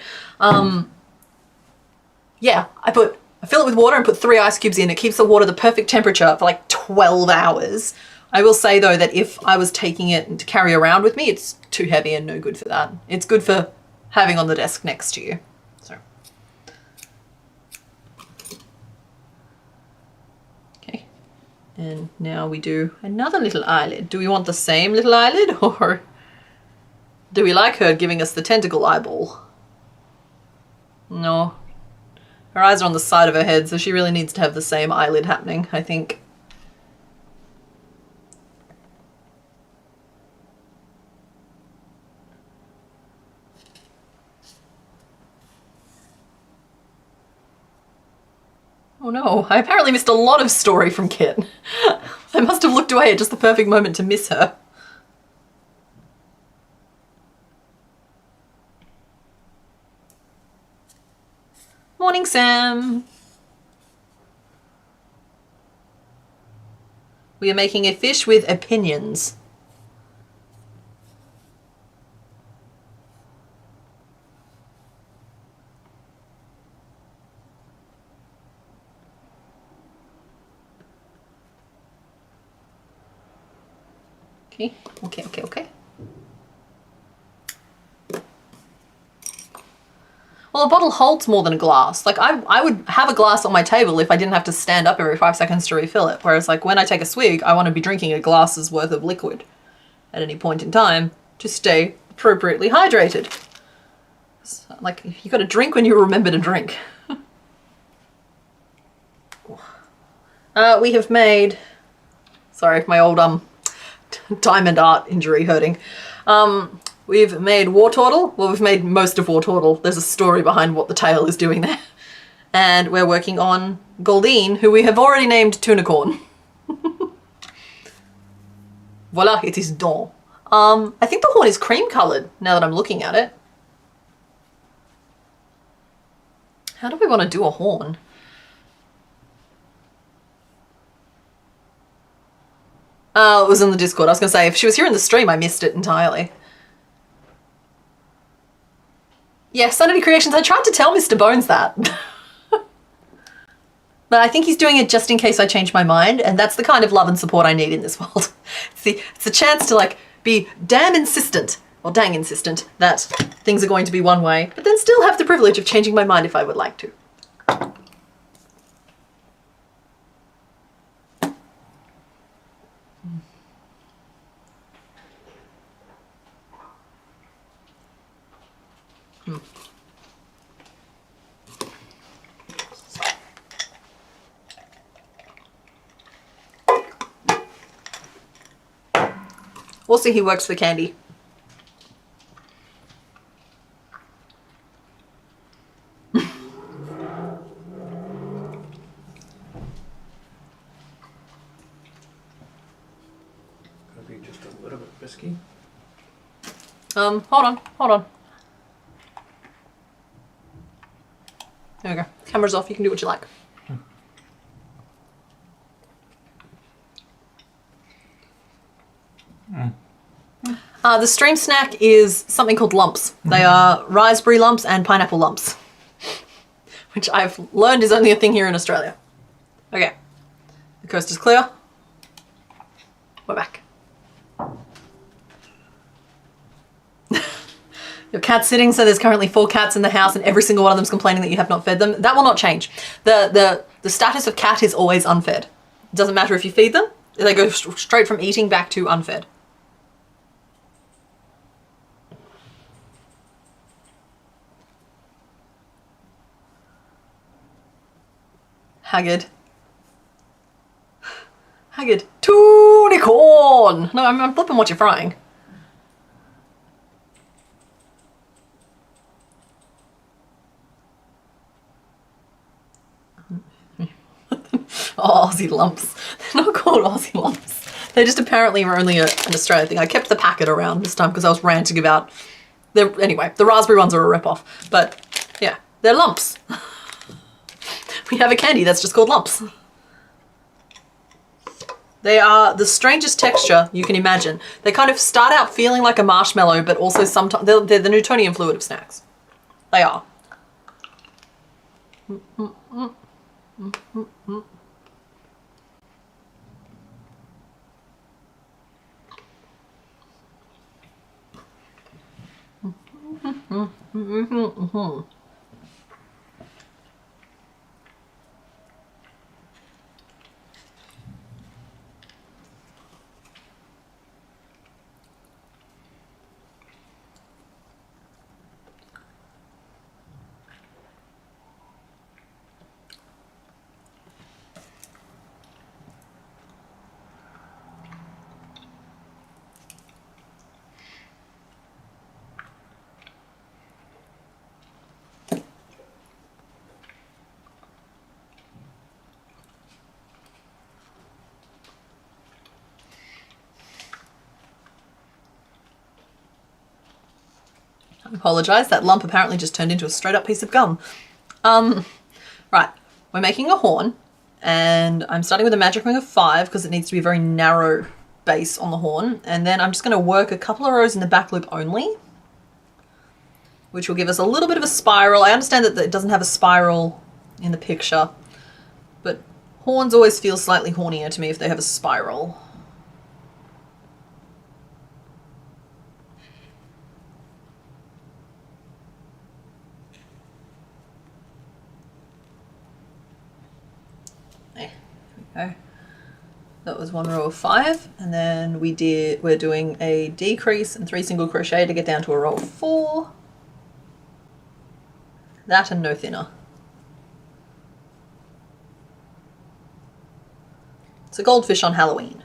Yeah, I fill it with water and put 3 ice cubes in. It keeps the water the perfect temperature for like 12 hours. I will say though that if I was taking it to carry around with me, it's too heavy and no good for that. It's good for having on the desk next to you. So. Okay. And now we do another little eyelid. Do we want the same little eyelid, or do we like her giving us the tentacle eyeball? No. Her eyes are on the side of her head, so she really needs to have the same eyelid happening, I think. Oh no, I apparently missed a lot of story from Kit. I must have looked away at just the perfect moment to miss her. Morning, Sam. We are making a fish with opinions. Okay. Well, a bottle holds more than a glass. Like, I would have a glass on my table if I didn't have to stand up every 5 seconds to refill it. Whereas, like, when I take a swig, I want to be drinking a glass's worth of liquid at any point in time to stay appropriately hydrated. So, like, you got to drink when you remember to drink. We have made... Sorry, my old diamond art injury hurting. We've made War Turtle. Well, we've made most of War Turtle. There's a story behind what the tail is doing there. And we're working on Goldine, who we have already named Tunicorn. Voila, it is done. I think the horn is cream coloured now that I'm looking at it. How do we want to do a horn? Oh, it was in the Discord. I was going to say, if she was here in the stream, I missed it entirely. Yeah, Sanity Creations, I tried to tell Mr. Bones that. But I think he's doing it just in case I change my mind, and that's the kind of love and support I need in this world. It's a chance to, like, be damn insistent, or dang insistent, that things are going to be one way, but then still have the privilege of changing my mind if I would like to. Also, he works for Candy. Could be just a little bit risky. Hold on. There we go. Camera's off, you can do what you like. The stream snack is something called lumps. They are raspberry lumps and pineapple lumps, which I've learned is only a thing here in Australia. Okay, the coast is clear. We're back. Your cat's sitting, so there's currently 4 cats in the house and every single one of them's complaining that you have not fed them. That will not change. The status of cat is always unfed. It doesn't matter if you feed them, they go straight from eating back to unfed. Haggard. Tunicorn! No, I'm flipping what you're frying. Oh, Aussie lumps. They're not called Aussie lumps. They just apparently were only an Australian thing. I kept the packet around this time because I was ranting about... Anyway, the raspberry ones are a rip-off. But, yeah, they're lumps. We have a candy that's just called lumps. They are the strangest texture you can imagine. They kind of start out feeling like a marshmallow, but also sometimes... They're the Newtonian fluid of snacks. They are. I apologise, that lump apparently just turned into a straight up piece of gum. Right, we're making a horn, and I'm starting with a magic ring of 5 because it needs to be a very narrow base on the horn, and then I'm just going to work a couple of rows in the back loop only, which will give us a little bit of a spiral. I understand that it doesn't have a spiral in the picture, but horns always feel slightly hornier to me if they have a spiral. Okay. That was 1 row of 5, and then we're doing a decrease and 3 single crochet to get down to a row of 4. That and no thinner. It's a goldfish on Halloween.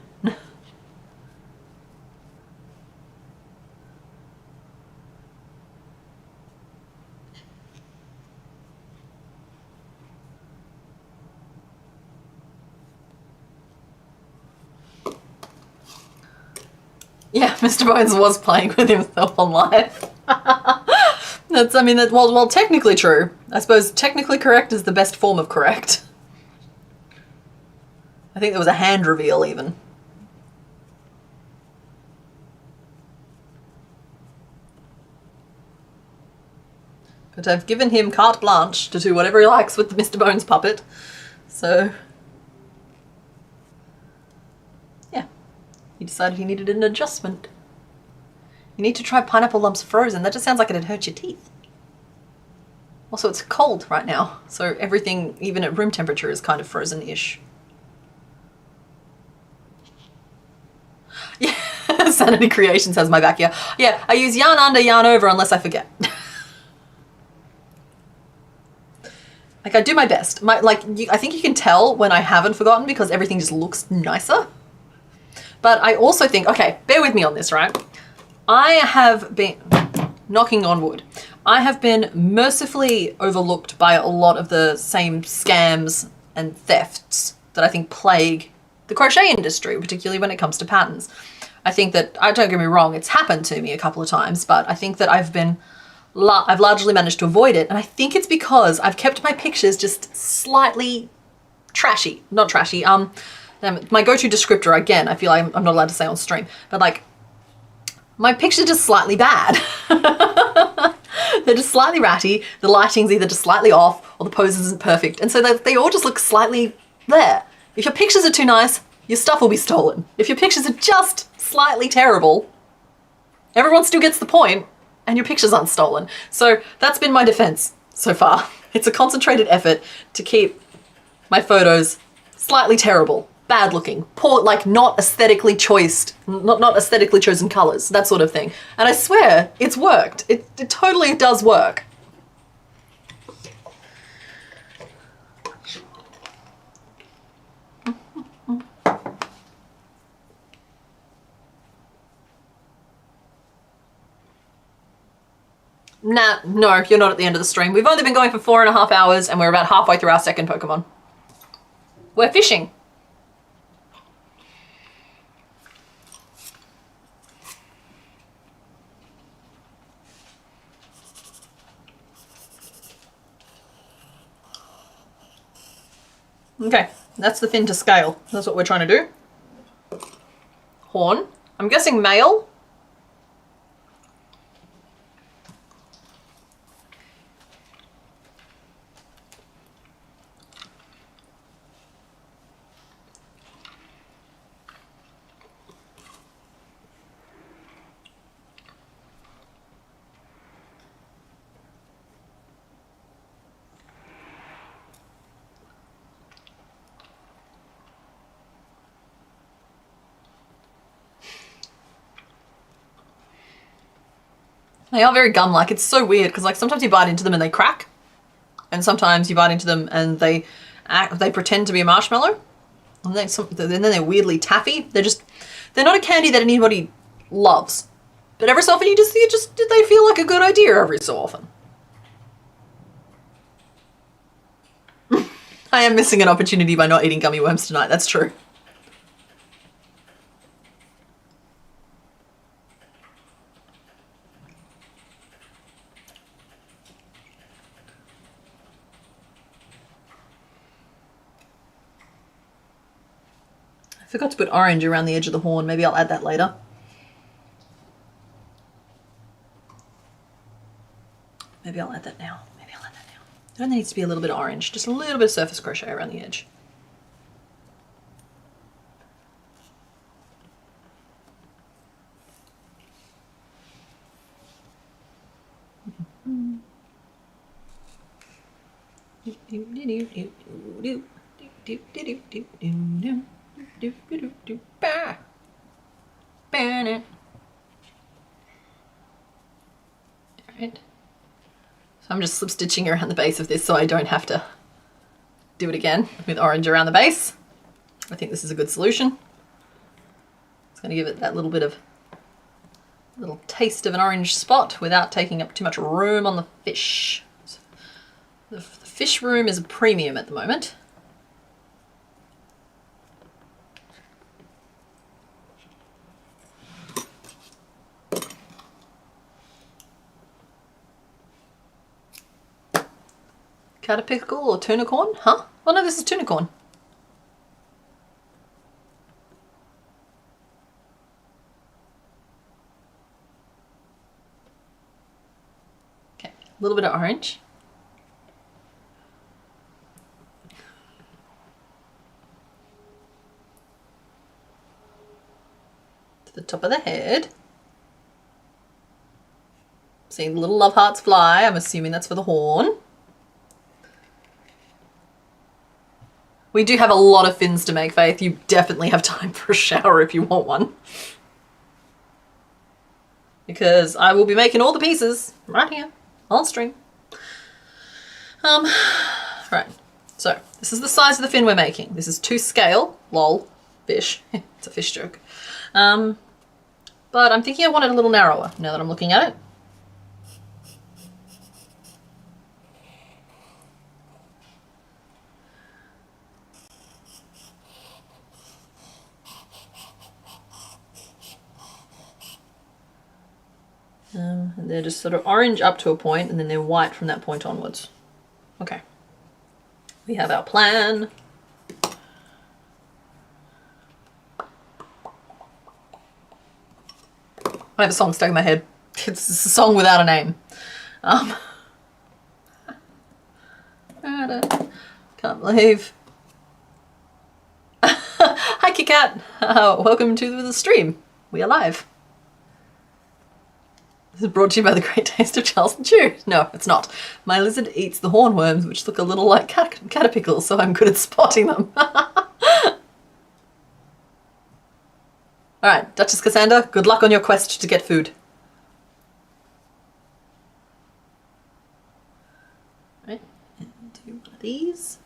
Yeah, Mr. Bones was playing with himself on live. That's, I mean, that's, well, technically true. I suppose technically correct is the best form of correct. I think there was a hand reveal even. But I've given him carte blanche to do whatever he likes with the Mr. Bones puppet. So, yeah. He decided he needed an adjustment. You need to try pineapple lumps frozen. That just sounds like it'd hurt your teeth. Also, it's cold right now, so everything, even at room temperature, is kind of frozen-ish. Yeah, Sanity Creations has my back here. Yeah, I use yarn under, yarn over unless I forget. Like, I do my best. I think you can tell when I haven't forgotten because everything just looks nicer. But I also think, okay, bear with me on this, right? I have been, knocking on wood, I have been mercifully overlooked by a lot of the same scams and thefts that I think plague the crochet industry, particularly when it comes to patterns. I think that, don't get me wrong, it's happened to me a couple of times, but I think that I've largely managed to avoid it. And I think it's because I've kept my pictures just slightly trashy, not trashy, my go-to descriptor, again, I feel like I'm not allowed to say on stream, but like, my pictures are just slightly bad. They're just slightly ratty, the lighting's either just slightly off, or the pose isn't perfect, and so they all just look slightly there. If your pictures are too nice, your stuff will be stolen. If your pictures are just slightly terrible, everyone still gets the point, and your pictures aren't stolen. So that's been my defense so far. It's a concentrated effort to keep my photos slightly terrible, bad looking, poor, like not aesthetically choiced, not aesthetically chosen colors, that sort of thing. And I swear it's worked. It totally does work. Nah, no, you're not at the end of the stream. We've only been going for 4.5 hours and we're about halfway through our second Pokemon. We're fishing. Okay, that's the thin to scale. That's what we're trying to do. Horn. I'm guessing male. They are very gum-like. It's so weird because like sometimes you bite into them and they crack, and sometimes you bite into them and they pretend to be a marshmallow, and then they're weirdly taffy. They're not a candy that anybody loves, but every so often they feel like a good idea every so often. I am missing an opportunity by not eating gummy worms tonight. That's true. I forgot to put orange around the edge of the horn. Maybe I'll add that later. Maybe I'll add that now. It only needs to be a little bit of orange, just a little bit of surface crochet around the edge. Alright. So I'm just slip stitching around the base of this so I don't have to do it again with orange around the base. I think this is a good solution. It's going to give it that little taste of an orange spot without taking up too much room on the fish. So the fish room is a premium at the moment. Caterpickle or tunicorn? Huh? Oh no, this is tunicorn. Okay, a little bit of orange. To the top of the head. Seeing the little love hearts fly. I'm assuming that's for the horn. We do have a lot of fins to make, Faith. You definitely have time for a shower if you want one. Because I will be making all the pieces right here on stream. Right, so this is the size of the fin we're making. This is 2 scale, lol, fish. It's a fish joke. But I'm thinking I want it a little narrower now that I'm looking at it. And they're just sort of orange up to a point, and then they're white from that point onwards. Okay. We have our plan. I have a song stuck in my head. It's a song without a name. Can't believe. Hi, Kikat. Welcome to the stream. We are live. This is brought to you by the great taste of Charles and Chew. No, it's not. My lizard eats the hornworms, which look a little like caterpickles, so I'm good at spotting them. Alright, Duchess Cassandra, good luck on your quest to get food. Right, and do one of these.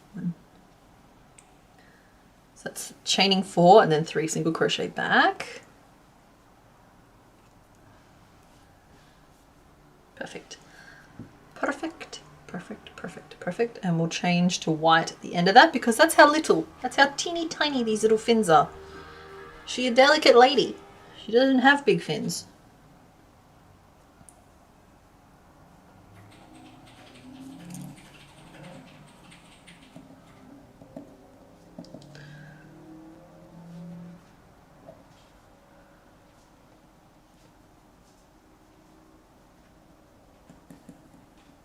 So that's chaining 4 and then 3 single crochet back. Perfect. Perfect, perfect, perfect, perfect. And we'll change to white at the end of that because that's how teeny tiny these little fins are. She's a delicate lady. She doesn't have big fins.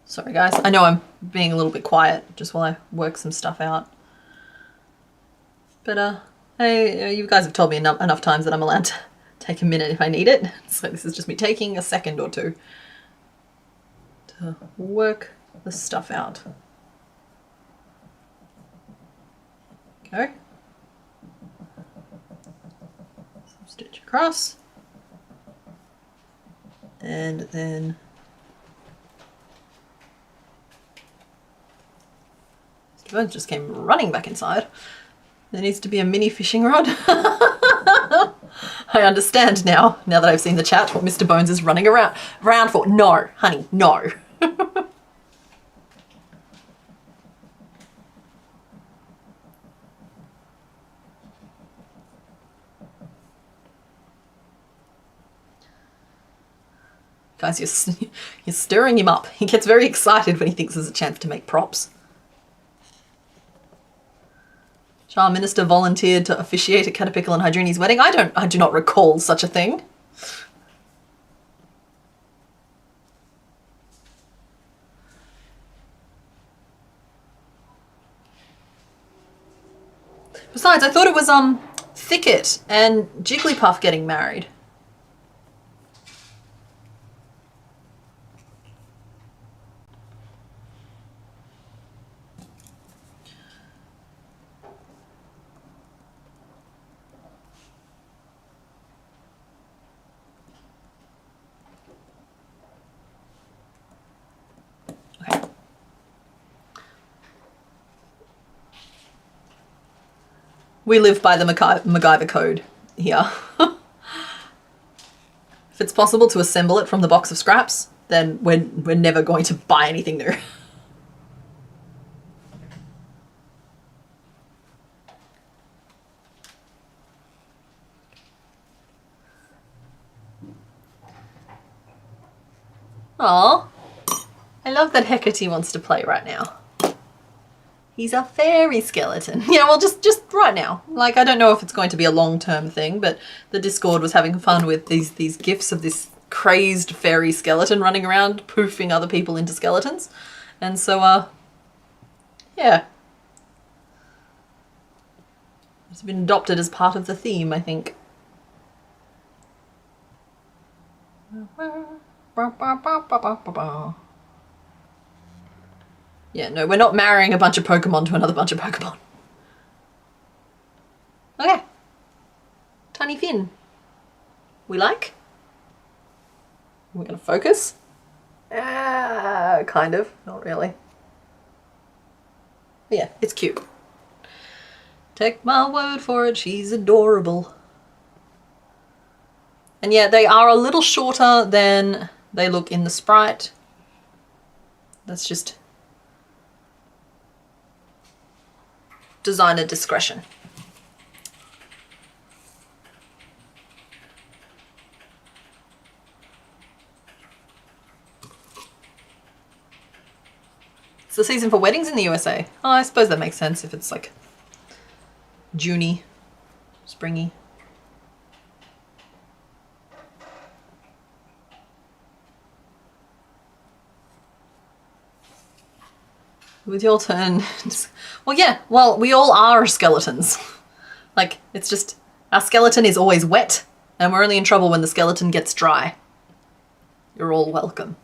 Sorry guys, I know I'm being a little bit quiet just while I work some stuff out. But hey, you guys have told me enough times that I'm allowed to take a minute if I need it. So this is just me taking a second or two to work the stuff out. Okay. Stitch across. And then Mr. Bones just came running back inside. There needs to be a mini fishing rod. I understand now that I've seen the chat, what Mr. Bones is running around for. No, honey, no. Guys, you're stirring him up. He gets very excited when he thinks there's a chance to make props. Charm Minister volunteered to officiate at Caterpickle and Hydrini's wedding. I do not recall such a thing. Besides, I thought it was Thicket and Jigglypuff getting married. We live by the MacGyver code here. If it's possible to assemble it from the box of scraps, then we're never going to buy anything new. Aw, I love that Hecate wants to play right now. He's a fairy skeleton. Yeah, well, just right now. Like, I don't know if it's going to be a long-term thing, but the Discord was having fun with these gifs of this crazed fairy skeleton running around, poofing other people into skeletons. And so, yeah. It's been adopted as part of the theme, I think. Yeah, no, we're not marrying a bunch of Pokemon to another bunch of Pokemon. Okay. Tiny Finn. We like? We're gonna focus? Kind of. Not really. But yeah, it's cute. Take my word for it, she's adorable. And yeah, they are a little shorter than they look in the sprite. That's just designer discretion. It's the season for weddings in the USA. Oh, I suppose that makes sense if it's like Juney, springy. With your turn. Well, yeah, well, we all are skeletons. Like, it's just, our skeleton is always wet, and we're only in trouble when the skeleton gets dry. You're all welcome.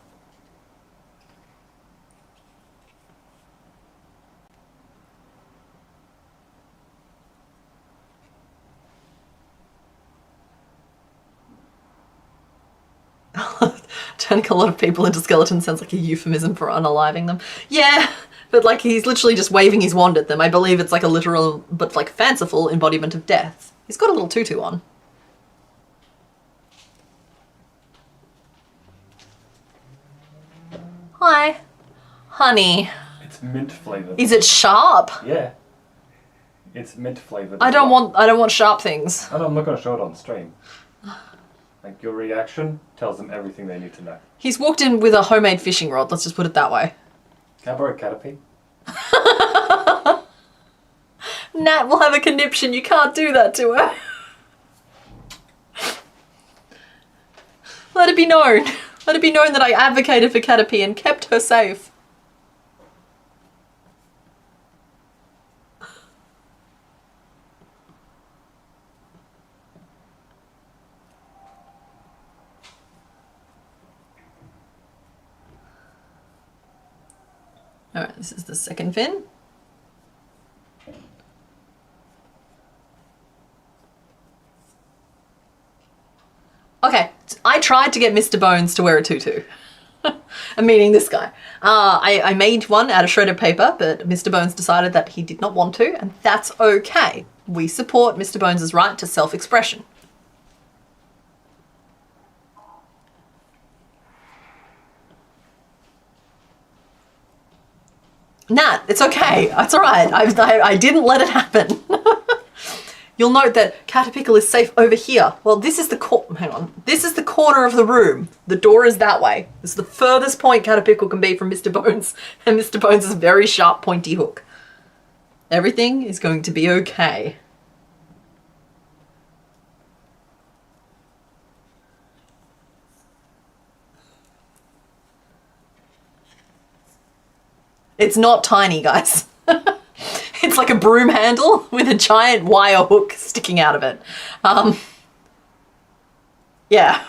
Turning a lot of people into skeletons sounds like a euphemism for unaliving them. Yeah, but like he's literally just waving his wand at them. I believe it's like a literal, but like fanciful embodiment of death. He's got a little tutu on. Hi. Honey. It's mint flavored. Is it sharp? Yeah. It's mint flavored. I don't want sharp things. Oh, no, I'm not going to show it on stream. Like, your reaction tells them everything they need to know. He's walked in with a homemade fishing rod, let's just put it that way. Can I borrow Caterpie? Nat will have a conniption, you can't do that to her. Let it be known. Let it be known that I advocated for Caterpie and kept her safe. Alright, this is the second fin. Okay, I tried to get Mr. Bones to wear a tutu. I'm meaning this guy. I made one out of shredded paper, but Mr. Bones decided that he did not want to, and that's okay. We support Mr. Bones' right to self-expression. Nat, it's okay. It's all right. I didn't let it happen. You'll note that Caterpickle is safe over here. Well, this is the hang on. This is the corner of the room. The door is that way. This is the furthest point Caterpickle can be from Mr. Bones, and Mr. Bones' very sharp, pointy hook. Everything is going to be okay. It's not tiny, guys. It's like a broom handle with a giant wire hook sticking out of it. Yeah,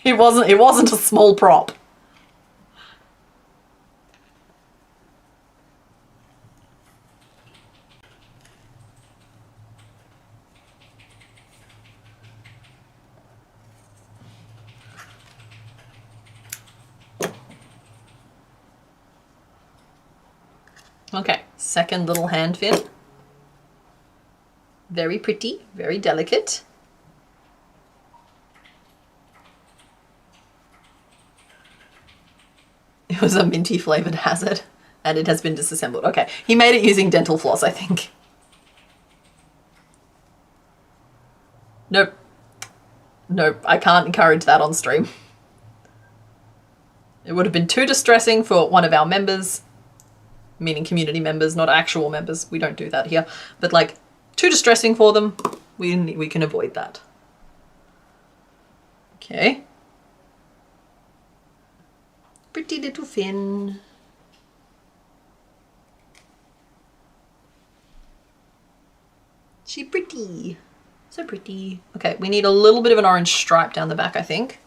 it wasn't a small prop. Okay, second little hand fin. Very pretty, very delicate. It was a minty flavored hazard, and it has been disassembled. Okay, he made it using dental floss, I think. Nope. Nope, I can't encourage that on stream. It would have been too distressing for one of our members, meaning community members, not actual members. We don't do that here. But like, too distressing for them. We can avoid that. Okay. Pretty little fin. She pretty. So pretty. Okay, we need a little bit of an orange stripe down the back, I think.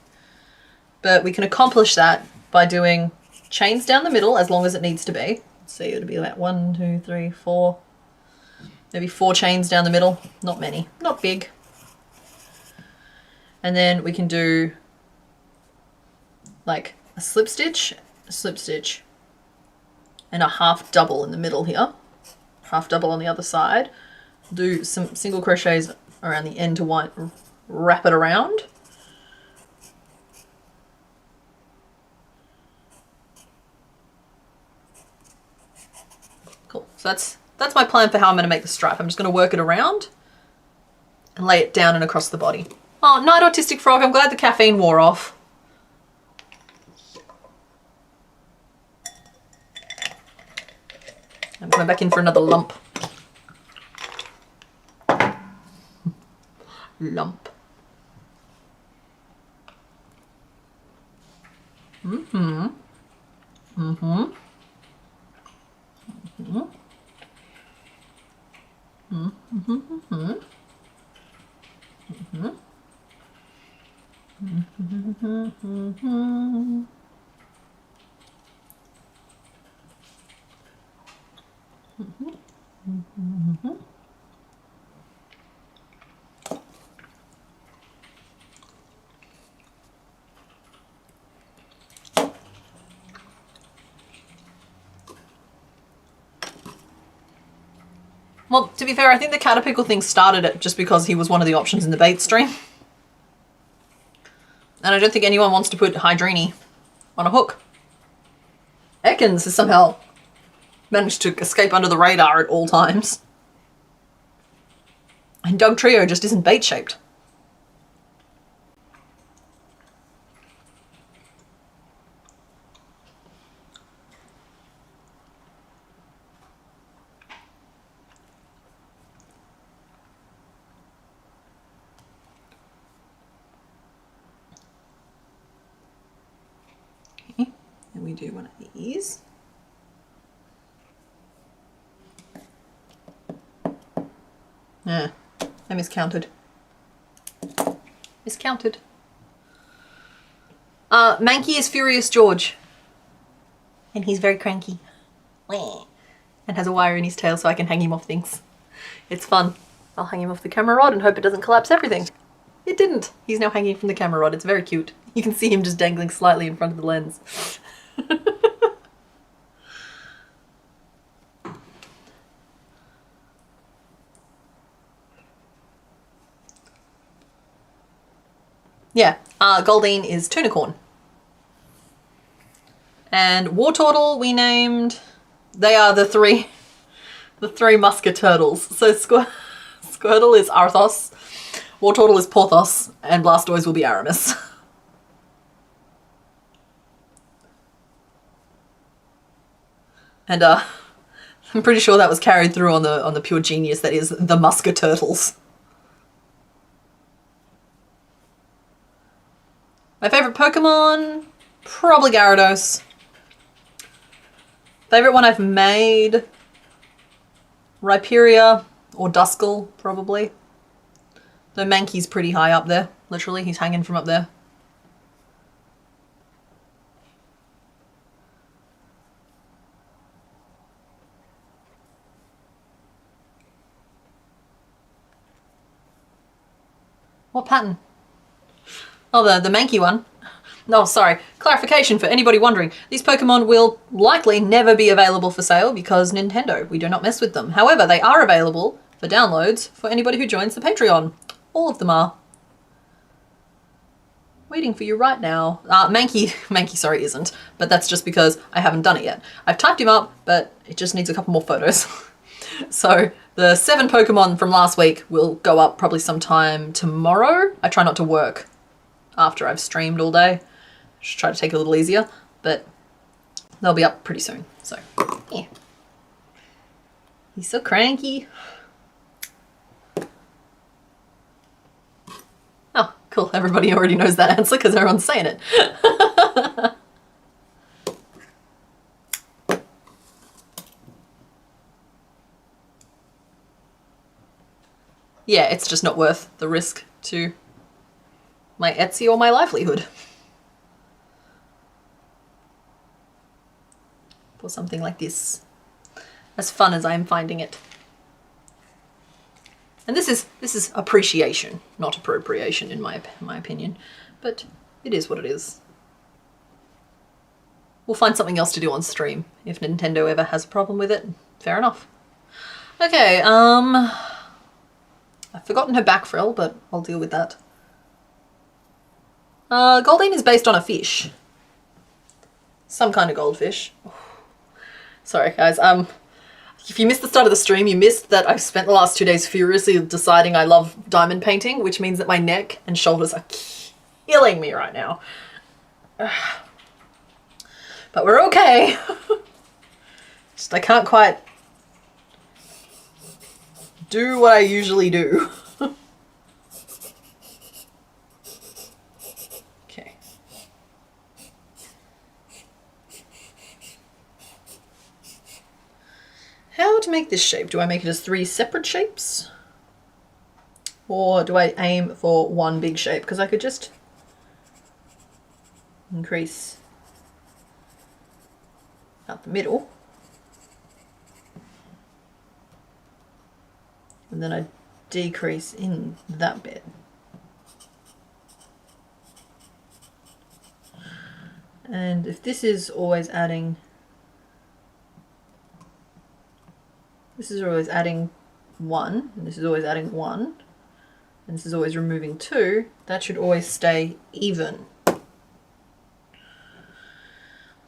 But we can accomplish that by doing chains down the middle as long as it needs to be. So it'll be like 1, 2, 3, 4. Maybe 4 chains down the middle. Not many, not big. And then we can do like a slip stitch, and a half double in the middle here. Half double on the other side. Do some single crochets around the end to wrap it around. Cool. So that's my plan for how I'm going to make the stripe. I'm just going to work it around and lay it down and across the body. Oh, night autistic frog. I'm glad the caffeine wore off. I'm going back in for another lump. Lump. Mm-hmm. Mm-hmm. Mm-hmm. Mm-hmm. Mm-hmm. Mm-hmm. Mm-hmm. Mm-hmm. Well, to be fair, I think the Caterpickle thing started it just because he was one of the options in the bait stream. And I don't think anyone wants to put Hydrini on a hook. Ekans has somehow managed to escape under the radar at all times. And Doug Trio just isn't bait shaped. Okay, and we do one of these. Yeah, I miscounted. Miscounted. Mankey is Furious George. And he's very cranky. And has a wire in his tail so I can hang him off things. It's fun. I'll hang him off the camera rod and hope it doesn't collapse everything. It didn't. He's now hanging from the camera rod. It's very cute. You can see him just dangling slightly in front of the lens. Yeah, Goldine is Tunicorn. And Wartortle we named, they are the three musketurtles. So Squirtle is Arthos, Wartortle is Porthos, and Blastoise will be Aramis. And I'm pretty sure that was carried through on the pure genius that is the Musketurtles. My favourite Pokemon? Probably Gyarados. Favourite one I've made? Rhyperior or Duskull, probably. Though Mankey's pretty high up there. Literally, he's hanging from up there. What pattern? Oh, the Mankey one. No, sorry. Clarification for anybody wondering. These Pokemon will likely never be available for sale because Nintendo, we do not mess with them. However, they are available for downloads for anybody who joins the Patreon. All of them are. Waiting for you right now. Mankey, sorry, isn't. But that's just because I haven't done it yet. I've typed him up, but it just needs a couple more photos. So the 7 Pokemon from last week will go up probably sometime tomorrow. I try not to work after I've streamed all day. Just try to take it a little easier, but they'll be up pretty soon. So, yeah. He's so cranky. Oh, cool. Everybody already knows that answer because everyone's saying it. Yeah, it's just not worth the risk to my Etsy or my livelihood for something like this, as fun as I'm finding it. And this is appreciation, not appropriation in my opinion, but it is what it is. We'll find something else to do on stream if Nintendo ever has a problem with it. Fair enough. Okay, I've forgotten her back frill, but I'll deal with that. Goldine is based on a fish. Some kind of goldfish. Sorry guys, if you missed the start of the stream, you missed that I've spent the last 2 days furiously deciding I love diamond painting, which means that my neck and shoulders are killing me right now. But we're okay. Just I can't quite do what I usually do. Okay. How to make this shape? Do I make it as 3 separate shapes? Or do I aim for one big shape? Because I could just increase out the middle. And then I decrease in that bit. And if this is always adding, this is always adding 1, and this is always adding 1, and this is always removing 2, that should always stay even.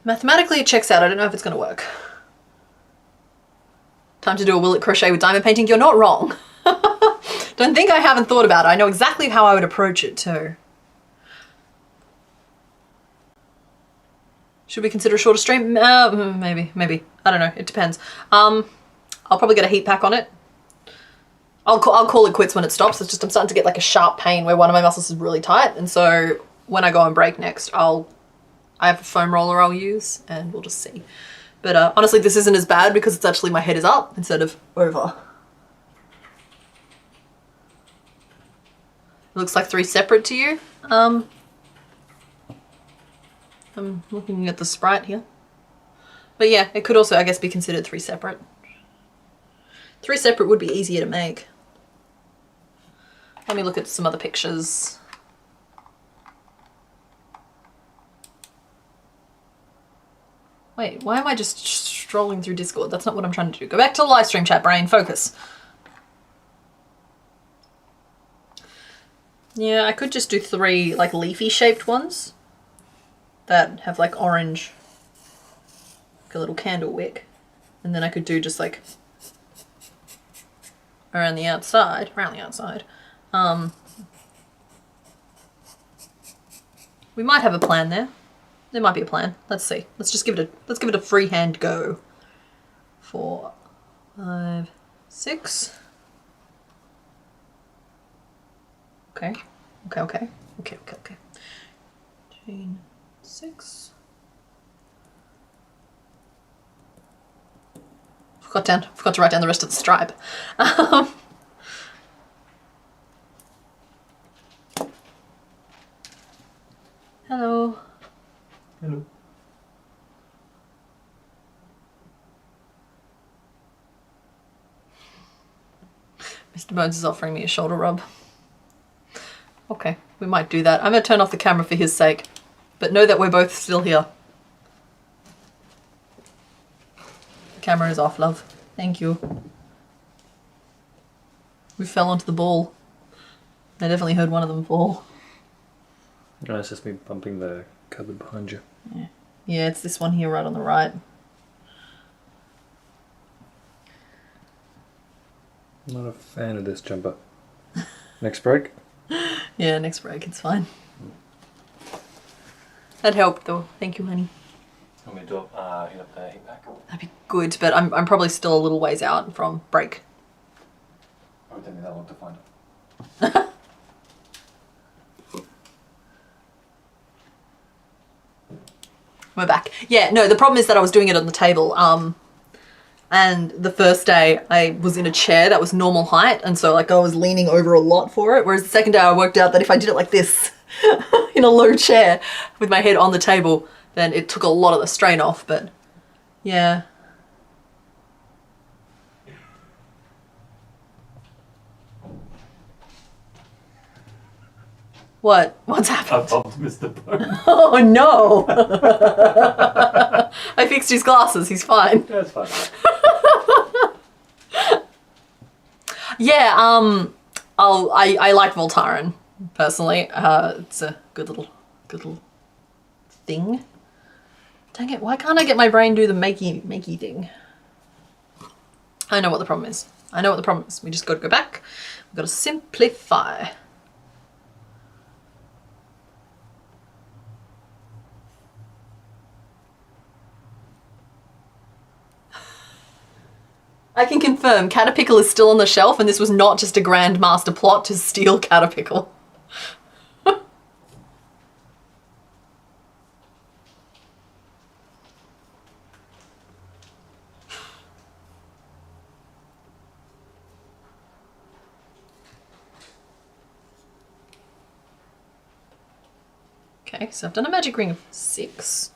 Mathematically it checks out. I don't know if it's going to work. Time to do a will it crochet with diamond painting? You're not wrong. Don't think I haven't thought about it. I know exactly how I would approach it too. Should we consider a shorter stream? Maybe. I don't know. It depends. I'll probably get a heat pack on it. I'll call it quits when it stops. It's just I'm starting to get like a sharp pain where one of my muscles is really tight, and so when I go on break next, I have a foam roller I'll use, and we'll just see. But honestly, this isn't as bad because it's actually my head is up instead of over. It looks like 3 separate to you. I'm looking at the sprite here. But yeah, it could also, I guess, be considered 3 separate. 3 separate would be easier to make. Let me look at some other pictures. Wait, why am I just strolling through Discord? That's not what I'm trying to do. Go back to the live stream chat, brain. Focus. Yeah, I could just do 3 like leafy shaped ones that have like orange, like a little candle wick. And then I could do just like around the outside. We might have a plan there. There might be a plan. Let's see. Let's give it a freehand go. 4, 5, 6. Okay. Chain 6. Forgot to write down the rest of the stripe. Hello. Hello. Mr. Bones is offering me a shoulder rub. Okay, we might do that. I'm going to turn off the camera for his sake, but know that we're both still here. The camera is off, love. Thank you. We fell onto the ball. I definitely heard one of them fall. No, it's just me bumping the cupboard behind you. Yeah, it's this one here right on the right. I'm not a fan of this jumper. Next break? Yeah, next break, it's fine. That helped though. Thank you, honey. Want me to heat up the heat pack? That'd be good, but I'm probably still a little ways out from break. It would take me that long to find it. We're back. Yeah, no, the problem is that I was doing it on the table. And the first day I was in a chair that was normal height, and so like I was leaning over a lot for it. Whereas the second day I worked out that if I did it like this in a low chair with my head on the table, then it took a lot of the strain off. But yeah. What? What's happened? I bumped Mr. Bone. Oh no! I fixed his glasses. He's fine. That's fine. Yeah. I like Voltaren personally. It's a good little thing. Dang it! Why can't I get my brain do the makey thing? I know what the problem is. We just got to go back. We've got to simplify. I can confirm Caterpickle is still on the shelf, and this was not just a grandmaster plot to steal Caterpickle. Okay, so I've done a magic ring of 6.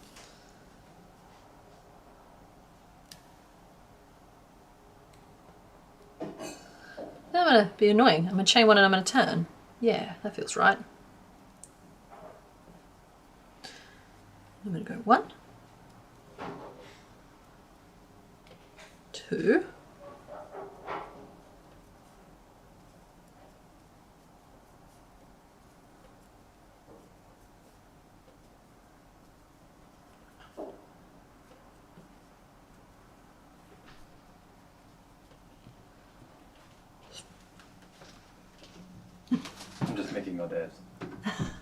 I'm gonna be annoying. I'm gonna chain 1 and I'm gonna turn. Yeah, that feels right. I'm gonna go 1, 2, I'm just making your days. I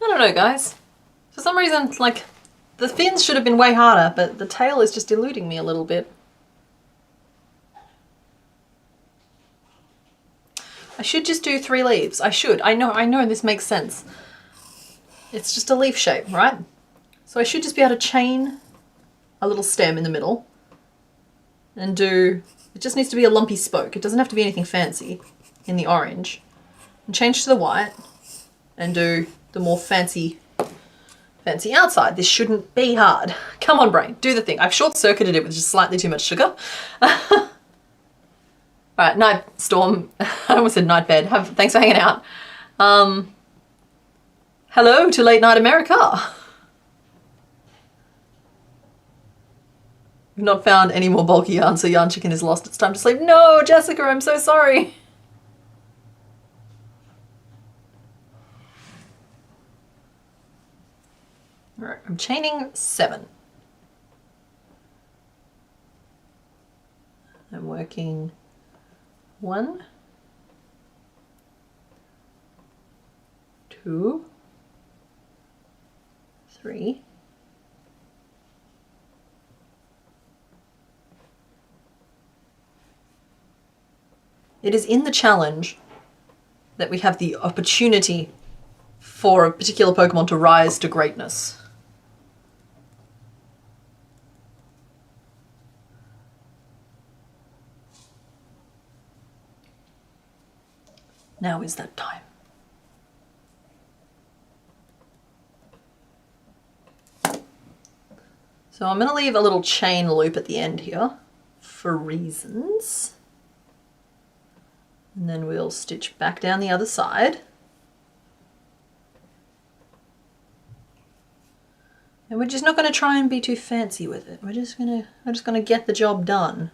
don't know, guys. For some reason, like, the fins should have been way harder, but the tail is just eluding me a little bit. I should just do 3 leaves. I should. I know this makes sense. It's just a leaf shape, right? So I should just be able to chain a little stem in the middle and do, it just needs to be a lumpy spoke. It doesn't have to be anything fancy in the orange. And change to the white and do the more fancy fancy outside. This shouldn't be hard. Come on, brain, do the thing. I've short-circuited it with just slightly too much sugar. All right, night storm. I almost said night bed. Thanks for hanging out. Hello to late night America. We've not found any more bulky yarn, so Yarn Chicken is lost. It's time to sleep. No, Jessica, I'm so sorry. All right, I'm chaining 7. I'm working 1, 2, 3, 4. It is in the challenge that we have the opportunity for a particular Pokemon to rise to greatness. Now is that time. So I'm going to leave a little chain loop at the end here for reasons. And then we'll stitch back down the other side. And we're just not going to try and be too fancy with it. We're just going to get the job done.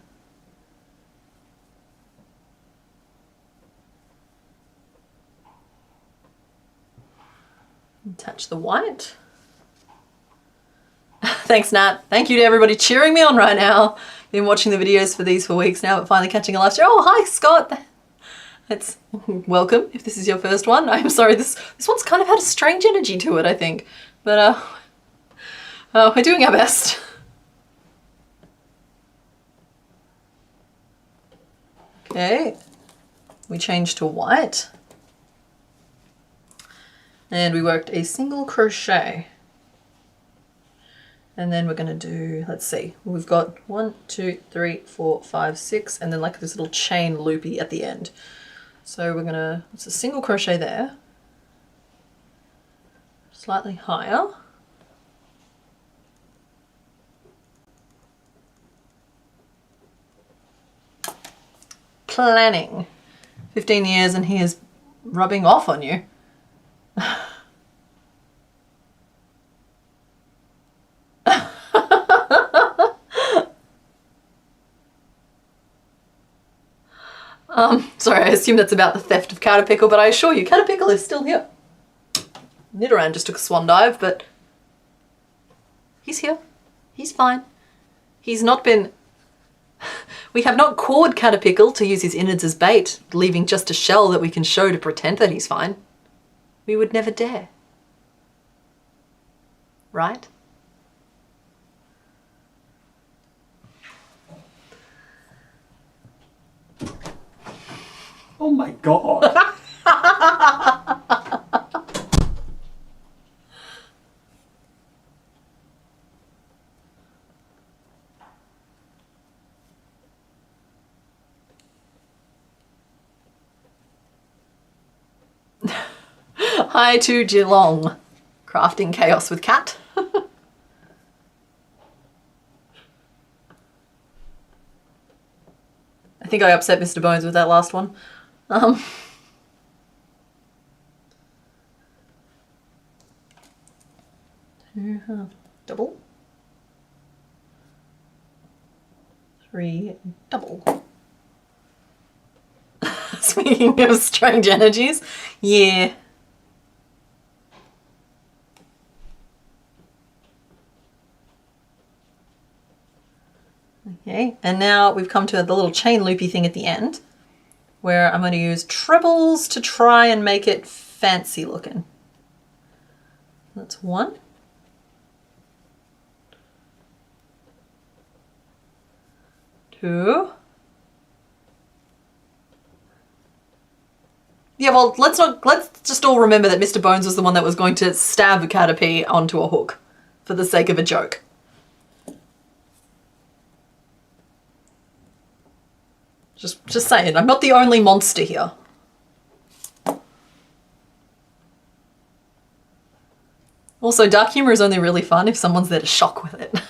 Attach the white. Thanks, Nat. Thank you to everybody cheering me on right now. Been watching the videos for these for weeks now, but finally catching a live stream. Oh, hi, Scott. It's welcome if this is your first one. I'm sorry, this one's kind of had a strange energy to it, I think. But we're doing our best. Okay, we changed to white. And we worked a single crochet. And then we're going to do, let's see, we've got 1, 2, 3, 4, 5, 6, and then like this little chain loopy at the end. So we're going to, it's a single crochet there, slightly higher. Planning. 15 years and he is rubbing off on you. Sorry, I assume that's about the theft of Caterpickle, but I assure you, Caterpickle is still here. Nidoran just took a swan dive, but he's here. He's fine. He's not been... We have not caught Caterpickle to use his innards as bait, leaving just a shell that we can show to pretend that he's fine. We would never dare. Right? Oh my god! Hi to Geelong. Crafting chaos with Cat. I think I upset Mr. Bones with that last one. Double. 3 double. Speaking of strange energies, yeah. Okay, and now we've come to the little chain loopy thing at the end, where I'm going to use trebles to try and make it fancy looking. That's 1. 2. Yeah, well, let's just all remember that Mr. Bones was the one that was going to stab Caterpie onto a hook for the sake of a joke. Just saying, I'm not the only monster here. Also, dark humor is only really fun if someone's there to shock with it.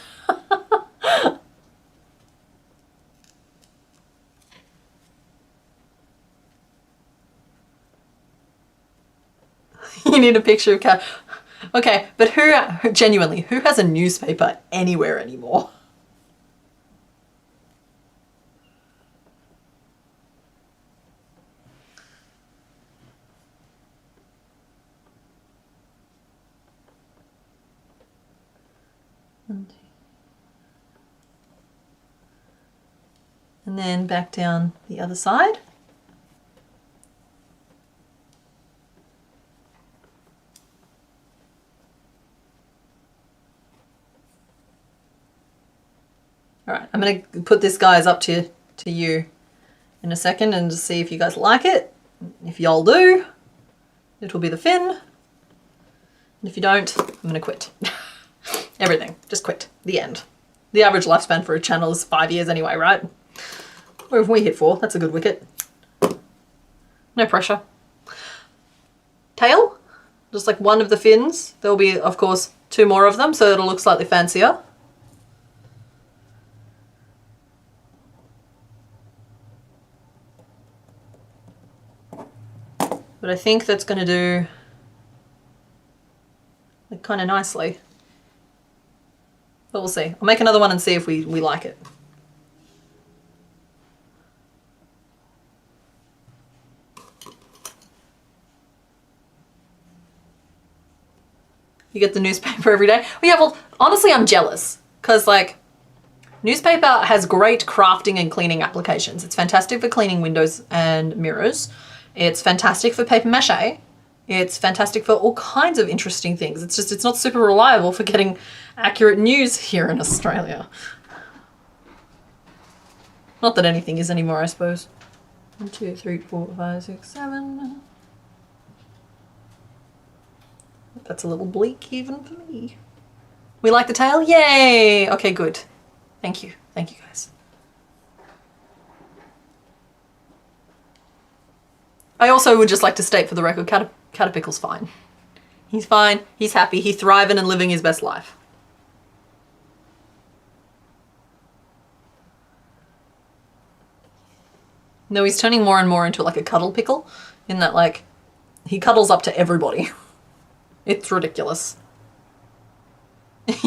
You need a picture of cat. Okay, but who, genuinely, who has a newspaper anywhere anymore? And then back down the other side. All right, I'm going to put this, guys, up to you in a second and just see if you guys like it. If y'all do, it'll be the fin. And if you don't, I'm going to quit. Everything, just quit. The end. The average lifespan for a channel is 5 years anyway, right? Or if we hit 4, that's a good wicket. No pressure. Tail, just like one of the fins. There'll be, of course, 2 more of them, so it'll look slightly fancier. But I think that's going to do like kind of nicely. But we'll see. I'll make another one and see if we like it. You get the newspaper every day. Well, yeah, well, honestly, I'm jealous because like newspaper has great crafting and cleaning applications. It's fantastic for cleaning windows and mirrors. It's fantastic for paper mache. It's fantastic for all kinds of interesting things. It's just, it's not super reliable for getting accurate news here in Australia. Not that anything is anymore, I suppose. 1, 2, 3, 4, 5, 6, 7. That's a little bleak even for me. We like the tail? Yay! Okay, good. Thank you. Thank you, guys. I also would just like to state for the record, Caterpickle's fine. He's fine, he's happy, he's thriving and living his best life. No, he's turning more and more into like a cuddle pickle, in that like, he cuddles up to everybody. It's ridiculous.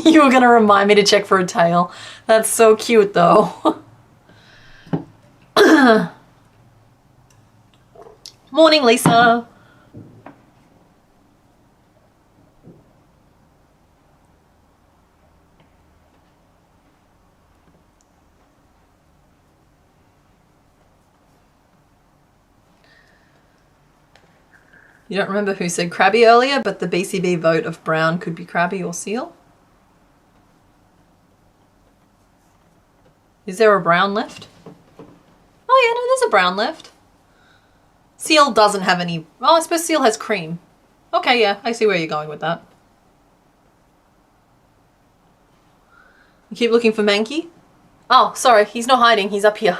You were gonna remind me to check for a tail. That's so cute though. Morning, Lisa. You don't remember who said crabby earlier, but the BCB vote of brown could be crabby or seal? Is there a brown left? Oh yeah, no, there's a brown left. Seal doesn't have any... Oh, I suppose seal has cream. Okay, yeah, I see where you're going with that. You keep looking for Mankey? Oh, sorry, he's not hiding, he's up here.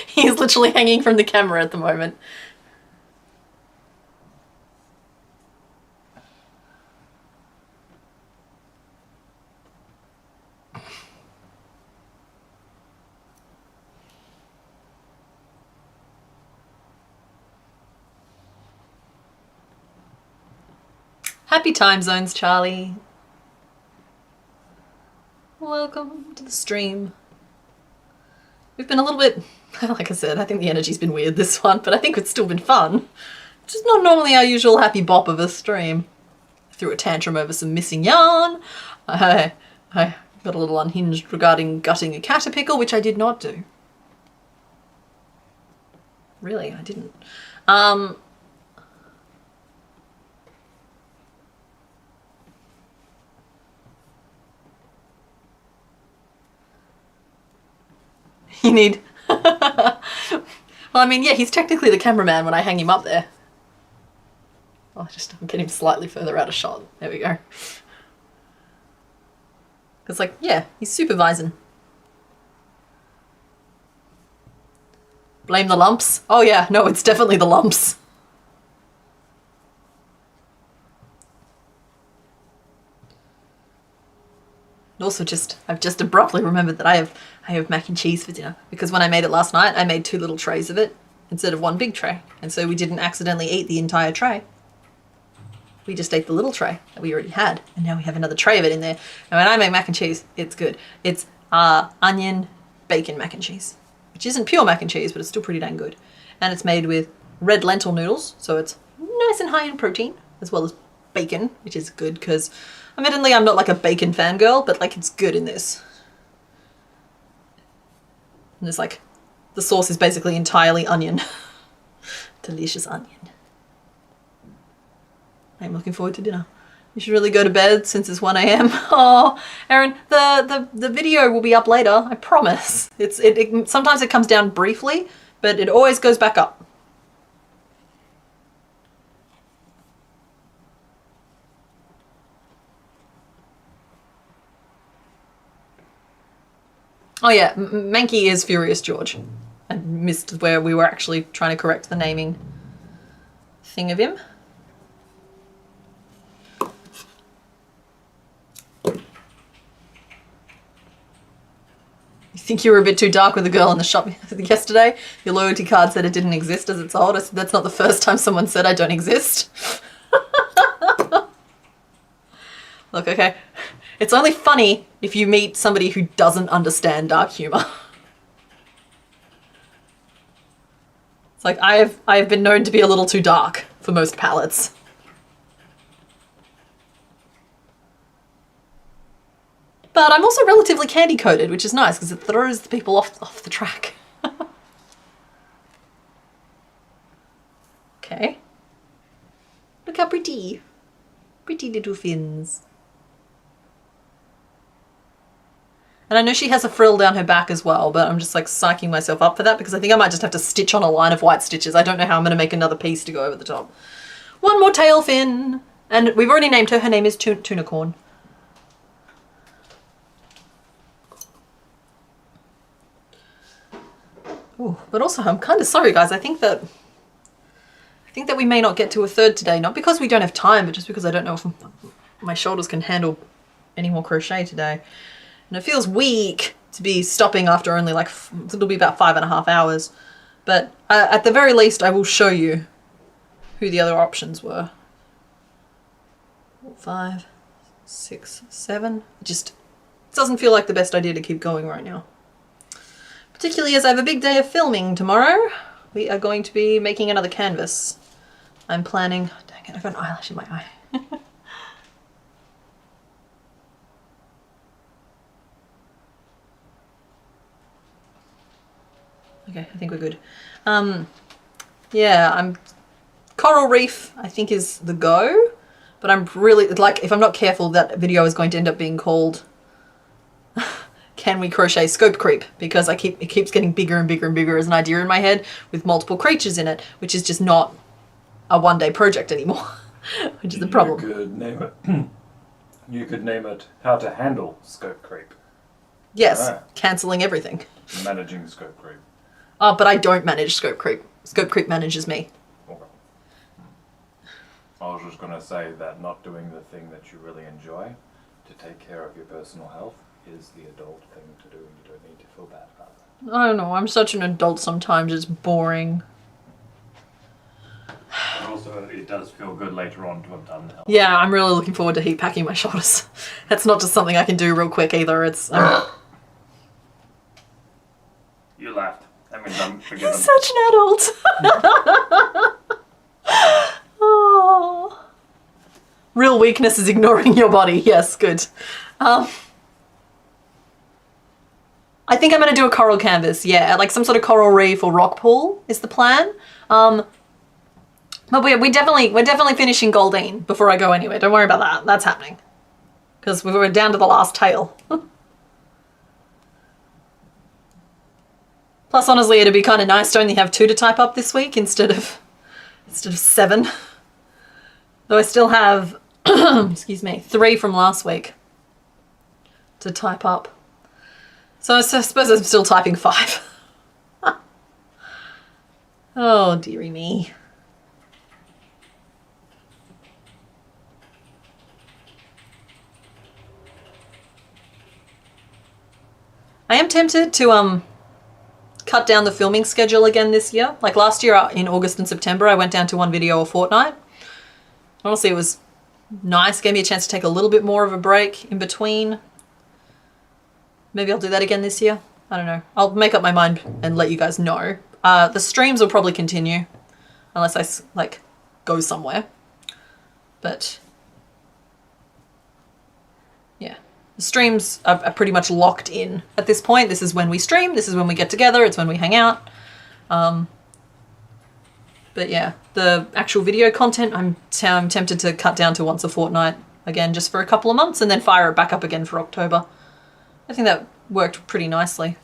He's literally hanging from the camera at the moment. Happy time zones, Charlie. Welcome to the stream. We've been a little bit, like I said, I think the energy's been weird this one, but I think it's still been fun. Just not normally our usual happy bop of a stream. I threw a tantrum over some missing yarn. I got a little unhinged regarding gutting a caterpillar, which I did not do. Really, I didn't. You need... Well, I mean, yeah, he's technically the cameraman when I hang him up there. Oh, I'm getting him slightly further out of shot. There we go. It's like, yeah, he's supervising. Blame the lumps? Oh yeah, no, it's definitely the lumps. I've just abruptly remembered that I have mac and cheese for dinner, because when I made it last night, I made 2 little trays of it instead of 1 big tray. And so we didn't accidentally eat the entire tray. We just ate the little tray that we already had, and now we have another tray of it in there. And when I make mac and cheese, it's good. It's onion, bacon mac and cheese, which isn't pure mac and cheese, but it's still pretty dang good. And it's made with red lentil noodles, so it's nice and high in protein, as well as bacon, which is good because, admittedly, I'm not like a bacon fangirl, but like it's good in this. And there's like, the sauce is basically entirely onion. Delicious onion. I'm looking forward to dinner. You should really go to bed since it's 1 a.m. Oh, Erin, the video will be up later, I promise. Sometimes it comes down briefly, but it always goes back up. Oh yeah, Mankey is Furious George. I missed where we were actually trying to correct the naming thing of him. You think you were a bit too dark with the girl in the shop yesterday? Your loyalty card said it didn't exist as it's old. I said, that's not the first time someone said I don't exist. Look, okay. It's only funny if you meet somebody who doesn't understand dark humor. It's like I've been known to be a little too dark for most palettes. But I'm also relatively candy coated, which is nice because it throws the people off the track. Okay. Look how pretty. Pretty little fins. And I know she has a frill down her back as well, but I'm just like psyching myself up for that because I think I might just have to stitch on a line of white stitches. I don't know how I'm going to make another piece to go over the top. One more tail fin. And we've already named her. Her name is Tunicorn. Ooh, but also I'm kind of sorry, guys. I think that we may not get to a third today. Not because we don't have time, but just because I don't know if my shoulders can handle any more crochet today. And it feels weak to be stopping after only like, it'll be about 5.5 hours. But at the very least, I will show you who the other options were. 5, 6, 7. It doesn't feel like the best idea to keep going right now. Particularly as I have a big day of filming tomorrow. We are going to be making another canvas. I'm planning, oh, dang it, I've got an eyelash in my eye. Okay, I think we're good. Yeah, Coral Reef, I think, is the go. But I'm really, like, if I'm not careful, that video is going to end up being called Can We Crochet Scope Creep? Because it keeps getting bigger and bigger and bigger as an idea in my head with multiple creatures in it, which is just not a one-day project anymore, which is the problem. You could name it How to Handle Scope Creep. Yes, cancelling everything. Managing Scope Creep. Oh, but I don't manage Scope Creep. Scope Creep manages me. Okay. I was just going to say that not doing the thing that you really enjoy to take care of your personal health is the adult thing to do, and you don't need to feel bad about it. I don't know, I'm such an adult sometimes, it's boring. But also, it does feel good later on to have done that. Yeah, I'm really looking forward to heat packing my shoulders. That's not just something I can do real quick either, it's... You laughed. That means I'm forgiven. You're such an adult. Oh. Real weakness is ignoring your body. Yes, good. I think I'm going to do a coral canvas. Yeah, like some sort of coral reef or rock pool is the plan. But we're definitely finishing Goldine before I go anywhere. Don't worry about that. That's happening. Because we were down to the last tail. Plus, honestly, it'd be kind of nice to only have 2 to type up this week instead of 7. Though I still have, excuse me, 3 from last week to type up. So I suppose I'm still typing 5. Oh, dearie me. I am tempted to cut down the filming schedule again this year. Like last year in August and September, I went down to 1 video a fortnight. Honestly, it was nice. Gave me a chance to take a little bit more of a break in between. Maybe I'll do that again this year. I don't know. I'll make up my mind and let you guys know. The streams will probably continue unless I like go somewhere. But yeah, the streams are pretty much locked in at this point. This is when we stream. This is when we get together. It's when we hang out. But yeah, the actual video content, I'm tempted to cut down to once a fortnight again, just for a couple of months, and then fire it back up again for October. I think that worked pretty nicely.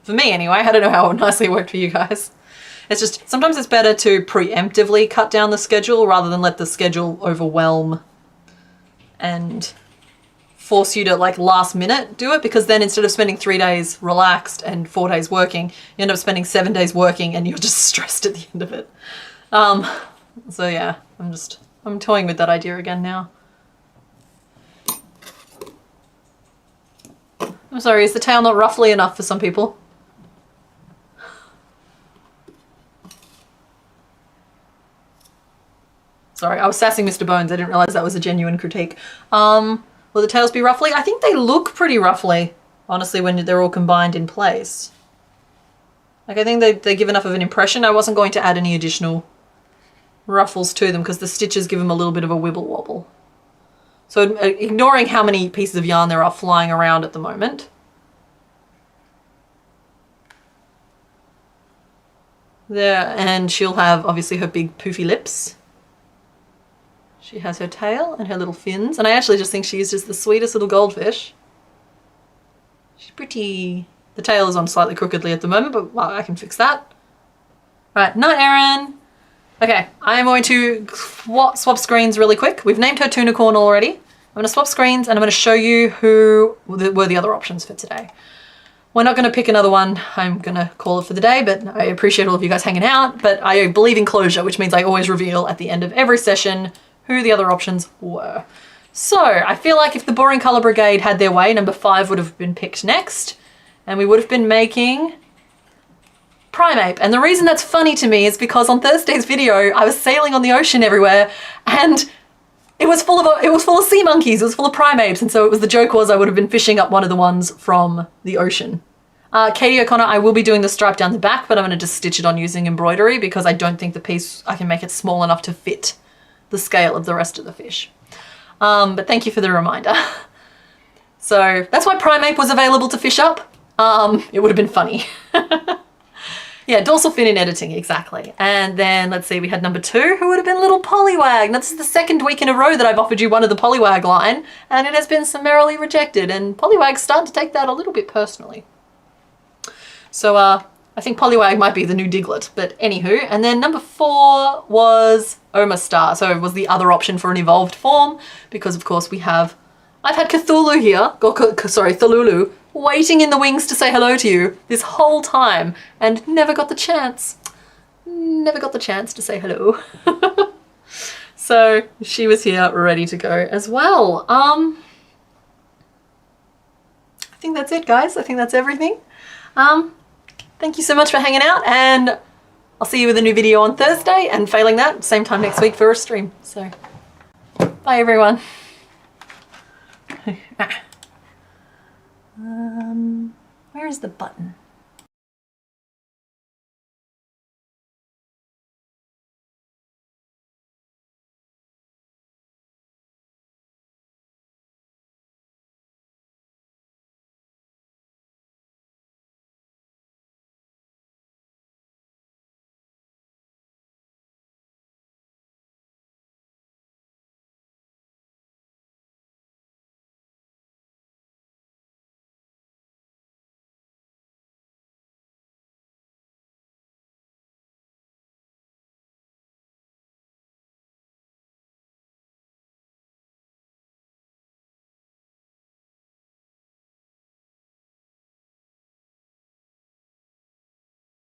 For me anyway. I don't know how nicely it worked for you guys. It's just, sometimes it's better to preemptively cut down the schedule rather than let the schedule overwhelm and force you to like last minute do it, because then instead of spending 3 days relaxed and 4 days working, you end up spending 7 days working and you're just stressed at the end of it. So yeah, I'm toying with that idea again now. I'm sorry, is the tail not roughly enough for some people? Sorry, I was sassing Mr. Bones. I didn't realize that was a genuine critique. Will the tails be roughly? I think they look pretty roughly, honestly, when they're all combined in place. Like, I think they give enough of an impression. I wasn't going to add any additional ruffles to them because the stitches give them a little bit of a wibble wobble. So ignoring how many pieces of yarn there are flying around at the moment. There, and she'll have obviously her big poofy lips. She has her tail and her little fins, and I actually just think she's just the sweetest little goldfish. She's pretty. The tail is on slightly crookedly at the moment, but well, I can fix that. Right, night, Erin. Okay, I am going to swap screens really quick. We've named her Tunicorn already. I'm going to swap screens and I'm going to show you who were the other options for today. We're not going to pick another one. I'm going to call it for the day, but I appreciate all of you guys hanging out. But I believe in closure, which means I always reveal at the end of every session who the other options were. So I feel like if the Boring Colour Brigade had their way, number 5 would have been picked next, and we would have been making Primeape. And the reason that's funny to me is because on Thursday's video, I was sailing on the ocean everywhere, and it was full of sea monkeys. It was full of Primeapes, and so the joke was I would have been fishing up one of the ones from the ocean. Katie O'Connor, I will be doing the stripe down the back, but I'm going to just stitch it on using embroidery because I don't think the piece, I can make it small enough to fit the scale of the rest of the fish. But thank you for the reminder. So that's why Primeape was available to fish up. It would have been funny. Yeah, dorsal fin in editing, exactly. And then let's see, we had number 2, who would have been Little Poliwag. Now, this is the 2nd week in a row that I've offered you one of the Poliwag line, and it has been summarily rejected, and Poliwag's starting to take that a little bit personally. So I think Poliwag might be the new Diglett, but anywho. And then number 4 was Omastar, so it was the other option for an evolved form, because of course I've had Cthulhu here, Thalulu, waiting in the wings to say hello to you this whole time and never got the chance. Never got the chance to say hello. So she was here ready to go as well. I think that's it, guys. I think that's everything. Thank you so much for hanging out, and I'll see you with a new video on Thursday, and failing that, same time next week for a stream. So bye everyone. Where is the button?